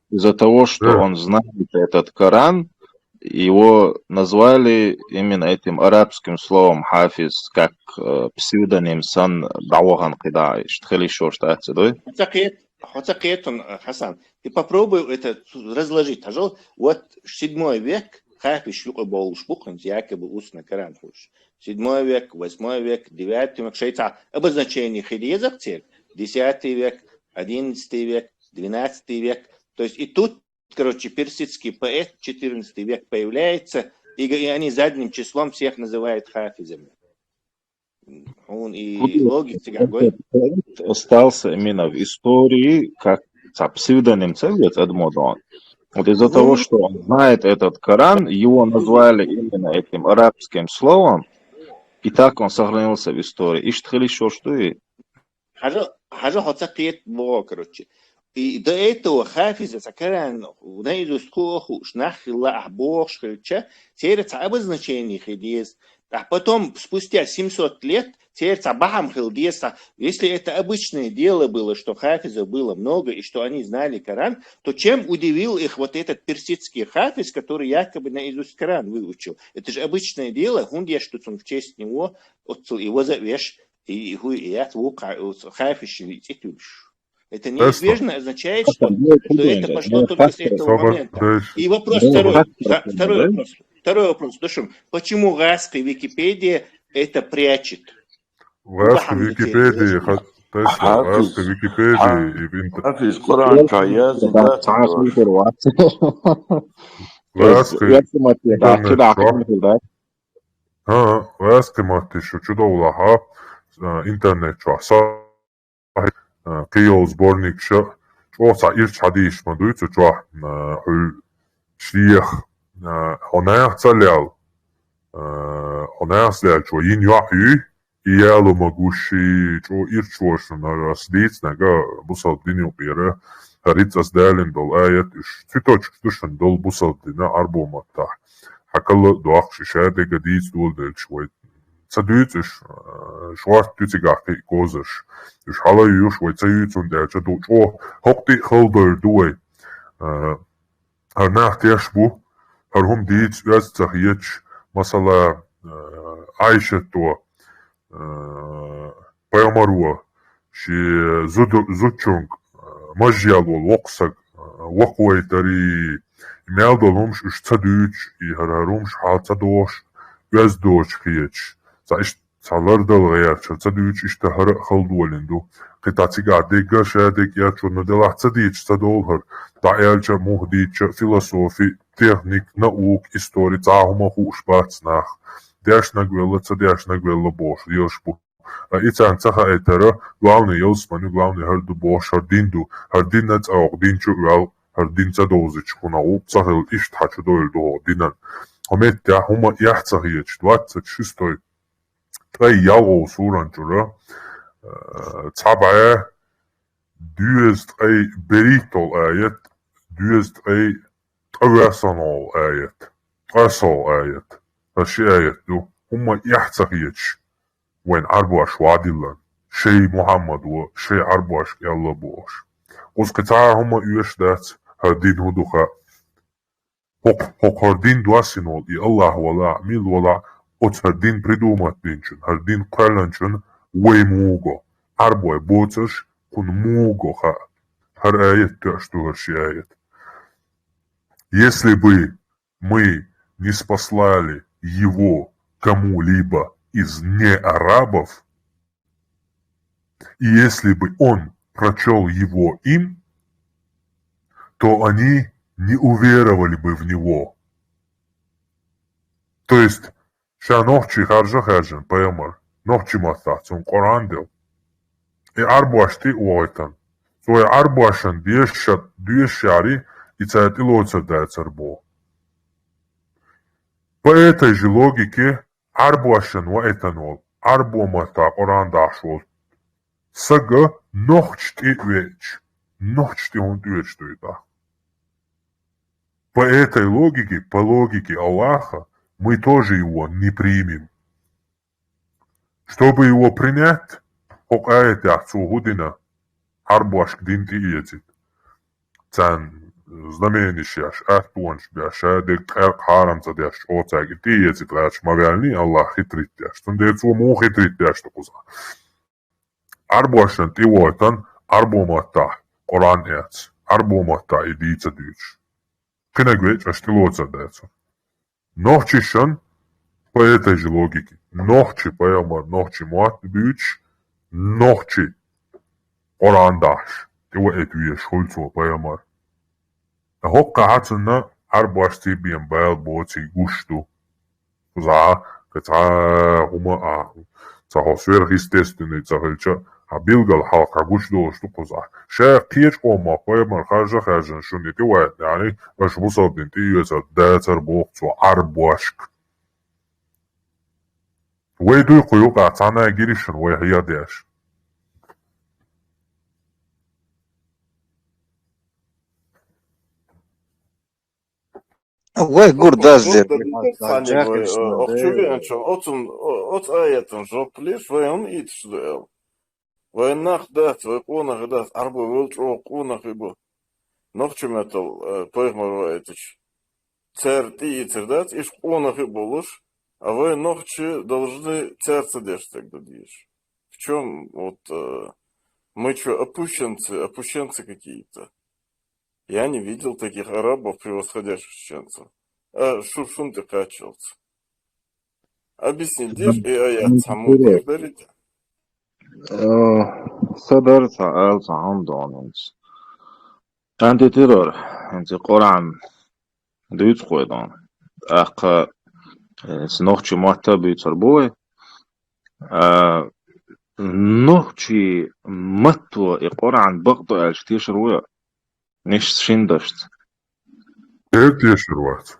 S11: Из-за того, что он знает этот Коран, его назвали именно этим арабским словом хафиз, как псевдоним сан Дауган Кидай. Что еще ждать, да?
S7: Хасан, ты попробуй это разложить. Вот 7 век Хафиз шлюка был шпухнуть, якобы устно Коран хуш. 7 век, 8 век, 9 век, шейца. Обозначение хидезах цель. 10 век, 11 век, 12 век. То есть и тут, короче, персидский поэт 14 век появляется, и они задним числом всех называют хафизами. Он и логика какой.
S11: Остался именно в истории как псевдоним целец Эдмодон. Вот из-за того, что он знает этот Коран, его назвали именно этим арабским словом, и так он сохранился в истории. И что еще что и?
S7: Короче. И до этого Хафиза Коран наизусть хохуш, нахилла, ахбох, шхильча, теряется обозначение хидез. А потом, спустя 700 лет, теряется бахам хилдеса. Если это обычное дело было, что хафизов было много, и что они знали Коран, то чем удивил их вот этот персидский хафиз, который якобы наизусть Коран выучил? Это же обычное дело, что он в честь него, его завеш, и хафиз. Это неизбежно означает, что это пошло только с этого момента. И вопрос второй вопрос. Почему Гаска Википедия это прячет?
S3: Гаска Википедия, Tesla, вязка Википедии и в
S6: حافظ قرآن كاياز
S9: تعال
S6: دور
S9: في الوقت
S3: вязка
S9: يرسم كده
S3: интернет
S9: كده
S3: شو
S9: عقيم في الوقت
S3: ها вязка ماتي شو чудо интернет شو صح قيل сборник شو صار إيش حديش ما دويت شو حل شيخ هناك تسلل هناك تسلل شو ينيوحي يالو مغوشي شو إيرشوش نرسديت نجا بوصل دينيو بيره هريت أسدالين دول آيات إش تيتوش كتوشن دول بوصل دينا أربو متاح حكال دوخش شادي قديس دول دل شوي تسدويت إش شوارت تيتيغاكي كوزش إش حالا يوش وي تسيوت وندالش دو شو هقتي خلدر دوي هرناخ تيشبو هرهم ديت ياز تخييتش مثلا عايشة تو بيامروا شي زوتشونغ مجيال والوقسق وقوي تري ميالدولهمش اش تدوش يهرهرومش حال تدوش يزدوش خيتش سايش تالردل غير تدوش اشتهر خلدولندو قطعتي قاعدك شادك ياتشو ندلع تديش تدولهر دعيالش مهديش فيلسوفي تكنيك نаук истории تعهما خوش باتناخ داش نقول تداش نقول بوش ديوشبو إتان تخا إترا главный يلسمني главный هردو بوش هرديندو هردين نت أو دينشو وال هردين تدوزش كناو تسهل إيش تحشو دول دو دينان همت يا هما يحتهيج دوات تشستوي تري يالو سوران جرا تابعه دوست أي بريتول آيات دوست أي أرسنال آيات أرسل آيات هالشي آيات دو هما يحتهيج وين عربوش وعدلن شي محمد و شي عربوش يلا بوش قوز قطعة هما يوش دات هردين هدوخا هق هردين دواسينول إي الله ولا ميل ولا أت هردين بريدومات دينشن هردين قرلنشن وي موغو عربوي بوتش كن موغو خا هر آيات تأشتو هرشي آيات Если бы мы не спаслали его кому-либо из неарабов, и если бы он прочел его им, то они не уверовали бы в него. То есть, ша нохчи харжа харжан, паямар, нохчи матацун Корандел, и арбуашти уайтан. Свой арбуашан дюешари и цаятилоцер дайцарбо. По этой же логике арбуашан ва этанол, арбуамата Корандашвол, сага нохчти веч, нохчти он веч дуида. По этой логике, по логике Аллаха, мы тоже его не примем. Чтобы его принять, хок аяти ахцугудина, арбуашк динти иецит. Цан знаменишяш, ахтуанш бяш, адек харам цадяш, оцаги ти иецит ляш мавялни, Аллах хитритяш. Тундецу му хитритяш токуза. Арбуашан ти уайтан, арбумата, Коран яц, арбумата идица дюч. Кенегвеч аштилоца дайца. Нохчишан по этой же логике. Нохчи паямар, нохчи муат бюч, нохчи Корандаш. Тева этуе шульцо паямар. Хокка хацна арбуашти бием байл боци гушту. За ката хума за сверхъестественный цахылча Билгал халка гушту штукуза. Ша кич ома паямар хажан шуни тева يعني باش بوصل بنتي يسا داتر بوقتو عربواشك ويدو يقيوقع تعنا جيريشن ويهيا داش
S12: Вай гурдазде.
S5: От аятын жоплеш, вай он итшдел. Вай нах дат, вай конах дат, арбо вылчо конах ибо. Нохчум это поймарваетыч. Церти и цердат, иш конах и болуш, а вы нохчи должны церца дешь тогда дишь. В чем вот мы что, опущенцы какие-то? Я не видел таких арабов, превосходящих чеченцев. А шушун ты качался. Объясни, дишь и аят саму благодарите.
S11: صدر تعال تعام دانونس أنت ترى أنت قرآن دوت خويدان أق سنوخشي ماتا بيتر بوي نوخشي متو القرآن بغضو أجتيش رويا نش شندشت
S3: تيش الوقت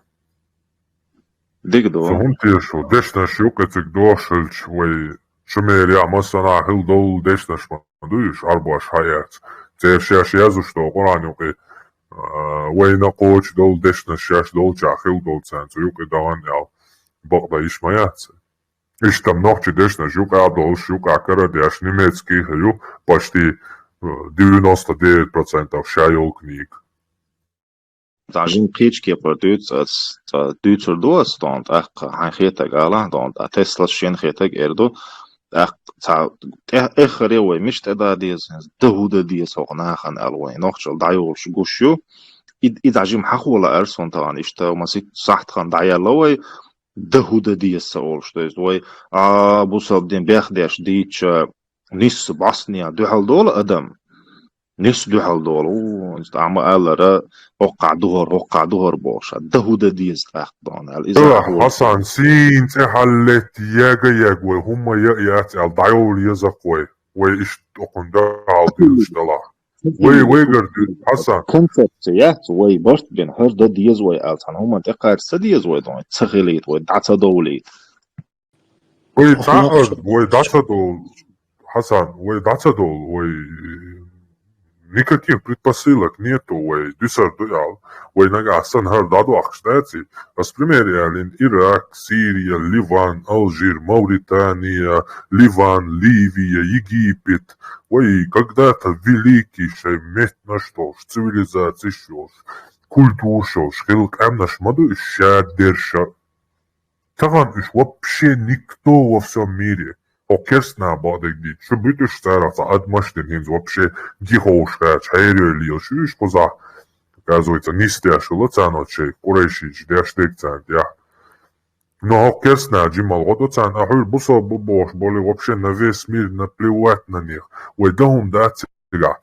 S11: ديك دو
S3: فهم تيشو ديشناش يوقتك دوشلش وي شمير يا مثلا هل دول ديشناش ما دويش أربعش حياة تيشاش يازوشتو قرآن يوقي وين قوش دول ديشناش ياش دول شاخيل دول سانسو يوقي دوان يال بغضا يشميات إيش تم نوخشي ديشناش يوقي عدولش يوقي عكرا دياش نيميتسكي هيو باشتي 99% شايول كنيك
S11: تعجين قيتش كي بردوت أس دوتر دو أستوند أق هاي خيتك على دوند تسلا شين خيتك إردو أق آخر يوي مش تدا ديز دهودا ديز هغنا خان ألوين نوخشل دعيول شغوشيو إذا عجيم حقولا أرسون طبعا إشتا ومسيك صحت خان دعيا لوي دهودا ديز سأولش ديز وي بوصل دين بيخديش ديش نيس باسنيا دوحل دول أدم نيس دوحل دول عم قال وقع دهور بوش دهودا ديز تاخدون إذا
S3: حسن سين تحلت ياغا وهم يأيات الضعيول يزقوي ويش تقن دعال ديش دلا ويقر حسن
S11: كونسبت يات وي برت بين هر دا ديز وي ألتان هم تقار سديز وي دون تسغيليت وي دعتا دوليت
S3: وي تعقد وي دعتا دول حسن وي دعتا دول وي никаких предпосылок нету, уэй, дюсардуял, уэй, нага, санхар, даду, ахштати, распримеряли Ирак, Сирия, Ливан, Алжир, Мавритания, Ливан, Ливия, Египет, уэй, когда-то великий шаймет на что ж, цивилизации шош, культур шош, хилк наш маду шадерша. Таган уж вообще никто во всем мире. Окерсна бадек дит, что будешь стараться отмашнить хинз вообще гихоушка, чайрели, шуиш коза, оказывается, не стяшило цаночей, курейшич, дяштек я. Но окерсна джимал годоцан, а хуй бусо бубош, боли вообще на весь мир наплевать на них, уй дом дать сега.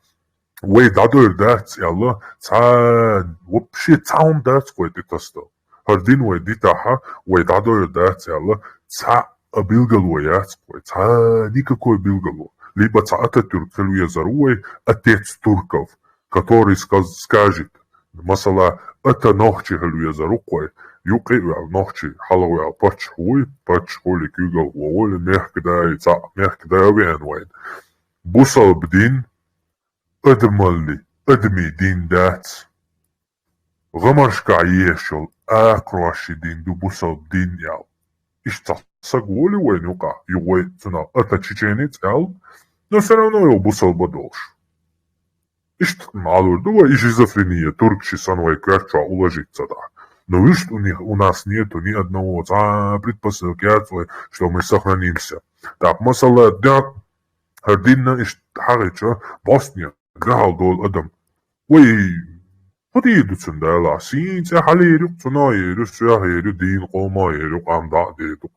S3: Уй дадур дать, ялла, цан, вообще цаун дать, кой ты тосто. Хардин уй дитаха, уй дадур дать, ялла, ца Билгалуя, никакой Билгалу. Либо Ататюрк Хельвезаруй, отец турков, который скажет, масала, это нохчи Хельвезарукой, юки нохчи халауя пачхуй, пачхули кюгал уоли, мехкдай венвайн. Бусал бдин, أدمالي أدمي دين دات غمرشكا يشل أكراشي دين دو بوصل دين يال إشتصقولي وين يقع يوي تنا أتاتشينيت يال но все равно его бусал бадолш. Малур дува и шизофрения, туркши санвай крача уложиться да. Но видишь, у нас нету ни одного предпосылки, что мы сохранимся. Так, масала дяк, хардинна иш харича, Босния, грахал дол адам. Ой, خديدو تسندالا سين تحليرو تنايرو سياهيرو دين قومايرو قامدا ديدو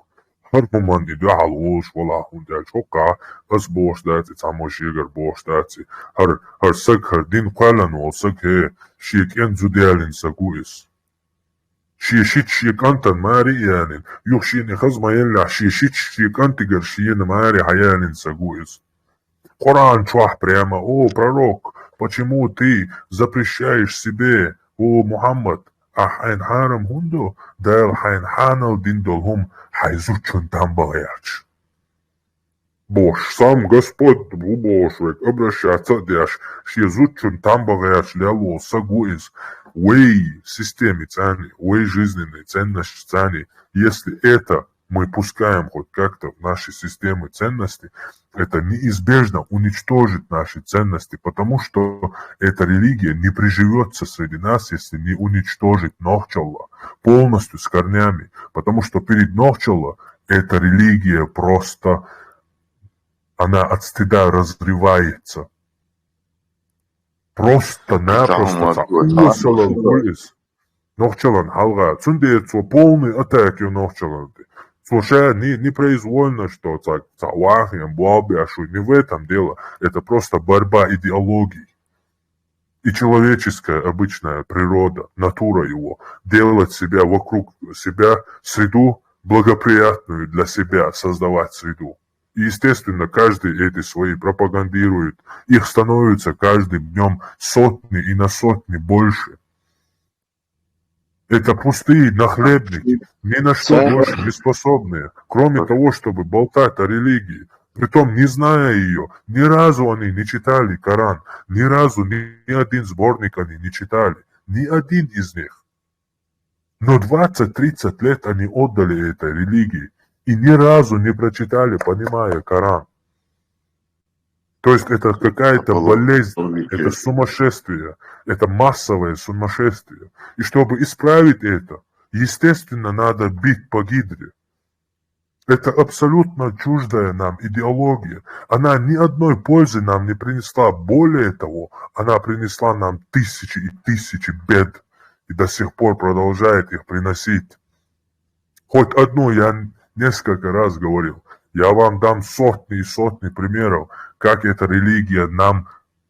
S3: هر من ديدو حلوش ولا هندال شوكا بس بوش داتي تاموش يگر بوش داتي هر سك هر دين قالن وسك هي شيك انزو ديالين ساقويس شيشيت شيك انتن ماري يانين يوشيني خزما يلا شيشيت شيك انتجر شيين ماري حيانين ساقويس Коран чуах прямо, о, пророк, почему ты запрещаешь себе, о, Мухаммад, а хайнхарам хунду, дал хайнханал диндолхум, хайзучун там багач. Бош, сам Господь Божий обращается, дяш, шизучун там багач, ляло, сагуиз, уэй, системе цани, уэй, жизненной ценности цани, если это мы пускаем хоть как-то в наши системы ценности, это неизбежно уничтожит наши ценности, потому что эта религия не приживется среди нас, если не уничтожит Нохчалла полностью с корнями, потому что перед Нохчалла эта религия просто, она от стыда разрывается. Просто-напросто Нохчалан халга, цундеецо полный атаки Нохчалан. Слушай, непроизвольно, что Цавахием, Буабиашу, не в этом дело. Это просто борьба идеологий. И человеческая обычная природа, натура его, делать себя вокруг себя среду благоприятную для себя, создавать среду. И, естественно, каждый эти свои пропагандирует. Их становится каждым днем сотни и на сотни больше. Это пустые нахлебники, ни на что больше не способные, кроме того, чтобы болтать о религии. Притом, не зная ее, ни разу они не читали Коран, ни разу ни один сборник они не читали, ни один из них. Но 20-30 лет они отдали этой религии и ни разу не прочитали, понимая Коран. То есть это какая-то болезнь, это сумасшествие, это массовое сумасшествие. И чтобы исправить это, естественно, надо бить по гидре. Это абсолютно чуждая нам идеология. Она ни одной пользы нам не принесла. Более того, она принесла нам тысячи и тысячи бед. И до сих пор продолжает их приносить. Хоть одну я несколько раз говорил. Я вам дам сотни и сотни примеров, как эта религия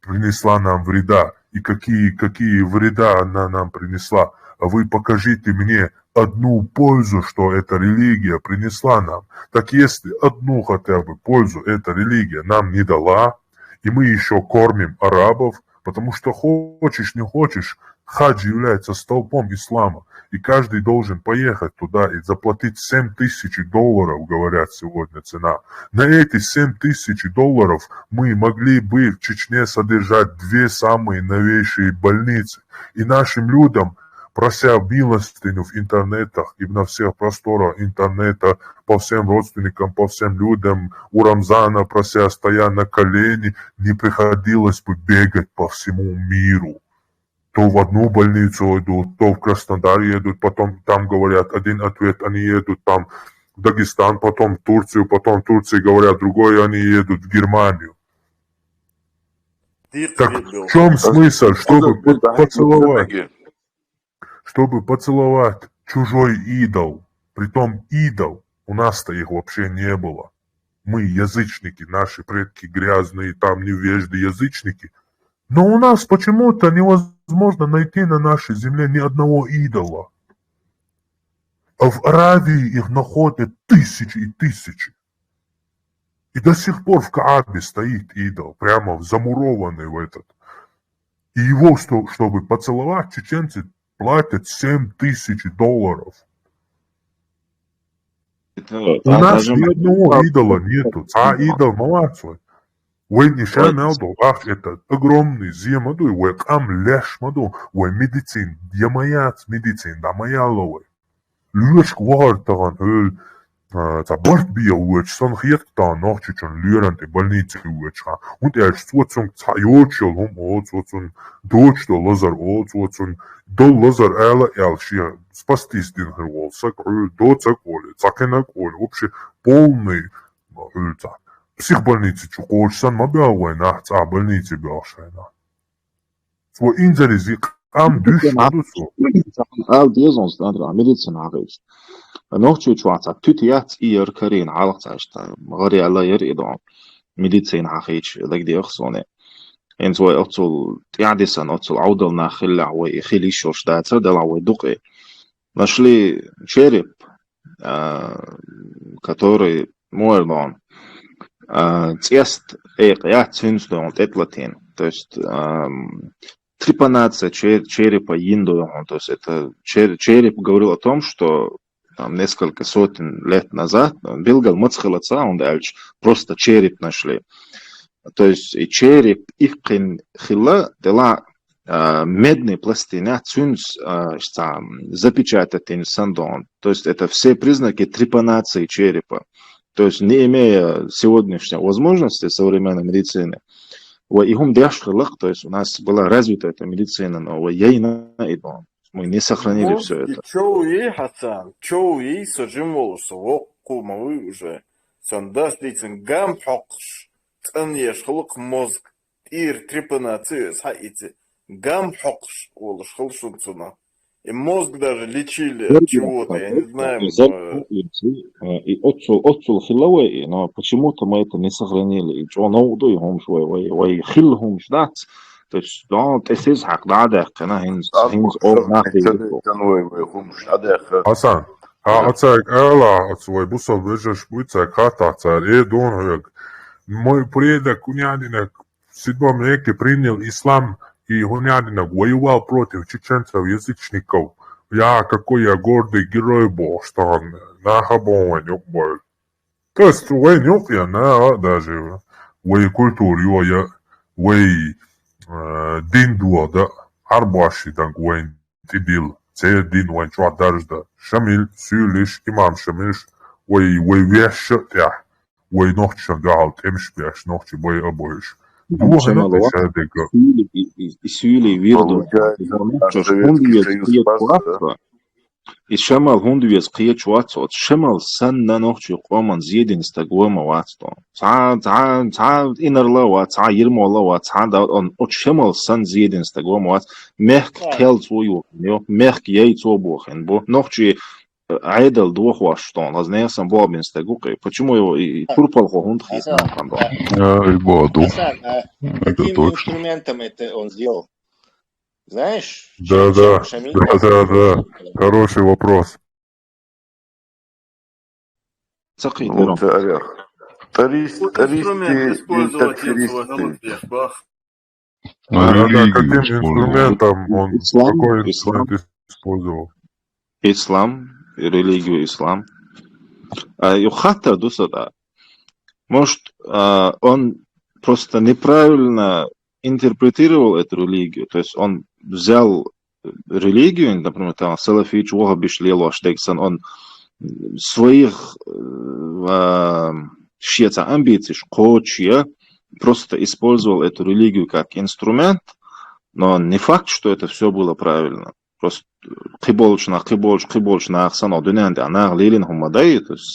S3: принесла нам вреда. И какие вреда она нам принесла. А вы покажите мне одну пользу, что эта религия принесла нам. Так если одну хотя бы пользу эта религия нам не дала, и мы еще кормим арабов, потому что хочешь не хочешь, хадж является столпом ислама, и каждый должен поехать туда и заплатить $7000, говорят сегодня цена. На эти $7000 мы могли бы в Чечне содержать 2 самые новейшие больницы, и нашим людям, прося милостыню в интернетах и на всех просторах интернета, по всем родственникам, по всем людям, у Рамзана, прося, стоя на колени, не приходилось бы бегать по всему миру. То в одну больницу идут, то в Краснодар едут, потом там говорят один ответ, они едут там в Дагестан, потом в Турцию, потом в Турции говорят другой, они едут в Германию. Так в чем смысл, чтобы поцеловать? Чтобы поцеловать чужой идол, притом идол, у нас-то их вообще не было. Мы язычники, наши предки грязные, там невежды язычники. Но у нас почему-то невозможно найти на нашей земле ни одного идола. А в Аравии их находят тысячи и тысячи. И до сих пор в Каабе стоит идол, прямо замурованный в этот. И его, чтобы поцеловать, чеченцы платят $7000. У нас ни одного идола нету, а идол молодцой. Вы не шамелду, ах, это огромный зимаду, вы кам леш маду, вы медицин, ямаяц медицин, да маяловый. Лешк вартаган, борт бия уч, сон хьектан, нохчичон, люранты, больницы уча. Und swatsun цайочел, swatsun дочто лазар, swatsun дол лазар эла элшия, спастись дин хервол, сакрю, доцаколи, цакенаколи, вообще полный ульца. Психбольницы чукольсан мабяуэ нахца больницы бяшайна. Свой инзализик ам дюш мадуцу.
S11: Ал дезонс дандра медицина гайс. Нохчу чуаца тутият иер карин алцашта. Гори alla يريدون медицина гайч дагди خصوني. إن سوى أتصل تعدسن أتصل عودلنا خلع ويخلي شوش داتر دلع ويدقي. Нашли череп, который мордон. Тест я цинсдон тетлатин, то есть трепанация черепа инду, то есть это череп говорил о том, что там несколько сотен лет назад Билгал Мацхалаца, он дальше просто череп нашли. То есть череп их хила дела медные пластины цинс запечатать сандон. То есть это все признаки трепанации черепа. То есть, не имея сегодняшней возможности современной медицины, то есть у нас была развита эта медицина, но мы не сохранили все это.
S5: Чоуи, Хасан, чоуи, сожимолся, вокумовы уже, сандастицин гампхокш, цаньеш, хлок мозг, ир трепанацию, саити, гампхокш, олш, хлшунцуна. И мозг даже лечили от чего-то, я не знаю.
S11: И отцул хилловый, но почему-то мы это не сохранили. И что новый хом швой, вой хилл хом шдат. То есть, да, это из хак дадах, kana hins об нахуй.
S3: Hasan, atceļ ēlā, vai busol vežaš puicē katā cēr, donhojag. Moj предок Унядинок в 7 веке принял ислам, и Унядинок воевал против чеченцев-язычников. Какой я гордый герой был, что он на хабонванюк был. То есть, войнюк я, даже в культуре, я в диндуа, да, арбаши, так, войн тидил. Це дин вайн чуа даржда. Шамил сюлиш имам шамиш вай веш тя. Вай нохча гаалт эмшпяш нохча бой обоиш. Дугана тешадега.
S11: И сюли вирду. И шамал хундвес қия чуатсот. Шамал санна нохча қоман зедин стагуама ватсто. Ца инарла ват, ца ирмола ват, ца да он от шамал сан зедин стагуама ват. Мехк тел свою, мехк ей цобохен, бо нохча айдал двух ваштон, а сам бобин стагукой. Почему его и турпал хунд хитна пандо?
S7: Каким инструментом это он сделал? Знаешь?
S3: Да. Хороший вопрос.
S5: Инструмент использовать
S3: Каким инструментом он, какой инструмент использовал?
S11: Ислам, религию ислам. Юхата дусада. Может, он просто неправильно интерпретировал эту религию. То есть он взял религию, например, там салафич, вахабиш, лелу, аштексан, он своих амбиций, шкочья, просто использовал эту религию как инструмент, но не факт, что это все было правильно. Просто киболчна, ахсано, дунянде, анах, лилин, хумадай, то есть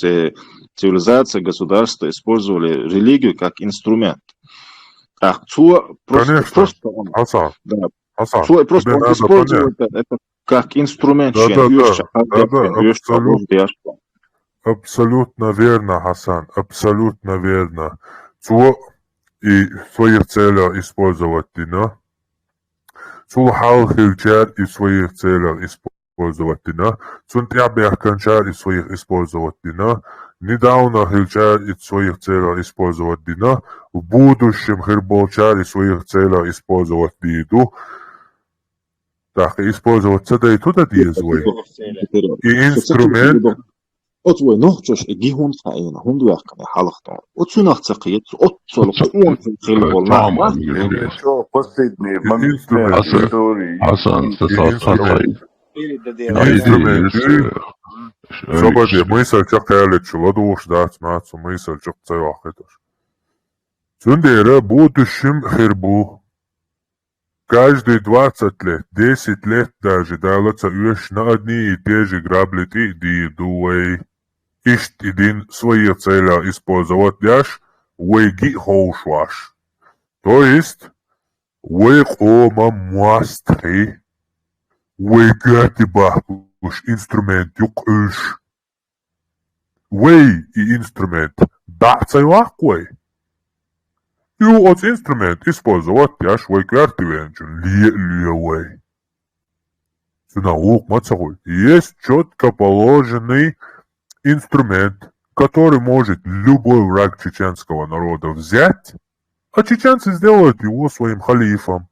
S11: цивилизация, государство использовали религию как инструмент. Просто он использовал это как инструмент.
S3: Абсолютно верно, Хасан, абсолютно верно. И в своих целях использовать, да? Хал хилчар и в своих целях использовать, да? Тябях кончар и в своих использовать, да? Недавно хилчар и в своих целях использовать, да? В будущем хирболчар и в своих целях использовать, да? Так, использовать это и туда диезвой. И инструмент.
S11: Отвой нохчош гихун хаина, хундуяккане халахтон. Отсунах цакиет, отсол куон хилбол нахма.
S6: Последний момент истории.
S2: Хасан,
S3: Собади, мысль чакалечу, душ дать мацу, мысль чакцевахетош. Сундера будущем хирбу. Каждые 20 лет, 10 лет даже дается на одни и те же грабли ты дидуэй. Ишт един свои цели использовать ляж, уэги хоушваш. То есть, уэкома мастри, уэгати бахуш инструмент юкуш. Уэй и инструмент, да цайлаквэй. И вот инструмент использовать ляж, уэгати венчун, лиуэй. Наук мацагой. Есть четко положенный инструмент, который может любой враг чеченского народа взять, а чеченцы сделают его своим халифом.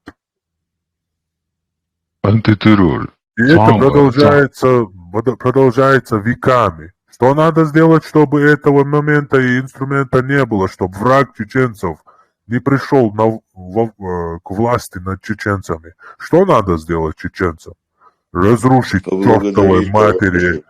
S2: Антитеррор.
S3: И это продолжается веками. Что надо сделать, чтобы этого момента и инструмента не было, чтобы враг чеченцев не пришел к власти над чеченцами? Что надо сделать чеченцам? Разрушить чертовой матери,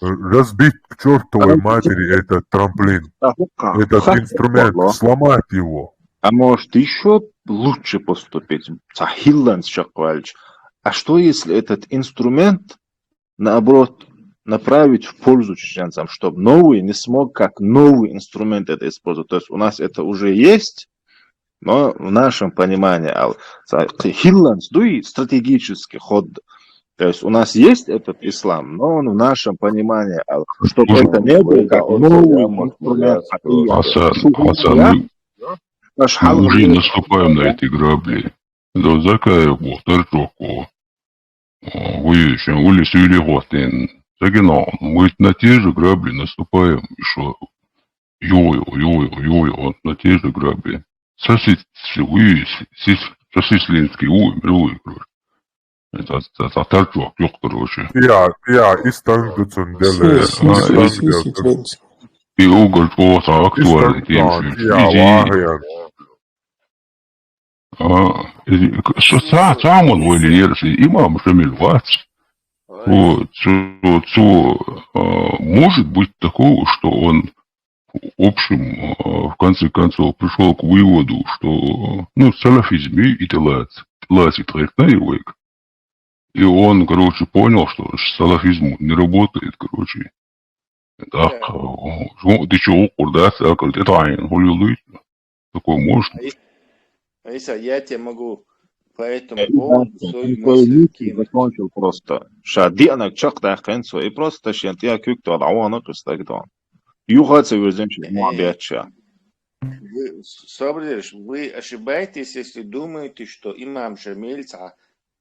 S3: разбить к чертовой матери этот трамплин, этот инструмент, сломать его.
S11: А может еще лучше поступить? А что если этот инструмент, наоборот, направить в пользу чеченцам, чтобы новый не смог как новый инструмент это использовать? То есть у нас это уже есть, но в нашем понимании, стратегический ход,
S1: То есть у нас есть этот ислам, но он в нашем понимании, чтобы это не был как новый инструмент
S2: Хасан, мы уже наступаем на эти грабли. Да, закая Бухтарчоку. Вы еще улицы или готин. Загинал. Мы на те же грабли наступаем еще. Вот на те же грабли. Сосислинский умер, короче. Это торчок, короче.
S3: Я истангдуцун деле.
S2: И уголь просто актуальный тем, что сам он валиерся, имам Шамиль Вац. Вот, может быть такого, что он в общем, в конце концов, пришел к выводу, что, салафизм и теласи троекнаривает. И он, короче, понял, что салафизм не работает, короче. Так, ты чего, курдаться, это айн, хули. Такое можно.
S7: Алиса, я тебе могу по этому поводу свою мысль кинуть.
S1: Закончил просто. Шадианак чакта хэнсо, и просто шентия кюкту адавана кыстагдон. Юхаться верземчик муабиатча.
S7: Соболевич, вы ошибаетесь, если думаете, что имам Шамильца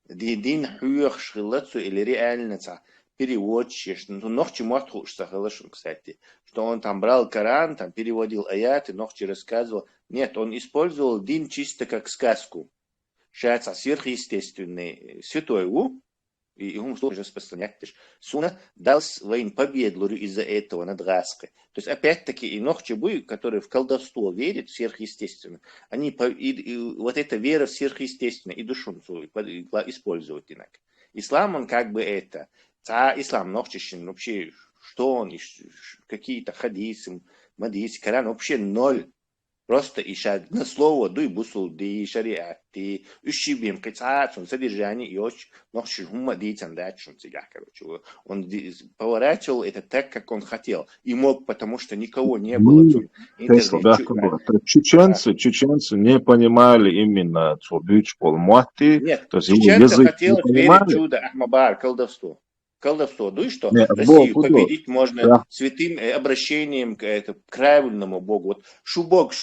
S7: дин хуях шхилацу или реальница переводчик, ногчи мастхушса халашун, кстати, что он там брал Коран, там переводил аяты, ногчи рассказывал. Нет, он использовал дин чисто как сказку. Шается сверхъестественный святой и ему тоже распространять. Суна дал своим победу из-за этого над раской. То есть, опять-таки, и ногчебы, которые в колдовство верят, сверхъестественно, они вот эта вера в сверхъестественное и душу используют иногда. Ислам, он как бы это. Ислам ногчищен, вообще, что он, какие-то хадисы, мадисы, Коран, вообще ноль. Просто на слово дуй бусул ди шариат ди ущибим кицаат он содержание и очень ночью хумма дитян дачун себя, короче. Он поворачивал это так, как он хотел. И мог, потому что никого не было.
S1: Чеченцы не понимали именно цурбюч полмуатти.
S7: Нет, чеченцы хотели верить в чудо Ахмабар, колдовство. Дуй, что Россию победить можно святым обращением к правильному Богу. Вот Бог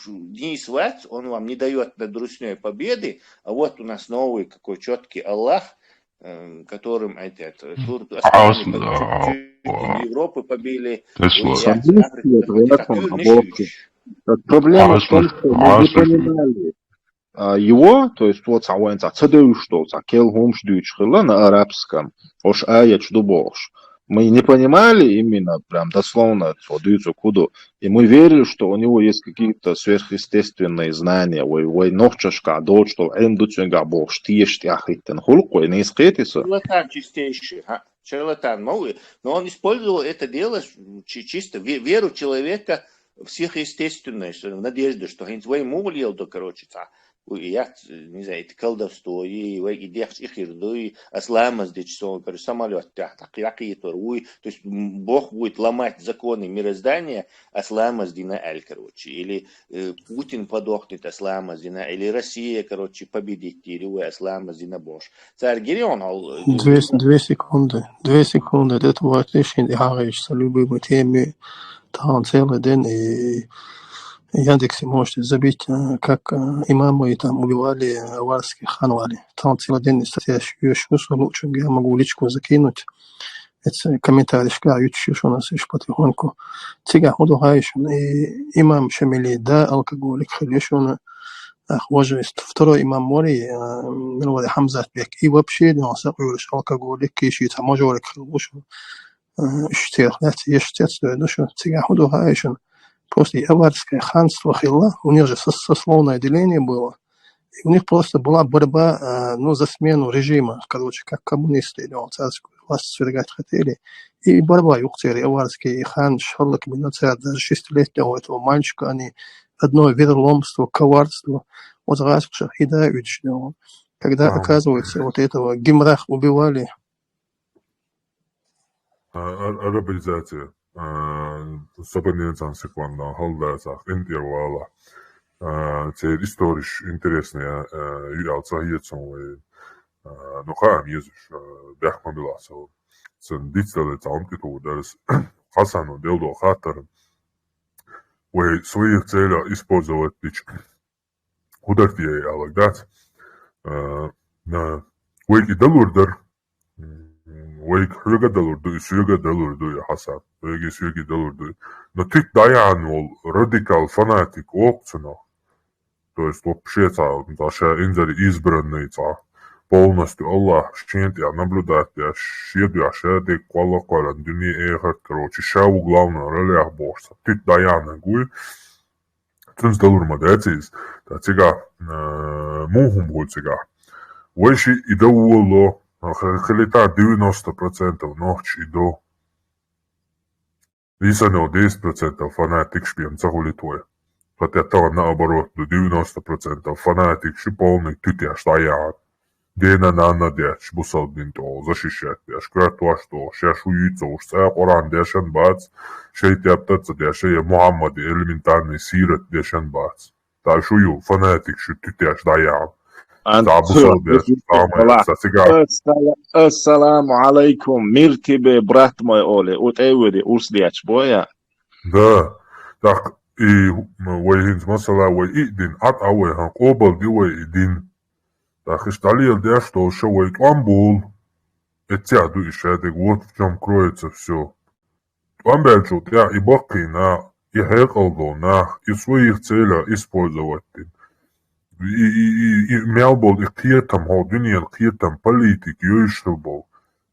S7: не сват, он вам не дает над Русней победы, а вот у нас новый какой четкий Аллах, которым Европы побили.
S1: Проблема в том, что мы не понимали его, то есть вот сауэнца цадeu что за келхумш дючхила на арабском, ош аяч дубош. Мы не понимали именно прям дословно цадуцу куду, и мы верили, что у него есть какие-то сверхъестественные знания, ой нохчашка, дол что эндуценга бош тиешти ахиттен хулку и не искетиса.
S7: Шарлатан чистейший, шарлатан новый, но он использовал это дело чисто веру человека в сверхъестественное, в надежду, что он своим умолил, то короче, я не знаю, это колдовство, и дехс ихирду, и асламас дичсон, самолет, то есть Бог будет ломать законы мироздания, асламас дина эль, короче, или Путин подохнет, асламас дина, или Россия, короче, победит, или асламас дина Бош. Царь Герион...
S13: 2 секунды, это вот лишний дихарич, любимой теме, там целый день, и Яндексе можете забить, как имамы там убивали аварских ханвали. Там целый день статья лучше, я могу личку закинуть. Это комментарий, что у нас еще потихоньку. Тига ходу хаишун, и имам Шамили, да, алкоголик, халишун, хвожест. Второй имам Мори, Милвади Хамзат Бек, и вообще, он сакуюш алкоголик, кишит, мажорик, халушун, штех, ештец, душу, тига ходу хаишун. После аварское ханство Хилла, у них же сословное деление было, и у них просто была борьба за смену режима, короче, как коммунисты, царскую власть свергать хотели, и борьба юхтери аварские, и хан Шарлак Миноцар, даже 6-летнего этого мальчика, они одно вероломство, коварство, вот раз в Шахида учили, когда, оказывается, вот этого Гимрах убивали.
S3: Арабизация. Собранец ансикванда, холдаса, интервала. Це історич интересная, я цахицом, Ну хам езуш бяхмамиласо. Сын дицтале цаункиту дерс Хасану делдо хатар. Вы своих целях использовать пич. Худартие алагдат. Вейки далурдар. Вейк хрга далурду, сюрга далурду я Хасан. Вейки сюрги далурду. Но ты даян радикал фанатик опцина. То есть вообще даже инзари избранный полностью Аллах щентя наблюдателя щедя шеды квала дуни эхат короче шау главное ролях бошса ты даяна гуй цунс далурма децис та цега мухум гуй цега вэши и до уло хлета 90% ночь и до Лисано 10% фанатик шпион загули твой. Хотя то наоборот, до 90% фанатик полный тютя стоят. Дена на дяч бусал бинто защищать дяч. Кратва что, сейчас уются уж ця Коран дяшен бац, шей тяптаться дяше Мухаммад элементарный сирот дяшен бац. Та шую фанатик шу тютя стоят. Та бусал дяч, та сега.
S11: Ассаламу алейкум, мир тебе, брат мой Оле, от эвери, урсдяч боя.
S3: Да, так и вейхинс масала вей идин, ат ауэ хан кобал ди вей идин. Так и шталил дя, что шо вей твамбул. Этя ду ишедек, вот в чем кроется все. Твамбельчу тя и баки на, и хэкалдо на, и своих целях использовать. И мелбол их киртам ходуньял киртам политик юйшилбол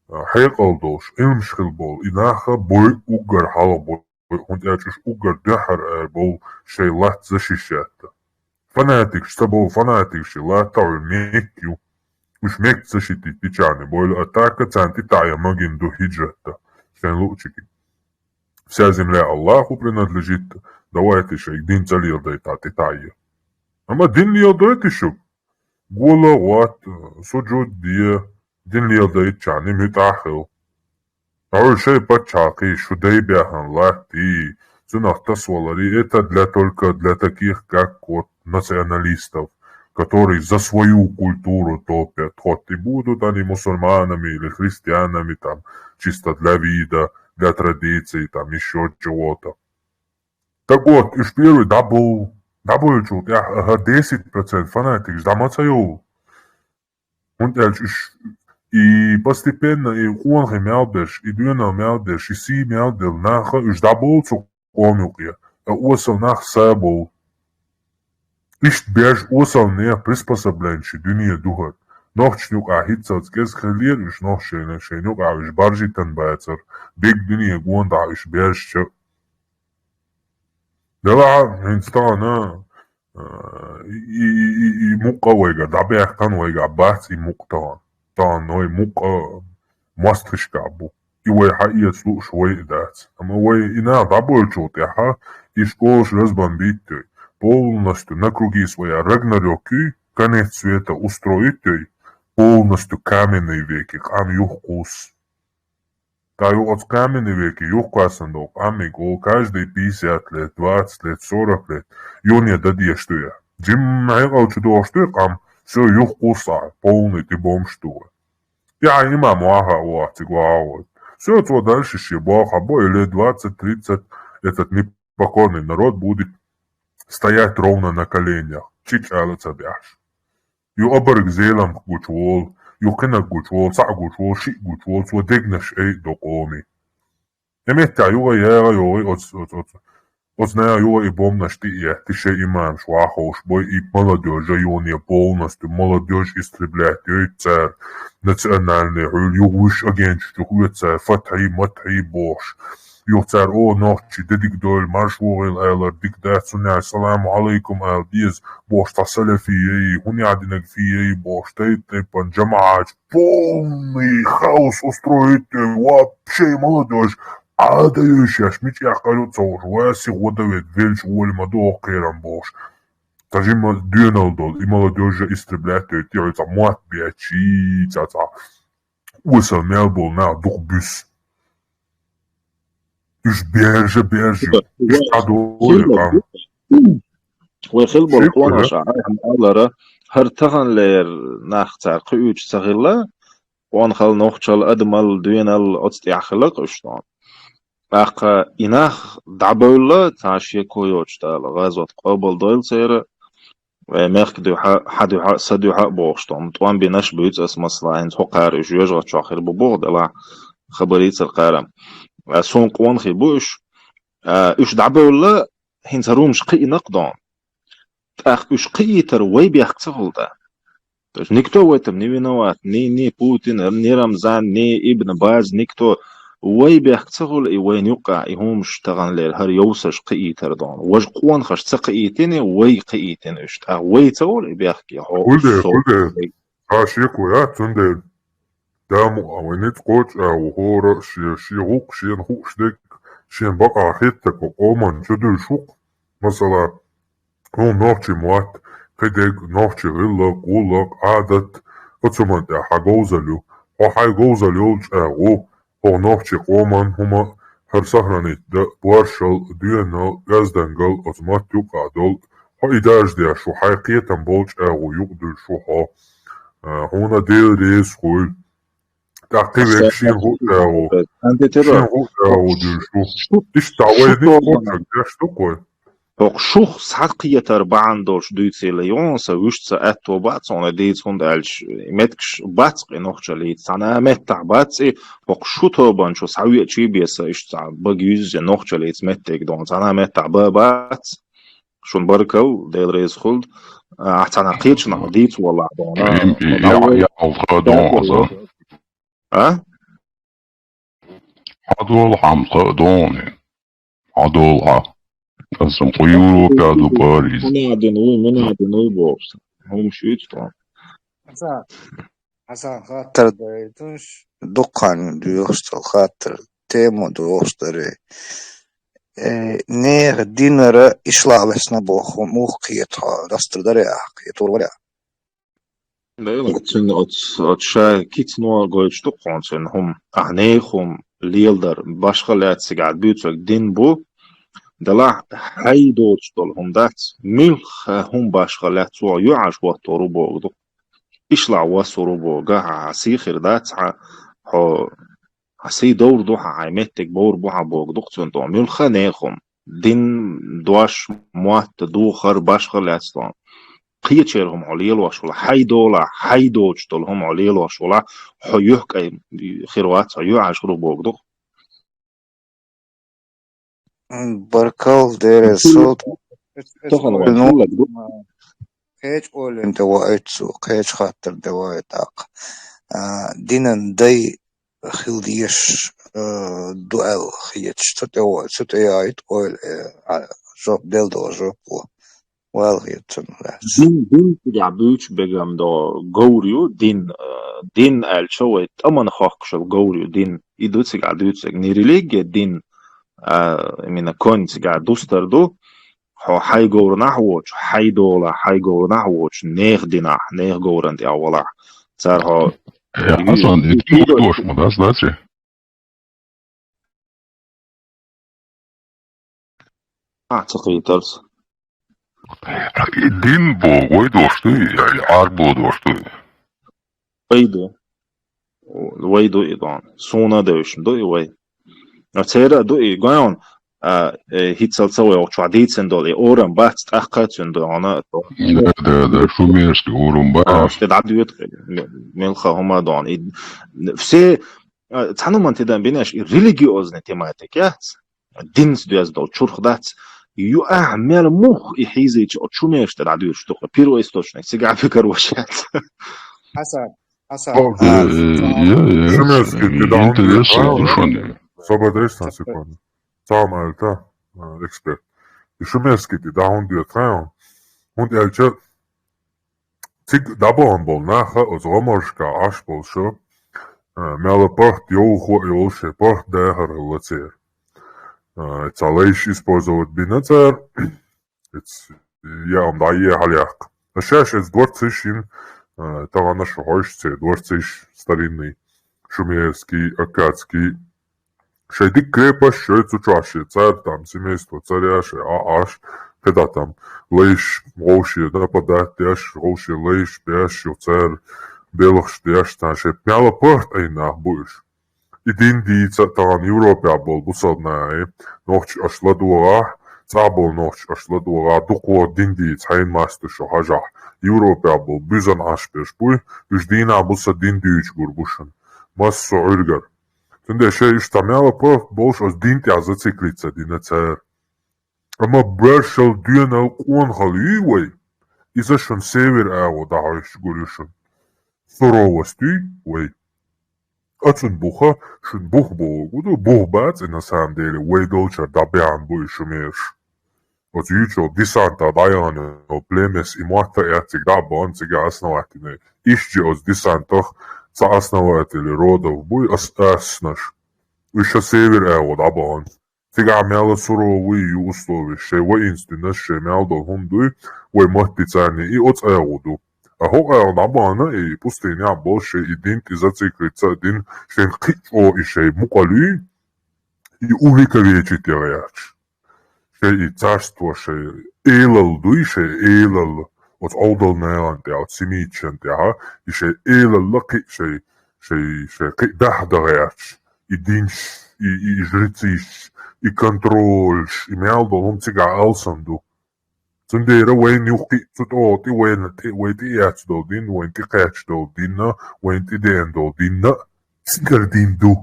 S3: хайкалдош илмшилбол и наха бой угар халабол он ячуш угар дахар бол шей лат защищать. Фанатик что фанатик шей латар мекью уж мек защитить печаны бол атака цанти тая магин до хиджата шен лучики. Вся земля Аллаху принадлежит, давайте шей дин цалил дай тати тая. Ama dinliyordu şu. Gola wat sucud diye dinliyordu çani mütahil. Her şey почаки, что дейбяхан лати. Цунахта свалари. Это для таких, как вот националистов, которые за свою культуру топят. Хоть и будут они мусульманами или христианами, там, чисто для вида, для традиций, там, еще чего-то. Так вот, и первый Dabulču, ja, 10% фанатик, ждамацаю. Он и постепенно, и он мялдеш, и дюна мялдеш, и си мялдел, наха, и ждабулцу комюки, а осал нах сабул. Ишт беж осал не приспособленчи, дюния духат. Нохчнюк ахицац гез хелир, иш нохшейна, шейнюк авиш баржитан байцар, биг дюния гуанда иш бежча. Дела инстана и мукавайга, дабяхтан вайга бац и муктан. Тан ной мука мастришкабу. И вай хаиет слуш вай дац. Ама вай ина дабольчут яха и школш разбомбить полностью на круги своя Рагнарёки, конец света устроить полностью каменные веки, кам юхкус. Таю от каменные веки, юхкасандок, амигол, каждые 50 лет, 20 лет, 40 лет, юния дадештуя. Джим майгал чудоштуя, кам все юхкуса, полный ты бомштуя. Я имам ага уати главот. Все это дальше щебах, обои лет 20-30 этот непокорный народ будет стоять ровно на коленях. Чичала цадяш. Ю оберг зелам гучвол, Юкина гучвол, са гучвол, ши гучвол, сво дегнеш до коми. Емеття юга яга от нея юга и бомнаш ты ще имам швахош, бой и молодежь, юния полностью, молодежь истреблять, ей царь, национальный, югуш агентчик, царь, фатхи, матхи, бош. Юхтар о ночи дедик дол маршвугил элар дикдат суня ассаламу алейкум эл диз бош тасаля фией хунядинек фией бош тейпан джамаач полный хаос устроить вообще молодежь адающая шмичи ахкалются уж васи водовед вельч уольма до керам бош тажима дюналдол и молодежь истреблять делается мат биачи цаца усал мелбол на дух бюс Иш бежи.
S11: وخلبو الخوانا شعارهم ألرا هرتغن لير ناختار قيوج صغيرلا وان خل نوخشل أدمل دوينال أتستيع خلق اشتان أق إناخ دعبولا تاشي كويوش تال غازوة قابل دويل سير وميخك دو حدو حق سدو حق بوشتان طوان بيناش بيوت اسم مصلاحين تحقار إش يجغط شاخر ببوغ دلا خبريت القارم سون قوان خي بوش إش دعبولا هين سرومش قي نقدان تأخ إش قي تروي بيخ تغلدا никто в этом не виноват, ни Путин, ни Рамзан, ни Ибн Баз, никто. وي بيحكتغل إي وين يقع إهم شتغن ليل هر يوسش قيتر دون وج قوان خش تقيتني وي قيتن اشت وي تقول إي بيحكي هو
S3: قلت عاشق ويا تندل دامو أوينيت قوش أو هور شي غوق شين خوش ديك شين بقى خيتك وقومن شدو شوق مثلا هو نوحشي موات كدك نوحشي غلق قولق عادت أتسمان دا حقوزلو وحاقوزلو جاغو هو نوحشي قومن هما هر سهرانيت دا بوارشل دينا غازدنگل أتمات يوقع دول هو إداج دي شو حاقيتن بولج أغو يقدر شو هونا ديل ريس خويل تعقيبك شين هو أغو شين هو أغو دي شو إش تعويني قوتك داش تقوي
S11: Ook شوخ سحقية أربعة دولش دويتسي ليون سويشت أتو باتس أنا ديت هند ألش متكش باتس إنوخش ليت أنا متع باتس ook شو توبان شو سوي شيء بيس إيش بجيز إنوخش ليت متك دون أنا متع باتس شون بركو ديل ريز خلد أحسن قيتش نعديت والله دونا
S2: يا الخدون عدول حمقى دون عدول أصلا قيورو كادو باريس
S11: من عدنوي بورس هم شيت طبعا
S12: حسن خاطر دايتوش دقان دوشتل خاطر تيمو دوشتري نير دينر إشلا بس نبوخ موخيتها دستر دري أحكيتور ولا
S11: بيلا أتشا كيت نوع قويش دقان سن هم أعنيخهم ليلدر باشخلات سيقعد بيوتوك دين بو دلا حيدوش دولهم دات ملخ هم باشخلات سوى يعاش وطورو بوغدو إشلع واسورو بوغا عسيخر دات عسي دور دوحا عيمتك بور بوحا بوغدو تنتو ملخ نيخم دين دواش موات دوخر باشخلات سلام قيتشيرهم عليل واشولا حيدوش دولهم عليل واشولا حيوك أي خيروات يعاش بوغدو
S12: بركال دير صوت كيش أولن دوايتسو كيش خاطر دوايتاق دينن داي خلديش دوال خيتش ستيايت أول جوب ديل دو جوبو والغيتن
S11: دين يعبوش بجام دا غوريو دين الشوي تمن خاقش الغوريو دين يدوتسك عدوتسك نيريليج دين من كونت قاعد دوستر دو حي جور نحوش حي دولا حي جور نحوش نيخ دينا نيخ جورنت أولا صار ها
S2: أصلا دوش مدرس داتشي
S11: أعتقد ترس
S2: دين بو وي دوشتي يعني عربو دوشتي
S11: ويدو إيضان سونا دوش دو وي نتيرا دو إيغان هيتسال سوي وشو عديتسن دول أورم باتس تأخذتن دول أنا
S2: ده شو ميرسكي أورم باتس
S11: تدعدو يتقل ملخا هما دون فسي تحنو من تدان بيناش ريليجيوزن تيماتيكات دينس دوز دول شورخ دات يو أعمل مخ يحيزيج شو ميرش تدعدو يشتوخ بيرو إستوشنك سيقع فكر وشات
S12: حسن
S3: شو ميرسكي تدعون Сободречна секунду. Сам алта эксперт. И шумерский ти да он дио траон. Он элча цик дабон бол наха оз роморшка аш бол шо. Мела порт ёхо ёше порт да харвацер. Это лишь использовать бинацер. Это я он да е халяк. Шаш из дворцишин там наш хойшце дворциш старинный шумерский акадский Шейдик крепость, шейцу чаши, царь там, семейство царя, аш, когда там лейш роуши, да, подать, дяш, роуши, лейш, бяш, юцер, белых, дяш, там, шепняла пырт, айна, будешь. И диндица, там, Европа был, бусадная, ночь ашладуа, цабл ночь ашладуа, дуко диндиц, хайн мастышо, хажа. Европа был, бюзан ашпеш, буй, уж дина буса диндиуч гурбушан. Массо ургар. Тунде ще иштамяла пырт, больш аз динтя зациклица, динацер. Ама брешал дюнал куанхал ювей, и зашон север эго дахаш гурюшан. Суровости, вей. Отсюн буха, шун бух богу, бух бац, и на самом деле, вей долча дабян буйшу меш. От ючо десанта даяна, племес и муата яцик дабан, цига основатine. Ищи от десантах, за основатели родов буй аснаш. Еще север эго дабан. Цига мяла суровые условия, ше воинственность, ше мялдо хундуй, вей махтицани и от эgodu. А хога набана и пустыня больше и дин и зациклится один шен кичо и шей мукали и увековечить яч. Шей и царство шей эйлал дуй шей эйлал от олдал неланте от семиченте ага и шей эйлал лаки шей дахдагач и дин и жрецы и контроль и мялдо он цига алсанду. Zundera wen yuki zut o ti wen ti yats do din wen ti catch do dinna wen ti den do dinna sigar din du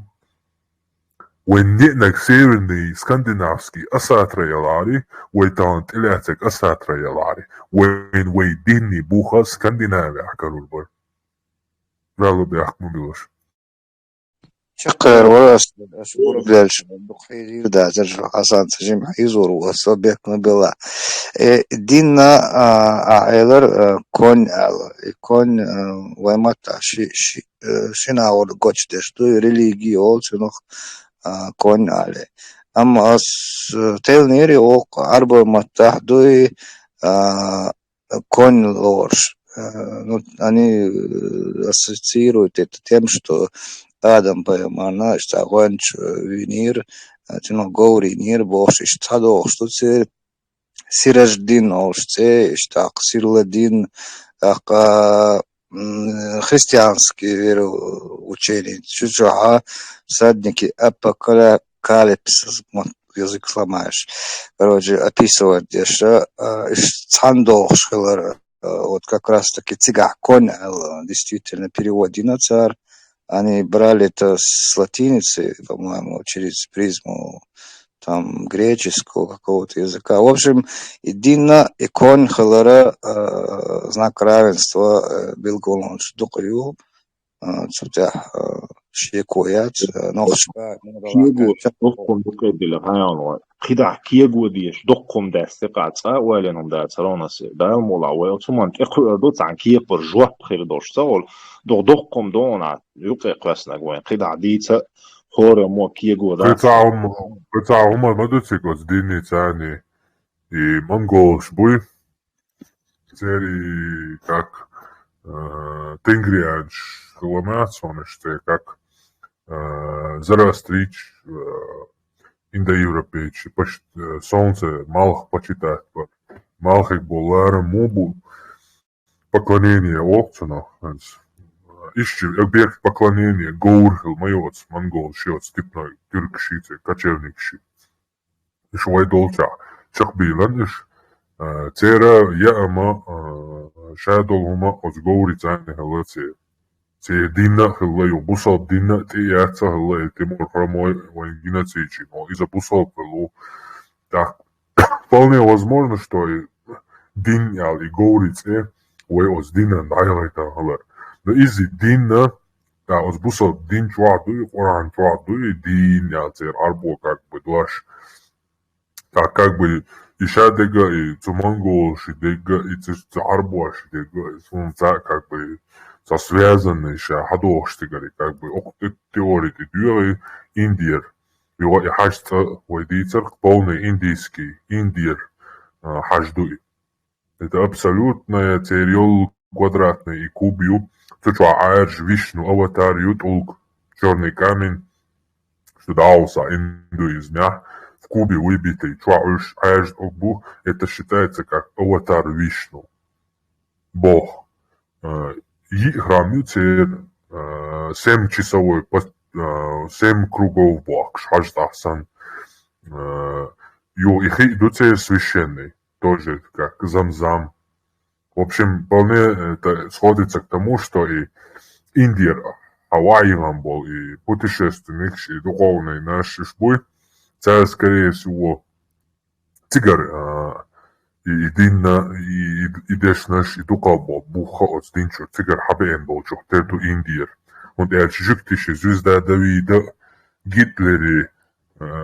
S3: wen ni nak severni skandinavski asatrayalari wen tant ilatek asatrayalari wen dinni buha skandinavia karulbar velo bi akmubilosh
S12: شقر وراس أشكر دالش بخير دا ترجع حسن تجمع يزور وصبيك نبلا دينا عائلر كون ومتا شي شناور قوش دشتو ريليجي أولسنوخ كون عليه أما أس تيلنيري أوق أربع متاح دوي كون лорш они ассоциируют это тем, что Adam pajamana, šta hoņš vinir, tino govori nir boš, šta do, što se siraždin, ošce, šta sirledin, христиански вероучения, чужа, садники, апокалипсис, язык сломаешь. Короче, описывать, что цандош, вот как раз таки цигакон, действительно переводи на царь. Они брали это с латиницы, по-моему, через призму там греческого какого-то языка. В общем, едино икон халара знак равенства был голон шдукаю, цутя шекоят, нохшка.
S11: Kiego dokkom dukedile hajanwa. Khida kiego dish dokkom daste qatsa walenom da tsaronas da mola wa tumant iqdo tan kieg per joie khir doshsol dokkom dona yuqe qasna gwen khida ditsa hore mo kiego da
S3: بتاعهم الموتوسيكلز ديني تاني и монголш буй цери как тенгриач хламацонеште как Зарастрич, индоевропейцы, солнце малых почитать, малых болара мобу поклонение опцена, ищи объект поклонения гоурхил майоц монгол счет степной тюркшицы кочевникши. Ишвай долча чахбилан иш цера яама шадолума от гоурицане халаце. Це динна хилаю бусал динна те яца хилаю Тимур Хромой военгина цичи, но из-за бусал хилу. Так, вполне возможно, что и диння и гоурице ой оз динна дайлайта хилар. Но из-за динна, да, оз бусал дин чуаду и Коран чуаду и диння цер арбо как бы дуаш. Так как бы иша дега и цумангол шидега и цер арбо шидега и сунца как бы со связанные еще ходовщики, как бы теории дюры индиер, его и хашта войдицер полный индийский индиер хаждуй. Это абсолютная теория квадратная и кубью, то что аэрж вишну аватар ютулк черный камень, что дался индуизмя, Кубе выбитый Чуауш Айж Огбу, это считается как аватар Вишну, Бог. И храм цер 7-часовой, 7 кругов Бог, Шаждахсан. Их идут священный, тоже как Замзам. В общем, вполне это сходится к тому, что и Индия, Хавайи был, и путешественник, и духовный наш Ишбуй, це, скорее всего, цигар, и Динна, и Дешнаш, и Дукабо, Буха, от Динчо, цигар Хабен был, чухтерту Индия. Und жиктище звезда Давида, Гитлере,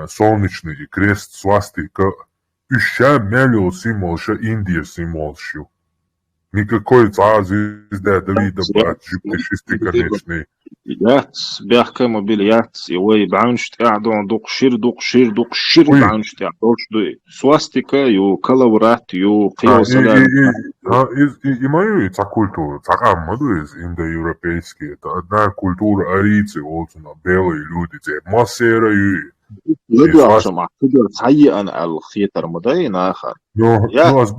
S3: солнечный крест, свастика, ища мелил символша, Индия символшу. Никакой звезда Давида, брат, жиктище конечный.
S11: Яц, бяхка мобиль яц, и ой, бауншт ядон, дукшир, бауншт ядон, свастика, ю калаврат, ю киосалян.
S3: И мою культуру, цакамаду из индоевропейские, это одна культура арийцы, белые люди, те массера ю.
S11: لدواشم أعتقد سيئا الخيتر مدين آخر.
S3: с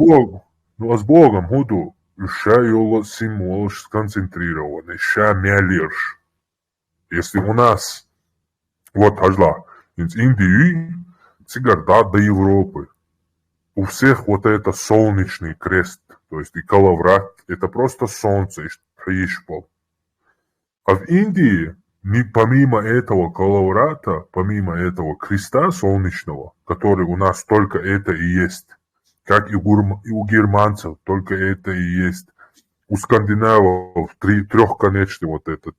S3: Богом, худу, ща его символ сконцентрированы, ща мялирш. Если у нас, вот ажла, из Индии, цигар до Европы, у всех вот это солнечный крест, то есть и калаврат, это просто солнце, а в Индии, помимо этого калаврата, помимо этого креста солнечного, который у нас только это и есть, как и у германцев, только это и есть, у скандинавов трехконечный вот этот,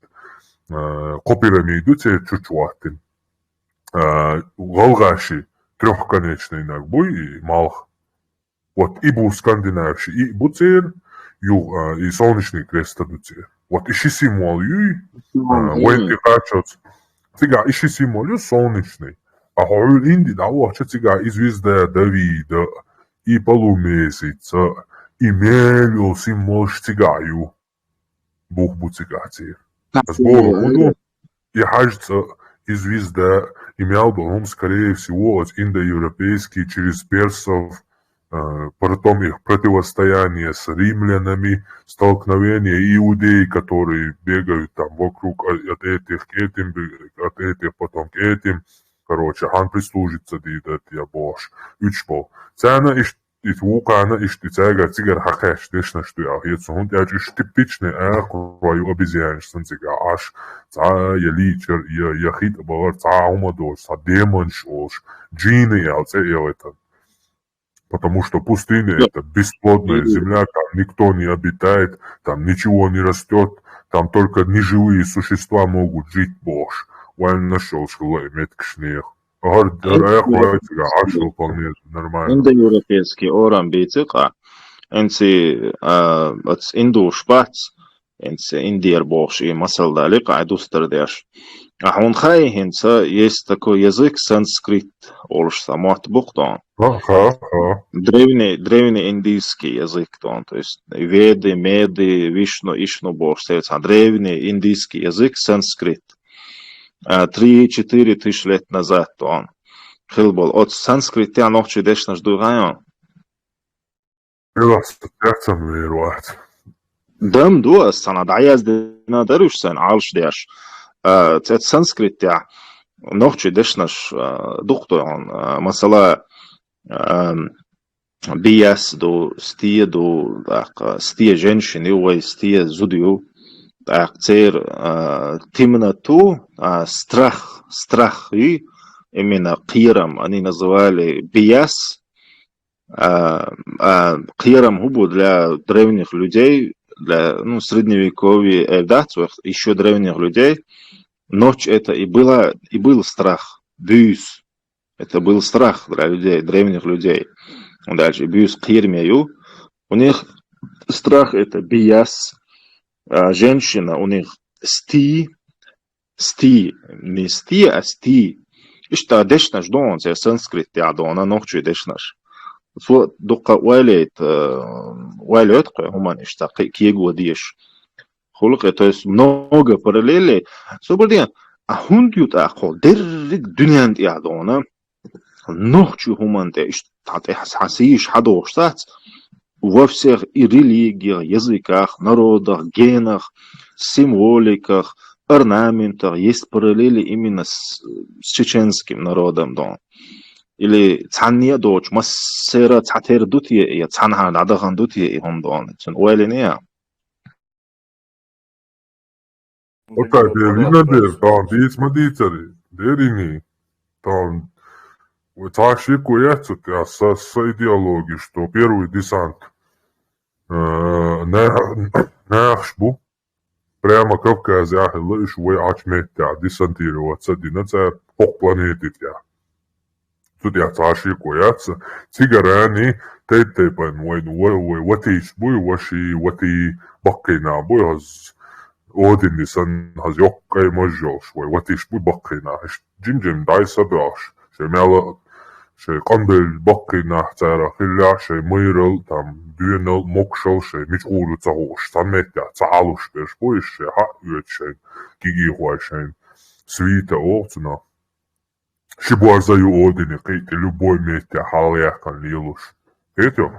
S3: копирами идут чучуатин, у галгаши трехконечный нагбой и малх. Вот и был скандинавший, и буцер, и солнечный крест дуцер. Вот ищи символ, венки хачоц. Цыга, ищи символ, солнечный. А хойл инди, да, вот, цыга, и звезда Давида, и полумесяца, и мелил символ цыгаю. Бог бу цыгацер. С Богом, и хачца, и звезда, и мял бы, скорее всего, от индоевропейский через персов, потом их противостояние с римлянами, столкновение иудей, которые бегают там вокруг от этих к этим, от этих потом к этим. Короче, хан прислужится, дидат я бош. Учбол. Цена и вулкана и штицага цигар хакеш, дешна что я. Jetzt und ja ist typischne крою обезьяншсан цигар аш. Ца я личер, я хит бавар, ца умадош, ца демонш ош, джины я це это. Потому что пустыня это бесплодная земля, там никто не обитает, там ничего не растет, там только неживые существа могут жить, бош. Вайн нашел, что имеет кшнех. Нормально.
S11: Индоевропейский орам бейцика, энси от инду шпац, энси индиер бош и масал далека айдустердеш. А он хайхинца есть такой язык санскрит, олш самот буктон. Древний индийский язык, то есть веды, меды, вишну, ишну бог, древний индийский язык санскрит. 3-4 тысяч лет назад он хилбол от санскрит я ночи деш наш дугайон. Дам дуас сана даяз дина дарушсан алш деш. Цет санскрит я ночи деш наш дуктон масала бияс до стие женщины, ой стие зудию. Так, темноту, страх и именно кирам они называли бияс, кирам губу для древних людей, для средневековья, еще древних людей, ночь это и был страх, бюс, это был страх для людей, древних людей. Дальше бюс кирмею, у них страх это бияс. Женщина у них сти, не сти, а сти. И что дешнаш дон, це санскрит я дона ночью дешнаш. Сво дока уайлет хуман ишта киего диш. Холк то есть много параллелей. Соболден а хундют ахо деррик дунянт я дона.
S1: нохчу гуманте, хасиш хадоштац, во всех и религиях, языках, народах, генах, символиках, орнаментах есть параллели именно с чеченским народом, да. Или цанья дочь, массера цатер дутье, я цанха надахан дутье и он да. Уэлиния.
S3: Otai viena der, tā bija madīts arī. Derinī. Tā шикуется, с идеологией, что первый десант Нахшбу прямо Кавказе ахилла и швой ачметя десантироваться динацар пок планеты тя. Тут я шикуется. Цигарани тейпан вой ватиш буй ваши вати баккина буй хаз Odin сан хаз ёккай можжош вой ватиш буй баккина. Джим дай сабаш. Шемяла شي قنبل بقي نحتارا خلا شي ميرل تام دينل مقشل شي مجقولو تغوش تاميتا تعالوش ديش بويش شي حق يوت شي كيجي هواي شي سويتا اوغتنا شي بوارزايو اوديني قيت لبوي ميتا حاليا كان ليلوش قيتو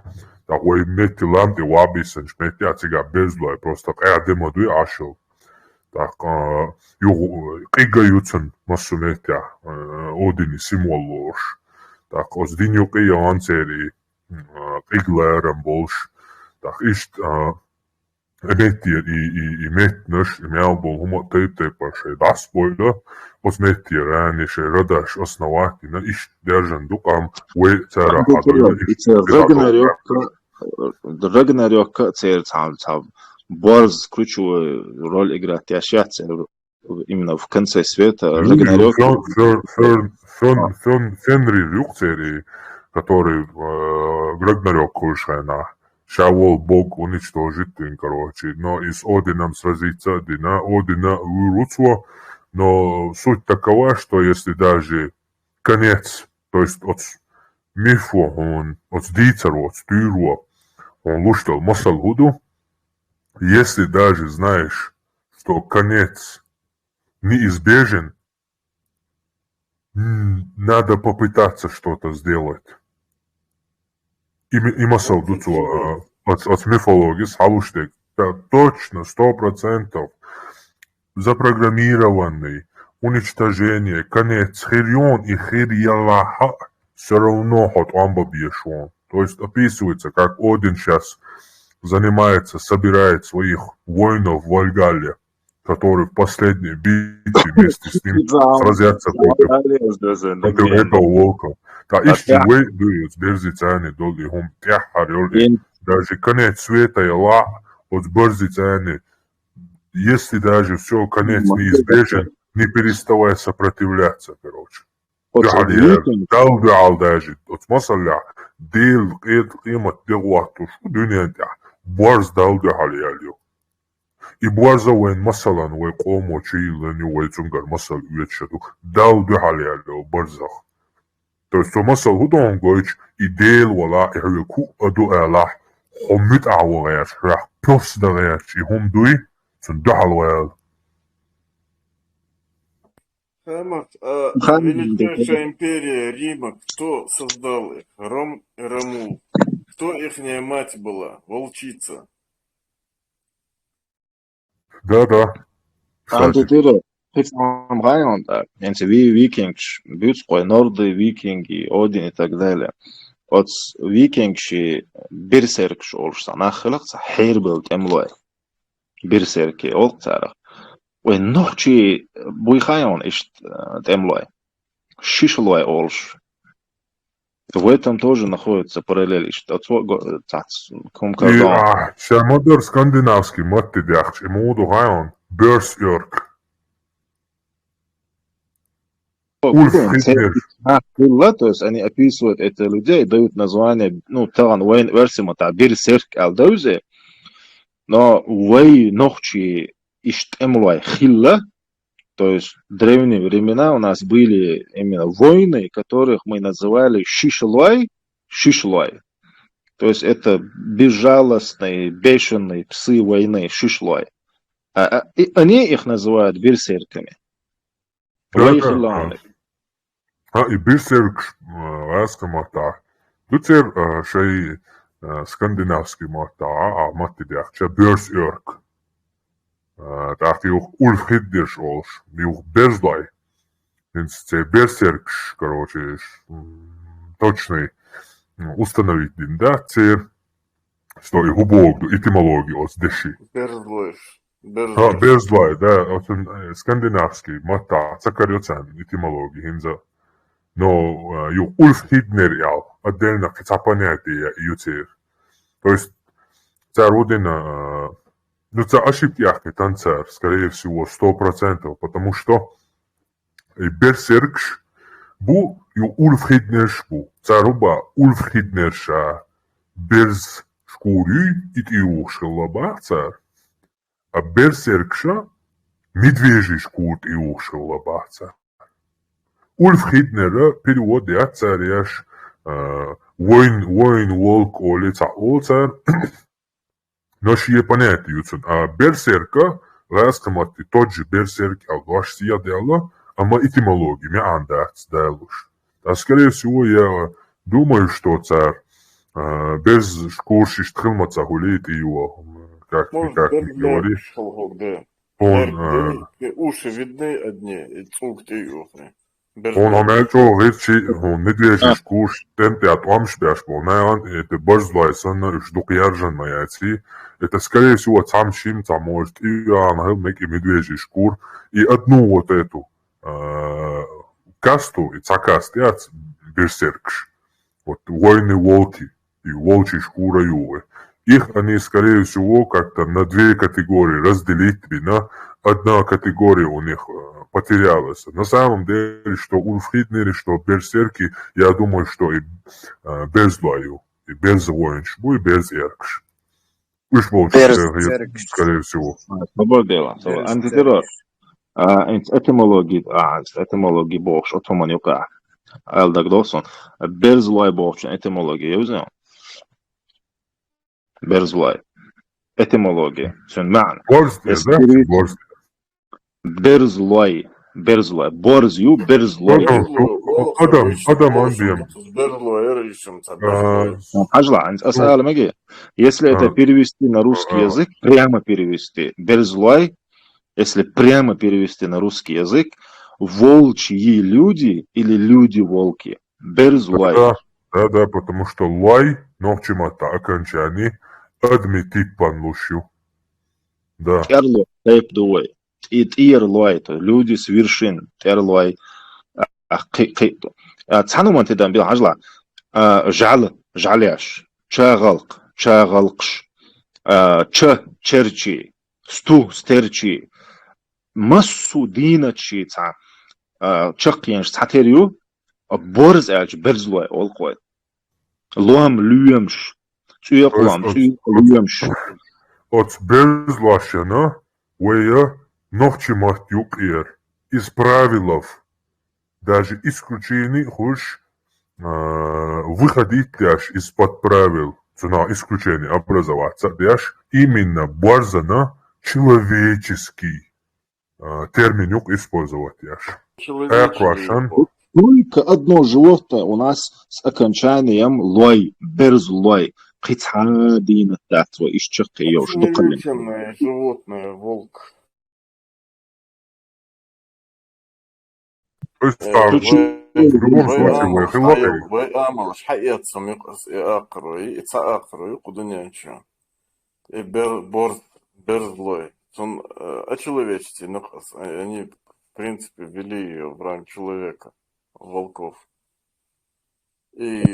S3: تا هواي ميتي لامتي وابيسن شميتا تيغا بيزلوي بروستا قاعدما دوي عاشل تا قيقا يوتن مسو ميتا اوديني سيمولوش Так, os dinjuki janseri iglären bolš, tak ist metier i metnös i mjälbol humo teipteipar šei daspoida, os metier ääni šei radaš osnavatina ist держан dukam ue cera
S11: Рагнарёк цер борз ключевую роль играет ящаться именно в конце света. Рагнарёк
S3: Фенрир Юкцери, который Рагнарёк Кушайна, Шавол Бог уничтожит, короче, но и с Одином сразится, Одина Руцва, но суть такова, что если даже конец, то есть от мифа, от дицару, от стюру, он луштал Масалгуду, если даже знаешь, что конец неизбежен, надо попытаться что-то сделать. И масал дуцу от мифологии с халуштек, точно, 100% запрограммированный, уничтожение, конец, хирион и хирьялаха все равно хот амбабьешон. То есть описывается, как Один сейчас занимается, собирает своих воинов в Вальгалле, которые в последней битве вместе с ним сразятся против этого волка. Та ищи вы дуют, берзи цяни доли хум тяхарёли. Даже конец света и ла, от берзи цяни. Если даже все, конец неизбежен, не переставай сопротивляться, короче. Дал даже, от смысла, дел, қимат, делуату, шу дунянтя, борз дал халиялью. И борза вен масалан вен комо чилен вен цунгар масал уечаду дал халиялью борзах. То есть масал худон гойч и дел вала ихлеку аду алах хомит аугаяш рах пёс дагаяш и хом дуи цун дахалвал.
S5: Хамат, величайшая империя Рима, кто создал их? Ром и Ромул. Кто ихняя мать была? Волчица.
S3: Да.
S11: Антитира, в районда, викинг, бютской норды, викинги, Один и так далее. От викингши берсеркш олшса нахлакса хейрбелт эмлой. Берсерки олцарах. Уен нохчи буйхайон ишт эмлой. Шишлой олш. В этом тоже находится параллель, что
S3: Шамодор скандинавский маттидяхч, и моду хайон, Берсерк.
S11: То есть они описывают это людей, дают название, Таран Уэйн Версима, Берсерк Алдаузе, но Уэй Нохчи Иштемлуай Хилла, то есть в древние времена у нас были именно войны, которых мы называли шишлуай. То есть это безжалостные, бешеные псы войны, шишлуай. И они их называют берсерками.
S3: И берсеркш ласкамата. Дутер шей скандинавский мата, маттидях, че берсерк. Так юх ульфхиддерш олш, юх берзлай. Це берсеркш, короче, точный установить, да, це что и губок, этимологию от деши.
S5: Берзлойш.
S3: Берзлай, да, от скандинавский мата, цакарёцан, этимологии, хинза. Но ю ульфхиднер ял, отдельно какие понятия ютер. То есть ця родина, ну це ошибки яхты танцер, скорее всего, 100%, потому что берсеркш бу ю ульфхиднерш бу. Ця руба ульфхиднерша без шкуры и иушила бахцар, а берсеркша медвежий шкур и иушила бахцар. Ульфхиднера перевод я царяш воин волк олица олцар, но шие понятие юцун. А берсерка раскамати тот же берсерк алгаш сия дела, ама этимологии мне андакс делуш. А скорее всего я думаю, что царь без шкуршиш тхилмаца гулит и его, как ты говоришь. Он
S5: уши видны одни, и цук ты юхны.
S3: Он амельчо речи, он медвежий шкурш, темте от амшбяш полная, это борзлайсон, ждук яржан маяци. Это скорее всего сам шимца может, и анахил меки медвежий шкур, и одну вот эту касту, и цакаст, я берсеркш. Вот воины волки и волчьи шкура ювы. Их они, скорее всего, как-то на две категории разделить, на одна категория у них потерялась. На самом деле, что ульфхиднеры, что берсерки, я думаю, что и безлаю, и без воиншбу, и без эркш. Уж волчьи, скорее всего.
S11: Свободела. Антитеррор. Etymologii box, o to man joka. Eldag Dawson. Berzlai box, etymologija, uznao. Berzlai. Etymologija. Sen ma'na. Berzlai. Berzlai. Борзью, Berzlai.
S3: Адам андием.
S11: Ажла, асалам маги. Если это перевести на русский язык, прямо перевести. Berzlai. Если прямо перевести на русский язык, волчьи люди или люди-волки. Берзлай.
S3: Да, потому что лай, ногчимата окончание, адмитит панлушью. Да.
S11: Терлой, тейп дуэй. И терлой, то люди с вершин. Терлой. Цануман ты там бил, ажла. Жал, жаляш. Чагалк, чагалкш. Черчи. Сту, стерчи. Массу диначи ца чакьянш цатерю борз элч берзлой олкой луам люемш цуяклам люемш
S3: от берзлашена уя нохчимат юкер из правилов даже исключений хуш выходить ляж из-под правил цена исключение образоваться ляж именно борзана человеческий термин использовать яш.
S11: Только одно животное у нас с окончанием лой, берзлой. Прицадин татво из чакеё, что
S5: Смирительное животное, волк.
S3: То есть в любом случае это лой.
S5: Вы амалш حقيقة يقص أقرأي أقرأي قدنيانشو. Берзлой. Он очеловечите, они, в принципе, ввели ее в ранг человека, волков. И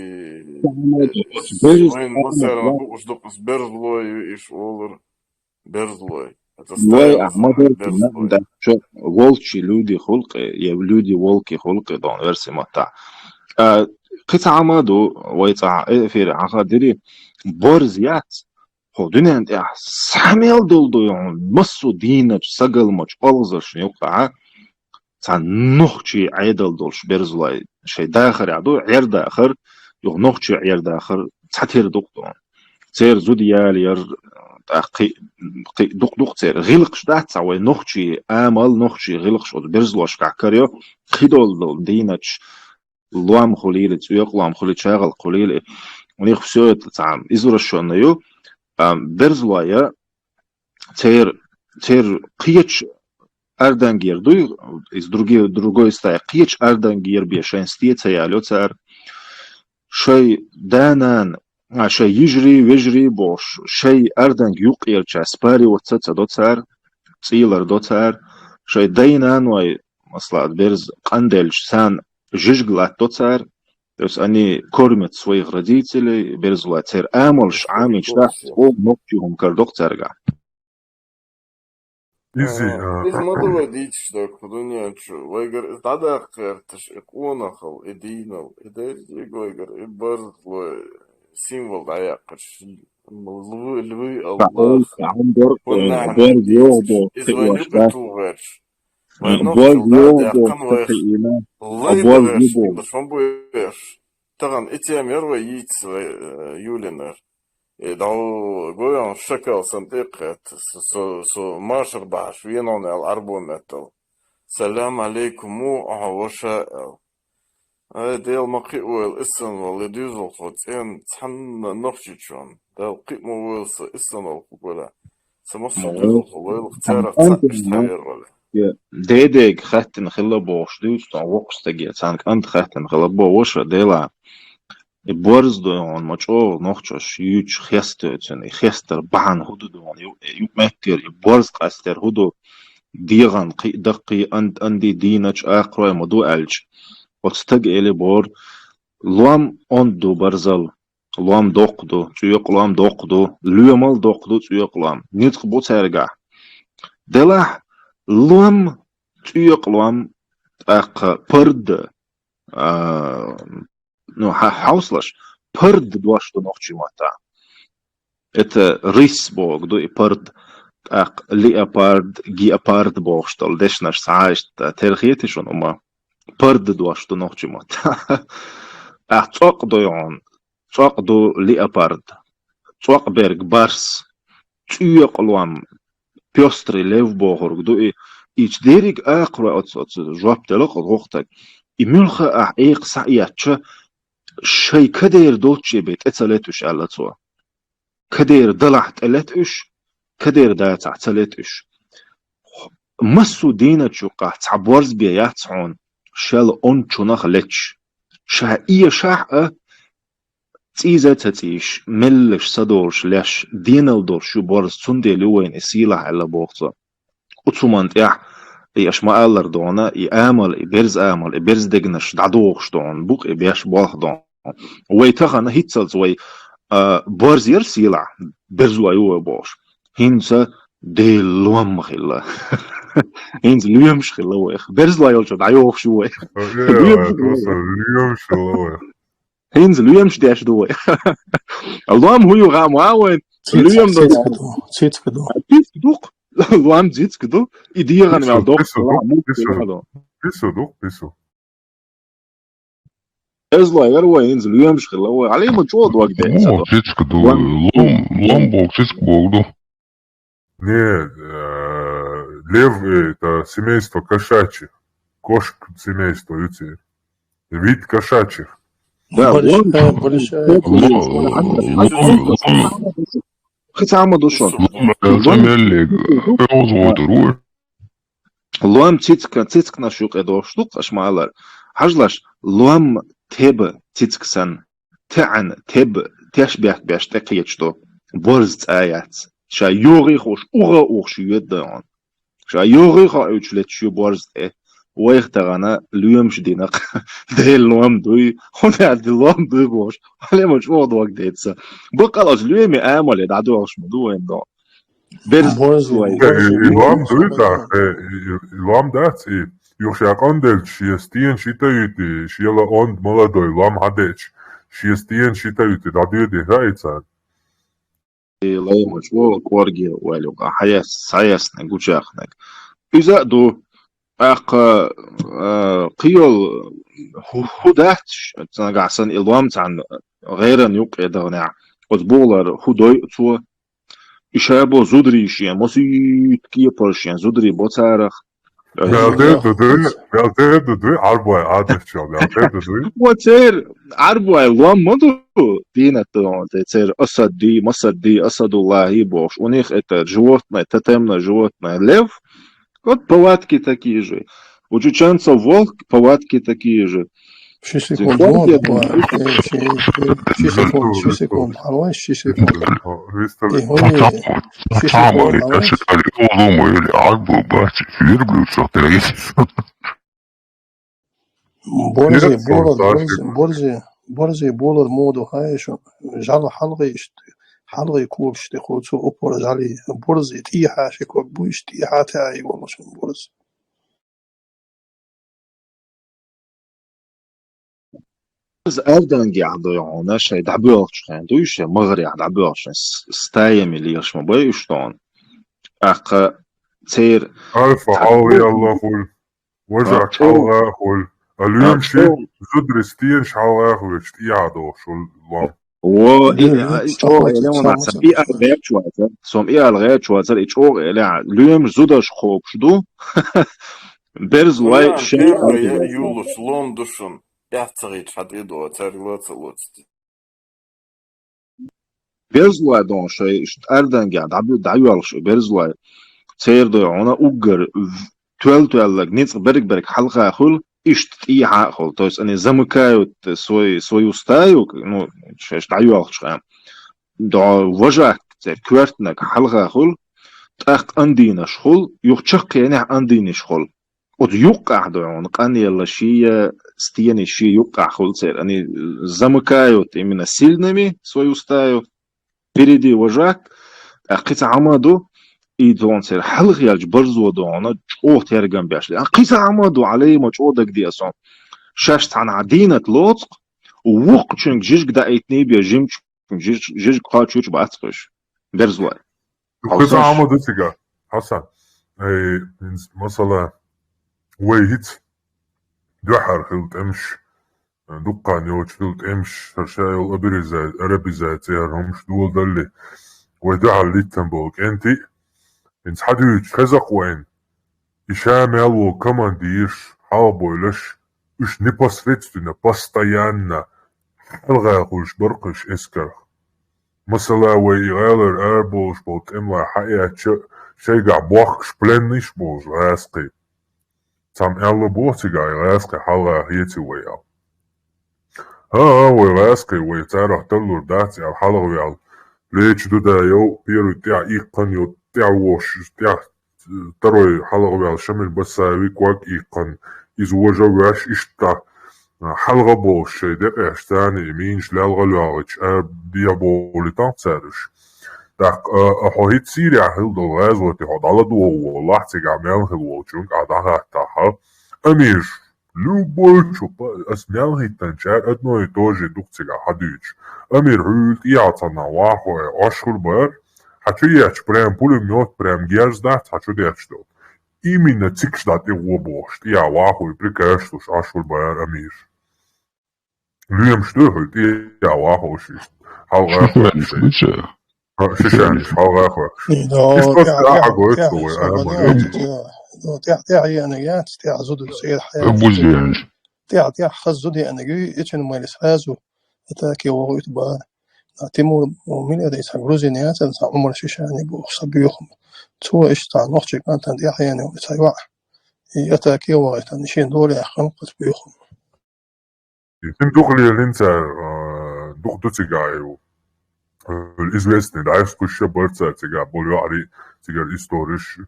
S5: Берзлой и Шолер. Берзлой. Это
S11: волчьи люди хулки, люди-волки хулки, дон версия мата. قطع عمادو ويطع في عقادري борзят. Ходунен я самел долду он массу динач сагалмач алзаш юка ца нохчи айдал долш берзлай шей дахар яду яр дахар юг нохчи яр дахар цатер доктор цер зудиял яр дук цер гилq штат цавай нохчи амал нохчи гилq шод берзлаш какарио хидол дол динач لوام خليل تسويق لوام خليل شغل خليل ونيخ все это там изурашенную берзлая тер қиеч ардангер дуй из другой стаи қиеч ардангер бешен стеция алёцар шей данан шей يجري ويجري бош шей арданг юқир часпари وتسا доцар цилар доцар шей дайнан вай маслат берз қандельш сан жижглат доцар. То есть они кормят своих родителей, берзлатер амолш амич да о нокчугум кардокцарга.
S5: Из модова дичь так, подунячу. Вайгар тадахкарташ, иконахал, идинал, идейский вайгар, и барзло символ даякаш. Львы, Аллах. Понахмет дичь. Из войны бетуваш. Таган итемер ва яйца юлинер. И дал гоян шакал сантекет со машер баш винон эл арбометал. Салам алейкуму авашаэл. ديال مقي ويل اسن ولا ديزل خد ان تحن نخشيشون دال قيمو ويل اسن ولا سمص ديزل ويل اختار تشتير ولا
S11: ديدك خاتن خلا بوش دوست وقستگی سانك انت خاتن خلا بوش ديلا برز دون مچو نخچش یوچ خستن خستر بان حدودون یو متر برز خستر حدود دیغان دقی اندی دینچ اقرا مدو الج وستگ الی بور لوام اندو برزل لوام دوقدو چویق لوام دوقدو لومال دوقدو چویق لوام نيتق بو سرگا دلا لوام چویق لوام اق پرد ну хауслаш пырд дуашто нохчимата это рис бог до и пырд ак леопард геопард бог что дешнаш саашт терхиетишон ума пырд дуашто нохчимата а цоқ доён цоқ до леопард цоқ берг барс чуйоқлуам пёстрый лев богор до и ич дериг акра от жваптелоқ рохтак и мюлха а эйқ саиятча شيء كدير دوتشي بيت اتسالتوش على توا كدير دلعت الاتوش كدير دات اعتلتوش مسو دينا تشوقع تعبورز بياتعون شال اون چونخ لتش شا شاحة تيزة تتيش ملش صدورش لش دينال دور شو بورز تندي لوين اسيلح على بوغتا وطومانت ايش ما قالر دونا يامل برز برز دغنش دعدوغش دون بوق بياش بوخ دون ويتخنا هيتسلز وي برز يرسيلا برزو ايو بوش هينسا دي لوم خلا هينز ليوم شخلا وي برز لا يلجو دايوغ شو وي هينز ليوم شداش دو وي اللهم هو يغام واوين ليوم دو تيتكدو لوام زيت كده يديرن مع دوق
S3: بيسو
S11: ازلا يروى ينزل يمشي هو عليه مجهود وقت
S2: ده زيت كده لوم بوك زيت بوك
S3: Не, лев это семейство кошачьих, кошек семейство юцер, вид кошачьих.
S11: Да, хотя амаду шо. لوام تيتك نشوق ادو شلوق اشمالر حجلاش لوام تب تيتك سن تعن تب تشبه باش تقيتشتو برز ايات شا يوري خوش اوغا اوغش يدون شا يوري خو اوچلت شو برز ويختغنا ليومش دينق ديل لوام دوي هنا لوام دوي بوش على مش موضوع وقت ديتسا بقلاش ليومي امل دعدوش مدوين دو
S3: Илам дац и юшакондел шиестиен шитаюти шиела онд молодой лам хадеч шиестиен шитаюти дадюди хайца
S11: لا مشوار كورجي ولوقا حياس نقوشاخنك إذا دو قيل هداتش تنقعسن إلوام عن غير يوقع دغنع قصبولر هدوي تو إشابو زودري شيا موسيت كي برشيا زودري بوتارخ
S3: بيعتقد دوي عربوا عاد الشعب بيعتقد دوي
S11: وتير عربوا الوام مدو دينا تير أسد دي مصد دي أسد الله بوش ونيخ это животное тотемное животное лев вот повадки такие же у чеченцев волк повадки такие же
S13: 6 секунд можно было 6 секунд давай 6 секунд и они 6 секунд давай
S2: или عربوا باتي верблюдцев террористов.
S13: برزي بولر مودو هايش جالو حلقي كوبش تخوتو اوبور جالي برزي تيحا شكوك بوش تيحا تاعي والله شن برز
S11: Biz erdengi adayona şey dabıyorçken duyuşa mağri dabıyorçken stayem ili yaşma bayuştan aqa تير
S3: ألف حاوي الله خل وجع حاوي خل اليوم شيء زدر ستين حاوي خل شتي عادو شو الله
S11: و إيشور إلى ما سبي الغير شواتر سوم الغير شواتر إيشور إلى اليوم زدش خوب شدو برز واي شيء
S5: يولش لوندوشن يحتاج حد يدو ترلوت
S11: برز واي دون شيء erden دعيوالش برز واي تير دوعنا أوجر تويلك نيت برك حلقة خل إشت إيها خل تويس أني زمكايو سوي استايو إنه شيء دعيوالش خام دا وجهك تير كوارتنك حلقة خل تأخ أندينا شخل يخشق يعني أندينا شخل od yuqqa doon qani yalla шия стиени ши yuqqa холцер они замыкают именно сильными свою стаю впереди вожак قيس عمدو إيدون سير حلق يالج برزو دونا جوه تيرجم بيشلي قيس عمدو عليه مجودك دي أصلا شاشت عن عدينة لوطق ووق چونك جيج دا ايتني بيا جيم جيج قا چوش باتقش برزواي
S3: قيس عمدو تيجا حسن مثلا ويهيت دحر خلط امش دقان يوش خلط امش هرشايل ابرزات اربزات يارهمش دول دلي ودعا ليتنبوك انتي انت حدوش خزق وين اشام يلو كمان ديش حابويلش اش نباس ريتنا باستيانا حلغا خوش برقش اسكر مثلا ويغالر اربوش بوت املا حقيقة شيقع بوخش بلنش بوش غاسقي تام يلا بوتيغا غاسقي حلغا هيتي ويال وغاسقي ويتارح تلور داتي على حلغا ويال ليش دودا يو بيرو تاع إيقان يو تاع ووش تاع تروي حلقة ويال شمل بساوي كواك إيقان إزوجا واش إشتا حلقة بوش شي دقي أشتاني إمينش لالغا لالغش بيا بولي تانسارش داك أحوهيت سيري عهل دو غازوتي حد على دو والله تيجا ميال خلوو چونك عداها تاها أمير لو بولشو أسميال هيتان شار أدنوي توجي دوك تيجا حديش أمير هولت إيعطانا واحوي أشهر بار حتى ياتش برام بولي ميوت برام جيرز دات حتى دياتش دوت إيمينا تيكش دات إغو بوشت إيا واحوي بريكاشتوش أشهر بار أمير ليم شتوهلت إيا واحوي شيشت حال غاخوي شيشانش حال غاخوي إسبس لاحا قويت سوي
S13: تاع يانيات تاع زود سير حياة تاع خز زودي أنا جي إتشن مالس هازو تاكي وغيت با تيمور ومن هذا يسحبروزي نيات نسا عمر شيشاني بو صبيوخم تو إيش تاع نوخشي كانت عندي أحيانا ويسايوا يتاكي وغيت نشين دولي أخنقت بيوخم
S3: يتم دخلي الانسا دوخ دو تيجايو الإزويسني دعيس كوشة برتا تيجا بوليو عري تيجا الإستوريش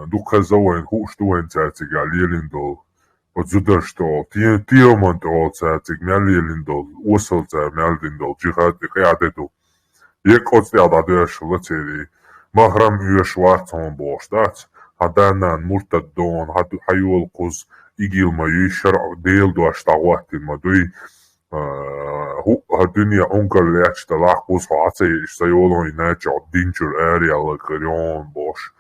S3: دوخ خزوين خوش دوين تيجا ليلين دول وتزدرشتو تيومن تغوتsa تجماليلندول وصلتا مالدندول جهاد قيادتو يقوت يعدادش لتيري مهرم يشواتون بوشتات هدانا مرتدون هدو حيول قوز إيجيل ما يشرع ديل دو أشتاوات المدوي هالدنيا أنكر ليش تلاح قوز حاتي اشتايولون يناجع دينجر اريا لكريون بوش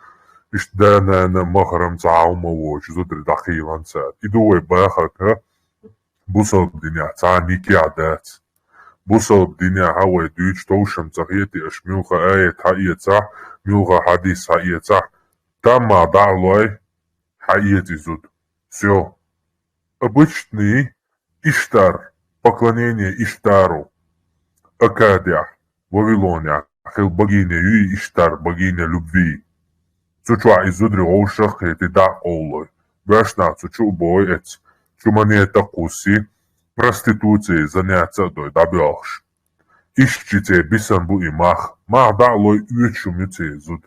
S3: إشتانا أنا مهرم تعاوما وش زدر دخيلان ساد إدوه باخرك بوصل الدنيا تعني كعدات بوصل الدنيا هوا دوش توشم تغيتي أشميوغا آية حقية صح ميوغا حديث حقية صح تما دعلوي хаиет зуд. Все. Обычный Иштар, поклонение Иштару, Акадиях, Вавилония, хил богиня Юи Иштар, богиня любви. Цучуа изудри оушах эти да олой. Вешна цучу бой эц. Чуманета куси, проституции заняться дой дабелш. Ищите бисанбу и мах да лой уечумите зуд.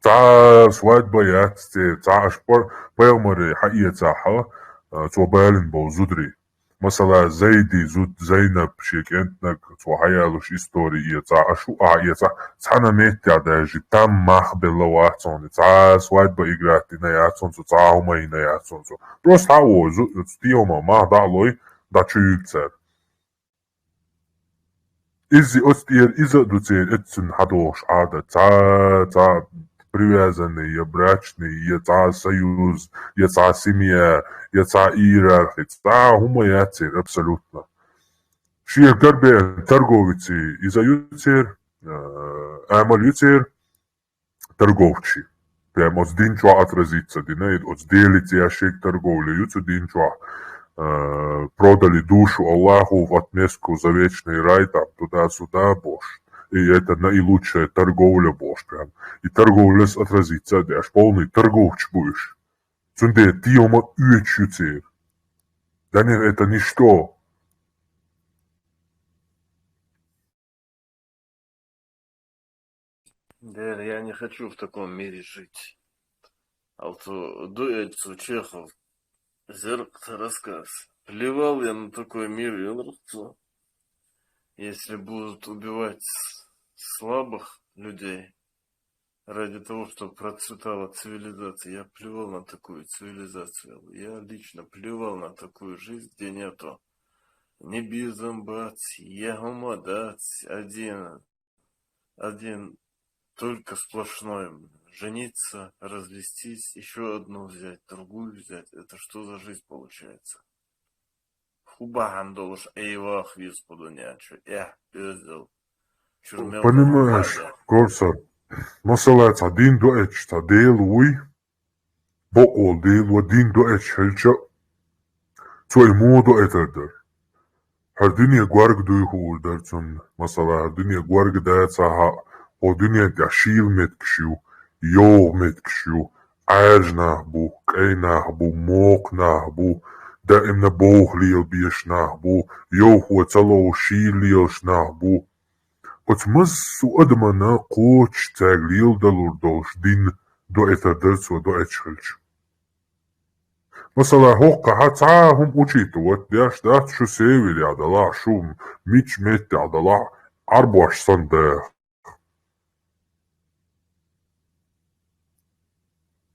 S3: Та свадьба яцте, та ашпар пэлмари хаиецаха, цобалин бол зудри. Масала Зайди зуд Зайнаб шекентнак цохаялуш истории та ашу яца цана метя даже там махбелла вацон та свадьба играть на яцон та умай на яцон. Просто аво зуд стиома махдалой да чуйцер. Иззи отстир иза дуцер этсен хадош ада та привязанный, брачный, яца союз, яца семья, яца иерархия, та хумаяцер абсолютно. Шия гарбе торговицы изаютер, амалютер торговчи. Прямо от динчуа отразится, динает от сделить ящик торговли, юту динчуа. Продали душу Аллаху в отместку за вечный рай, там туда-сюда, бош. И это наилучшая торговля, бош, прям. И торговля отразится, да аж полный торговч будешь. Цунде, ты ома уечутер. Да нет, это ничто.
S5: Да, я не хочу в таком мире жить. А вот дуэльцу Чехов, Зеркало рассказ. Плевал я на такой мир, и нравится. Если будут убивать слабых людей ради того, чтобы процветала цивилизация, я плевал на такую цивилизацию. Я лично плевал на такую жизнь, где нету ни бизамбац, ягомадац, один только сплошной. Жениться, развестись, еще одну взять, другую взять. Это что за жизнь получается? Хубаган долж эйвах висподу нячу. Пиздил.
S3: Понимаешь, Корсар, масалац один до эчта делуй, боол делу один до эчхельча, цой моду этerdер. Хардиния гварг дуйху дерцун, масала хардиния гварг дайцаха, хардиния дяшил меткшю, йог меткшю, айжнахбу, кайнахбу, мокнахбу, да имна бог лил биешнахбу, йоху цало шилилшнахбу. От мазу адмана коч таглил далурдолш дин до этerdерцу до эчхельч. Масала хоққа хацаахум учитывать, дяш дат шу севили адала, шу мич метти адала, арбуаш сандех.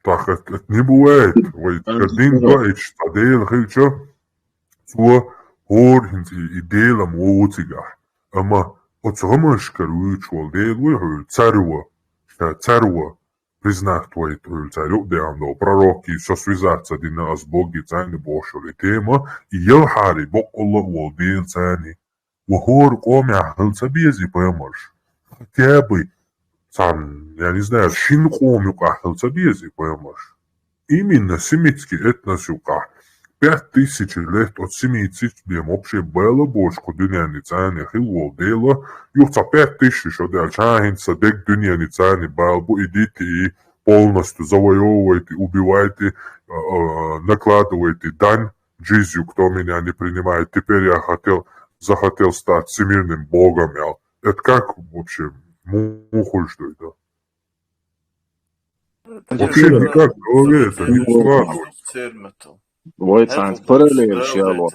S3: Так, это не бывает. Один дойч, тадел хильча, цуа хорхинс и делам уутига. Ама от срамашкар уичвал дел уихул царва. Признах твой царю, где оно пророки со связаться дина с боги цани бошали тема, и елхари бог Аллах волдел цани. Вахор комя хылца бези поймаш. Хотя бы сам, я не знаю, шинкомюка хылца бези поймаш. Именно семитский этносюка. 5000 лет от семитцич бем вообще было бошку дюняни цани хил волдела, юрца 5000 что дальчахинца дек дюняни цани балбу идите и полностью завоевывайте, убивайте, накладывайте дань джизью, кто меня не принимает. Теперь я захотел стать всемирным богом. Это как вообще мухоль, что это? Вообще никак в голове это не складывается.
S11: Войцанс параллель чало.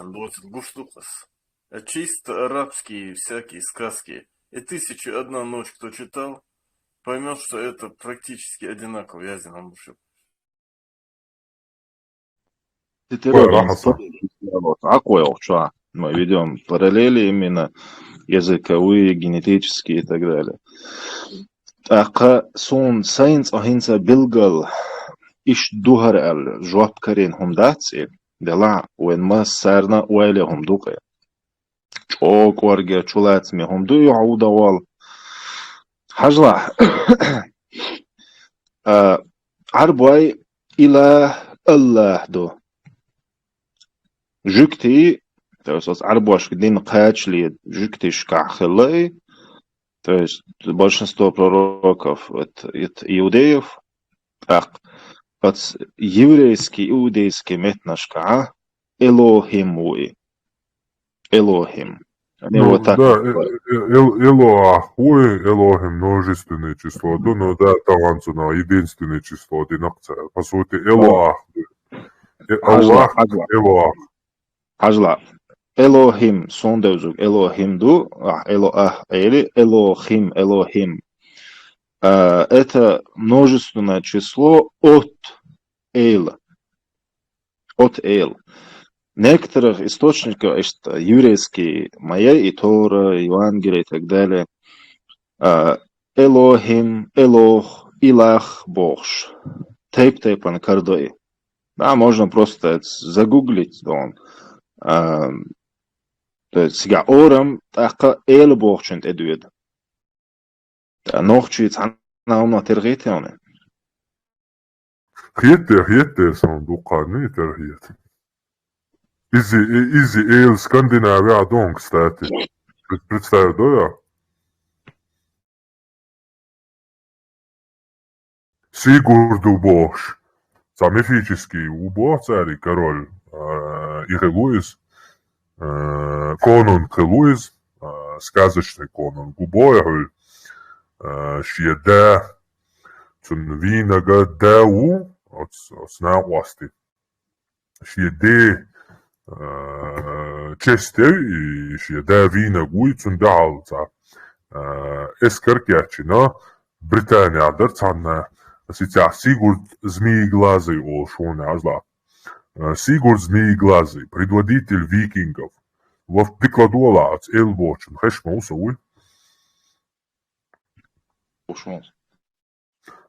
S5: Чисто арабские всякие сказки. И 1001 ночь, кто читал, поймет, что это практически одинаково. Я знаю, что.
S11: Мы ведем параллели именно языковые, генетические и так далее. Ака сон сайнс ахинса билгал иш духар ал жуап карен хумдаци дела уэн мас сарна уайле хумдука. Чок варге чулац ми хумду яудавал. Хажла.
S1: عربوي إله الله دو جكتي то есть عربوش دين قاч ли جكتي шках خلي то есть большинство пророков от иудеев от еврейский иудейский метнашка Элохимуи Элохим они вот так
S3: да, Элоахуи, Элохим множественное число, но да, таванцуна единственное число, одинокция. По сути, Элоах. Аллах, Элоах.
S1: Ажла. Элохим, сондевзук Элохим ду, Элоах, или Элохим, Элохим. Это множественное число от Эйла. От Эйла. Некоторых источников, это еврейские, моя и Тора, Евангелие и так далее, Элохим, Элох, Илах, Богш. Тейп-тейпан кардой. Да, можно просто загуглить, он. То есть, сега орам, така Эйл Богшент эдуед. Нохчует, она умна тергете, он.
S3: Хетте, сондука, не тергет. Изи Эйл Скандинавия, дон, кстати. Представь, да, я? Сигурду Богш. Мифический убо, царь и король Ирелуис, конунг Луис, сказочный конунг Убоягуль, Шьеда, Цунвинага Дау, от снауасти, Шьеде, Честей, и Шьеда Винагуй, Цундалца, Эскаркячина, Британия Адерцанна, Сейчас Сигурд Змееглазый Олшон Азла. Сигурд Змееглазый, предводитель викингов. В прикладуала от Элбочен. Хэшмау сауи.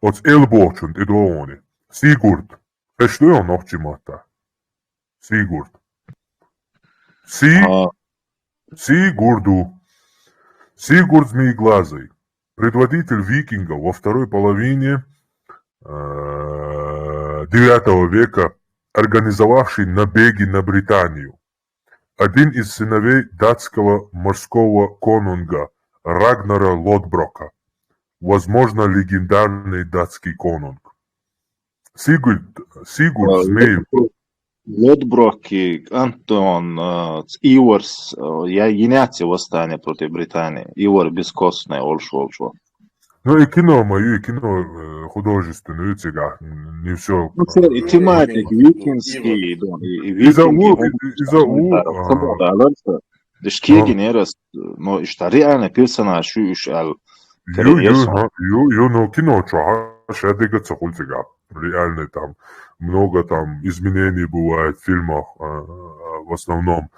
S3: От Элбочен идуони. Сигурд. Хэшду он нохчимата. Сигурд. Сигурду. Сигурд Змееглазый. Предводитель викингов во второй половине IX века, организовавший набеги на Британию. Один из сыновей датского морского конунга Рагнара Лодброка. Возможно, легендарный датский конунг. Сигурд Змей.
S1: Лодброк и Антон Иворс, я еняци восстание против Британии. Ивор бескостный, олшо.
S3: Ну и кино мое, и кино художественное, тебя не все.
S1: И тематик викинский, и викинги. Дешкиги нерас, но что реально персонаж,
S3: ну кино, что шедыгаться хультига. Реально там много там изменений бывает в фильмах, в основном.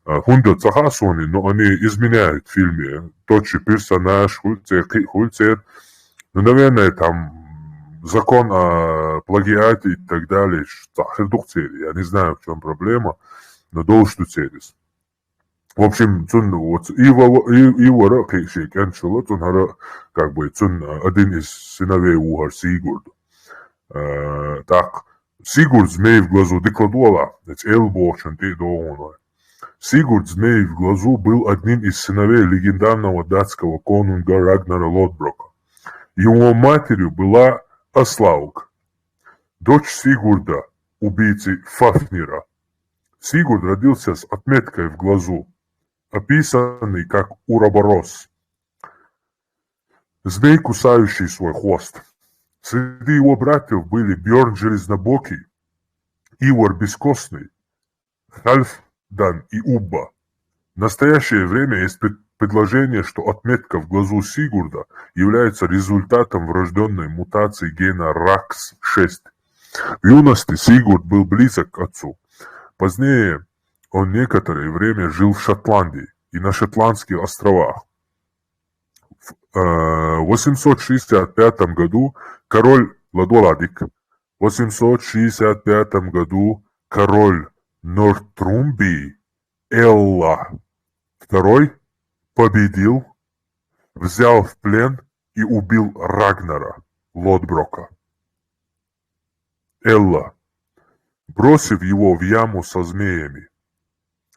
S3: Хунда Цахасони, но они изменяют в фильме. Тот же персонаж, хульцер. Ну, наверное, там закон о плагиате и так далее. Я не знаю, в чем проблема, но должен целись. В общем, Ивара Кейшикеншила, как бы, один из сыновей Угар Сигурд. Так, Сигурд змей в глазу декладуала, это Элбошен, ты доуной. Сигурд Змей в глазу был одним из сыновей легендарного датского конунга Рагнара Лодброка. Его матерью была Аслауг, дочь Сигурда, убийцы Фафнира. Сигурд родился с отметкой в глазу, описанный как уроборос. Змей, кусающий свой хвост. Среди его братьев были Бьорн Железнобокий, Ивар Бескостный, Хальфдан и Убба. В настоящее время есть предложение, что отметка в глазу Сигурда является результатом врожденной мутации гена RAX6. В юности Сигурд был близок к отцу. Позднее он некоторое время жил в Шотландии и на Шотландских островах. В 865 году король Ладоладик, в 865 году король Нортрумбии Элла II победил, взял в плен и убил Рагнара Лодброка. Элла, бросив его в яму со змеями.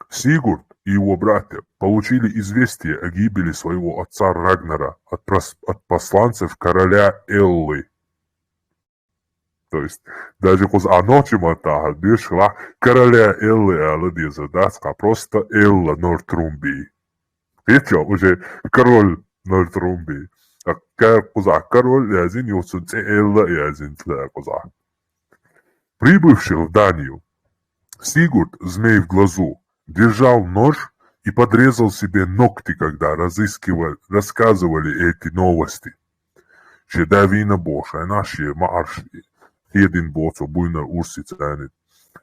S3: Сигурд и его братья получили известие о гибели своего отца Рагнара от посланцев короля Эллы. То есть, даже после аночимата дошла короля Эллы Аладезадаска, просто Элла Нортрумбии. Видите, уже король Нортрумбии. А король язин юсунце Элла язин тлякуза. Прибывший в Данию, Сигурд, змей в глазу, держал нож и подрезал себе ногти, когда рассказывали эти новости. Че давина боша, наши марши. Един боцо буйнар урсицанит.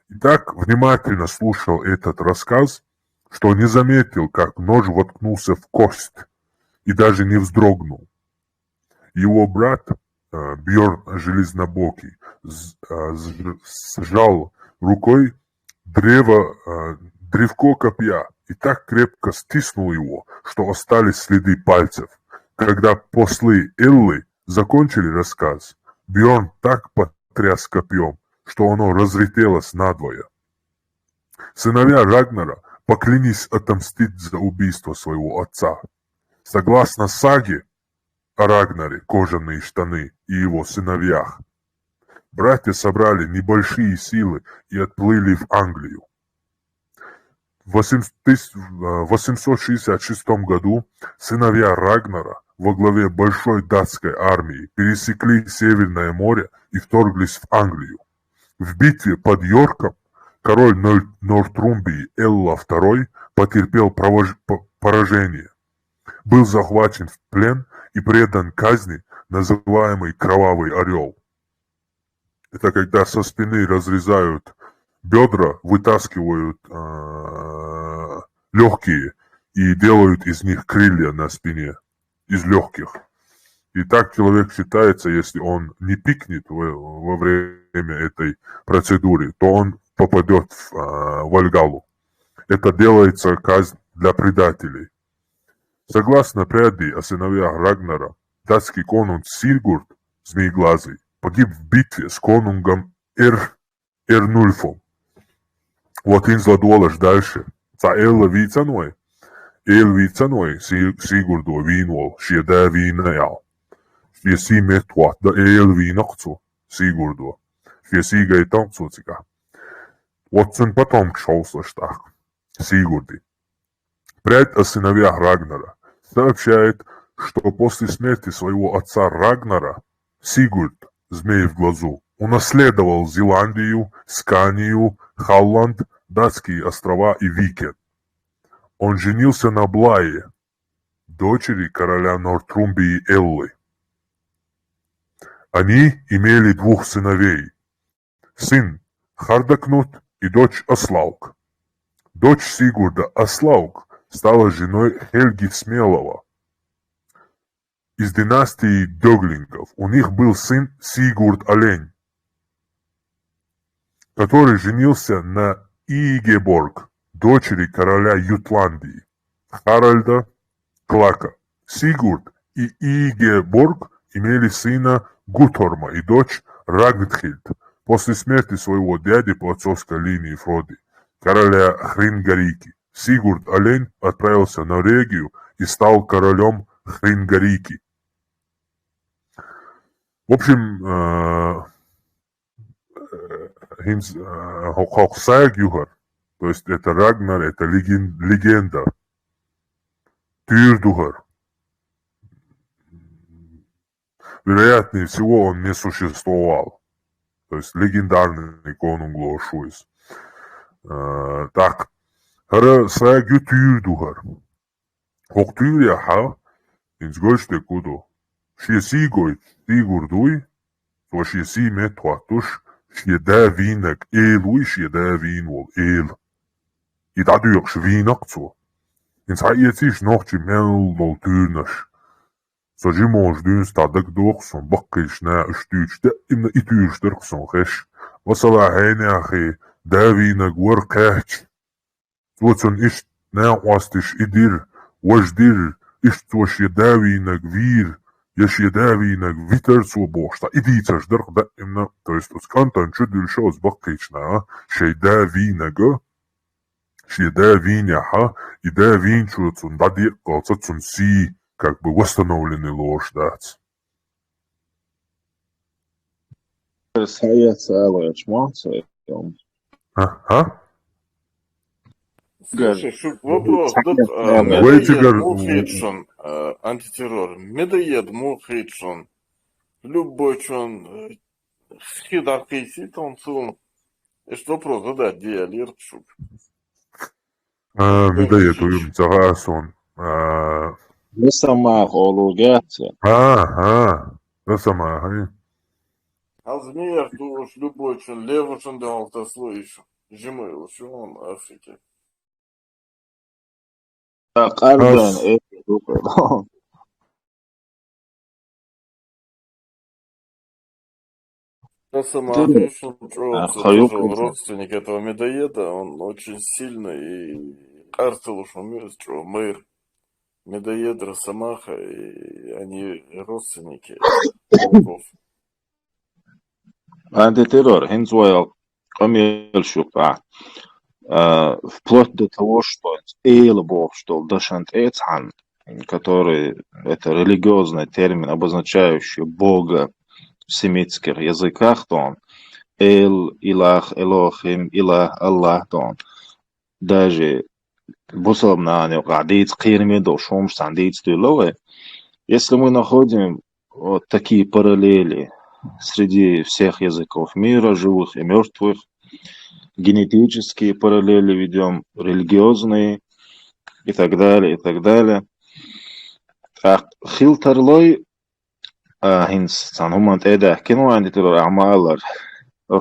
S3: И так внимательно слушал этот рассказ, что не заметил, как нож воткнулся в кость, и даже не вздрогнул. Его брат Бьорн Железнобокий сжал рукой древко копья и так крепко стиснул его, что остались следы пальцев. Когда послы Эллы закончили рассказ, Бьорн так потряс копьем, что оно разлетелось надвое. Сыновья Рагнара поклялись отомстить за убийство своего отца. Согласно саге о Рагнаре, кожаные штаны и его сыновьях, братья собрали небольшие силы и отплыли в Англию. В 866 году сыновья Рагнара во главе большой датской армии пересекли Северное море и вторглись в Англию. В битве под Йорком король Нортрумбии Элла II потерпел поражение, был захвачен в плен и предан казни, называемой «Кровавый орел». Это когда со спины разрезают бедра, вытаскивают легкие и делают из них крылья на спине, из легких. И так человек считается, если он не пикнет во время этой процедуры, то он попадет в Вальгаллу. Это делается казнь для предателей. Согласно предании о сыновьях Рагнара, датский конунг Сигурд, Змееглазый, погиб в битве с конунгом Эрнульфом. Вот инзладолаш дальше. Ca Элла вицаной. Эл вицаной Сигурду винвол, шеда винаял. Шеси метуат да эл винакцу Сигурду. Шеси гайтанцу цика. Вот сын потом шелся штах. Сигурды. Прядь о сыновьях Рагнара сообщает, что после смерти своего отца Рагнара Сигурд, змей в глазу, унаследовал Зеландию, Сканию, Халланд, датские острова и Викен. Он женился на Блае, дочери короля Нортрумбии Эллы. Они имели двух сыновей, сын Хардакнут и дочь Аслауг. Дочь Сигурда Аслауг стала женой Хельги Смелого из династии Дёглингов. У них был сын Сигурд Олень, который женился на Игеборг, дочери короля Ютландии, Харальда Клака. Сигурд и Игеборг имели сына Гуторма и дочь Рагнхильд. После смерти своего дяди по отцовской линии Фроди, короля Хрингарики, Сигурд Олень отправился в Норвегию и стал королем Хрингарики. В общем, Хоксайгюхар, то есть это Рагнар, это легенда. Тюрдухар. Вероятнее всего, он не существовал. То есть легендарный конунг Лошуис. Так. Хара Сайгю Тюрдухар. Хоктюряха, инсгойште кудо. Шесигой Сигурдуй, то шеси метуатуш, шеда винак элуй, шеда винвол эл. И дадуйок швинакцу. Инсайетиш нохчи мелвол тюрнаш. Så je mange du stadig door som bakkels na stuurste in de ituurster som gesh. Was ala heine age davina gwar kaach. Twotson is na wastish idir wajdir is twosh davina gwir Если давинок витерцу бошта, идите ждать, да именно, то есть от контент чудил шо с бакична, шей давинага, шей давиняха, и давинчу цун дади колца цун си, как бы восстановленный ложь дать.
S11: Sayet Salovic Монце.
S3: Ага.
S5: Слушай, Шук, вопрос.
S3: Вейтигер.
S5: Медоед Мухидшон, антитеррор. Медоед Мухидшон. Любой чон. Хидакисит он сум. Есть вопрос задать, где алерт, Шук.
S3: Медоед уюм цагаасон.
S11: Несамах олугяция.
S3: Несамах.
S5: Алзмир, tu уж любой чон. Левый чон дал то слышу. Жимы, уж он Африке.
S11: قلبا
S5: родственник этого медоеда, он очень сильный, и Арцел Шумир, Мэр, медоед Росомаха, и они родственники волков.
S11: антитеррор, Хинзуэл, Камильшука. Вплоть до того, что Эйлбов, что Дашант Эцхан, который это религиозный термин, обозначающий Бога в семитских языках, то он Эйл, Илах, Элохим, Илах, Аллах, то он даже бусалбна гадиц кирмидо шум сандиц тюлове. Если мы находим вот такие параллели среди всех языков мира, живых и мертвых, генетические параллели ведем, религиозные и так далее, и так далее. Хилтерлой хинс санумант эда кино антитер амалар,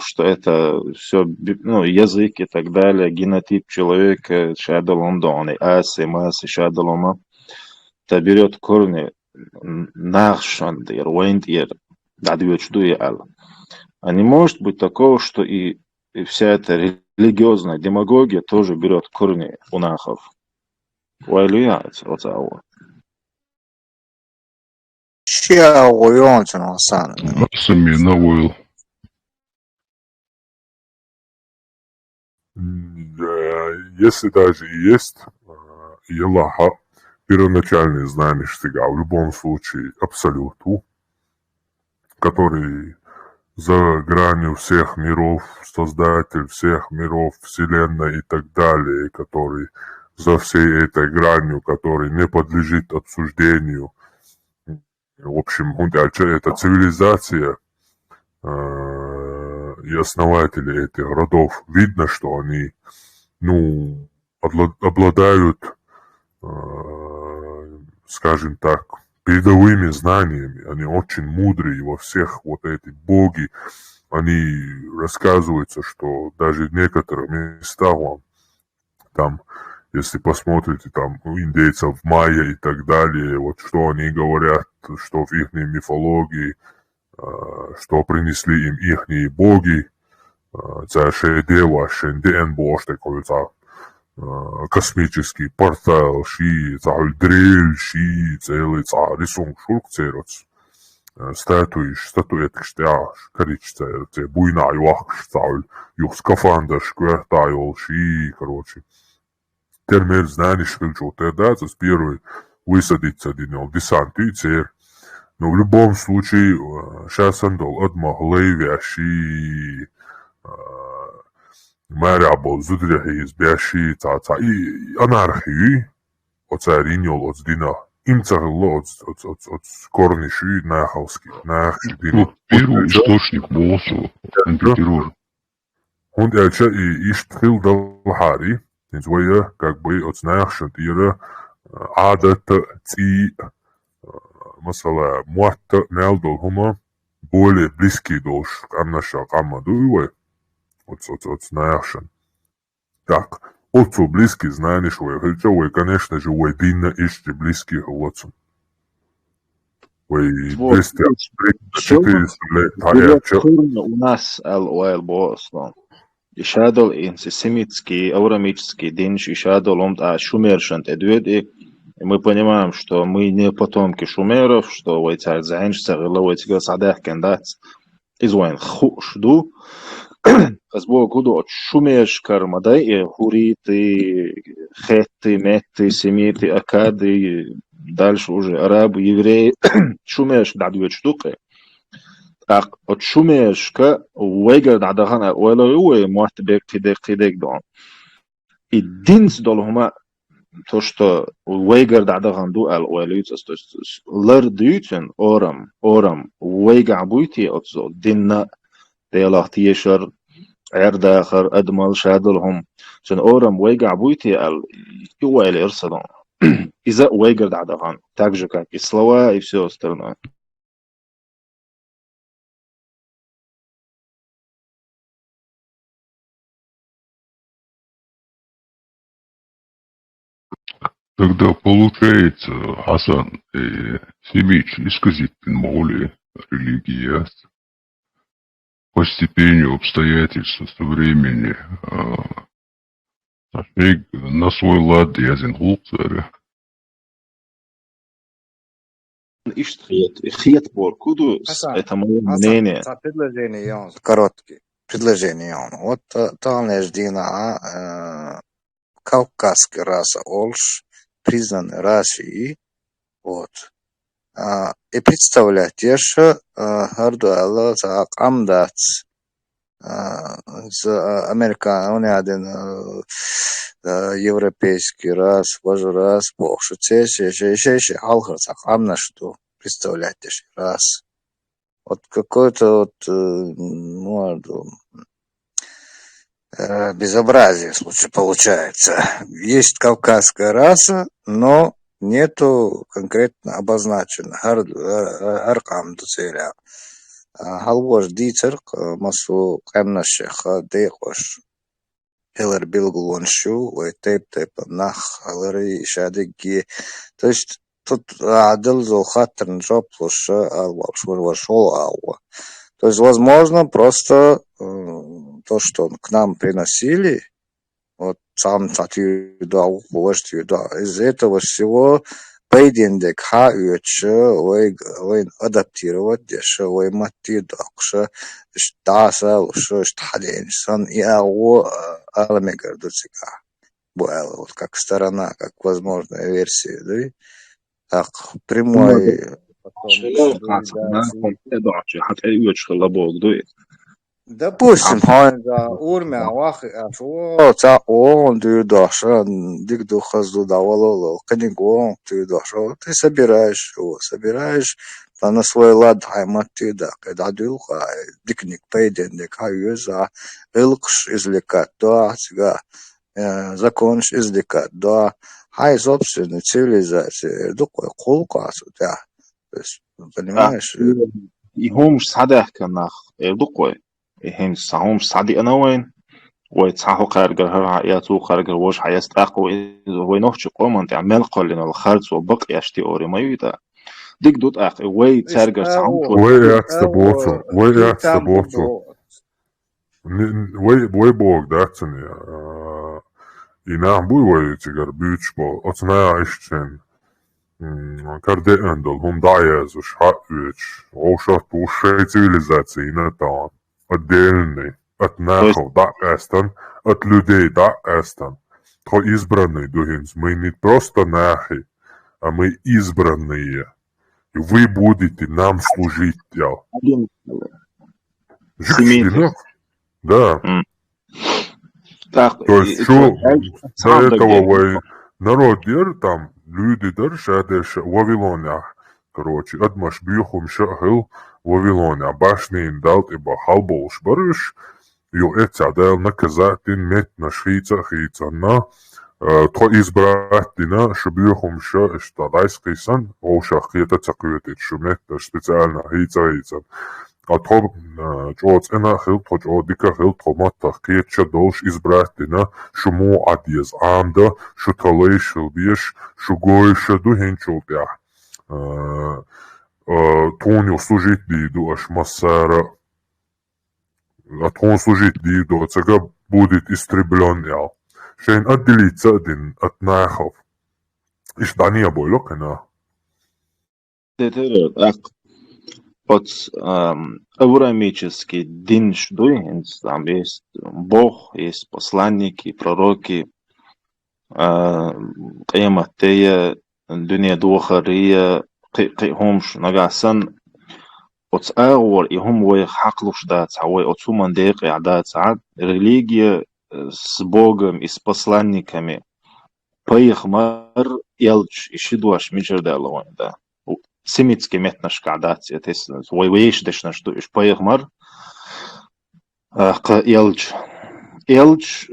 S11: что это все, ну, язык и так далее, генотип человека, шадалом доны, аси, маси, шадалома, это берет корни нахшандир, уэндир, дадвечдуя алла. А не может быть такого, что и вся эта религиозная демагогия тоже берет корни у нахов. Уайлуяется от того.
S2: Сами навоил.
S3: Если даже и есть Елаха, первоначальные знания Штига, в любом случае абсолюту, который за гранью всех миров, создатель всех миров, вселенной и так далее, который за всей этой гранью, который не подлежит обсуждению. В общем, это цивилизация и основатели этих родов. Видно, что они, ну, обладают, скажем так, передовыми знаниями, они очень мудрые во всех вот эти боги, они рассказываются, что даже в некоторых местах, там, если посмотрите, там, у индейцев майя и так далее, вот что они говорят, что в их мифологии, что принесли им ихние боги, космический портал, ши, дрель, ши, целый рисунок шурк цероц, статуэтки штяш, коричца, те буйна юах шталь, юх скафандр, шквертайол, ши, короче. Термер знаешь, что тогда с первой высадиться днем десант и цер. Но в любом случае, сейчас он дал отмахлей ши, Мэрябол, зудряхи, збяши, цаца, и анархии, оцариньол, отдина. Им царло от корниши нахалски, нахшидини.
S2: Первый источник Босу, антитеррор.
S3: Он дальше и иштрил дал хари, инзвоя, как бы от нахшидира, адат ци, масала, муатта, мялдол хума, более близкий долж, камнаша, камадуевой. От нахшен. Так, отцу близкий знаешь, вы, конечно же, вы динна ищете близких отцу. Вы 200-400 лет.
S11: У нас ال босс. Ишадол инси семитский, аурамический динш, ишадол омт шумершант эдвед И мы понимаем, что мы не потомки шумеров, что войцар заиншцер, или войцар садах кендац, изуэн хушду, Казбо куду от шумеш кармадай, и хуриты, хетты, метты, семиты, акады, дальше уже арабы, евреи, шумеш дадует штуки. Так, от шумешка, уэйгер дадахана, уэлоуэ, муат бек тидек дон. И динс долхума, то, что уэйгер дадахан ду ал уэлуицас, то есть лэр дютен орам, уэйга буйти отзо, динна, ديالله تيشر عرد آخر أدمل شادلهم شن أورم ويقع بويتي هو اللي يرصدون إذا ويقع دعدهان также как и слова и все остальное.
S2: Тогда получается, Хасан и Семич исказить моли религия по степени обстоятельств со времени на свой лад язен гулцаря.
S11: Хиет бор куду, это мое мнение.
S12: Предложение, короткие предложение. Вот там Дина кавказская раса Олш, признанная расой, вот. И представляете, что Хардуэлла так амдац с Американ, он один европейский раз, боже раз, бог, что еще алхар так амна что представляете раз. Вот какое-то вот, ну, безобразие в случае получается. Есть кавказская раса, но нету конкретно обозначено аркам дуцеля. Халвош дицерк масу камнашеха дейхош хелер билгулоншу тейп нах халери шадеги. То есть тут адел золхатрн жоплуш алвашвашол алва. То есть возможно просто то, что к нам приносили, вот сам татюдал, из этого всего пейдендек адаптировать, дешевый матидокша, штаса, что штаденсон, и аламегарducika. Вот как сторона, как возможная версия, да? Так, прямой... Допустим, за урмя вахи за он ты доша дик духазу давало книгу ты доша ты собираешь на свой лад хаймати да когда дюха дикник пейден де каюза илкш извлекать да сега законш извлекать да хай собственной цивилизации дукой колкасу да то есть понимаешь
S11: И هم صدق كناخ دقوي هم سهم صدق أنا وين ويتصحوا خارجر هرعياتو خارجر وش حيست أقوى وينوش قومن تعمل قلنا الخالص وبقي أشتي أوري ما يدا ديك دوت أخ وي تارجر سهم
S3: Voi bog daceni, i nam buj cigar büyüçbo, otnaya işçen, karde endol, hum dajezu šhatvič, ovšat pušej civilizaciji na tam, отдельный, от нахов, да, эстан, от людей, да, эстан. То избранный, дугинс, мы не просто нахи, а мы избранные. И вы будете нам служить, ял. Да. То есть, что до этого народ там, люди держали в Вавилонях, короче, адмаш бьюхум шахил Вавилоня, башни им дал, ибо халболш барыш, ю эцадел наказатин мет на шхица, на то избратина, шубьюхум ша, штадайский сан, ошах это цакуетит, шумет специально хица. А то чоцена хил, то чодика хил, томатах кетча долш избратина, шуму адьез анда, шуталей шилбеш, шугойша духенчултях. Тоню служить диду аж массара, а тон служить диду, цега будет истреблен ял. Шейн отделиться один от нахов. Ist Dania boylok na.
S11: Вот авраамический дин что там есть Бог, есть посланники, пророки, قيامتية الدنيا دوخرية قيهمش نجاسن أتصور إهم ويحقلوش دات عوي أتصومن ديق إعداد سعد رелигия с Богом и с посланниками поехмар ялч ишидуаш миджердалован, да. Семитский метнаш кадат, это войш дешна что иш поехмар ялч. Ялч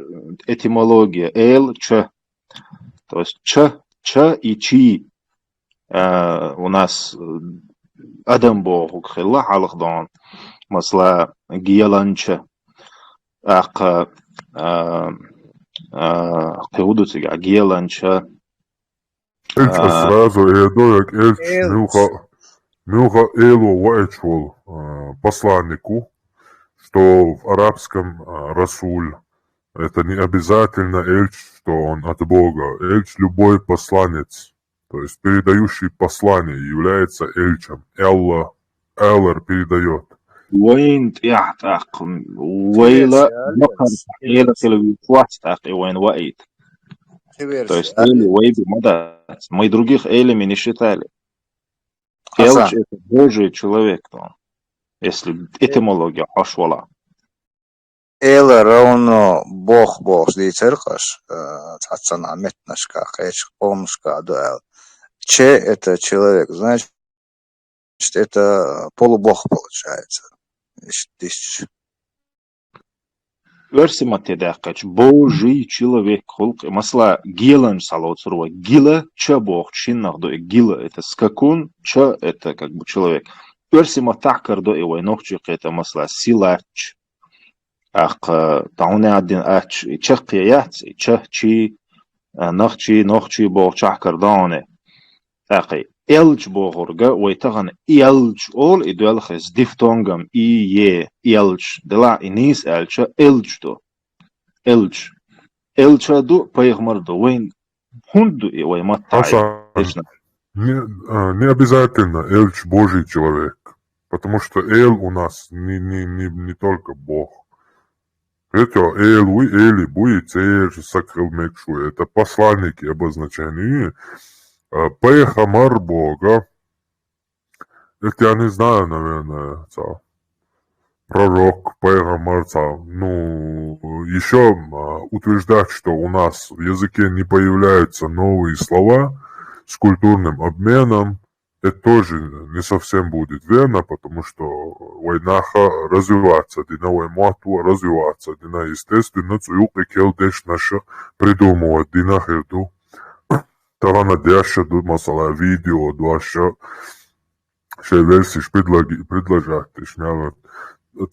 S11: этимология элч, то есть ч и чи у нас Адам Бог ухилла халахдан масла гияланча قيودتك гияланча
S3: Эльч сразу эдоек Эльч мюха элу ваэчвол посланнику, что в арабском Расуль это не обязательно Эльч, что он от Бога. Эльч любой посланец, то есть передающий послание является Эльчем. Эллар передает.
S11: وين يعتق ويلا بقر إلى телевизор وين وقيت то есть или вейби мадат мы других элями не считали Элч это Божий человек если этимология ашвала
S12: Эла равно Бог дицеркаш цацана метнашка хэч помшка дуэл че это человек значит это полубог получается.
S11: Версима тедакач Божий человек холк масла гилан салоцурва гила ча Бог чиннах до гила это скакун ча это как бы человек Версима такар до и войнохчик это масла силач ах тауне один ач чакият чахчи нохчи Бог чакар дане акай Elch bohorga ويتغن Elch all idwal khis diftongam Elch dela inis Elch do Elch do paygmar do وين хунду и вой матай
S3: Не обязательно Эльч Божий человек, потому что Эл у нас не только Бог. Это Элуи, Эли, Буи, Цеж, Сакрил Мекшу, это посланники обозначения. Пейхамар Бога, это я не знаю, наверное, пророк, Пейхамар, еще утверждать, что у нас в языке не появляются новые слова с культурным обменом, это тоже не совсем будет верно, потому что войнаха развиваться, дина воймату развиваться, дина естественно, цуюк и келдеш наша придумывать, дина херду. Tagana djaša masala video dvaša še versiš predlažati šnjavat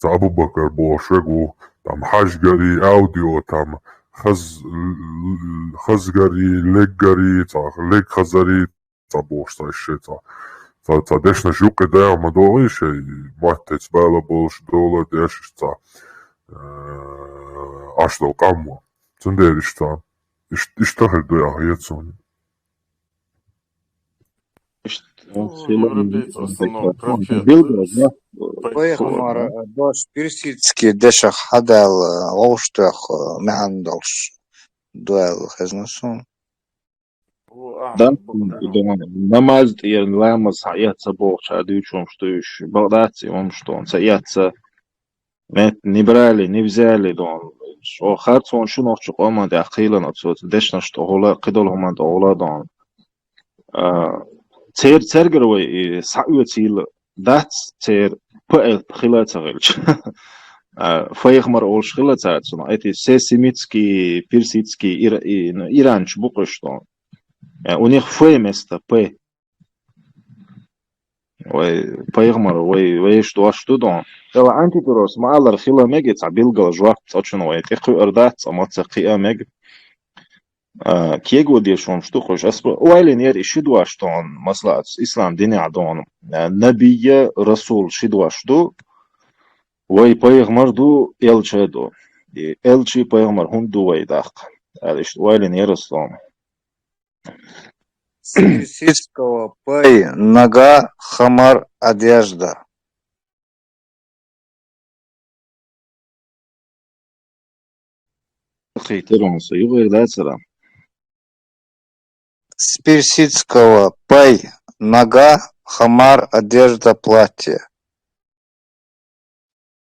S3: Abu Bakar Bošegu tam hažgari audio tam hazgari leggari leg hazari bošta še dešna žuke dajama doli še matec bēla bolš dola dešiš aštal kammo cunderiš ištahir doja jecuni
S12: Пейхмар дош персидский дешах хадал олштах механдалш дуэл хазнасун.
S11: Да, намаз и ламаз саяться Бог чадючом что еще багдадцы он что он саяться не брали не взяли дон شو خاطر شو نوع قوما داخلا نصوت دشنا что هلا قدلهم عند أولادهم تيرجروي سعوتيل دات تير بقى خلات غلش فيخمر أول خلات عادسنا أتي سيسيميتسكي بيرسيتسكي إيرانش بقشتون у них фей место п ой فيخمر وي что дон لا антитеррорс маалар خلا ميجي تعبيل جواك تشون وي تخو أردات أما تقيا ميج كيجو ديشون شتو خوش أسبر ويلين ير شدوا شتون مثلا إسلام ديني عدون نبي رسول شدوا شتو وي بيغمر دو إلشدو إلشي بيغمر هم دو وي داق ويلين ير إسلام
S12: С персидского пай нога, хамар одежда.
S11: خيترون سيغير ذات سلام.
S12: С персидского пай нога, хамар одежда, платье.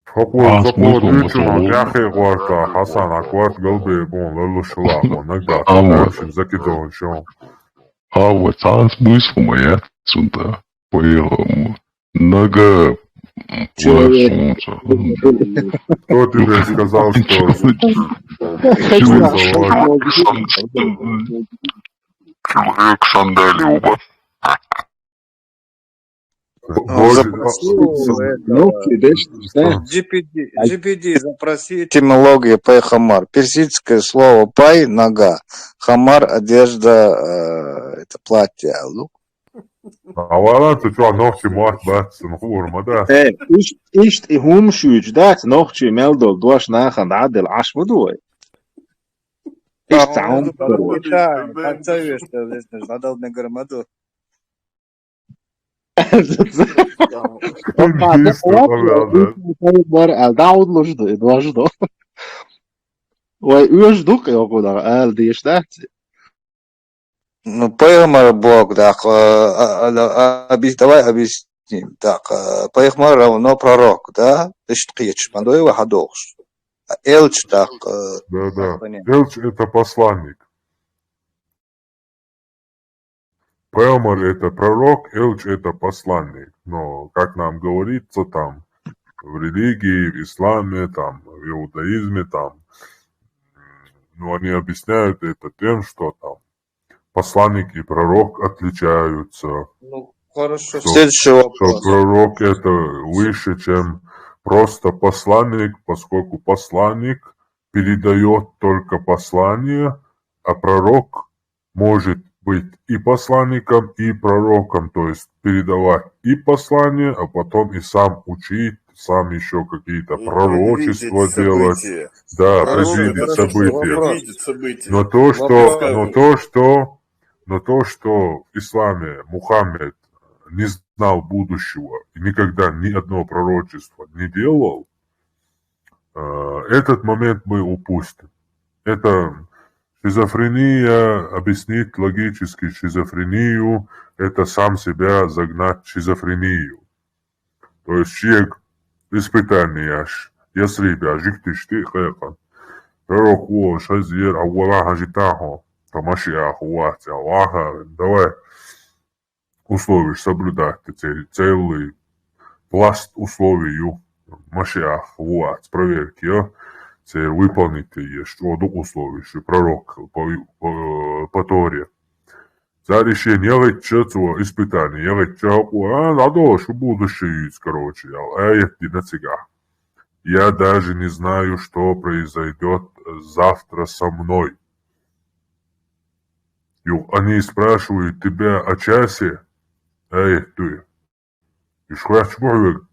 S3: Хокуй зокот ючуна кяхи гуарта Хасан акварт галбе бон лалу шалахо нагда тамшин закидон шон.
S2: вот смысл моя сюда. Поехал. Нога. Солнце.
S3: Кто тебе сказал, что
S2: человек сандали оба.
S12: GPD, запроси этимологию пай хамар. Персидское слово пай нога, хамар одежда, это платье.
S3: اولا تو چون نوشی مات بس نخور مدى
S11: إيش هم شوج دات نوخشي مالدول دوش ناخن عدل عش مدوي إيش تعاون بار داود لوجدو دوجدو وي يوش دوك يقول ال ديش دات
S12: Ну, Пайхмар Бог, так, давай объясним. Так, Пайхмар равно пророк, да? Ты что қиечь, мандой вахадолш. Элч, так...
S3: Да. Элч это посланник. Пайхмар это пророк, Элч это посланник. Но, как нам говорится там, в религии, в исламе, там, в иудаизме, там, ну, они объясняют это тем, что там посланник и пророк отличаются.
S12: Ну, хорошо. Следующий вопрос.
S3: Что пророк это выше, чем просто посланник, поскольку посланник передает только послание, а пророк может быть и посланником, и пророком, то есть передавать и послание, а потом и сам учить, сам еще какие-то пророчества делать. Да, предвидеть события. Но то, что в исламе Мухаммед не знал будущего и никогда ни одного пророчества не делал, этот момент мы упустим. Это шизофрения, объяснить логически шизофрению, это сам себя загнать в шизофрению. То есть человек испытание аж, если бы жиктишь хэкан, пророк о шазир аула хажитахо, тамашия хуати Аллаха, давай условия соблюдать целый пласт условий Машиах хуат, проверки, це выполнить є, що до условий, що пророк по Торе. За решение лечэтого испытания, я лечу, надо, что будущее, короче, я даже не знаю, что произойдет завтра со мной. Они спрашивают тебя о часе, ты, и шхвач бовик,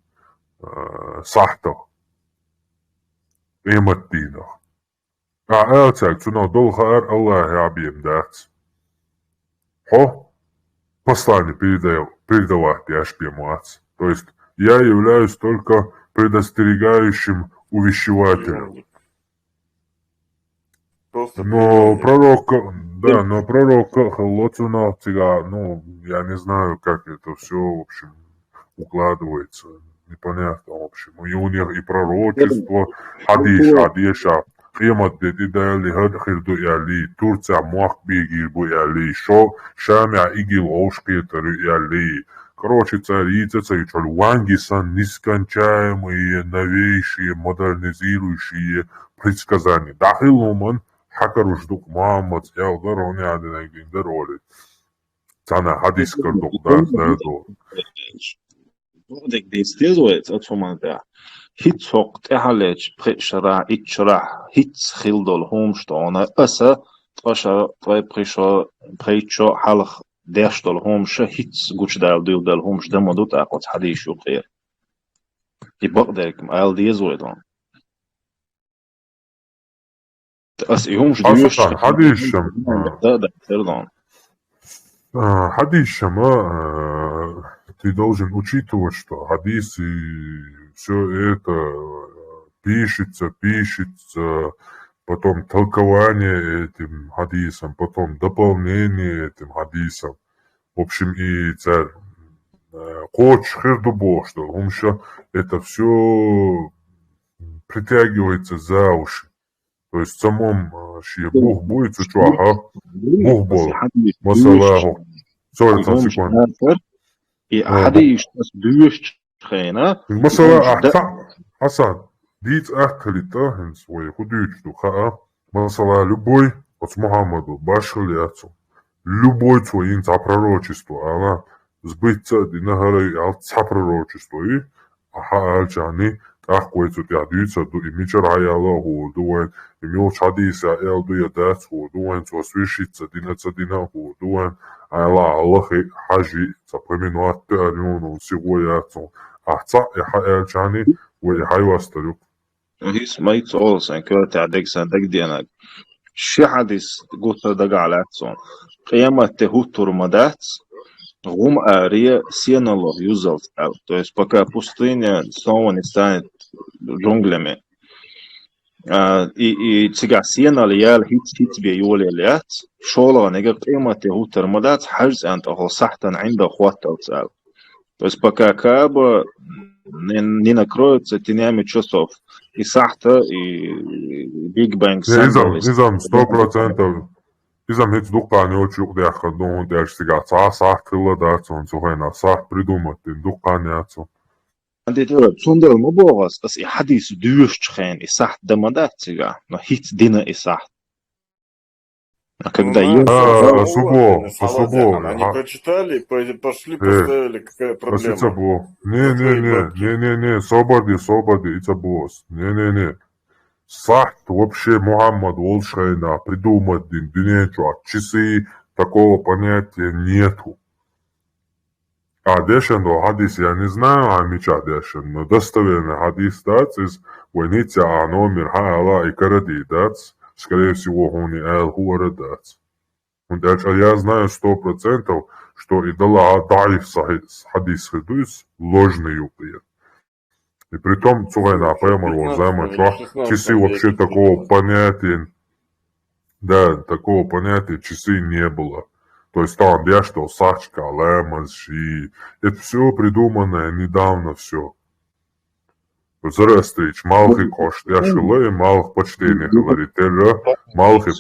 S3: сахто, иматтина. А это, что долхар Аллах объем дать. Послание передавать Яшпемуац. То есть я являюсь только предостерегающим увещевателем. Но пророк Лоцуна, я не знаю, как это все, в общем, укладывается. Непонятно, в общем. И у них и пророчество, хадиша. قيمة ديدالي هاد خيردو يالي تورتع موخ بيجي بو يالي شو شامع إيجي лошки тару يالي. Короче, царица, Ванги-сан нескончаемые, новейшие, модернизирующие предсказания. Дахилуман хакарушдук Мухаммад ялдарони аденагин дароли. Цана хадис кардук дардо.
S11: Дек дестезует от фоманда. هیچوقت اهلش پرشرا ایچرا هیچ خیلدال همشتانه اسا توی پریچو حلق داشتال همشه هیچ گوش دال همش دمادوت اقوت حدیشو غیر يبقدركم آل دي زويدان اس همش ديوش
S3: حديشم
S11: ده تردان
S3: Хадисшама ты должен учитывать, что хадисы, все это пишется, потом толкование этим хадисам, потом дополнение этим хадисам. В общем, и царь коч хердубо, что умша это все притягивается за уши. То есть в самом шие Бог будет чуаха, Бог был, масалаху. Sorry, some секунд.
S11: И حديش دوش خينا
S3: مثلا حسن ديت أكلتا هنس ويخديش تو خاء مثلا любой от Мухаммаду башли отцу любой твоим пророчество она сбыться динахары ал пророчество и альчани ахкойцу тядица ду имичар аялаху дуэн имил чадиса эл ду ядацу дуэн цо свишица динаца динаху дуэн ала Аллахи хажи цапреминуат тянуну сигуяцу ахца иха элчани ويحي واستلوك
S11: هيس ما يتصول سان كوتا عدك سان دك دينك شي حديث قلت دق على عتسون قيامة تهوتر مدات غум ария сена الله юзал. То есть пока пустыня снова не станет джунглями. И сега сена лиял хит бе юле лят шола нега قيامة تهوتر مدات حجز أنت أهو صحتا عند أخوات تعال. То есть пока Кааба не накроется тенями часов. И Сахта, и Биг Бэнг
S3: Низам 100%. Низам хит дуккани очук дяха дон дяш сега Сахтыла дацон сухайна Сахт придумать дуккани ацон.
S11: Цундел мобогас, ас и хадис дюшчхен, и Сахт дамадат сега, но хит дина и Сахт. А когда есть...
S3: Субо.
S5: Они прочитали, пошли, поставили, какая проблема.
S3: Не, свободи, это босс. Не. Сахт вообще Мухаммад Волшайна придумать динечу, часы такого понятия нету. А дешен до хадис я не знаю, а меча дешен, но достоверный хадис дац из войница номер хаала и каради дац. Скорее всего, он и Эл-Хуара дац. Я знаю 100%, что и дала Даиф хадис хидуис ложный юпия. И при том, цугайна поймал займачва, часы вообще такого понятия, да, такого понятия часы не было. То есть там я что, Сачка, Лэмас, и это все придуманное недавно все. Зарастрич, малхи кошт, я шилы, малх почтение говорит, малхи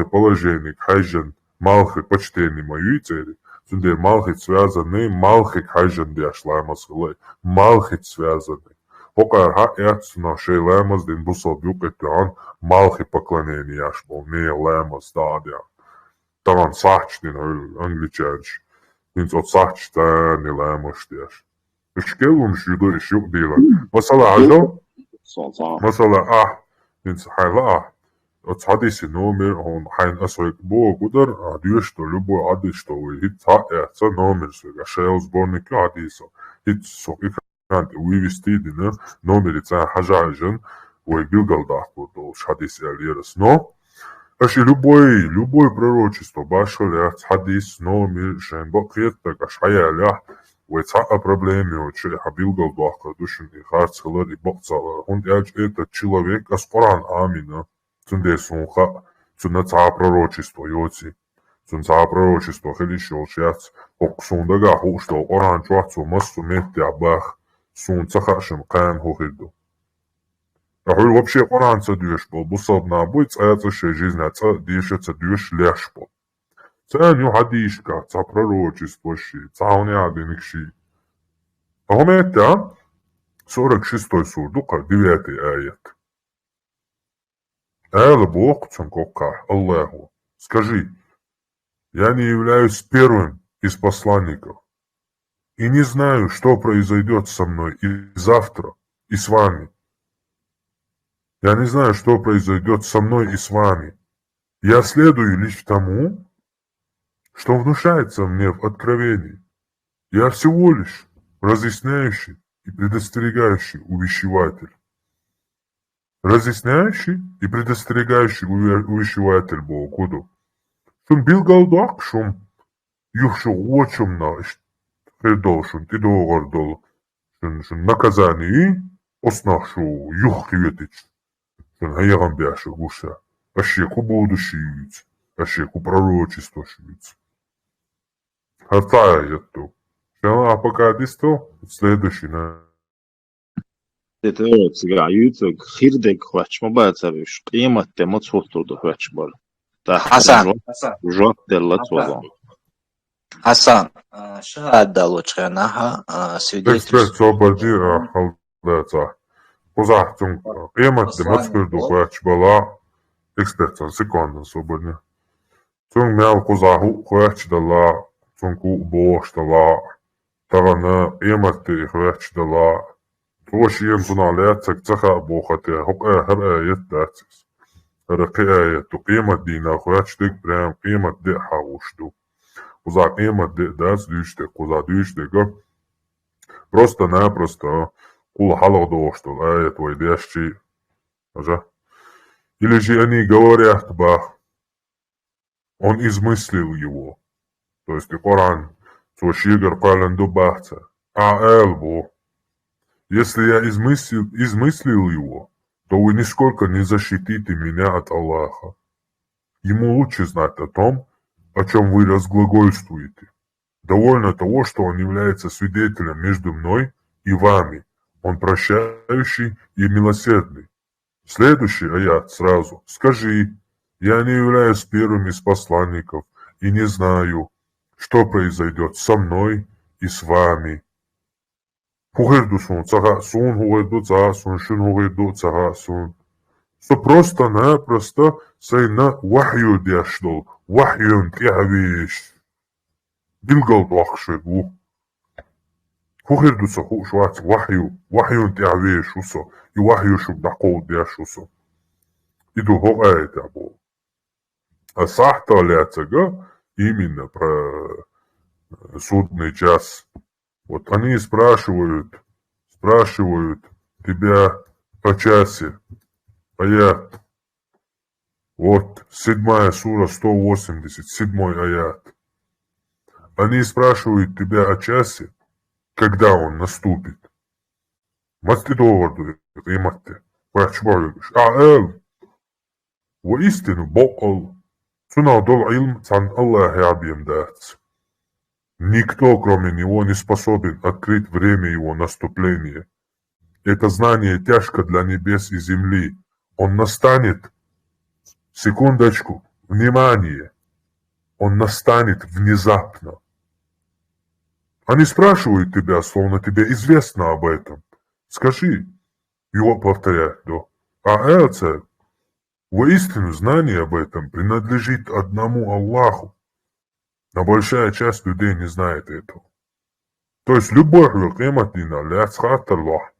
S3: положение, хайжен, малхи почтение мою цели, сюда малхи связаны, малхи хайжен дяш лаймас хилы, малхи связаны. Пока ха яцна шей лаймас дин бусал бюкетян, малхи поклонение яш был, не лаймас дадя. Там сахчный англичанч, нинц от сахчтани лаймас дяш. Шкелум шюдо шюк дила. Масала ажо? Масала нинц хайла от хадиси номер он хайн асойк бо гудар адюш что любой адис что хит ца номер свега шейл сборник адиса хит сок икант вывести дина номер ца хажажен ой билгал дахпу до хадиси алирас но Аши любой пророчество башаля хадис номер шен бакет так ашаяля ويتحقق проблеме очень хабилгал дахка душин и харцхалар и бакцала он этот человек as Коран амина цунде сунха цуна ца пророчество йоци цун ца пророчество хелишол шац оксундага хушто Коран чуацу массу метти абах сун цахашин кан хохиду Ахуй вообще Коран цадюш был бусабна будет аяца ше жизнь ца диша цадюш ляш был Ценю хадишка, ца пророчество ши, ца унядиник ши. Помните, 46-й сурдука, 9-й аят. Эла Бог цункока, Аллаху, скажи, я не являюсь первым из посланников и не знаю, что произойдет со мной и завтра, и с вами. Я не знаю, что произойдет со мной и с вами. Я следую лишь тому, что внушается мне в откровении. Я всего лишь разъясняющий и предостерегающий увещеватель. Разъясняющий и предостерегающий увещеватель Богу. Шун билгалдуак шум юхшу очумна хердол шун тидогардол шун наказание оснахшу юхкиветич шун хаяган бяша гуша ашеку будущий ашеку пророчество швиц. Хартая яту. Шана апокадисто следующий на
S11: Это цигаюцок хирдек хвач мабацавиш қимат тема цохтурду хвач бар.
S12: حسن
S11: Жот делла цозон.
S12: حسن شهادة لوچخناها свидетельство.
S3: эксперт собади халдаца. Узахтун қимат тема цохтурду хвач бала эксперт секундан собади. Тун мял кузаху хвач дала тунку бош дала тагана қимат те хвач дала توش يمزنا لاتك تخا بوخته حق هر آيات داتس هر آيات قيمة دينا خواتش ديك برام قيمة دي حاوشتو وزا قيمة دي داس ديشتك وزا ديشتك просто-напросто кул халах дошту آيات ويداشتي ажа. Или же они говорят бах, он измыслил его. То есть Коран, Цошигар Каланду Бахца, Элбу. Если я измыслил его, то вы нисколько не защитите меня от Аллаха. Ему лучше знать о том, о чем вы разглагольствуете. Довольно того, что он является свидетелем между мной и вами. Он прощающий и милосердный. Следующий аят сразу. Скажи, я не являюсь первым из посланников и не знаю, что произойдет со мной и с вами. Хугерду сун, цага сун, хугерду цага сун, шун хугерду цага сун. Что просто-напросто сайна вахью дяшдол, вахью тяхавиш. Билгал дуахшегу. Хугерду цаху швац вахью тяхавиш усо, и вахью шуб дакол дяшусо. Иду хогает або. А сахта ляцага именно про судный час. Вот они спрашивают тебя о часе, аят. Вот 7 сура 187 аят. Они спрашивают тебя о часе, когда он наступит. Матти доварду, и матти. Вачбарыгыш. Воистину Бог сунадол илм цан Аллахе абьем дается. Никто, кроме него, не способен открыть время его наступления. Это знание тяжко для небес и земли. Он настанет, секундочку, внимание, он настанет внезапно. Они спрашивают тебя, словно тебе известно об этом. Скажи, его повторяют, да. Воистину знание об этом принадлежит одному Аллаху. Но большая часть людей не знает этого. То есть любовь к Эматина ляцхат Аллах.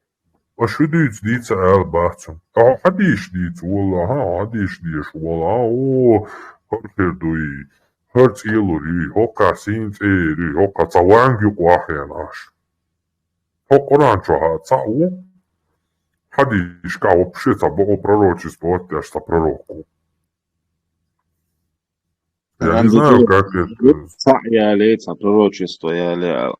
S3: Ашидиц дица албацум. Хадиш диц, Аллах, хадиш диш, Аллах, хархердуи, харцилури, хока синцери, хока цаванги куахенаш. Хокоран чоха цау. Хадиш ка вообще цабо пророчество оттяшта пророку. Я не знаю, как это...
S11: Я лица пророчество, я ли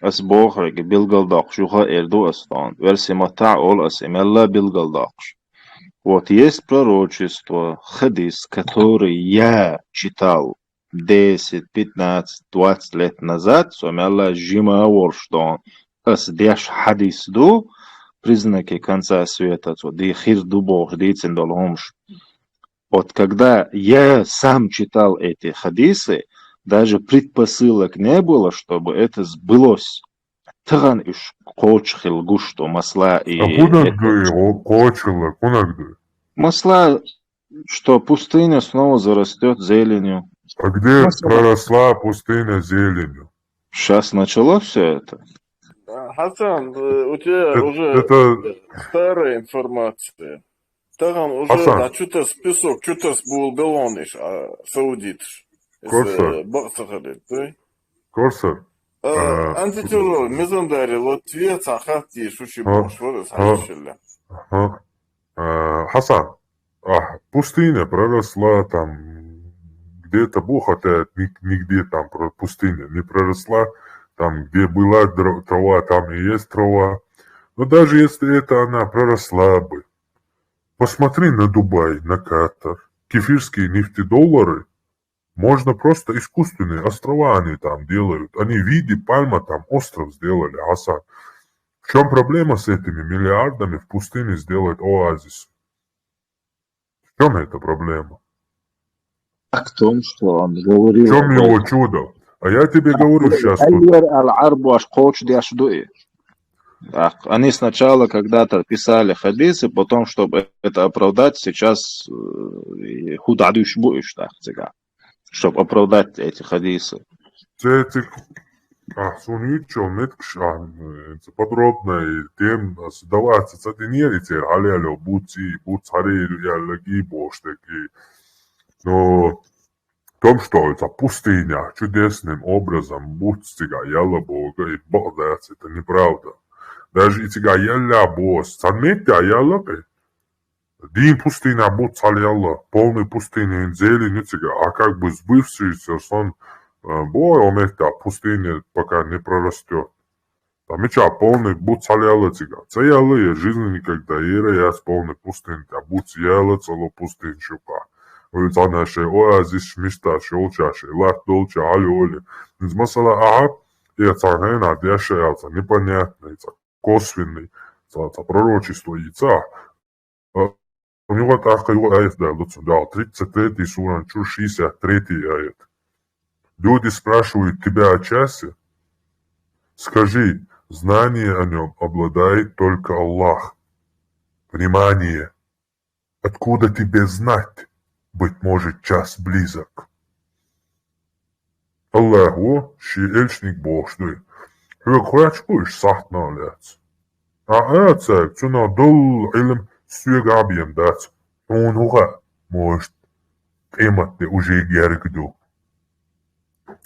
S11: أسبوخرك بالقلداق شوخا إردو أستان версимата ол асимелла билгалдакш. Вот есть пророчество, хадис, который я читал 10, 15, 20 лет назад, сомелла жимавор, что он асдяш хадис ду, признаки конца света, ди хирду бог, ди циндоломш. Вот когда я сам читал эти хадисы, даже предпосылок не было, чтобы это сбылось. Таган иш кочхил гушто масла и...
S3: А кунагдуй, кочхила, кунагдуй.
S11: Масла, что пустыня снова зарастет зеленью.
S3: А где проросла пустыня зеленью?
S11: Сейчас начало все это.
S5: Хасан, у тебя уже старая информация. Таган уже на что-то список, что-то булбелониш, саудитиш.
S3: Корсар.
S5: Антитеррор, мезондари, Латвия, Цахати, Шушибош,
S3: Хасан, пустыня проросла там где-то Бог хватает, нигде там пустыня не проросла, там, где была трава, там и есть трава. Но даже если это она проросла бы, посмотри на Дубай, на Катар, кефирские нефтедоллары, можно просто искусственные острова они там делают. Они в виде пальма там остров сделали, Асан. В чем проблема с этими миллиардами в пустыне сделать оазис? В чем эта проблема?
S11: В том, что он
S3: В
S11: говорил
S3: чем
S11: об
S3: его
S11: этом.
S3: чудо? А я тебе говорю сейчас тут.
S11: Они сначала когда-то писали хадисы, потом, чтобы это оправдать, сейчас худадуш будешь, чтобы оправдать эти хадисы.
S3: Sunnicho netkšan, подробно и тем сдаваться цадинерите, аляло, будьте, царели, яллаги, боштеки. Но в том, что это пустыня чудесным образом будьтига, ялла бога и богдается, это неправда. Даже и тига ялла бос, заметьте, ялла, дин пустыня будь ялла, полный пустыни, зелень, а как бы сбывшийся сон, бой, он это пустыня пока не прорастет. Там и полный будь саляла тига. Цаялы жизни никогда ира я с полной пустыни, а будь яла цело пустынь щука. Улица нашей оазис мечта шелчашей, лат долча алёли. Из масала ага, и царный надяшая, непонятный, косвенный, пророчество яйца. У него так его аят да, 33 суран, 63 аят. Люди спрашивают тебя о часе. Скажи, знание о нем обладает только Аллах. Внимание! Откуда тебе знать? Быть может, час близок. Аллаху, эльшник Бог, что хвач будешь сахтна лец. А это, цуна дол илм сюгабием дать. Он уга, может, эматте уже гергду.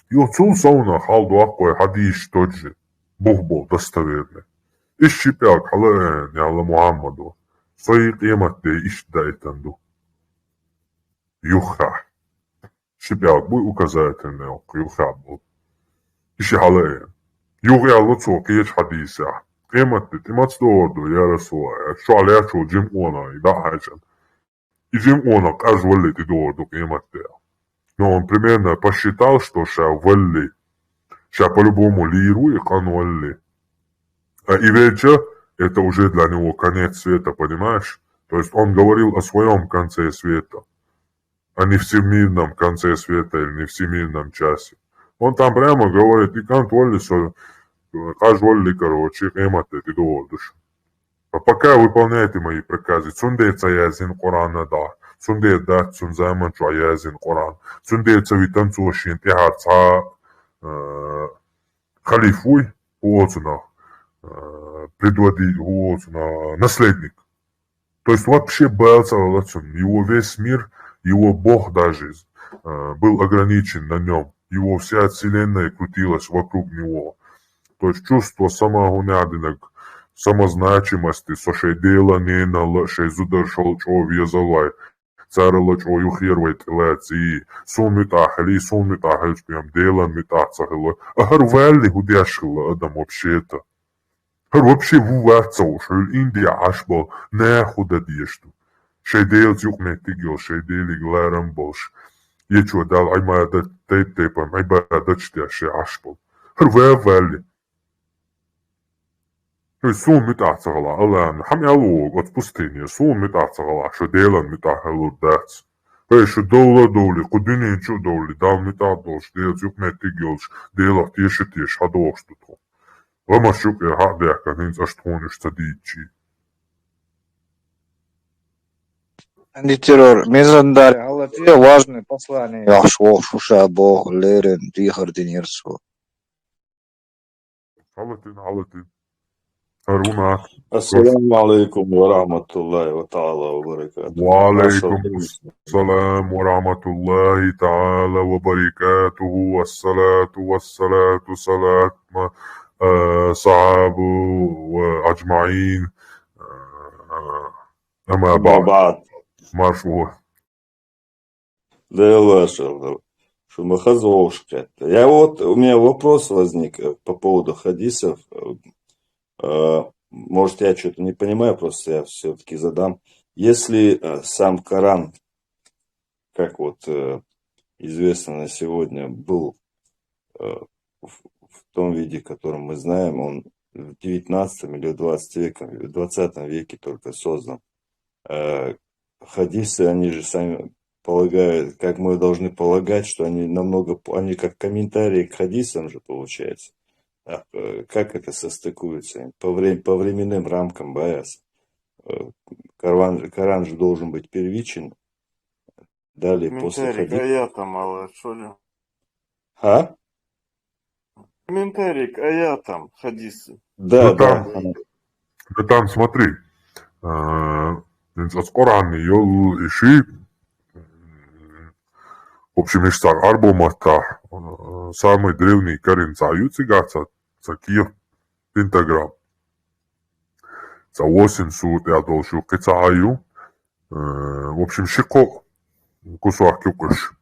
S3: Юцул сауна халду аккой хадиш тот же. Бог был достоверный. Ищипяк халаэн ялла Мухаммаду. Свои эматте ищдайтанду. Юха. Шипяк был указательный, юха был. Ищи халаэн. Юга ялла цок еш хадиса. Эматте тимацдорду я расуая. Шалячу джим она и да хаджан. И джим она кажвали ты дорду эматте. Но он примерно посчитал, что валли. Сейчас по-любому лиру и канвалли. И вечер это уже для него конец света, понимаешь? То есть он говорил о своем конце света, а не всемирном конце света или не всемирном часе. Он там прямо говорит, и канвалли, кажвалли, короче, эмате ты доводишь. А пока выполняйте мои приказы, цундеца язин Корана да. Цунде дат цунзаман чуаязин Коран. Цунде цавитан цушин тихарца халифуй уоцуна предводитель уоцуна наследник. То есть вообще боялся Аллахун. Его весь мир, его Бог даже был ограничен на нем. Его вся вселенная крутилась вокруг него. То есть чувство самогонядинок, самозначимости, сошедела не на шезудершал чего вязалай. Царила чого юхирвайт леци, сумитахали, прям делан митахцахило. А харвали худяшхила адам вообще-то. Хар вообще вувацал, что Индия ашбал не худа дешту. Шейдел тюкметигил, шейдели гларам болш. Ечо дал айма да тейп-тейпам, айба да чтяши ашбал. Харвали. Сум митахцахала, алан, хамялу, от пустыни, сум митахцахала, что делан митахалу дац. Что доули, кудини ничего доули, дал митахдолш, дел тюкметигилш, дел тише хадолш тут. Лама щук я хадяка, нинц аштхониш цадичи.
S12: Антитеррор. Мезандарь. Аллахе важное послание. Яшвох, шуша, Бог, лерен, рихардинирсу.
S3: Алатин. Haruna.
S6: Assalamu alaikum wa rahmatullahi wa ta'ala wa barakatuh.
S3: Wa alaikum assalam wa rahmatullahi ta'ala wa barakatuhu. Wassalatu salat sahabu wa ajma'in. Amma ba'd. Marfu.
S6: Да, Аллах,
S17: что махазовушка. Я вот, у меня вопрос возник по поводу хадисов. Может, я что-то не понимаю, просто я все-таки задам. Если сам Коран, как вот известно на сегодня, был в том виде, в котором мы знаем, он в 19 или в 20 веке только создан. Хадисы, они же сами полагают, как мы должны полагать, что они они как комментарии к хадисам же получается. Как это состыкуется? По временным рамкам Баяс. Коран же должен быть первичен. Далее после
S5: Комментарий к
S17: хадиса.
S5: аятам, мало, что ли?
S17: А?
S5: Комментарий к аятам, хадисы.
S17: Да,
S3: Ну
S17: да.
S3: там смотри, Коран yol işi в общем, из арбомата самый древний корень цаюцигаса, цакир пентаграмм. За 800 я должен кецаю. В общем, шико кусок юкуш.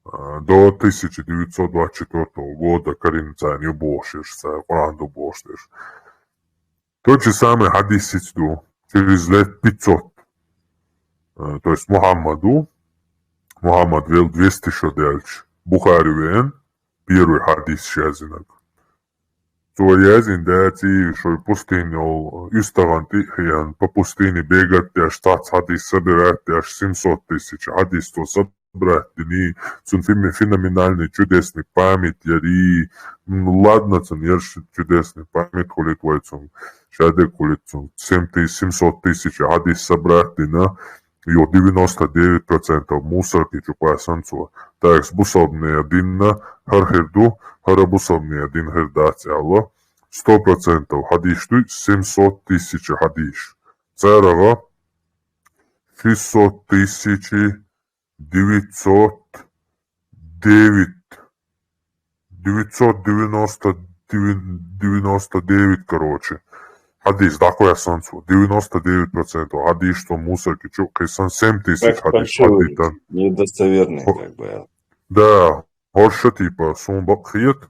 S3: До 1924 года корень цаню бошиш, Коранду бошиш. Тот же самый хадис сицду через лет 500. То есть Muhammed вел 200 шодельч. Бухари вен, первый хадис шазинак. То язин дати, что пустыню истаганты, по пустыне бегать, аж тац хадис собирать, аж 700 тысяч. Хадис то собрать, дни, цун феноменальный, чудесный память, яри, ладно, цун ерш чудесный память, хули твой цун, шаде хули цун, 700 тысяч хадис собрать, дина, и 99% мусорки чупая санцу. Так, способные один на хархерду, харабусобные один хердать, алло. 100% хадиш, 700 тысяч хадиш. Царава 600 тысяч 999, короче. Хадис, такой санцу, 99% хадис, что мусорки, чукай сан 7 тысяч
S17: Как
S3: хадис.
S17: фальшивый, недостоверный, как бы.
S3: Да, хорша типа сумбак хиет,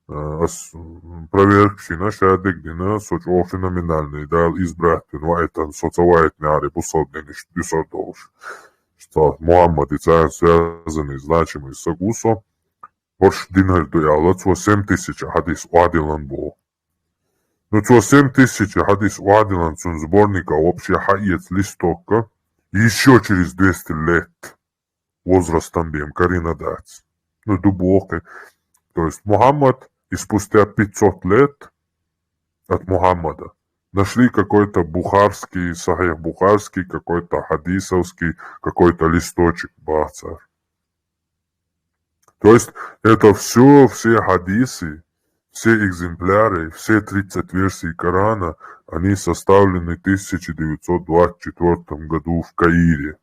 S3: проверки на шадыгдина, соч о феноменальный, да, избрать, ну это соцовает мяри, бусобденный, дюсордовш. Что Мухаммад и царь связаны значимый с Агусо, хорш динар дуяла, 7 тысяч хадис уадилан был. Ну, 7 тысяч хадис уадилан цун сборника общая хаец листовка еще через 200 лет возрастом бем Карина дать. Ну, дубокой. То есть Мухаммад и спустя 500 лет от Мухаммада нашли какой-то бухарский, сахих бухарский, какой-то хадисовский, какой-то листочек бацар. То есть это все хадисы, все экземпляры, все 30 версий Корана, они составлены в 1924 году в Каире.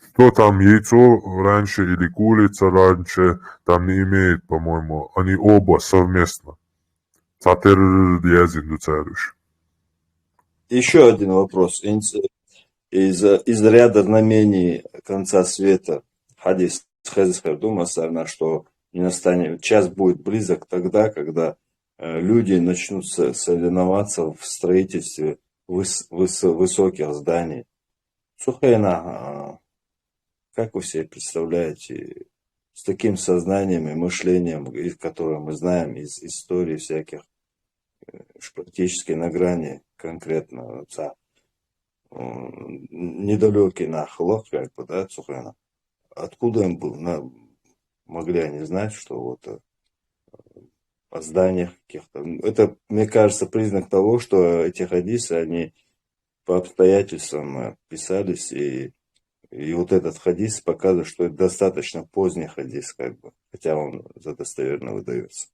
S3: Что там, яйцо раньше или курица раньше, там не имеет, по-моему, они оба совместно.
S17: Еще один вопрос. Из ряда знамений конца света хадис думаса, что не настанет, час будет близок тогда, когда люди начнут соревноваться в строительстве высоких зданий. Сухайна, как вы себе представляете, с таким сознанием и мышлением, которое мы знаем из истории всяких, практически на грани конкретно, недалекий нахлох, как бы, да, Сухайна, откуда им был, могли они знать, что вот о зданиях каких-то. Это, мне кажется, признак того, что эти хадисы, они по обстоятельствам писались, и вот этот хадис показывает, что это достаточно поздний хадис, как бы, хотя он за достоверно выдается.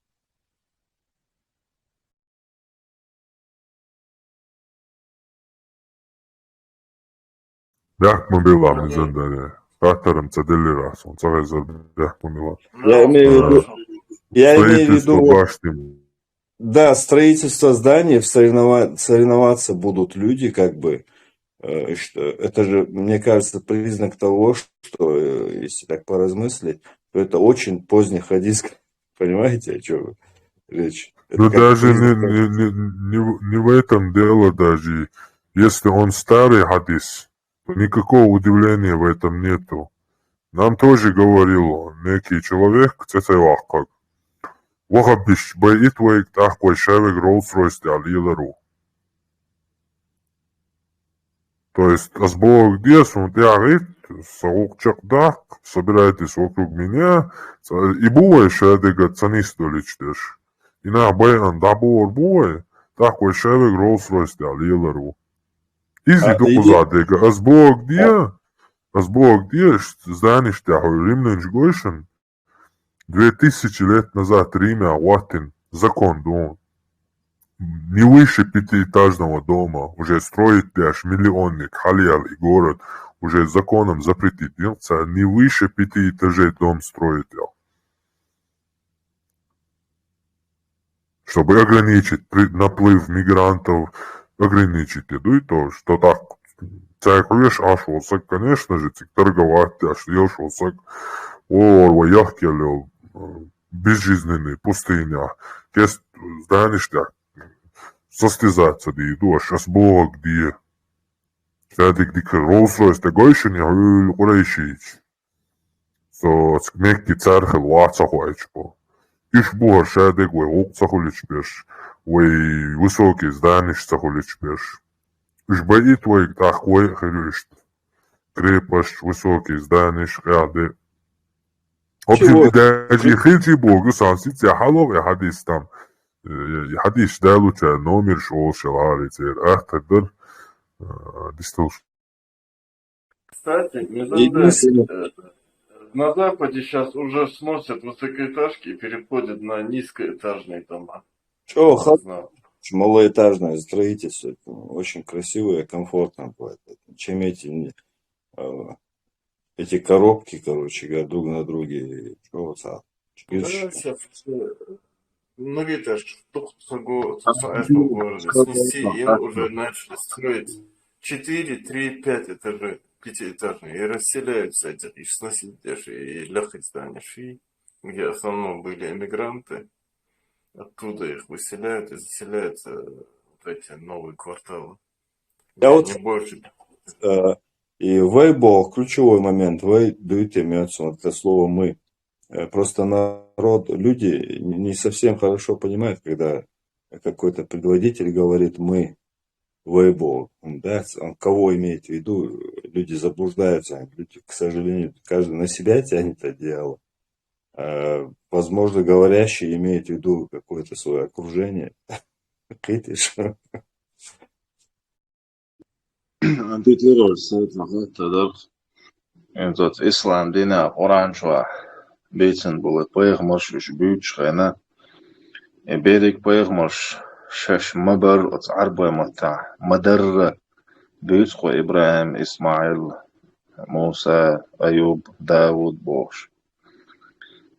S3: Бяхма была мизандаре. Катаром цадели раз, он царезар бяхма была.
S17: Я имею в виду,
S3: башни.
S17: Да, строительство зданий, соревноваться будут люди, как бы. Это же, мне кажется, признак того, что, если так поразмыслить, то это очень поздний хадис. Понимаете, о чем речь? Это
S3: Ну
S17: как
S3: даже
S17: признак...
S3: не в этом дело даже. Если он старый хадис, то никакого удивления в этом нету. Нам тоже говорил некий человек, кстати, как وخبش بقيت ويك تحكوا شابك رولز رويس على. То есть, сбор где смотрит, сорок дак, собираетесь вокруг меня, и бывает, что я дига ценисту личтеш. И на бэйн дабор бывает, такой шевик Rolls-Royce алилару. Изи докуза дига, сбор где, знаешь, римлян жгойшен, 2000 лет назад Риме Аватин, закон дом. Не выше пятиэтажного дома уже строить аж миллионник, халиал и город уже законом запретится, не выше 5 этажей дом строить. Чтобы ограничить наплыв мигрантов, ограничить еду и то, что так церковь ашвосак, конечно же, торговать, аж ешвосак, яхкелю, безжизненные пустыня, есть, знаешь, так, состязаться да иду, а сейчас Бог где. Сядик дика Rolls-Royce такой еще не хul курайшич. So, мекки цархел лаца хуайчпо. Иш Бога сядик вой ук цахулич пеш, вой высокий зданиш цахулич пеш. Иш баи твой тахвой хилюшт. Крепость, высокий зданиш, ряды. Общем, даже хильчи Богу сансит я халов я хадис там. حديش دالو номер шоу шелари цер ахтадыр дистуш.
S5: Кстати, на Западе сейчас уже сносят высокоэтажки и переходят на низкоэтажные дома.
S17: Малоэтажное строительство очень красивое и комфортно будет. Чем эти коробки, короче говоря, друг на друге.
S5: Многоэтажки в городе снести, им уже начали строить 4, 3, 5 этажей, пятиэтажные, и расселяются эти, и сносить даже, и легкие здания, где в основном были эмигранты, оттуда их выселяют и заселяются вот эти новые кварталы.
S17: Я вот,
S5: больше.
S17: И вейбол, ключевой момент, вей дует имеется, вот это слово мы. Просто народ, люди не совсем хорошо понимают, когда какой-то предводитель говорит «мы», «вейбол». Да? Он кого имеет в виду? Люди заблуждаются. Люди, к сожалению, каждый на себя тянет одеяло. Возможно, говорящий имеет в виду какое-то свое окружение. Видишь?
S11: Этот ислам дина оранжевая. Бейтен был поехмош уж бючхена. И берег поехмош шеш мабар от арбой мата. Мадар бючхо Ибрахим, Исмаил, Муса, Аюб, Давуд, Бош.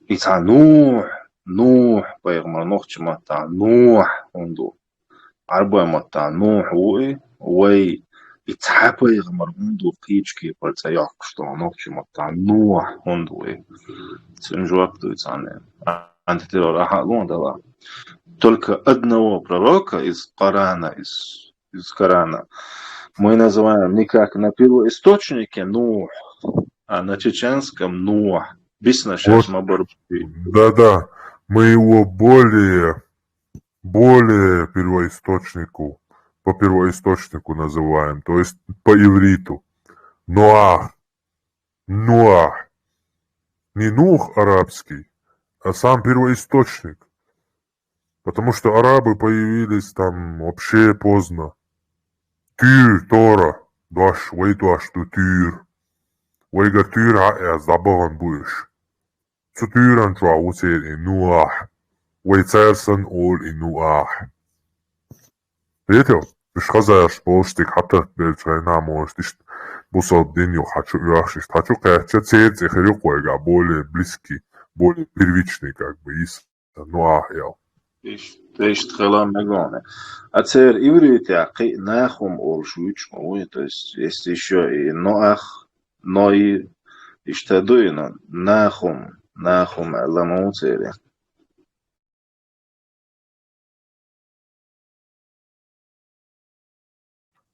S11: И та Нух поехмор нохчи мата. Нух унду. Арбой мата. Нух уи. И та поехмор унду птички пальцаяк, что нохчи мата. Нух унду. Антитеррор, да. Только одного пророка из Корана, из Корана мы называем не как на первоисточнике Нух, а на чеченском Нух. Бисна сейчас
S3: Да, мы его более по первоисточнику называем, то есть по ивриту. Ноах. Не Нух арабский, а сам первоисточник. Потому что арабы появились там вообще поздно. Тюр, Тора, ту тюр. Вейга тюр, а забаван будешь. Цутюран чуаутер и Нуах. Вейцерсан ол и Нуах. Видите, бешхазаш болштик хата бельчайна можешь. Бусал денью хочу яшись. Хочу качать церковь херюкойга более близкий, более первичный как бы из Нуах ял.
S11: Тешт хелам мегоне. А цер иврите аки нахум ол шуич, то есть есть еще и Ноах, Ной, и штадуина, Нахум,
S1: Нахум ламаутери.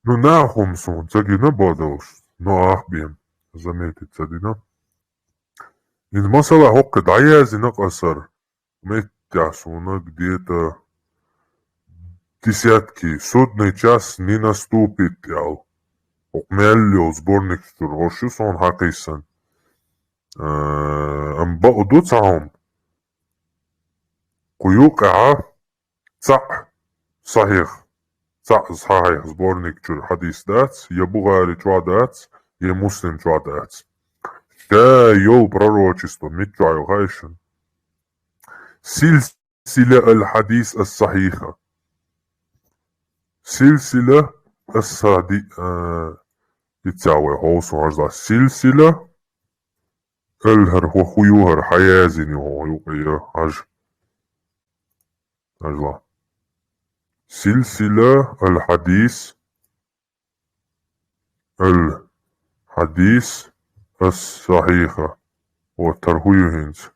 S3: Ну нахум сон, цагина бодалш. Но ахбим. Заметить цадина. Из масала хокка даязина касар. Метясуна где-то десятки, судный час не наступит, ял. Окмеллио сборник штургоши сон хакисан. Амбауду цаум. Куюка صحيح صحيح сборник чур حديث دات я Бугари чуа дат я Муслим чуа дат да йол пророчество митчаю хайшен سلسلة الحديث الصحيحة سلسلة يتساوي هو سوهر سلسلة الهر هو خيوهر حيازني هو يقيا هج سلسلة الحديث الصحيحة والترهيهنز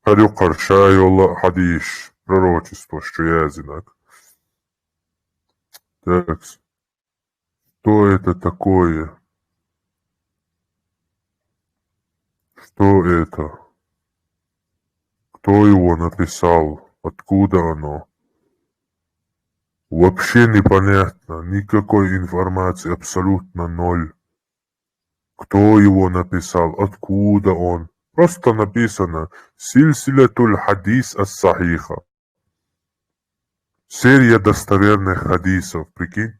S3: هل يقر شاي والله حديث пророчество, что я знак. Так, что это такое? Что это? Кто его написал? Откуда оно? Вообще непонятно, никакой информации, абсолютно ноль. Кто его написал, откуда он? Просто написано «Сильсилятуль хадис ас-сахиха». Серия достоверных хадисов, прикинь?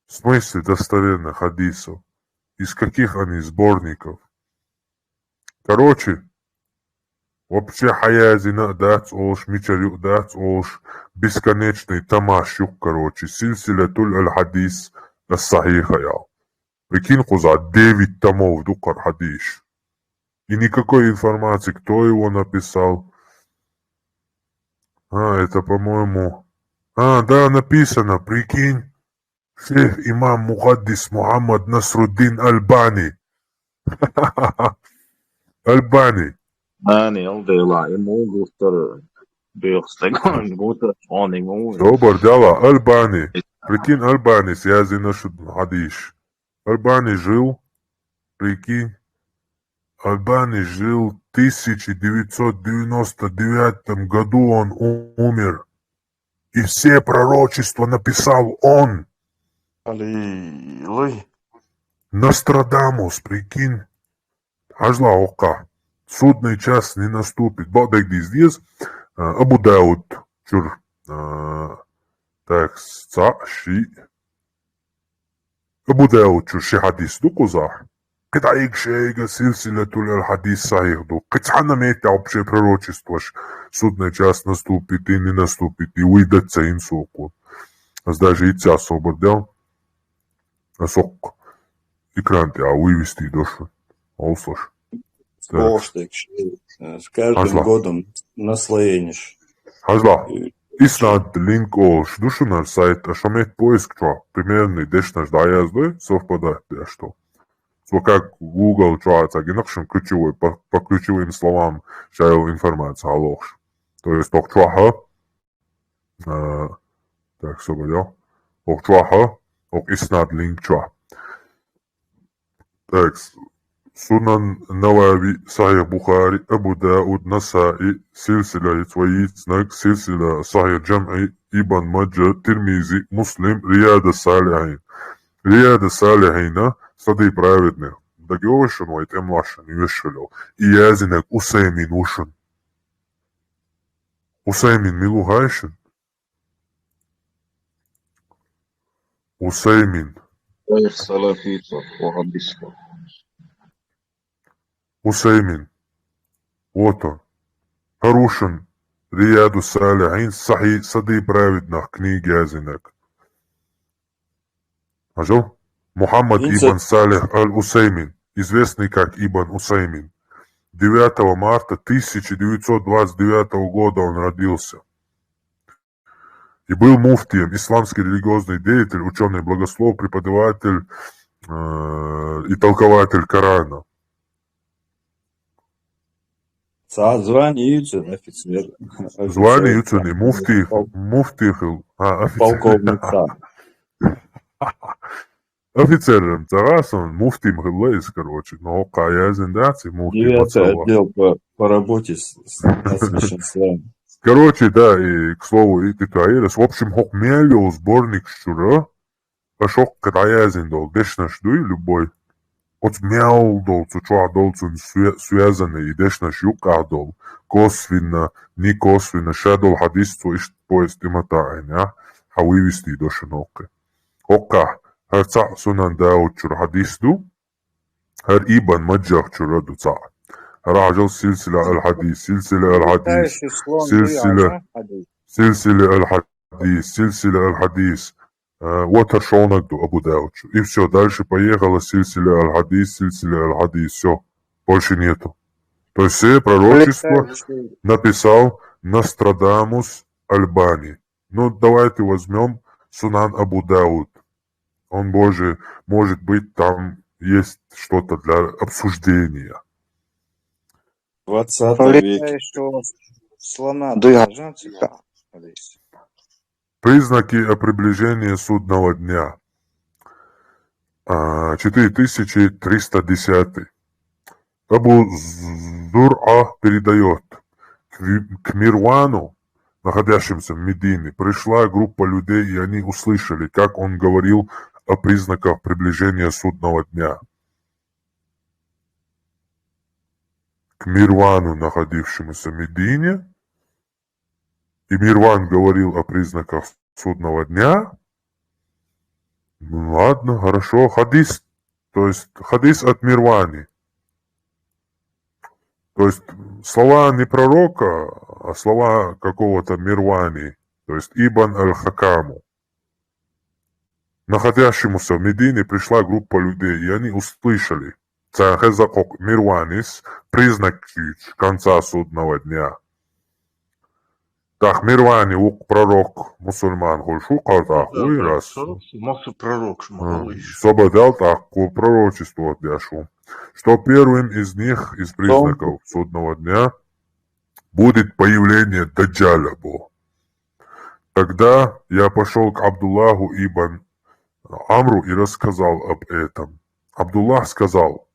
S3: В смысле достоверных хадисов? Из каких они сборников? Короче, вообще хаязина дать олш, мичарю дать олш, бесконечный тамашюк, короче, сильсилятуль аль-хадис ас-сахиха, ял. Прикинь, куза, 9 томов дукар хадиш. И никакой информации, кто его написал. Это, по-моему... да, написано, прикинь. Шейх имам Мухаддис Мухаммад Насруддин Альбани. Альбани.
S11: Ани, алдela, ему густар бёхстаган, густар они му.
S3: Добр дела, Альбани. Прикинь, Альбани, связи наши хадиш. Альбани жил, прикинь, Альбани жил в 1999 году, он умер. И все пророчества написал он.
S8: Аллилуйя.
S3: Нострадамус, прикинь. Ажла ока. Судный час не наступит. Бадагдис здесь. Абу Дауд. Чур. Так, ши. Абу Дауд чур ши хадис дукузах. Китаик шейга силсилатуль аль-хадис сахих дук. Китхана мейта общее пророчество. Судный час наступит и не наступит. И выйдется инсоку. Даже и тебя освободил. Сок. Экранты, а вывести дошло. Олслаш.
S17: Споштик. С каждым годом наслоенишь.
S3: Ажла. Иснад линк олш. Душу наш сайт. А шамет поиск чё? Примерный деш наш даязды совпадает. Я что? Как Google чуается, генокшен ключевой, по ключевым словам шайл информация, алош. То есть, тох чуаха. Так, что говорил? Тох чуаха. Тох иснад линк чуа. Так, Сунан Навави, Сахих Бухари, Абу Дауд, Насаи, Силсила Итваит, Знак, Силсила Сахих Джам'и, Ибн Маджа, Тирмизи, Муслим, Рияда Салихин. Рияда Салихина, Сады праведных. Дагиошен, вайтем вашен, вешелел. И язинек Усеймин ушен. Усеймин милугайшен. Усеймин.
S11: Салафитов, вахабистов.
S3: Усеймин. Вот он. Харушин. Рияду Салихин. Сахи Сады праведных. Книги язинек. Ажо? Мухаммад ибн Салих аль-Усеймин, известный как Ибн Усеймин. 9 марта 1929 года он родился. И был муфтием, исламский религиозный деятель, ученый, богослов, преподаватель и толкователь Корана.
S17: Звонится офицер.
S3: Звонится не муфти, офицер.
S17: Полковник ца.
S3: Офицером царасон, муфтим хиллейс, короче, но каязен даци, муфти
S17: 9-й
S3: мацава.
S17: отдел по работе с меньшинствами.
S3: Короче, да, и к слову, и Титаирес, в общем, хок мелил сборник щура, пошок каязен дол, дешнаш дуй любой. От мял дол, цучуа дол, цун связанный, и дешнаш юка дол, косвенно, не косвенно, шадол хадисцу, ишт поезд иматаин, а, хавивисти дошиноке. Ока, هر تصع سنن داود شر حديث دو هر إيبان مجاق شر دو تصع هر عجل سلسلة الحديث سلسلة الحديث سلسلة الحديث وتر шонок до Абу Дауд. И все, дальше поехала сильсиля аль-хадис, все, больше нету. То есть все пророчества написал Нострадамус Альбани. Ну, давайте возьмем Сунан Абу Дауд. Он, Боже, может быть, там есть что-то для обсуждения.
S17: 20 веке.
S3: Признаки о приближении судного дня. 4310. Абу Зур'a передает. К Мирвану, находящимся в Медине, пришла группа людей, и они услышали, как он говорил о признаках приближения судного дня. К Мирвану, находившемуся в Медине, и Мирван говорил о признаках судного дня. Ну ладно, хорошо. Хадис, то есть хадис от Мирвани. То есть слова не пророка, а слова какого-то Мирвани, то есть Ибн аль-Хакаму. Находящемуся в Медине пришла группа людей, и они услышали Мирванис, признаки конца судного дня. Так, Мирвани, пророк, мусульман, хульшу, калтах, раз.
S15: Пророк,
S3: Сободал так, пророчество отдяшу. Что первым из них, из признаков судного дня, будет появление Даджаля. Тогда я пошел к Абдуллаху ибн Амру и рассказал об этом. Абдуллах сказал,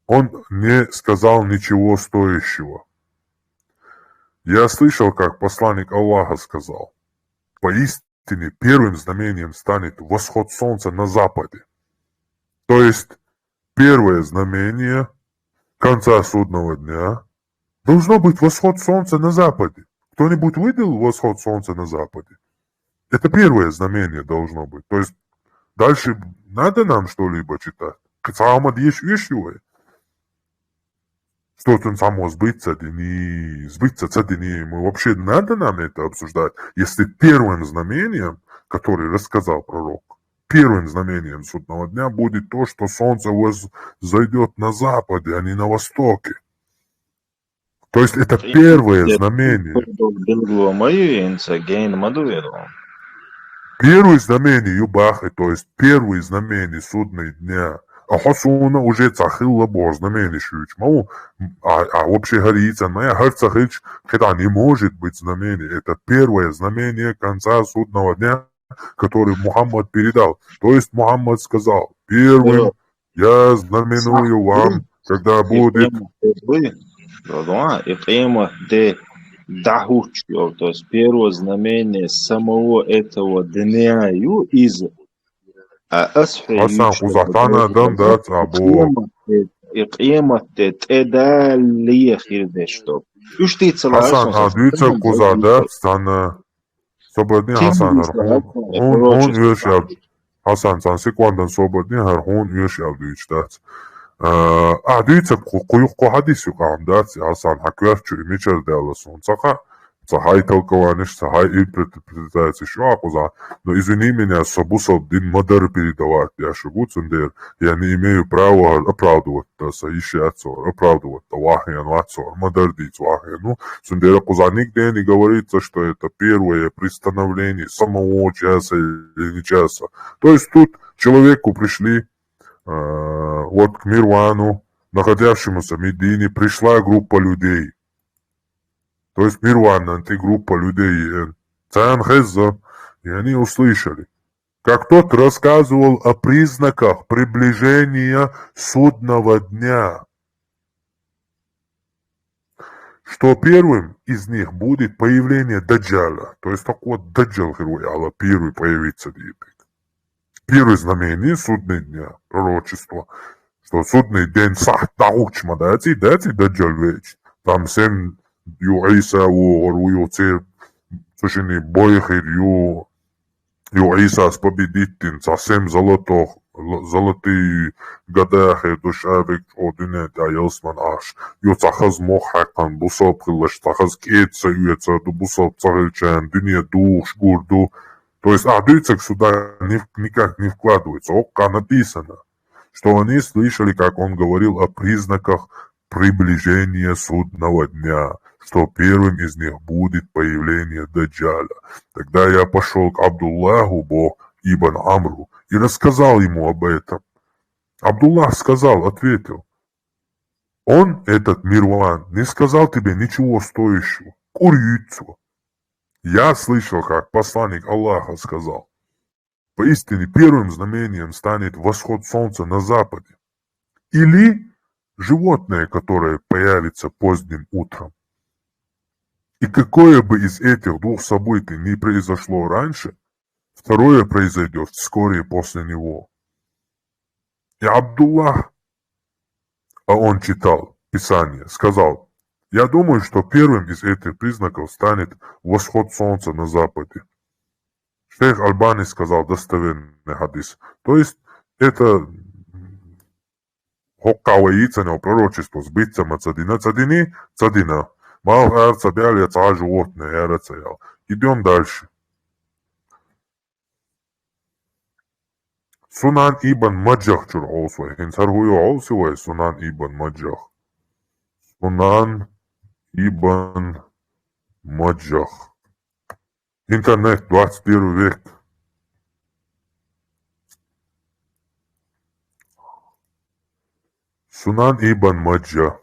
S3: он не сказал ничего стоящего. Я слышал, как посланник Аллаха сказал, поистине первым знамением станет восход солнца на западе. То есть первое знамение конца судного дня должно быть восход солнца на западе. Кто-нибудь видел восход солнца на западе? Это первое знамение должно быть. То есть дальше надо нам что-либо читать. Кацаамад есть вещевое. Что-то само сбыться, мы вообще надо нам это обсуждать. Если первым знамением, который рассказал пророк, первым знамением судного дня будет то, что солнце зайдет на западе, а не на востоке. То есть это первое знамение. Первое знамение Юбахи, то есть первое знамение судного дня. А хосуна уже цахилла бо знамение шуч. А вообще говорится, моя харцахич, это не может быть знамение. Это первое знамение конца судного дня, который Мухаммад передал. То есть Мухаммад сказал, первым я знаменую вам, когда будет...
S11: То есть первое знамение самого этого дня из
S3: Хасан Хузахтана Адам Дац Абу. Хасан Адвица Кузада Стана. Свободный Хасан Хун Юшаб. Хасан Сан секундан свободный Хун Юшаб Дучтац. Адвица Куюк Хадис Юкам Дац Хасан Хакверчу и Мичер Деласон. Сахай толкование, сахай интерпретация, но извини меня, собусал дин мадар передавать, я шагу цундер, я не имею права оправдываться, ищаться, оправдываться, вахян, ватсор, мадар дить, вахян, ну, цундера куза нигде не говорится, что это первое при становлении самого часа или не часа. То есть тут человеку пришли, вот к Мирвану, находящемуся в Медине, пришла группа людей. То есть Мирван, антигруппа людей, Цаян Хезза, и они услышали, как тот рассказывал о признаках приближения судного дня, что первым из них будет появление Даджаля, то есть такой вот Даджал Хируяла, первый появится дитик. Первое знамение судный дня, пророчество, что судный день сахтаучма, дати Даджал веч, там 7 ю Иса ю цер, сушини бойхир ю Исас победитель, совсем золотые гадахи душавик одинет айлсман аш. Ю цахаз мохакан бусоп хилаш, цахаз кетса юеца ду бусоп цахилчан, дыне душ гурду. То есть адыцек сюда никак не вкладывается. Окка написано, что они слышали, как он говорил о признаках приближения судного дня, что первым из них будет появление Даджаля. Тогда я пошел к Абдуллаху ибн Амру и рассказал ему об этом. Абдуллах сказал, ответил, он, этот Мирван, не сказал тебе ничего стоящего, курицу. Я слышал, как посланник Аллаха сказал, поистине первым знамением станет восход солнца на западе. Или животное, которое появится поздним утром. И какое бы из этих двух событий ни произошло раньше, второе произойдет вскоре после него. И Абдуллах, а он читал Писание, сказал, я думаю, что первым из этих признаков станет восход солнца на западе. Шейх Альбани сказал достоверный хадис. То есть это хоккауаицанел пророчество сбиться мацадина цадина. Мал цадял я ца животное я рацаял. Идем дальше. Сунан ибн Маджах чур олсвай. Хинсаргую олсвай Сунан ибн Маджах. Сунан ибн Маджах. Интернет, 21 век. Сунан ибн Маджах.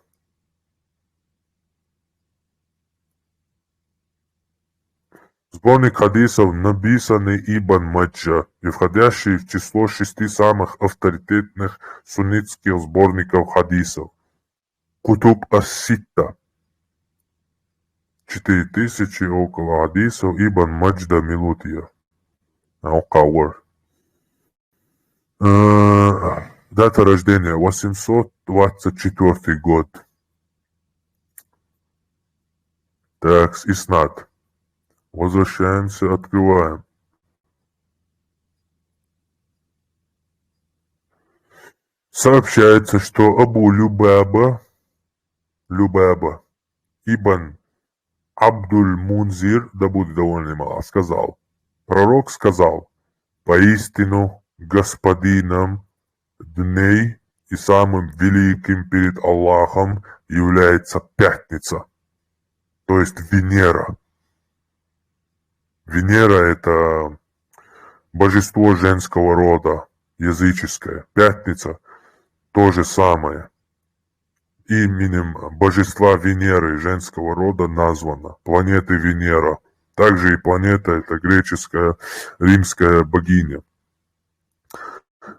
S3: Сборник хадисов, написанный Ибн Маджа и входящий в число 6 самых авторитетных суннитских сборников хадисов. Кутуб ас-Ситта. 4000 около хадисов Ибн Маджда Милутия. Наукауэр. Дата рождения 824 год. Так, Иснад. Возвращаемся, открываем. Сообщается, что Абу Любаба ибн Абдуль-Мунзир, да будет довольно мало, сказал. Пророк сказал, поистину господином дней и самым великим перед Аллахом является пятница, то есть Венера. Венера – это божество женского рода, языческое. Пятница – то же самое. Именем божества Венеры женского рода названа. Планеты Венера. Также и планета – это греческая, римская богиня.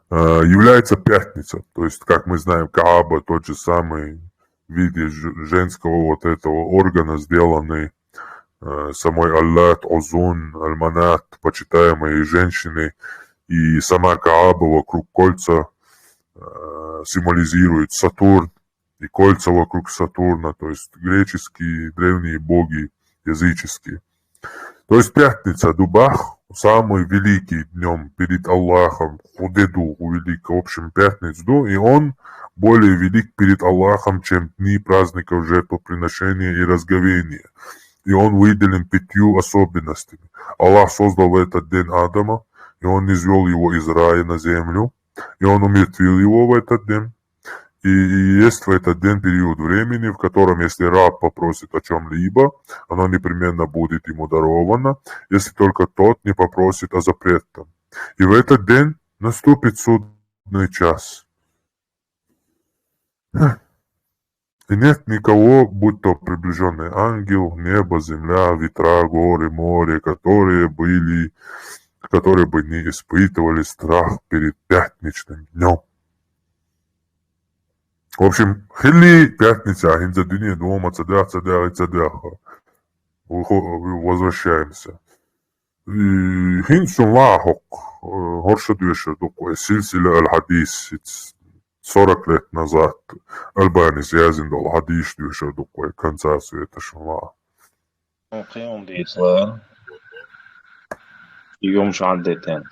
S3: Является пятница. То есть, как мы знаем, Кааба – тот же самый в виде женского вот этого органа, сделанный самой Аллат, Озун, Альманат, почитаемые женщины, и сама Кааба вокруг кольца символизирует Сатурн, и кольца вокруг Сатурна, то есть греческие древние боги языческие. То есть пятница, Дубах, самый великий днем перед Аллахом, Худеду, великий, в общем, пятницу, и он более велик перед Аллахом, чем дни праздников жертвоприношения и разговения. И он выделен 5 особенностями. Аллах создал в этот день Адама, и он низвел его из рая на землю, и он умертвил его в этот день. И есть в этот день период времени, в котором, если раб попросит о чем-либо, оно непременно будет ему даровано, если только тот не попросит о запретном. И в этот день наступит судный час. И нет никого, будь то приближенный ангел, небо, земля, ветра, горы, море, которые бы не испытывали страх перед пятничным днем. В общем, хилли пятница, хинза дюне дома, цадях. Возвращаемся. И хинсун лахок, хорша дюша, такой сильсиля аль-хадис, 40 лет назад Албанис yazindol hadis дюша, такой конца света шула.
S11: قيم دي صار يوم شو عديتين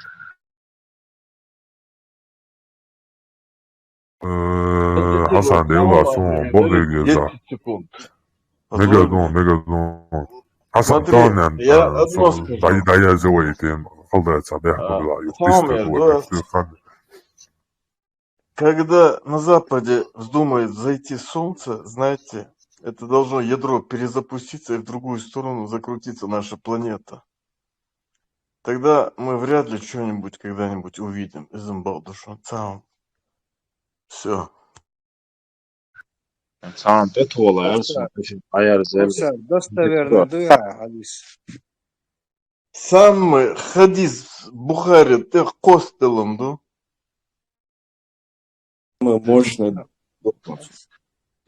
S3: Hasan devla son bolde geza.
S8: 10 секунд.
S3: Мегадон. Hasan
S8: Смотри,
S3: Танен,
S8: я одно скажу.
S3: дая зоитем, халдается, да, была юктиста,
S8: Когда на Западе вздумает зайти солнце, знаете, это должно ядро перезапуститься и в другую сторону закрутиться наша планета. Тогда мы вряд ли что-нибудь когда-нибудь увидим из Имбалдуша. Все.
S11: سام تطول أرسم عيار زبل
S12: Ustad, dostoverno duja hadis.
S8: Сам хадис Бухари, ты костелом, да?
S17: Мощно.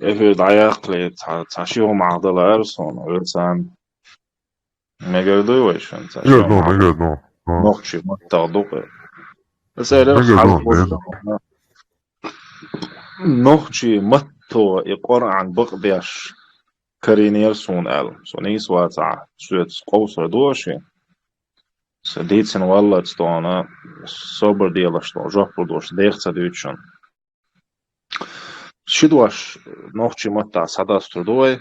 S11: إفرد عياقلي تعشيهم معضل أرسم أرسم مجردو ويشن تعشيهم معضل نقشي متغضوق بس إيرر خلق وشنا نقشي متو إقار عن بقبيش كارينير سون أل سونيس واتع سويت قوسر دوشي سديتسن والله تستوانا صبر ديالشتو جوحبر دوش ديختا ديوتشن شدواش نوخشي متى صداستر دوي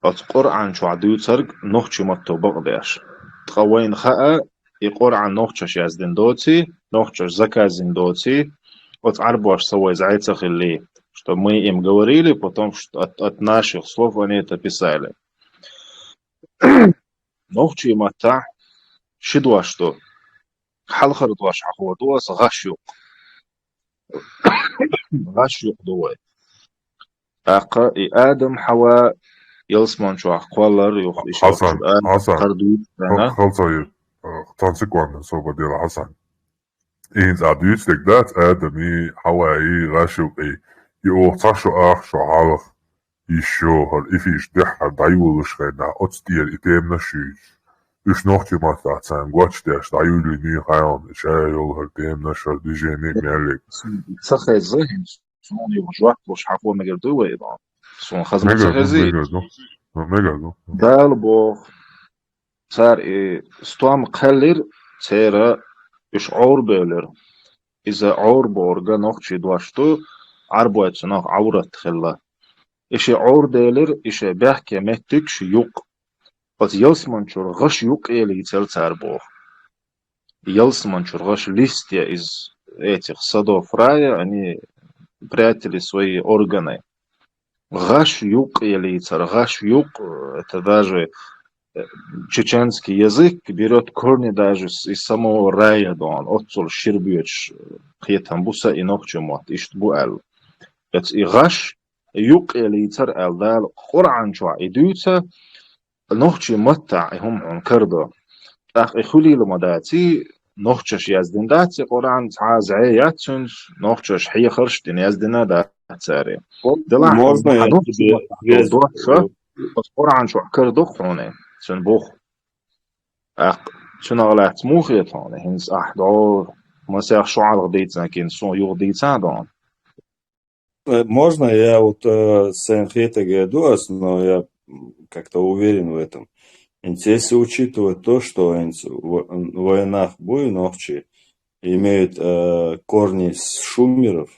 S11: ات قرآن شو عديو ترق نوخشي متى بقديش تقوين خاء يقرآن نوخشش يزدين دوتي نوخشش زكازين دوتي ات عربوش سوي زعيتخ اللي что мы им говорили, потом от наших слов они это писали. نوخشي متى شدواش تو حلخر دواش عخو دواس غشيوق غشيوق دوي أقا آدم حواء يلسمان شو أقوالر يخليش
S3: حسن
S11: قردويت
S3: خلصة تنسيقوان صوبة ديال حسن إنز عدويت لك دات آدمي حواء غشيوقي يوغتاشو شو عالخ يشوهر إفيش دحر دايولش غينا أتستير إتيمنا شيش إش نوختي ماتا تسان قواتش ديش دايولي ني خيان شايولهر تيمنا شر ديجيني ميالك
S11: سخي الزهن سون يوجوات وش حفو مجردو ويضان سون خزم سخزي دال بوخ صار ستوام قلر سيرا إش عور بيلر إذا عور بورغا نوختي دواشتو عربوات سنوخ عورت خلا إش عور ديلر إش بحكي مهتكش يوق بس يلسمان شور غش يوق إلي يتل صار بوخ يلسمان شور غش листья из этих садов рая, они прятали свои органы. Гаш-юк или гаш-юк, это даже чеченский язык берет корни даже из самого рая, да он отцол ширбьёч хетамбуса и нохчумат, иштбуэл. Это и гаш-юк или элдал Коран чуа идуца нохчуматта ихум он кардо. Так и хулил мадати نوخشش يزدن داتي قرآن تعاز عياتشن نوخشش حي خرشتين يزدنا داتساري دلع
S17: Можно я тебе без...
S11: قرآن شو حكر دخونه شن بوخ شن أغلات موخيطاني هنس أحدار مسيح شو عالغ ديتنا كين سون يوغ ديتنا دون
S17: Можно я вот Сен-Хейта Гедуас, но я как-то уверен в этом. Если учитывать то, что в войнах Буйновчи имеют корни с шумеров,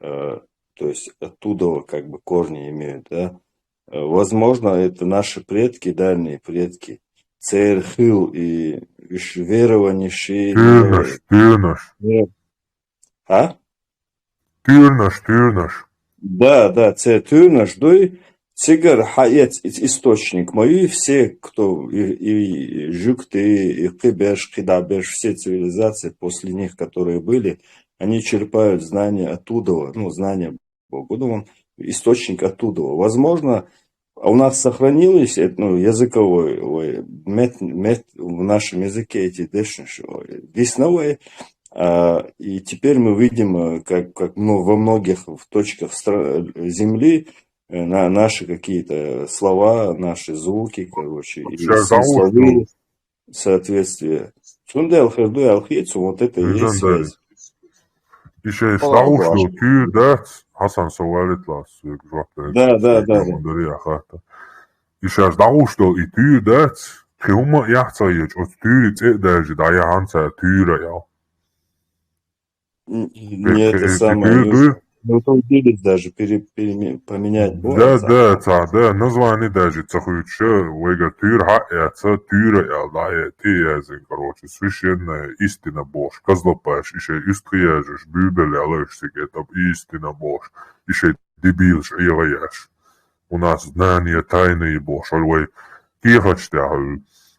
S17: то есть оттуда как бы корни имеют, да, возможно, это наши предки, дальние предки, Церхил и верованиши.
S3: Тюрнаш.
S17: А?
S3: Тюрнаш.
S17: Да, Тюрнаш, дой. Цигар хаят источник мой, все, кто и Жукты, и Кибеш, Хидабеш, все цивилизации после них, которые были, они черпают знания оттуда, ну, знания он источник оттуда. Возможно, у нас сохранились языковой в нашем языке эти десновые, и теперь мы видим, как во многих точках Земли наши какие-то слова, наши звуки, короче, и смысловые соответствия. Вот это и есть связь.
S3: Еще есть наушно тюр, да, Hasan Sovaletlas,
S17: Да.
S3: Еще есть наушно и тюр, да, Тюма яхцаеч, от тюр, даже, да, я ханца тюра, я.
S17: Не это самое, мы утрудились даже поменять.
S3: Да, название даже цахуюча, вега тюр, яца тюра, я, да, ты язык, короче, священная истина Божь, козлопаш, еще истрияжешь, бюбель, алешься, это истина Божь, еще дебилш, иваяш. У нас знания тайные Божь, альвай, кихачтя,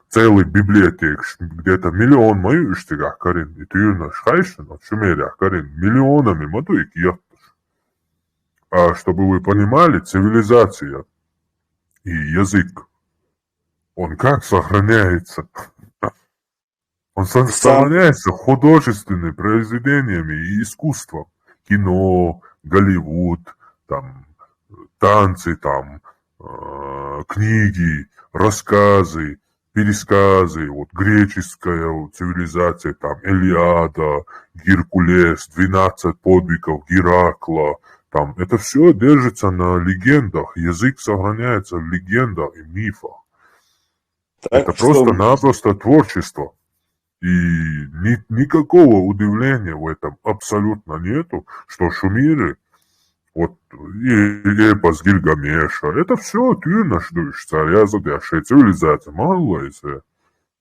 S3: целый библиотек, где-то миллион мою иштигах, Карин, и тюрна шхайшин, от шумерях, Карин, миллионами маду и кияхташ. А чтобы вы понимали, цивилизация и язык, он как сохраняется? Он сохраняется художественными произведениями и искусством. Кино, Голливуд, там, танцы, там, книги, рассказы, пересказы, вот греческая цивилизация, там, Илиада, Геркулес, 12 подвигов Геракла, там, это все держится на легендах, язык сохраняется в легендах и мифах.
S17: Так
S3: это просто-напросто творчество. И никакого удивления в этом абсолютно нету, что шумеры, вот и эпос Гильгамеша, это все тюрна, царя задящая цивилизация, мало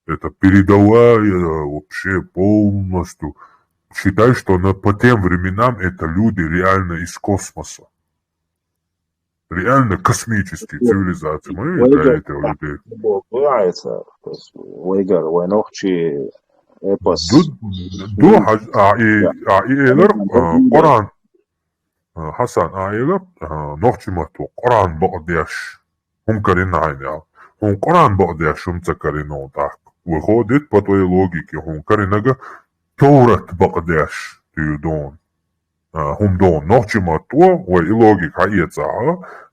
S3: это передовая вообще полностью. Считай, что по тем временам это люди реально из космоса. Реально космические цивилизации. Мы для этих людей.
S11: Нравится. То есть, Вейгар, Вайнохчи, эпос.
S3: Коран. Хасан, аилер, нохчимату, Коран багдяш. Карин айнял. Коран багдяш, карин так. Выходит по твоей логике, каринага Торат багдяш, тюдон. Хумдон, нохчимату, и логика яца,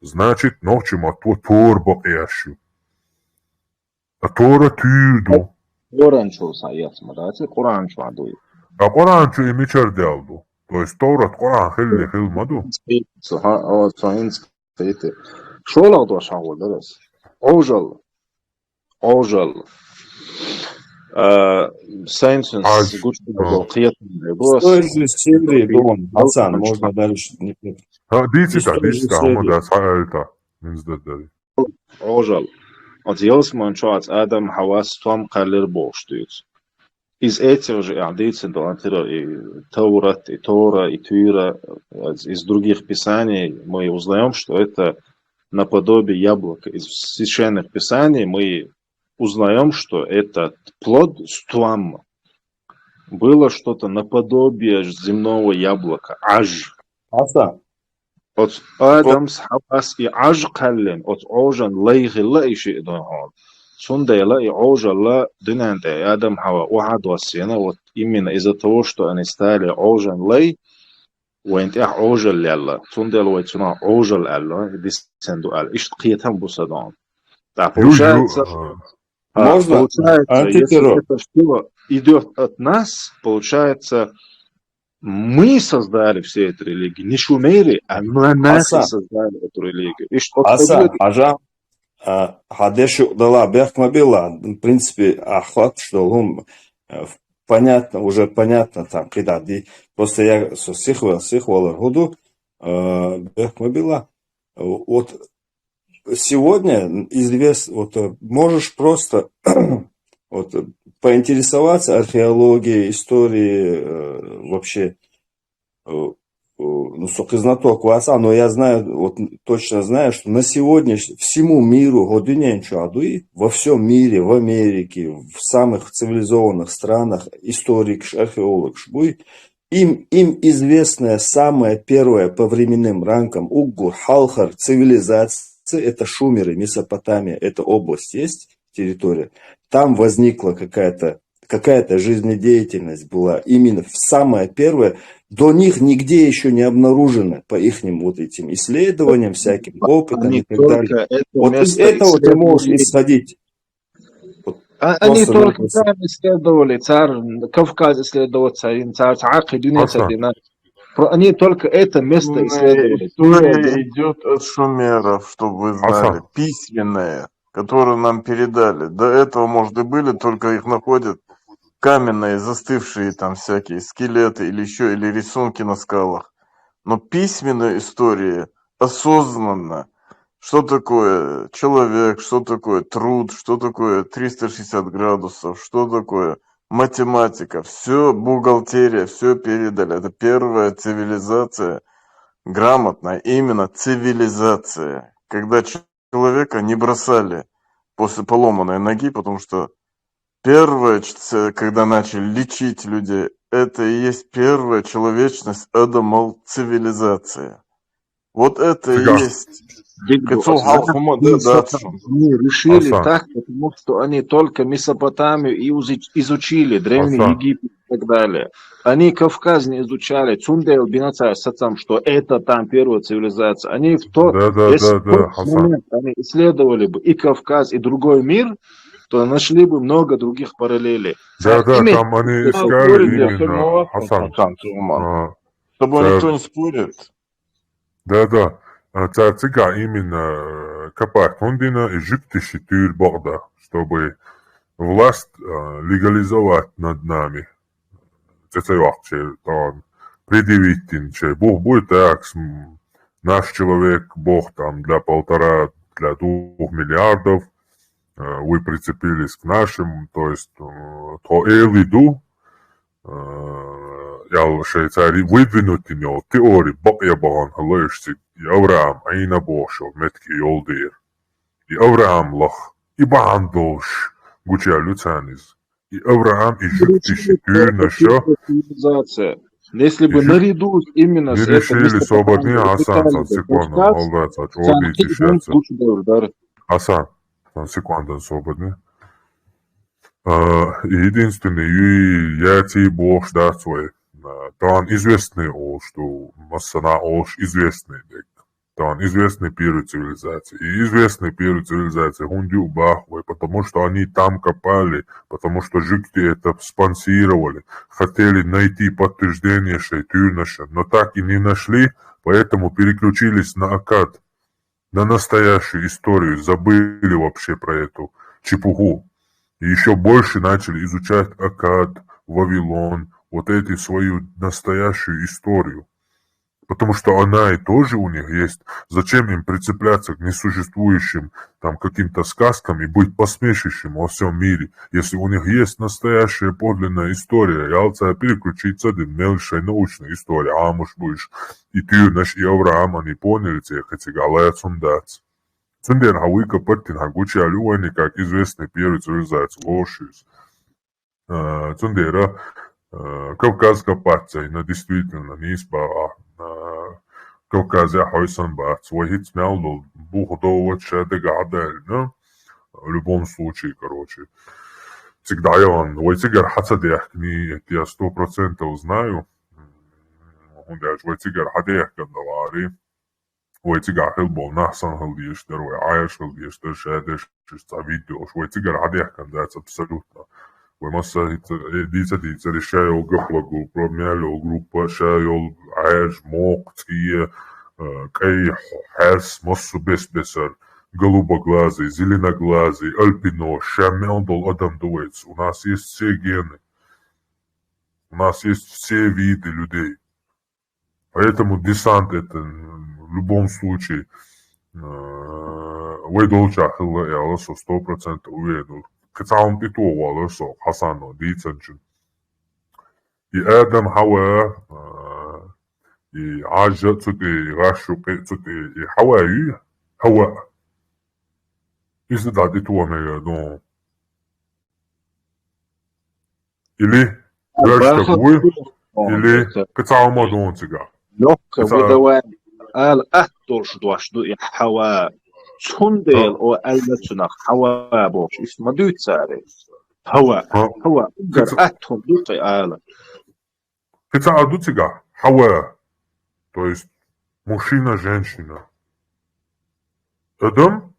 S3: значит, нохчимату тор багдяшу. А Тора тюду.
S11: Коранчу саяц, мадати, Коранчу адуй.
S3: А Коранчу и мичардялду. То есть Торат Коран хил маду.
S11: Шо лагду ашагул, да, раз? Ожал. Сайнсенс, гучный балкиятный босс.
S17: Что из серии, Дон, Асан, можно дальше.
S3: Дицita, амада, саэльта. Минздадали.
S11: Ожал. От Елсман чуац Адам Хавас Том Калер Боштуц. Из этих же адицин, и Таурат, и Тора, и Тюра, из других писаний мы узнаем, что это наподобие яблока. Из священных писаний мы узнаем, что этот плод стуамма. Было что-то наподобие земного яблока. Аж.
S17: Аса.
S11: От Адамс Хавас и Аж Каллен, от Ожан Лейхилла и Шидон. Сундайла и Ожалла Динанте, Адам Хава Ухадвасена, вот именно из-за того, что они стали Ожан Лей, وانت Ожал Лялла. Сундайла Уайтсуна Ожал Алла, Дисенду Алла. Ишт Киетам Бусадан. Да, получается, если это что идет от нас, получается, мы создали все эту религию, не шумеры, а монахи создали эту религию.
S17: Аса, ажа, хадешу дала бехмабила, в принципе, охват, что он понятно, уже понятно там, когда просто я сихвал году бехмабила, вот сегодня известно, вот можешь просто вот поинтересоваться археологией, историей вообще, ну, знаток васа, но я знаю, вот точно знаю, что на сегодня всему миру, во всем мире, в Америке, в самых цивилизованных странах, историк, археолог, им известная самая первая по временным рамкам Уггур, Халхар цивилизация, это Шумеры, Месопотамия, это область есть, территория. Там возникла какая-то жизнедеятельность была именно самая первая. До них нигде еще не обнаружено по их вот этим исследованиям, всяким опытам
S11: Они
S17: и так
S11: только
S17: далее.
S11: это
S17: Вот из
S11: место
S17: этого ты можешь
S11: исследовали.
S17: исходить.
S11: Они только
S17: Просто-напросто.
S11: там исследовали, царь Кавказ исследовал, царь Акидунецадина. Они только это место исследовали.
S8: История идет от шумеров, чтобы вы знали,
S3: Асан,
S8: письменная, которую нам передали. До этого, может, и были, только их находят каменные, застывшие там всякие скелеты или еще, или рисунки на скалах. Но письменная история осознанно, что такое человек, что такое труд, что такое 360 градусов, что такое математика, все, бухгалтерия, все передали. Это первая цивилизация, грамотная, именно цивилизация. Когда человека не бросали после поломанной ноги, потому что первое, когда начали лечить людей, это и есть первая человечность, Адамал цивилизация. Вот это и
S3: цыган,
S8: есть.
S11: Дигду,
S8: Кецул халхума, да,
S11: они решили
S3: Асан,
S11: так, потому что они только Месопотамию изучили, Древний
S3: Асан,
S11: Египет и так далее. Они Кавказ не изучали, Цундейл, Бинацай, Сацам, что это там первая цивилизация. Они если в тот
S3: Асан.
S11: момент они исследовали бы и Кавказ, и другой мир, то нашли бы много других параллелей.
S3: Да, там они искали именно,
S8: Хасан,
S3: Асан,
S8: с тобой никто не спорит.
S3: да, царь именно копать Хундина и жиктиши тюр Богда, чтобы власть легализовать над нами. Это вообще там предъявить им, че Бог будет так, наш человек, Бог там для 1,5, для 2 миллиардов, вы прицепились к нашим, то есть то виду, я швейцарий выдвинуть него теории, бог я баган халышцик, и Авраам, айна бошел, метки йолдир, и Авраам лох, и баган дош, гуча люцанис, и Авраам, и жуктиши тюрна шо,
S11: Цивилизация. Если бы наряду именно
S3: не
S11: с
S3: решили свободнее, Асан,
S11: этим
S3: секунду, молодец, обидите шеца. Асан, секунду, свободнее. Единственный, я тебе бог да свой. Там известный что Массана известный. Там известный первой цивилизации. И известный первой цивилизации Хундю Бахвой, потому что они там копали, потому что жители это спонсировали, хотели найти подтверждение Шейтюрнаша, но так и не нашли, поэтому переключились на Акад, на настоящую историю, забыли вообще про эту чепуху. И еще больше начали изучать Акад, Вавилон, вот эту свою настоящую историю. Потому что она и тоже у них есть. Зачем им прицепляться к несуществующим там каким-то сказкам и быть посмешищем во всем мире, если у них есть настоящая подлинная история. Ялца переключиться один мельшая научная история. А может будешь и ты, наш и Авраам, они поняли тебя, хотя галая цундац. Цундер хауика паттин хагучи алюани, как известный первый цивилизация лошиз. Цундера Кавказка патцайна действительно не избава. Кавказе хойсан бац, вахит смялдул, бухдовать шадыга адельна. В любом случае, короче. Всегда я вам, вайтигар хацадяхни, я 100% знаю. Он даже вайтигар хадяхкан давари. ويتيجا حلبو نحسن هاليشتر وعايش هاليشتر شادش تعبيدو ويتيجا عاديح كان ذات абсолютно. ومسا ديتا رشايو قفلقو برميالو جروبا شايو عايش موقتي كي حاس مصو بسر голубоглазый, зеленоглазый, альбино, шамяндол адам дуэц. У нас есть все гены. У нас есть все виды людей. Поэтому десант это в любом случае вы должны хилла 100% уверен. Кацаун питовал со Хасану дицанчин. И Адам Хава и Аджа цуди Рашу цуди и Хава Хава. Если да дитуаме но или Рашка вы Или كتعمد دونتيغا
S11: لوك ودوان آل أهدوش دوش دو حوا تندل أو ألتنا حوا بوش اسمه دوت ساري هوا أجر أهتهم دوتي آل
S3: كتعدوتيغا حوا то есть мужчина женщина Адам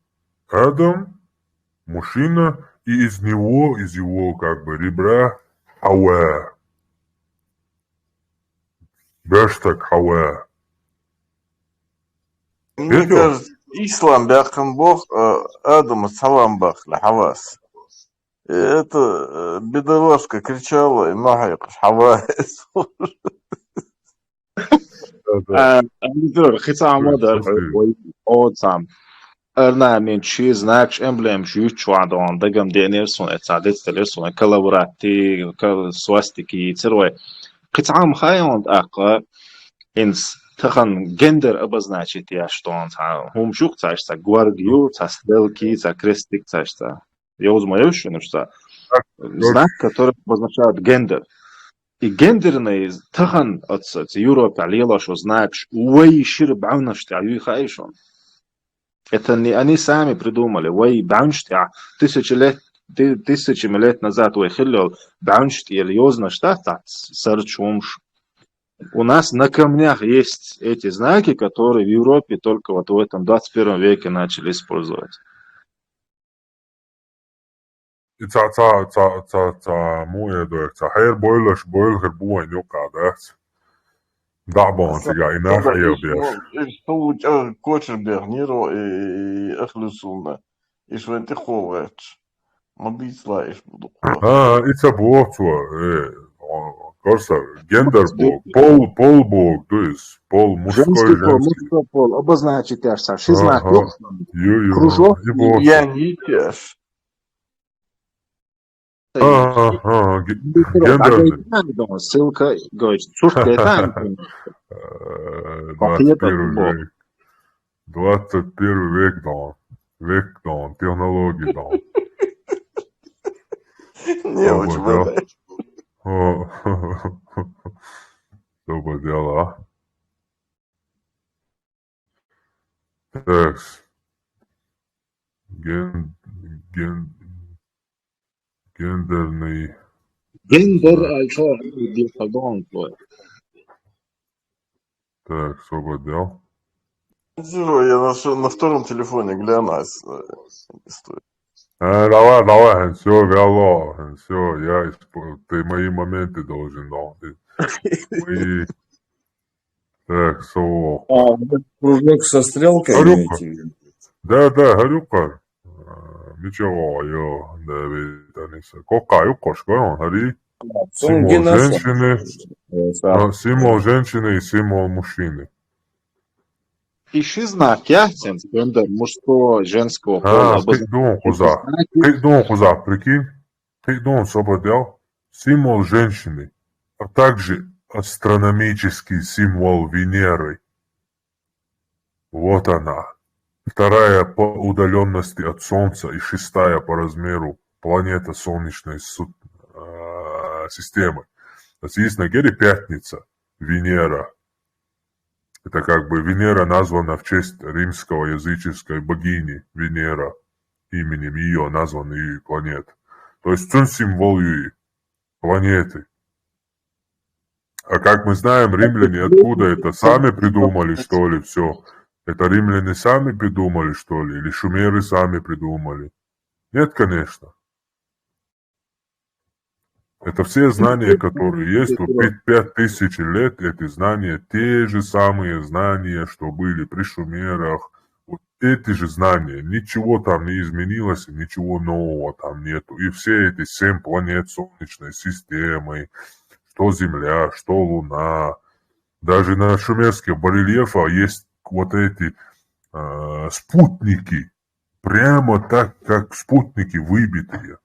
S3: мужчина и из его как бы ребра Хауа бештаг Хауа.
S8: Мне кажется, ислам бяхан бог Адаму салам бах лахавас. Это бедолагка кричала и нахай Хава.
S11: أنا خطأ مدر أوتام أرنا من شيء znakš emblem žuču adon dagam denirson etsaadet telirson kalaborati swastiki церой قطعة خايند أقا إنس تخن جندر обозначить я что он هم شوق تاشتا гвардию тастелки за крестик ташта я узнаю что знак который обозначает гендер и гендерный тхан от Европы алила что знак уй шир баунашти аю хайшон это не они сами придумали уй баунашти тысячами лет назад уй хиллил баунашти или ёзна штата сарчумш у нас на камнях есть эти знаки которые в Европе только вот в этом 21 веке начали использовать
S3: مويدوك حير بويلش بويلغر بوين يوقع داس ضعبان تيجا إناح يبيش
S8: Что кочер берниру и эхлюсуна. И что это ховач. Мобить слаешь буду.
S3: Ица богтва, корса, гендер бог, пол бог, то есть пол мужской,
S11: мужской пол, обозначить аж сам, знак, кружок,
S8: я не тяж.
S11: Гендерный. Ссылка, говорит, слушай, это
S3: 21 век, да, технологии, да.
S8: Не, очень много.
S3: Что бы дело, Так. Гендерный.
S11: Гендер, что диапазон твой.
S3: Так, сколько дел?
S8: Я на втором телефоне глянусь.
S3: Давай, все, вяло, все, ты мои моменты должен дать. Мои... Так, со...
S17: Кружок со стрелкой имеете в виду?
S3: Да, Харюка. Ничего, Давид, кока, юкошка, Хари. Символ женщины, символ женщины и символ мужчины.
S11: Ищи знак, яхтен, гендер мужского, женского пола.
S3: Ты хуза, прикинь? Ты освободил символ женщины, а также астрономический символ Венеры. Вот она. Вторая по удаленности от Солнца и шестая по размеру планета Солнечной системы. То есть на Гере пятница, Венера. Это как бы Венера названа в честь римского языческой богини Венера. Именем ее названы ее планеты. То есть он символ ее планеты. А как мы знаем, римляне откуда это? Сами придумали, что ли, все? Это римляне сами придумали, что ли? Или шумеры сами придумали? Нет, конечно. Это все знания, которые есть, 5000 лет, эти знания, те же самые знания, что были при шумерах, вот эти же знания, ничего там не изменилось, ничего нового там нету. И все эти 7 планет Солнечной системы, что Земля, что Луна, даже на шумерских барельефах есть вот эти спутники, прямо так, как спутники выбитые.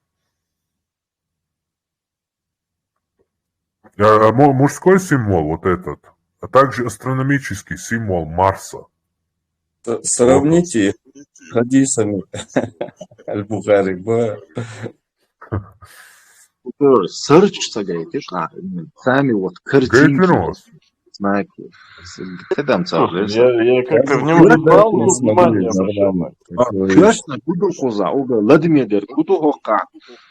S3: Мужской символ вот этот, а также астрономический символ Марса.
S17: Сравните хадисами Аль-Бухари.
S11: search sagaytish, sami вот картинки,
S3: Гейтвинос.
S11: знаки. Кедам царлес.
S8: Я как-то
S17: Передачу не
S8: мало внимания
S17: смогли
S8: обращал.
S17: нормально.
S11: Конечно, буду хоза, Владимир, буду хока.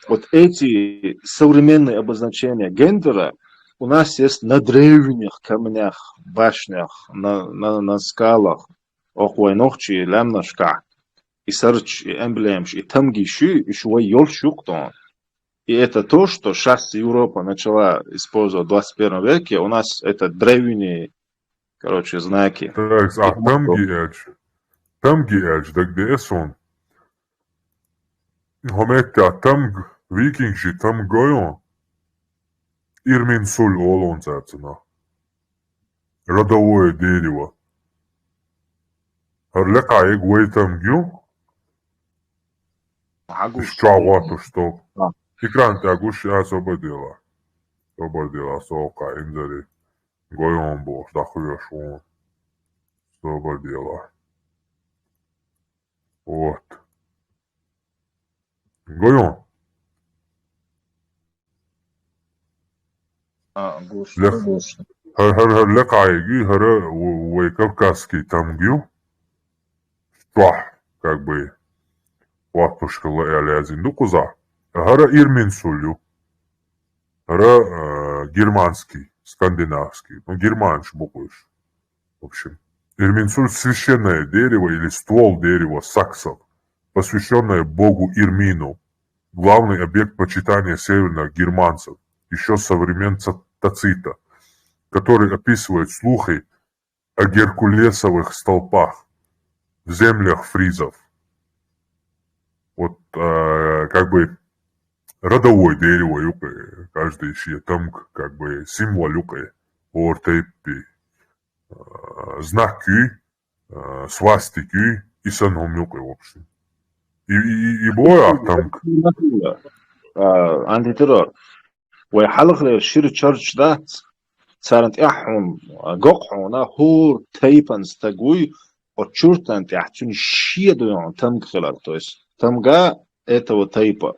S11: Вот эти современные обозначения гендера у нас есть на древних камнях, башнях, на скалах, охуай нохчи, лямнашка, и сарч, и эмблемш, и тамгиши, и шуай ёлшуктон. И это то, что сейчас Европа начала использовать в 21 веке. У нас это древние, короче, знаки.
S3: Так, а тамги эльч, да где сон? Хометя тамг, викингши там гойон. Ирмин суль олон царцена. Родовое дерево. Харлека эг вей тамгю? Что, что? Игранты агуш освободила. Освободила сока инзари. Гойон бош, да хуешон. Освободила. Вот. Гойон. Харлека эги, хара вей кавказский тамгю. Что, как бы, вот пушкала ялязин дукуза. Хара ирмин сулю. Хара германский, скандинавский. Ну, германш буквишь. В общем, Ирминсуль – священное дерево или ствол дерева саксов, посвященное богу Ирмину, главный объект почитания северных германцев, еще со времен Тацита, который описывает слухи о геркулесовых столпах в землях фризов. Вот как бы родовое дерево, юкай, каждый еще там как бы символ юкай, ортепи, знаки, свастики и саном юкай, в общем. И боя там.
S11: Антитеррор. وحلقة شير تشارج دات صارت إحهم قاقحونا هور تايبانس تقوي وتشورتان تحتون شيدو يعني تمك خلالتوس تمقا этого тайпа.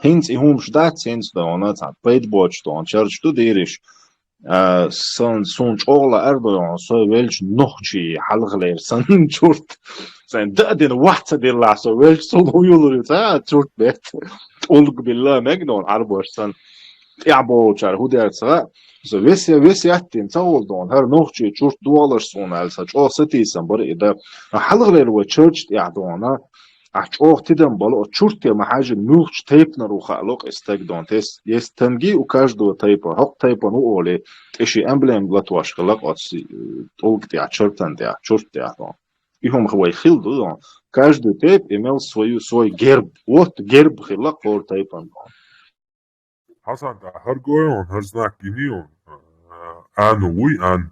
S11: Hins и хум ждать сенс да она цан пейтбоч то он чарж ту дириш сон чола эрдо со велч нохчи халглер сан чурт сан даден вахта дилла со велч со хуюлур та чурт бет олг билла мегнон арбош сан يعبو چار هودر سا so وسی اتین تاولدون هر نوخچی چورت دوالر سونال سا چو ستیسن بر ایده حلقلر و چرچ یعدونا اچوخ تیدن بالا چورت محاج نوخچ تیپ نرو خالق استگدون تس есть تمگی у каждого тайпа хок тайпа ну оле иши эмблем глатваш خلق отси толк те чертан те чурт те атон ихом хвай хилду каждый тайп имел свой герб вот герб خلق фор тайпан
S3: Hasan da her goyon her знак генион. Уй ан.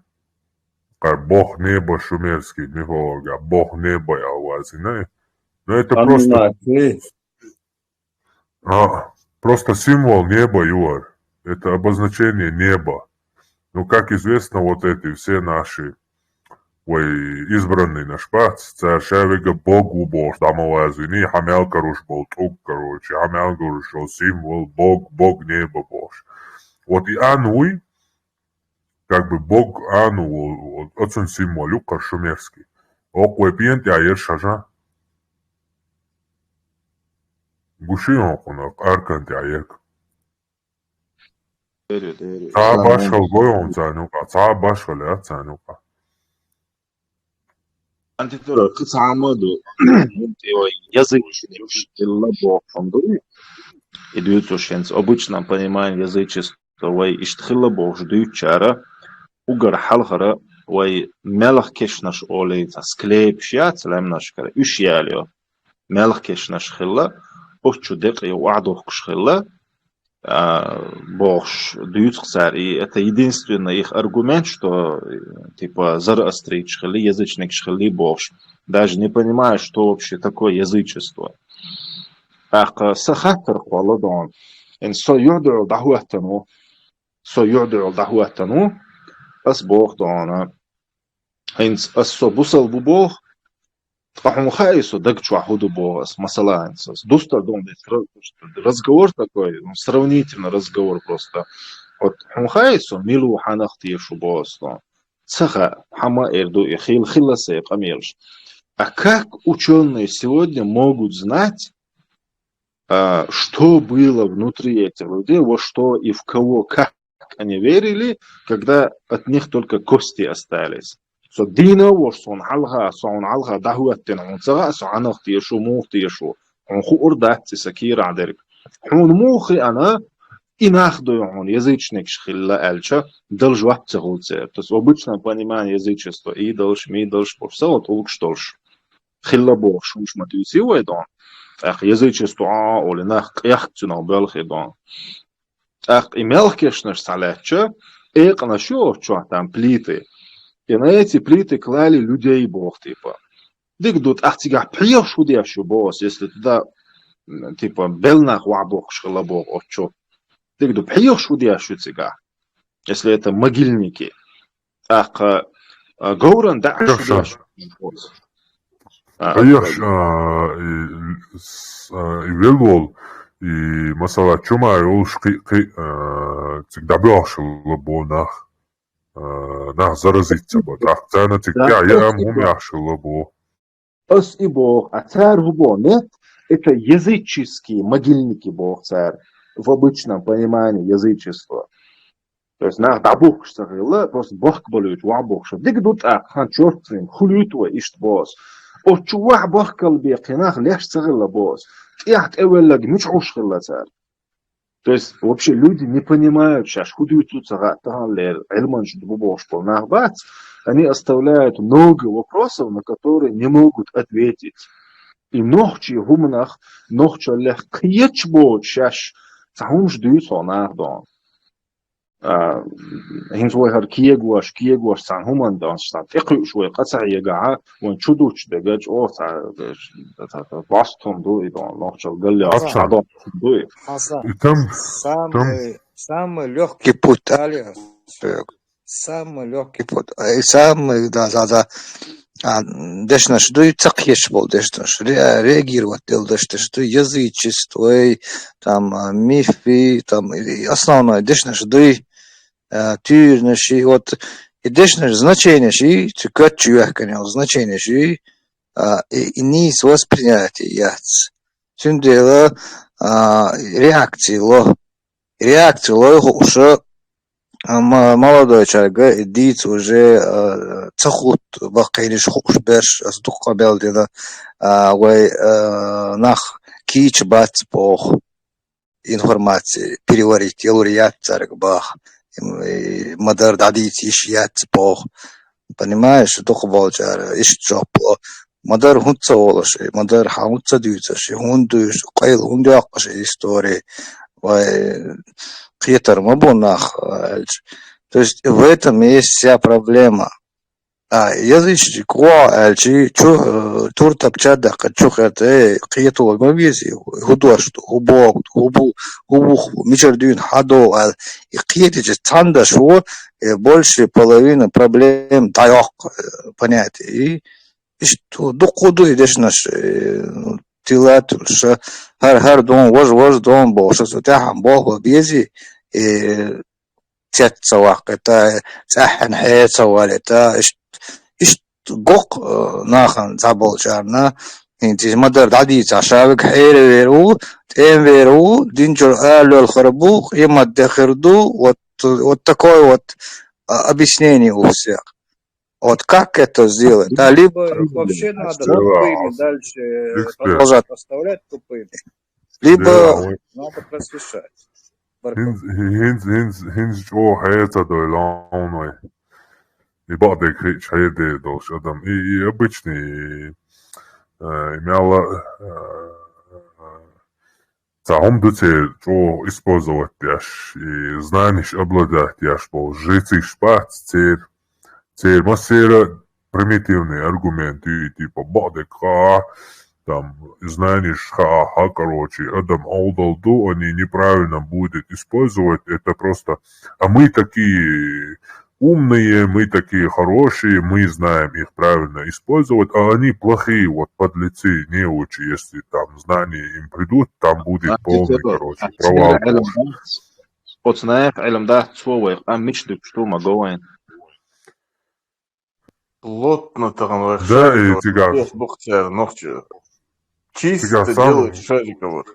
S3: Бог неба шумерский мифология. Бог неба я у вас, не? Но это просто символ неба, Юар. Это обозначение неба. Ну, как известно, вот эти все наши избранный наш пац, царшевига Богу Бог, там у вас, не хамялкаруш был, тук, короче, хамялкаруш, символ Бог неба Бож. Вот и Ануй, как бы Бог Ану, очень символюк, шумерский. Окве пьент я ер шажа. Гуши окунок, аркант я ерк. Ца башал гойон цанука, ца башал я цанука.
S11: Антитеррор кыцамаду язык идет обычно понимаем язычество вай иштхилла бог ждут чара угар халхара вай мелах кешнаш олей склеп шиат лемнаш кара ушьялио мелах кешнаш хилла очу дек и уадох кшхилла Бож дают и это единственный их аргумент, что типа зороастрий шхали, язычник шхали Бож, даже не понимая, что вообще такое язычество. Ах, сахатер хваладон, ин со юдер дахуатану, ас Бог дона, ин ас со бусал бу Бог,
S1: Он хайсу, да чё худу богас, масаланец. Достал дом, разговор такой, сравнительно разговор просто. Вот он хайсу, милу ханах тиешу богас, цаха хама эрду и хиласа камерш. А как ученые сегодня могут знать, что было внутри этих людей, во что и в кого, как они верили, когда от них только кости остались. So dina was son alha dahuatin on zaga so anacht yeshu muht yeshu on khurdat sakir aderik hun mukhi ana инахду он язычник шхилла эльча должь вапцегулцер. То есть в обычном понимании язычества и должь, ми должь, все вот улкштольш. Хилла бог шуш матюсивой дон. Ах язычество или нах яхтюна белхи дон. Ах и мелкешнеш саляча, эк на шо там плиты. И на эти плиты клали людей бог, типа. Дык ах тебя пьешь удевшу босс, если туда, типа, белнах ва бог, шхила бог, отчо. Дык пьешь удевшу тебя, если это могильники. Ах, Гоуран, да, удевшу босс.
S3: Пьешь, и велвол, и масала чума, и уж всегда бьешь лобонах. Нах заразиться, ах, цена тикя, я умяшил лобо.
S1: Ос и бог, а царь в нет, это языческие могильники бог царь, в обычном понимании язычества. То есть, нах, да бог что-то, просто бог болеет, ва бог что-то. Дик тут, хан черт своим, хулютва, ишт босс. О, чувак бог колбек, нах, леш царила босс. Тиахт эвеллаг, мич ушхила царь. То есть, вообще люди не понимают сейчас, они оставляют много вопросов, на которые не могут ответить. И нохчи гумнах, нохчи лех кьечбо чаш, сахумш дюйцо нахдон. Хинзуайхар киегуаш, сан хуман дан штат. Экуйшуай кацай яга, вон чудуч дегаж, о, бастон дуй, нохчал галля, адон дуй.
S12: Самый легкий путь, Алия, самый легкий путь, и самый, да, дешна, что и цакьеш был, дешна, что реагировать, дешна, что язычество, там, мифы, там, основное, дешна, что и тюрныши, вот, и дешна, значение, и цикат чуях, конечно, значение, и низ воспринятия, яц. Сюндела, реакции, уже молодой человек, идит уже цахут, бакайниш хушбеш, астука белдина, вай нах кич бац бог информации, переварить, елурият царик бах, мадар дадить ишьят бог. Понимаешь, что только болчар, ишчопло. Мадар хунца олаши, мадар хаунца дюйцаши, хундуш, кайл хундяқаши истории, хитар мабунах. То есть в этом есть вся проблема. Язычник, тур тапчадах, чухате, хиту мавизи, худош, хубок, хубух, мичардюн, хадо, и хитичи цанда шо, больше половины проблем тайох, понятие. И что докуду идешь наш тилат, что хар дом, вож дом, больше сутяхам бог бези и тятцавах, это цахан хецавал, это гок нахан забол жарна, инти мадар дади цашавик хейрверу, темверу, динчур алюл харбух, и маддехерду, вот такое вот объяснение у всех. Вот как это сделать? Да, либо вообще надо тупыми дальше продолжать оставлять тупыми, либо надо просвещать.
S3: Хинз о хайта дой лауной. И бадек хич хайде долш адам. И обычный имела цаум дуце о использовать яш и знаешь обладать яш по жить шпац цер. Цер массера примитивные аргументы, типа бадека, там, знаешь, короче, Адам Алдалду, они неправильно будут использовать, это просто, а мы такие умные, мы такие хорошие, мы знаем их правильно использовать, а они плохие, вот подлецы, неучи, если там знания им придут, там будет полный, короче, провал.
S11: Оцнаев علم цвовых, а мечты что могу.
S8: Плотно там
S3: Да, и тебя
S8: чисто делают шариковых.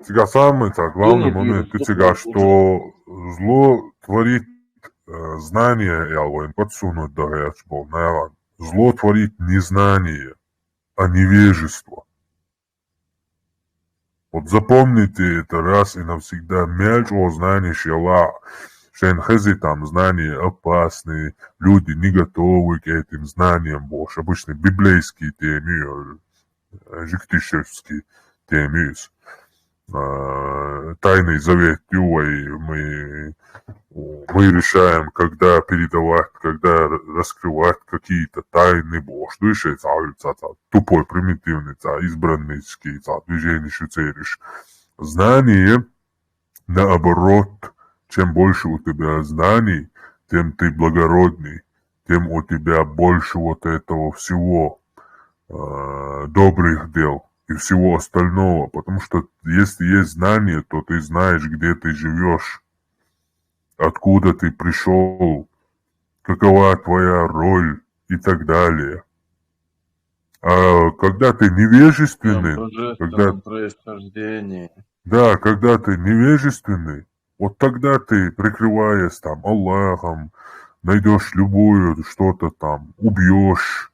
S3: Сега самый главный момент, сега, что зло творит знание, я говорю, подсунуть до этого, зло творит незнание, а невежество. Вот запомните это раз и навсегда. Мяч о знании шела. Шенхези там знания опасные, люди не готовы к этим знаниям больше. Обычно библейские темы, жиктишевские темы. Тайный завет Ювой мы решаем, когда передавать, когда раскрывать какие-то тайны Божьи. Душе тупой, примитивный, избранный движение шуцериш. Знание, наоборот, чем больше у тебя знаний, тем ты благородный, тем у тебя больше вот этого всего добрых дел и всего остального, потому что если есть знание, то ты знаешь, где ты живешь, откуда ты пришел, какова твоя роль и так далее. А когда ты невежественный, когда ты невежественный, вот тогда ты, прикрываясь там Аллахом, найдешь любую что-то там, убьешь,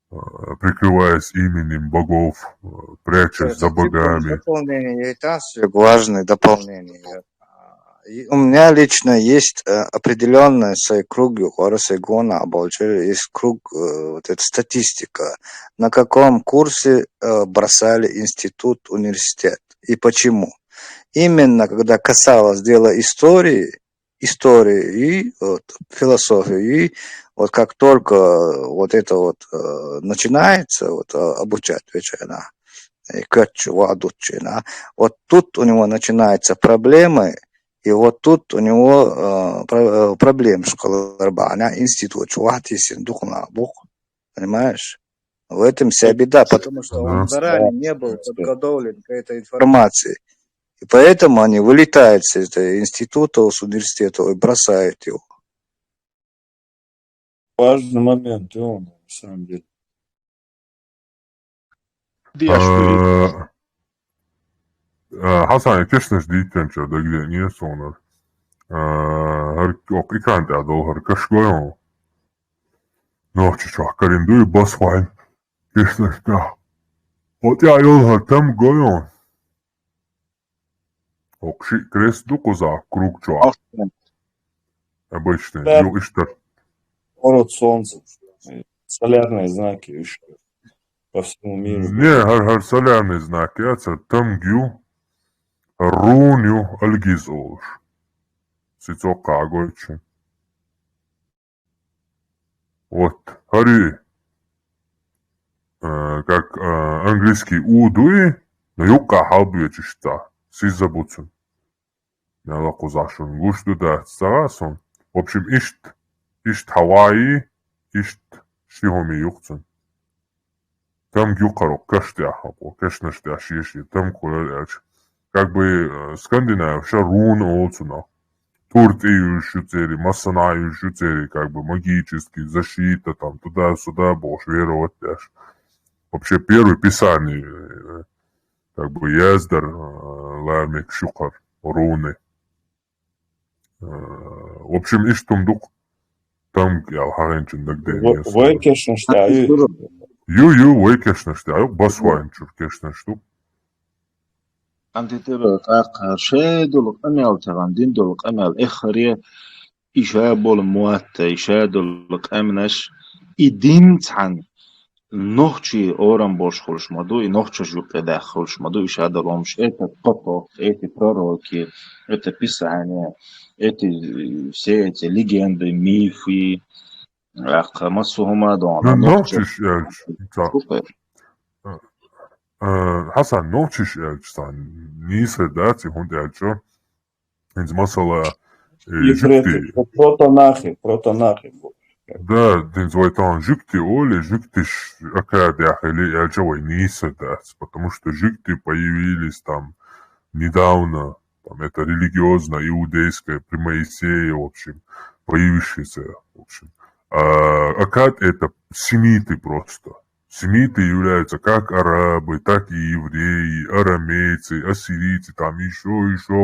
S3: прикрываясь именем богов, прячась за богами.
S12: Дополнение, это важное дополнение. У меня лично есть определенный свой круг, есть круг, вот эта статистика, на каком курсе бросали институт, университет и почему. Именно когда касалось дела истории и вот, философии, и вот как только вот это вот начинается вот, обучать вечерна, вот тут у него начинаются проблемы, и вот тут у него проблем школы институт, понимаешь? В этом вся беда, потому что он заранее не был подготовлен к этой информации. И поэтому они вылетают с этого института, с университета и бросают его.
S17: Важный момент, на самом деле.
S3: Hasan, keşnes diyeceksin da gide niye sonra? Her ok ikan da her kaş goyon. Nohçu çok karindu basvayn. Keşnes da. Ot ya yol her tam goyon. Окши крест дукуза круг чуа. Обычно.
S17: Да.
S3: Иштар.
S17: Город солнца. Солярные знаки еще по всему миру.
S3: Не, her солярные знаки. Это там гю. Руню альгиз олш. Сицока огойче. Вот. Хари. Как английский удуи. Но юка халбьечишта. Сиз забуцун. Няла кузашун. Гушту да сарасон. В общем, ишт Хавайи, ишт штихоми юхцун. Там гюкарок каштяхапо, кашнаштяшиши, там кулаляч. Как бы Скандинавия, шарун олцуна. Турцию шуцери, Массанаю шуцери, как бы магический, защита, там, туда-сюда, бож, веровать дашь. Вообще, первый писание, как бы, Яздар, Лармик, Шукар, руны. В общем, иштумдук, там, я харенчин, дагден.
S17: Вайкешнаштаю.
S3: Ю, вайкешнаштаю, басвайнчур, кешнаштук.
S11: Антитера قاقر شادل قمل تغندين دول قمل إخرية إشابول موات إشادل قمنش إدين عن نوحشي أورام بوش خلش مدو نوحشي جوك داخلش مدو إشادل ومش إتا قطو إتا пророки это писание это все эти легенды мифы массугума дона
S3: Ночиш Hasan noćiš elçsan, nise daci hundi elço, iz masala жукти.
S17: Протонахи.
S3: Да, дин звайтан жукти оли, жуктиш акадяхали альчавай нисадас, потому что жукти появились там недавно, там это религиозно, иудейское, при Моисее, в общем, появившееся, в общем. Акад это семиты просто. Семиты являются как арабы, так и евреи, арамейцы, ассирийцы, там еще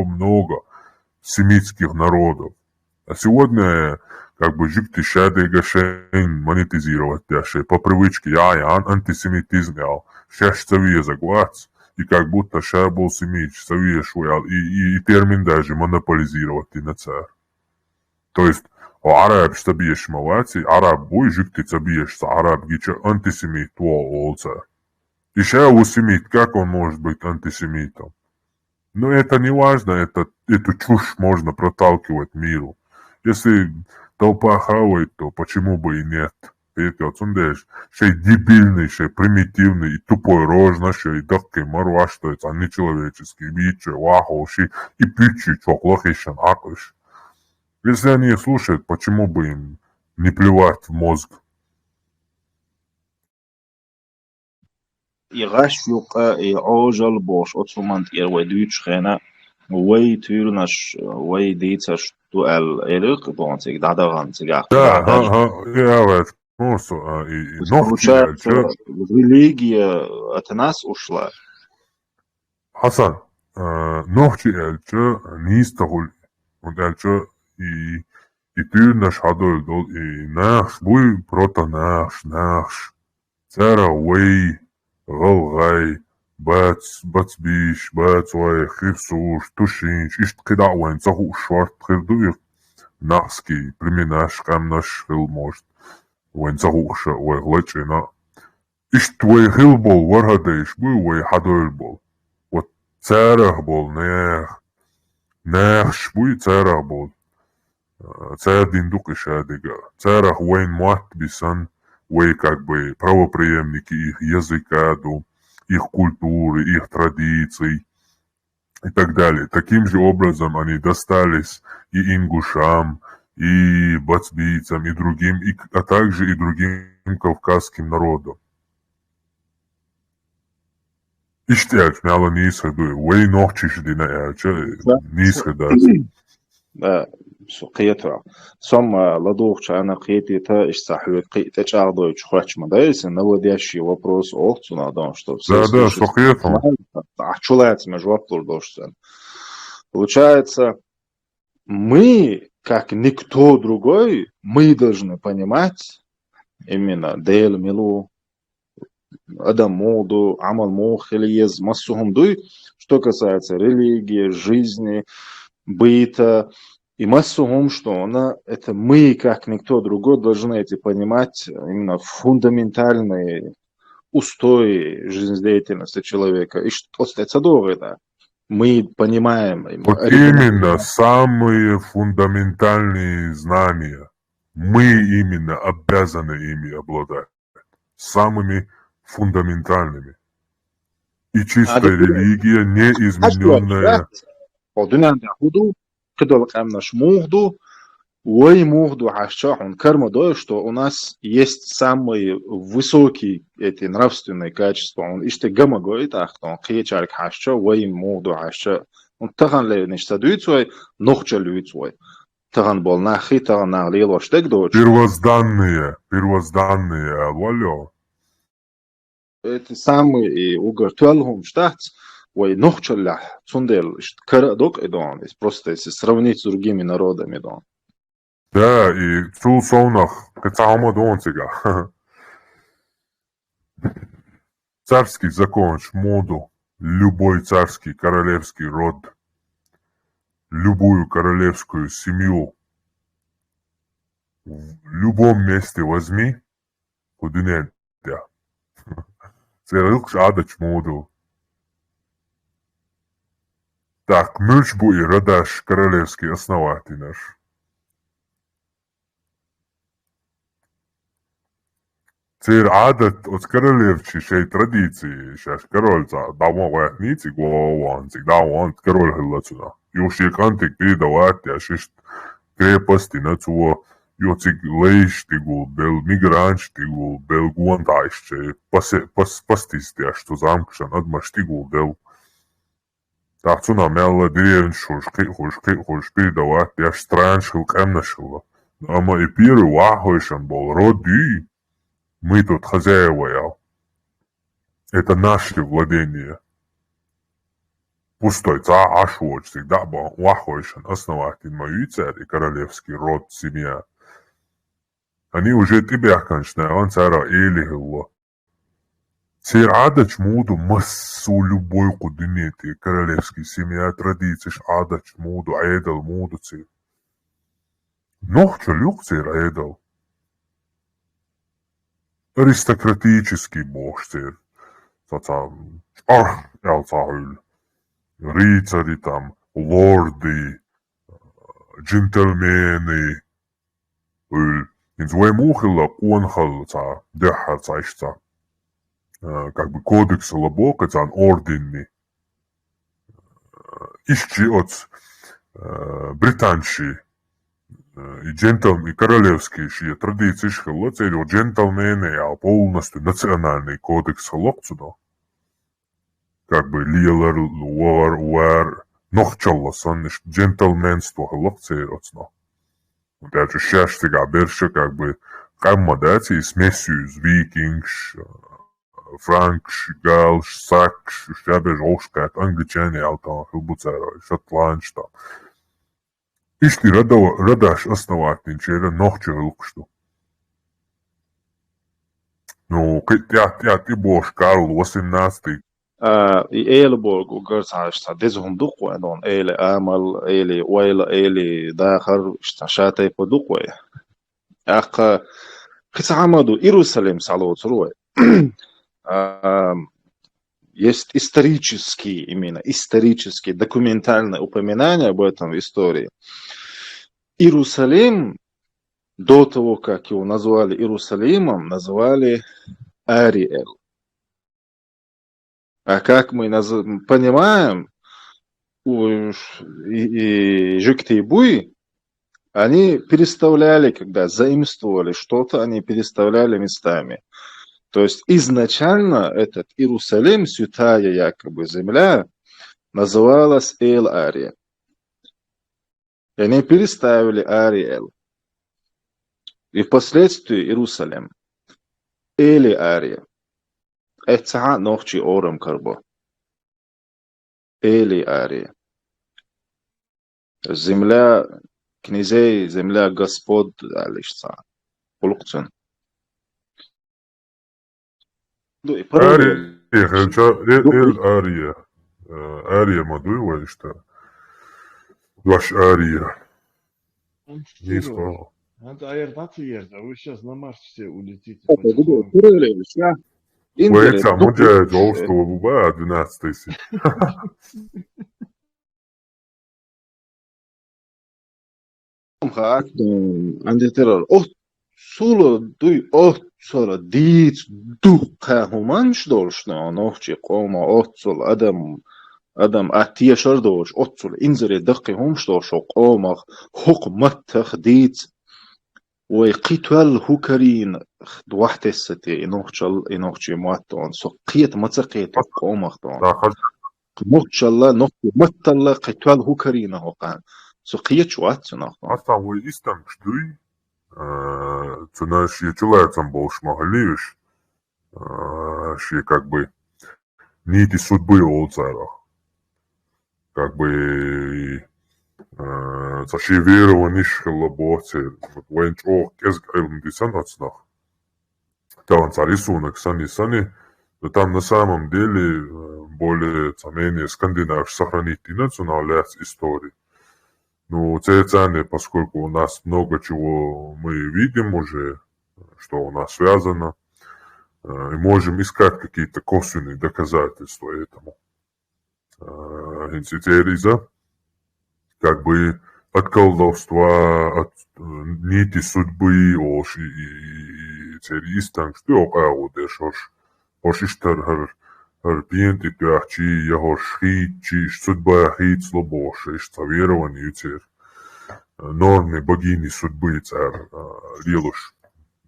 S3: много семитских народов. А сегодня как бы жукти шады гашен монетизировать дяши по привычке антисемитизм ял шаш цавия заглац и как будто ша был семич цавия шуял и термин даже монополизировать и на царь. То есть араб что биешь малати араб бой жукти цабиешь араб гича антисемит то олца. И ша усемит, как он может быть антисемитом? Но это не важно, эту чушь можно проталкивать миру. Если толпа хавает, то почему бы и нет? Петя, цундеш, шей дебильный, шей примитивный, и тупой рожна, шей даккой марва, что это нечеловеческий, бичи, вахоши, и пичи, чоклохишен, акыш. Если они слушают, почему бы им не плевать в мозг?
S11: يغشلق عوجل بوش أتسومانت ويدوش خينا ويتورنش ويديتش تؤل إلق بونتك دادغان تجاه
S3: Да, я просто и ногти
S11: получается, религия от нас ушла.
S3: Хасан, ногти эльче нистагул, und эльче и тюрнаш хадол дол и наш буй прото наш цара уэй غلغاي بات بيش بات واي خير سوش تشينش اشت كدا وين صهو شوارت خير دوير ناسكي племенаш камнаш хил может وين صهو شا واي غلچنا اشت واي хил бол ورهديش بوي واي حدول بول وتساره بول ناخش بوي تساره بول تسار диндукиш адига تساره وين موات бисан вы как бы правопреемники их языка, их культуры, их традиций и так далее. Таким же образом они достались и ингушам, и бацбийцам, и другим, а также и другим кавказским народам. Иштяч, мяла не исходу, вы ногчиш дина яча, не исходац.
S11: Да. قيتها ثم لدوخ أنا قيتي تا استحوي قيت أجعله يشخش مدارس إنه دياشي вопрос أختنا да что все
S3: да сухетом
S11: чулается между вопрос получается мы как никто другой мы должны понимать именно дейл милу адамоду амал мохилиез массухум дуй что касается религии жизни быта и массовым, что это мы, как никто другой, должны эти понимать именно фундаментальные устои жизнедеятельности человека. И что это да. Мы понимаем.
S3: Вот именно самые фундаментальные знания. Мы именно обязаны ими обладать. Самыми фундаментальными. И чистая религия, неизмененная.
S11: Кидалок наш мухду, ой мухду хашчахун кармадой, что у нас есть самые высокие эти нравственные качества. Он иште гамагой так, он кичарк хашча, ой мухду хашча. Он тахан ле нечто дуйцой, нохча люйцой. Тахан бол нахи, тахан нахлил воштек дочь.
S3: Первозданные, алло.
S11: Эти самые угортуалхум штатс. Ой, нохчалля, цундел, карадок идон, просто если сравнить с другими народами, идон.
S3: Да, и цулсонах, кацаума донцига. Царский закон, шмоду, любой царский королевский род, любую королевскую семью в любом месте возьми, куда да. Церилкш адач моду. Так, Мюрчбу и Радаш, королевский основатель наш. Цир адат от королевчи, шей традиции, шаш король за давон вахницы, главан, всегда он король хиллацуна. Юшик антик пидават, я шишт крепости на цуо Jocik leištigul, bel migranštigul, bel gondaišķe, pastīsties to zamkšanu, atmaštigul del. Tāds unā mēla dievns, hoš pīdavāt, ja strānšil kemnešila. Ама и первый вахойшан был роди. Мы тут хозяева. Это наши владения. Пустой ца ашвоч всегда был вахойшан, основатель мою царь, королевский род, семья. Они уже тебя, конечно, он цара Элихилла. Цер адач муду массу любой кудинети, королевский семья, традиции, адач муду, айдал муду цер. Нохча люк цер айдал. Аристократический бог цер. Элцахуль. Рыцари там, лорды, джентльмены. In своем ухило конхалца, дехацайшца, как бы кодекс лабока, цан орденный. Ищи от британши и джентльмены, и королевские ши традиции шхило, цели джентльмены, а полностью национальный кодекс локцудо. Как бы лилар, уар, нохчалла сонниш, джентльменство локцей отсно. Даже счастье берша как бы каммадати смесью викингш, франкш, галш, сакш, шабеж ошкат, англичане, алтан, хилбуцара, шотландш там. Ишти радаш основатель чера нохча вилкшту. Ну, ты бош Карл 18.
S11: إيل بورغو قرص دزهم دقوة دون إيل آمل إيل ويل إيل داخر اشتشاتي بدقوة أخ كتعمدوا Иерусалим салот руэ есть исторические именно исторические документальные упоминания об этом в истории. Иерусалим до того, как его назвали Иерусалимом, называли Ариэль. А как мы понимаем, Жюкты и Буи, они переставляли, когда заимствовали что-то, они переставляли местами. То есть изначально этот Иерусалим, святая якобы земля, называлась Эль-Ария. И они переставили Ариэль. И впоследствии Иерусалим. Эли-Ария. Это ночи ором карбо. Эли-Ария. Земля князей, земля господ, алишца. Полукцин.
S3: Ария, Эль-Ария. Ария мадуева, что? Ваш Ария. Не сказал.
S5: Это Аэр-24, вы сейчас на Марс все улетите.
S3: Уэйца, муджа, джоустова буба, 12
S11: Андетерор. О, суло дуй, о, сора диц, духа хуманш должно, ночи кома, отцул, адам атия дош, отцул, инзере дакки хумш дош, комах, хук маттах диц. وقيتوال هوكرين دوحت الستي إنوخشي مواتون سقيت متسقيت قومختون موتش الله نوخي متلا قيتوال هوكرين هوقان سقيت شوات سنختون
S3: أصلا هو إستان شدوي تناش يتلاعتن болш махалевиш ши как бы нити судьбы олцара как бы зашивирован шхелабоцер вот венч о кезг элмдисан отснах там рисунок сани но там на самом деле более менее скандинав сохранить национальную историю. Ну, это поскольку у нас много чего мы видим уже, что у нас связано, и можем искать какие-то косвенные доказательства этому. Инцидериза как бы от колдовства, от нити судьбы, ош и церистан, что окаудеш, ош иштархар Арпиенты тяхчи, его шхичи, судьба хит слабоше, что верование цер. Норме богини судьбы цар, релуш,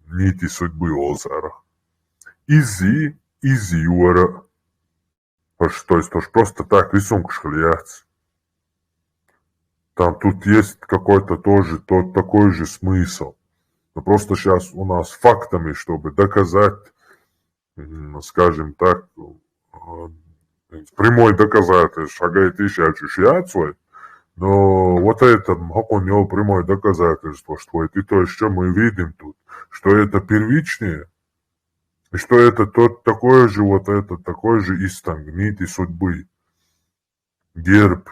S3: нити судьбы олцара. Изи юара. То есть просто так рисунок шхляц. Там тут есть какой-то тоже такой же смысл. Но просто сейчас у нас фактами, чтобы доказать, скажем так, прямой доказательство, шагает свой. Но вот это, у него прямое доказательство, что это то, что мы видим тут, что это первичнее, и что это такой же истанг, нити судьбы, герб,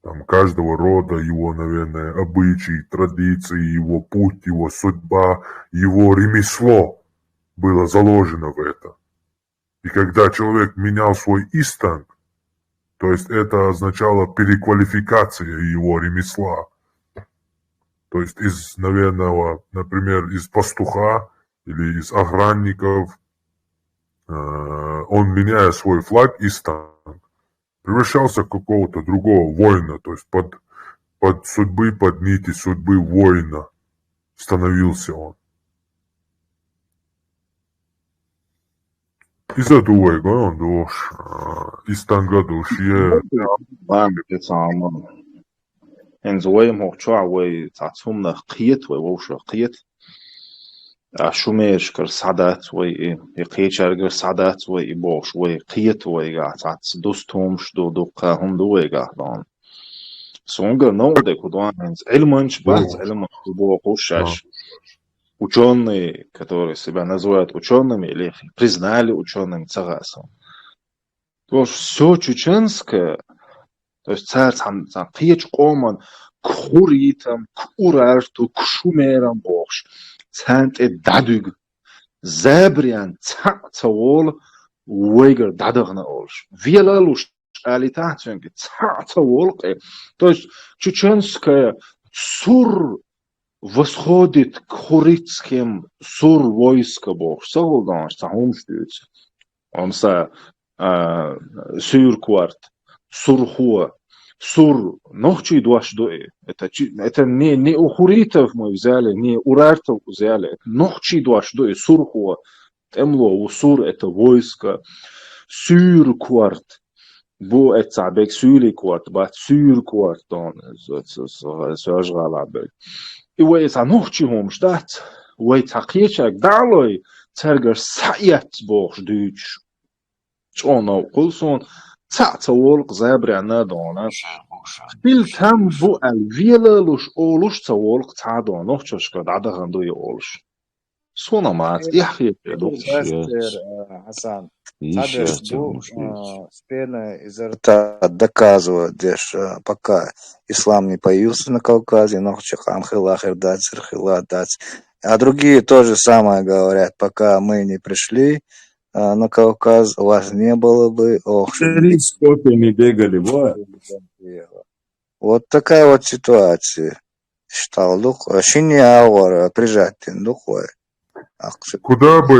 S3: там, каждого рода, его, наверное, обычаи, традиции, его путь, его судьба, его ремесло было заложено в это. И когда человек менял свой истанг, то есть это означало переквалификация его ремесла. То есть из, наверное, например, из пастуха или из охранников, он, меняя свой флаг, истанг, превращался в какого-то другого воина, то есть под нити судьбы воина становился он. Из-за того, он душ, истанга душье.
S11: Бам, en zoeim hoch chua we tatsum na qiyet we wosh qiyet a shumesh kar sadat we e qiyechar gar sadat we bosh we qiyet we ga tats dostum shdo do qahum do we ga dan songa no de kudwan эльманч бац эльманч бо qushash ученые, которые себя называют учеными или признали учеными цагасом. То есть все чеченское, то есть царь қиеч қоман кхуритам, курарту, кшумерам бош, цанте дадуг, забриан цаол, уйгер дадагна олш. Велалуш алитацию, цаол, то есть чеченское сур восходит к хурицким сур войска бог. Саулдан, сахум штуется. Он сюркварт, сурхуа, сур, нохчи дуаш дуэ. Это не у хуритов мы взяли, не у рартов взяли. Нохчи дуаш дуэ, сурхуа. Темло, у сур это войско. Сюркварт. Бо это бек сюркварт, бат сюркварт. Сожгалабек. И у это нохчи хом штат. У это қиечак далой. Цергер саят бог дүйч. Чоно кулсон. Цаца волк забря на дона. Бил там бу алвила луш олуш ца волк ца дона. Чошка дада гандуй олуш. Сона мат. Яхи
S12: Хасан. Цадеш бу спена изо рта доказывает, пока ислам не появился на Кавказе, но хан хила хирдат, сирхила дат. А другие тоже самое говорят, пока мы не пришли на Кавказ, вас не было бы. Ох,
S17: не бегали,
S12: вот такая вот ситуация. Считал дух, не аура, прижать духой.
S3: Куда бы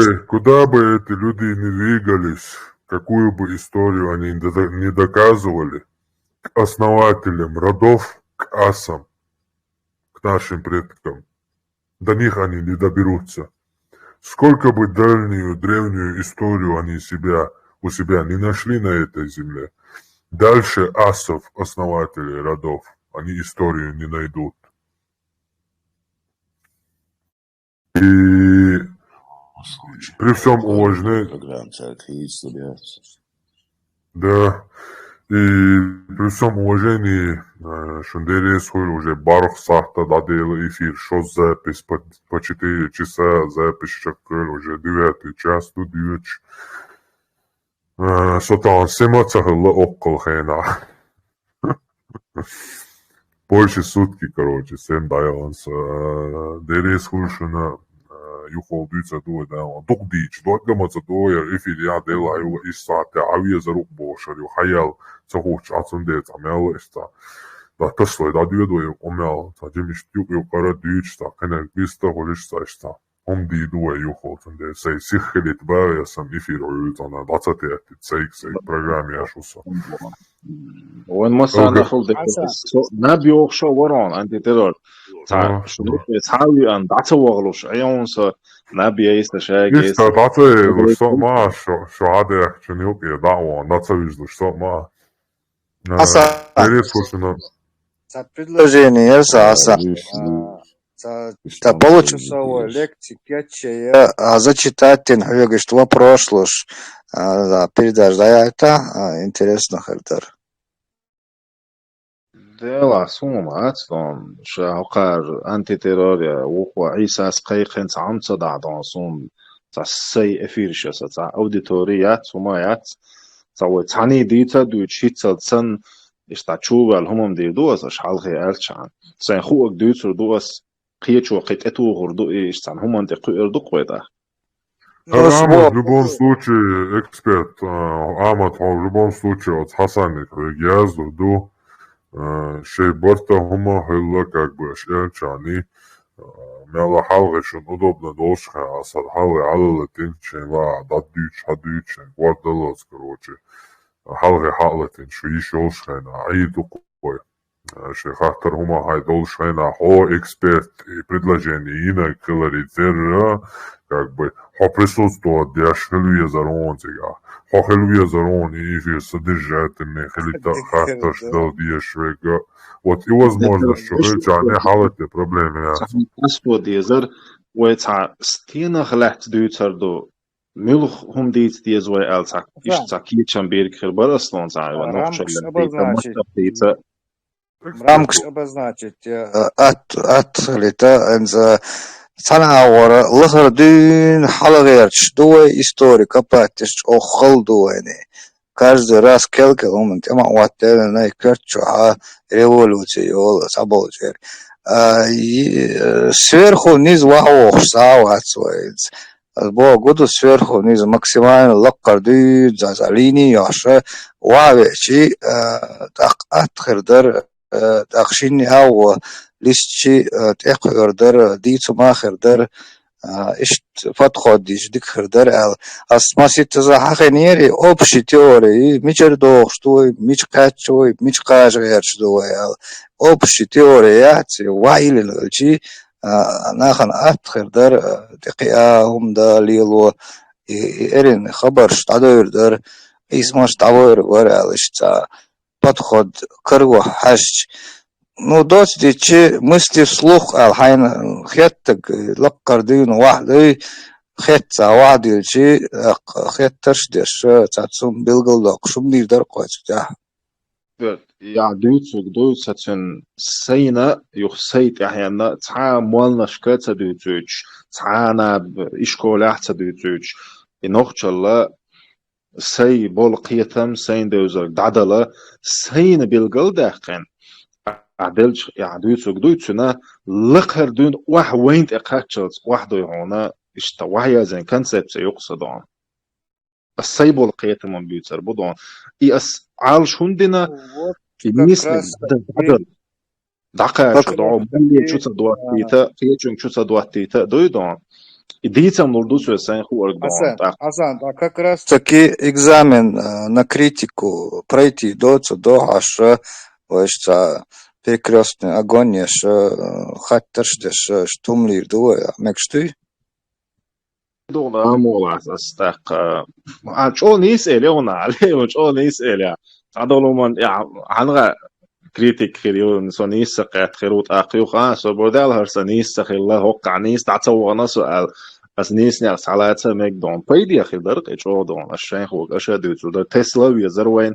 S3: эти люди не двигались, какую бы историю они не доказывали, к основателям родов, к асам, к нашим предкам, до них они не доберутся. Сколько бы дальнюю, древнюю историю они у себя не нашли на этой земле, дальше асов, основателей родов, они историю не найдут. И при всем уважении, да, и при всем уважении, Шундерес уже Барх Сахта дадел эфир, что запись по 4 часа, запись шакал, уже 9 час, тут дюч. Сотан семацахла около хена. Больше сутки, короче, 7 дайонс. Дерес хушина. Юхолдуца дуе да он докдич докгамаца дуе эфирия дела его исата авия за рук бошарю хаял цохуч ацунде тамял эста да таслой да дуе дуе омял та демиш тюк ю кара дич та кена квиста холиш сашта Omdīdoja juholtun, sei sihkelit bērjasam ifirojuutana datsatietit seiksei programmiasussa.
S11: وين مثلا ناخذ نبي وخشو ورون انت ترى شنو تحاول ان تعتوغلوش عيونس نبي يستشاق
S3: Ista datseilus so maa šo adēkšana ilgie dāvon, datsavizluš so maa. Перескочено.
S12: За предложение за получасовой лекции кетчая зачитать тен говорит вопрос луж передашь, да, это интересно хардер.
S11: ديلا سوما أصلاً شاقار أنتي تيروريا وقوع عيسى سقيقين تعم تصدع دانسون تسي أفيرشة تسع أوديتوريات سومايات تسوي تعني ديتا دو تشيتسل تسن إشتاچوغال همم دي دوس أشحالغي ألشان سين خوك دوتر دوس قيتشو قيتتو غردو إشتان همم دي قير دوقويدا
S3: Амат в любом случае эксперт, Амат в любом случае от Хасаник Региазу до Шейборта Хума Хилла как бы Шельчани Мяла Халгешин удобно должен Асад Халги Аллатин Шейва Даддюч Хадючен Гвардалос, короче Халги Халатин Шуишолшен Аиду Кой Шейхахтар Хума Хай должен Хо эксперт и предложение Ина Каларицера как бы Хо присутствовать Диашхелюя Заронтига Хо Хелюя Зарон и же содержательный Хелита Хахтар Штал Диашвега. Вот и возможно, что Хельчане Халаты проблемы.
S11: Господи, Езер, ويتع ستينا خلعت دوتر دو ملخ هم ديت ديز وي ألتاك إشتاكي چنبير كربار أصلاً زعي ونوخش اللي
S12: Рамкш обозначить от лета за санаавара лахардин халагерч дуэ историка патиш охал дуэни. Каждый раз келкел момент ама уаттер на керчу революцию саболжер. Сверху вниз вахох саватсвайц. Бо году сверху вниз максимально лаккарды за линию аша вавечи так атхердер تأخشيني أو ليشي تأخردر ديتو ما خردر إيش فتخو ديش ديك خردر أسمع سيتزا حقنيري أوبشي تيوري ميجر دوغشتوي ميج قاتشوي ميج قاج غيرشتوي أوبشي تيوري ياتي وايل الجي ناخن أتخردر دقيقهم دا ليلو إرين خبرش تعدويردر إسماش تعوير ورالش تا подход кыргу хаш. Ну, достичь мысли вслух, алхайн хеттек, лаккардын вахды, хетца вахдилчи, хетташ деш, цацун билгалдок, шумнирдар койчу.
S11: يا دوتسن سينا يخسيت أحيانا تها مولنا شكاتا دوتوش تهانا إشكولات دوتوش إنوخش الله سي بول قيتم سين دوزر دعدلا سين بالقل داقين عدلش يعدوتسوك دوتسنا لقهر دون واح وينت اقاتشلت واحدو يهونا اشتواهيا زين كونسبت يقصدون السي بول قيتم من بيوتر بدون اس عالش هندنا في نيسل دعدل دقا شدعو ملي شوتا دواتيتا قيتشون شوتا دواتيتا دويدون Идите нурдусу сайн хуарг доо.
S12: Асан, как раз таки экзамен на критику пройти до аш вайша перекрестный огонь еш хаттерштеш штумлир дуя мекштуй.
S11: Дона мола астак. Чо нис элеона, алео чо нис эля. Адолуман я анга كريتيك خيريون سونيس سقات خيروت أقيوخا سبودال هرسانيس سخيلا هوق عنيس تعتوغنا سؤال أسنيس نعس حالاتها ميكدون بايدي أخي درق إيشو دون أشين خوك أشادوتو در تسلا ويزر وين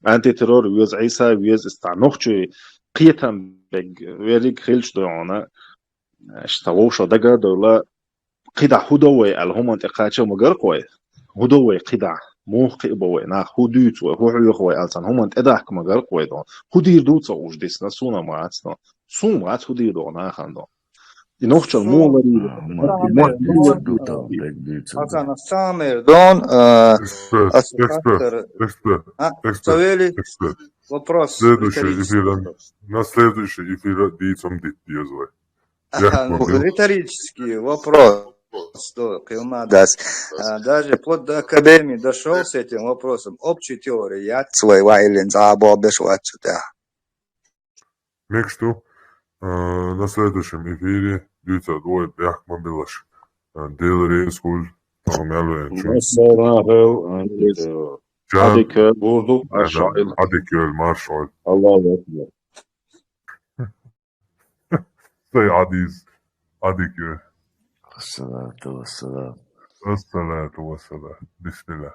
S11: أنتي ترور ويز عيسى ويز استعنوخشي قيتهم بيج ويريك خيلش دونا اشتغوشا دقا دولا قيدع هدوي الهمان تقاتشو مقرقوي هدوي قيدع موخ قيبوي نا هدوت و هو يخوي ألسان هم أنت أداك مجال قويدون هدير دوت صوج ديسنا سونا معاتنا سون معات هدير دونا خاندون ينوخش المولري
S12: أصلا سامر دون Савелий вопрос
S3: на следующий эфир дицам дит
S12: риторический вопрос Даже под до академии дошел с этим вопросом. Общей теории я свой вайлен забобдеш отсюда.
S3: Так что на следующем эфире 902 Бяхма Билаш. Делери скуль Тагмялвенчу.
S11: Adikö,
S3: Urdu.
S11: Marshall.
S3: Adikö, Marshall.
S2: Allahu Akbar.
S3: Say Adis. Adikö.
S6: الصلاة والسلام
S3: الصلاة والسلام. بسم الله.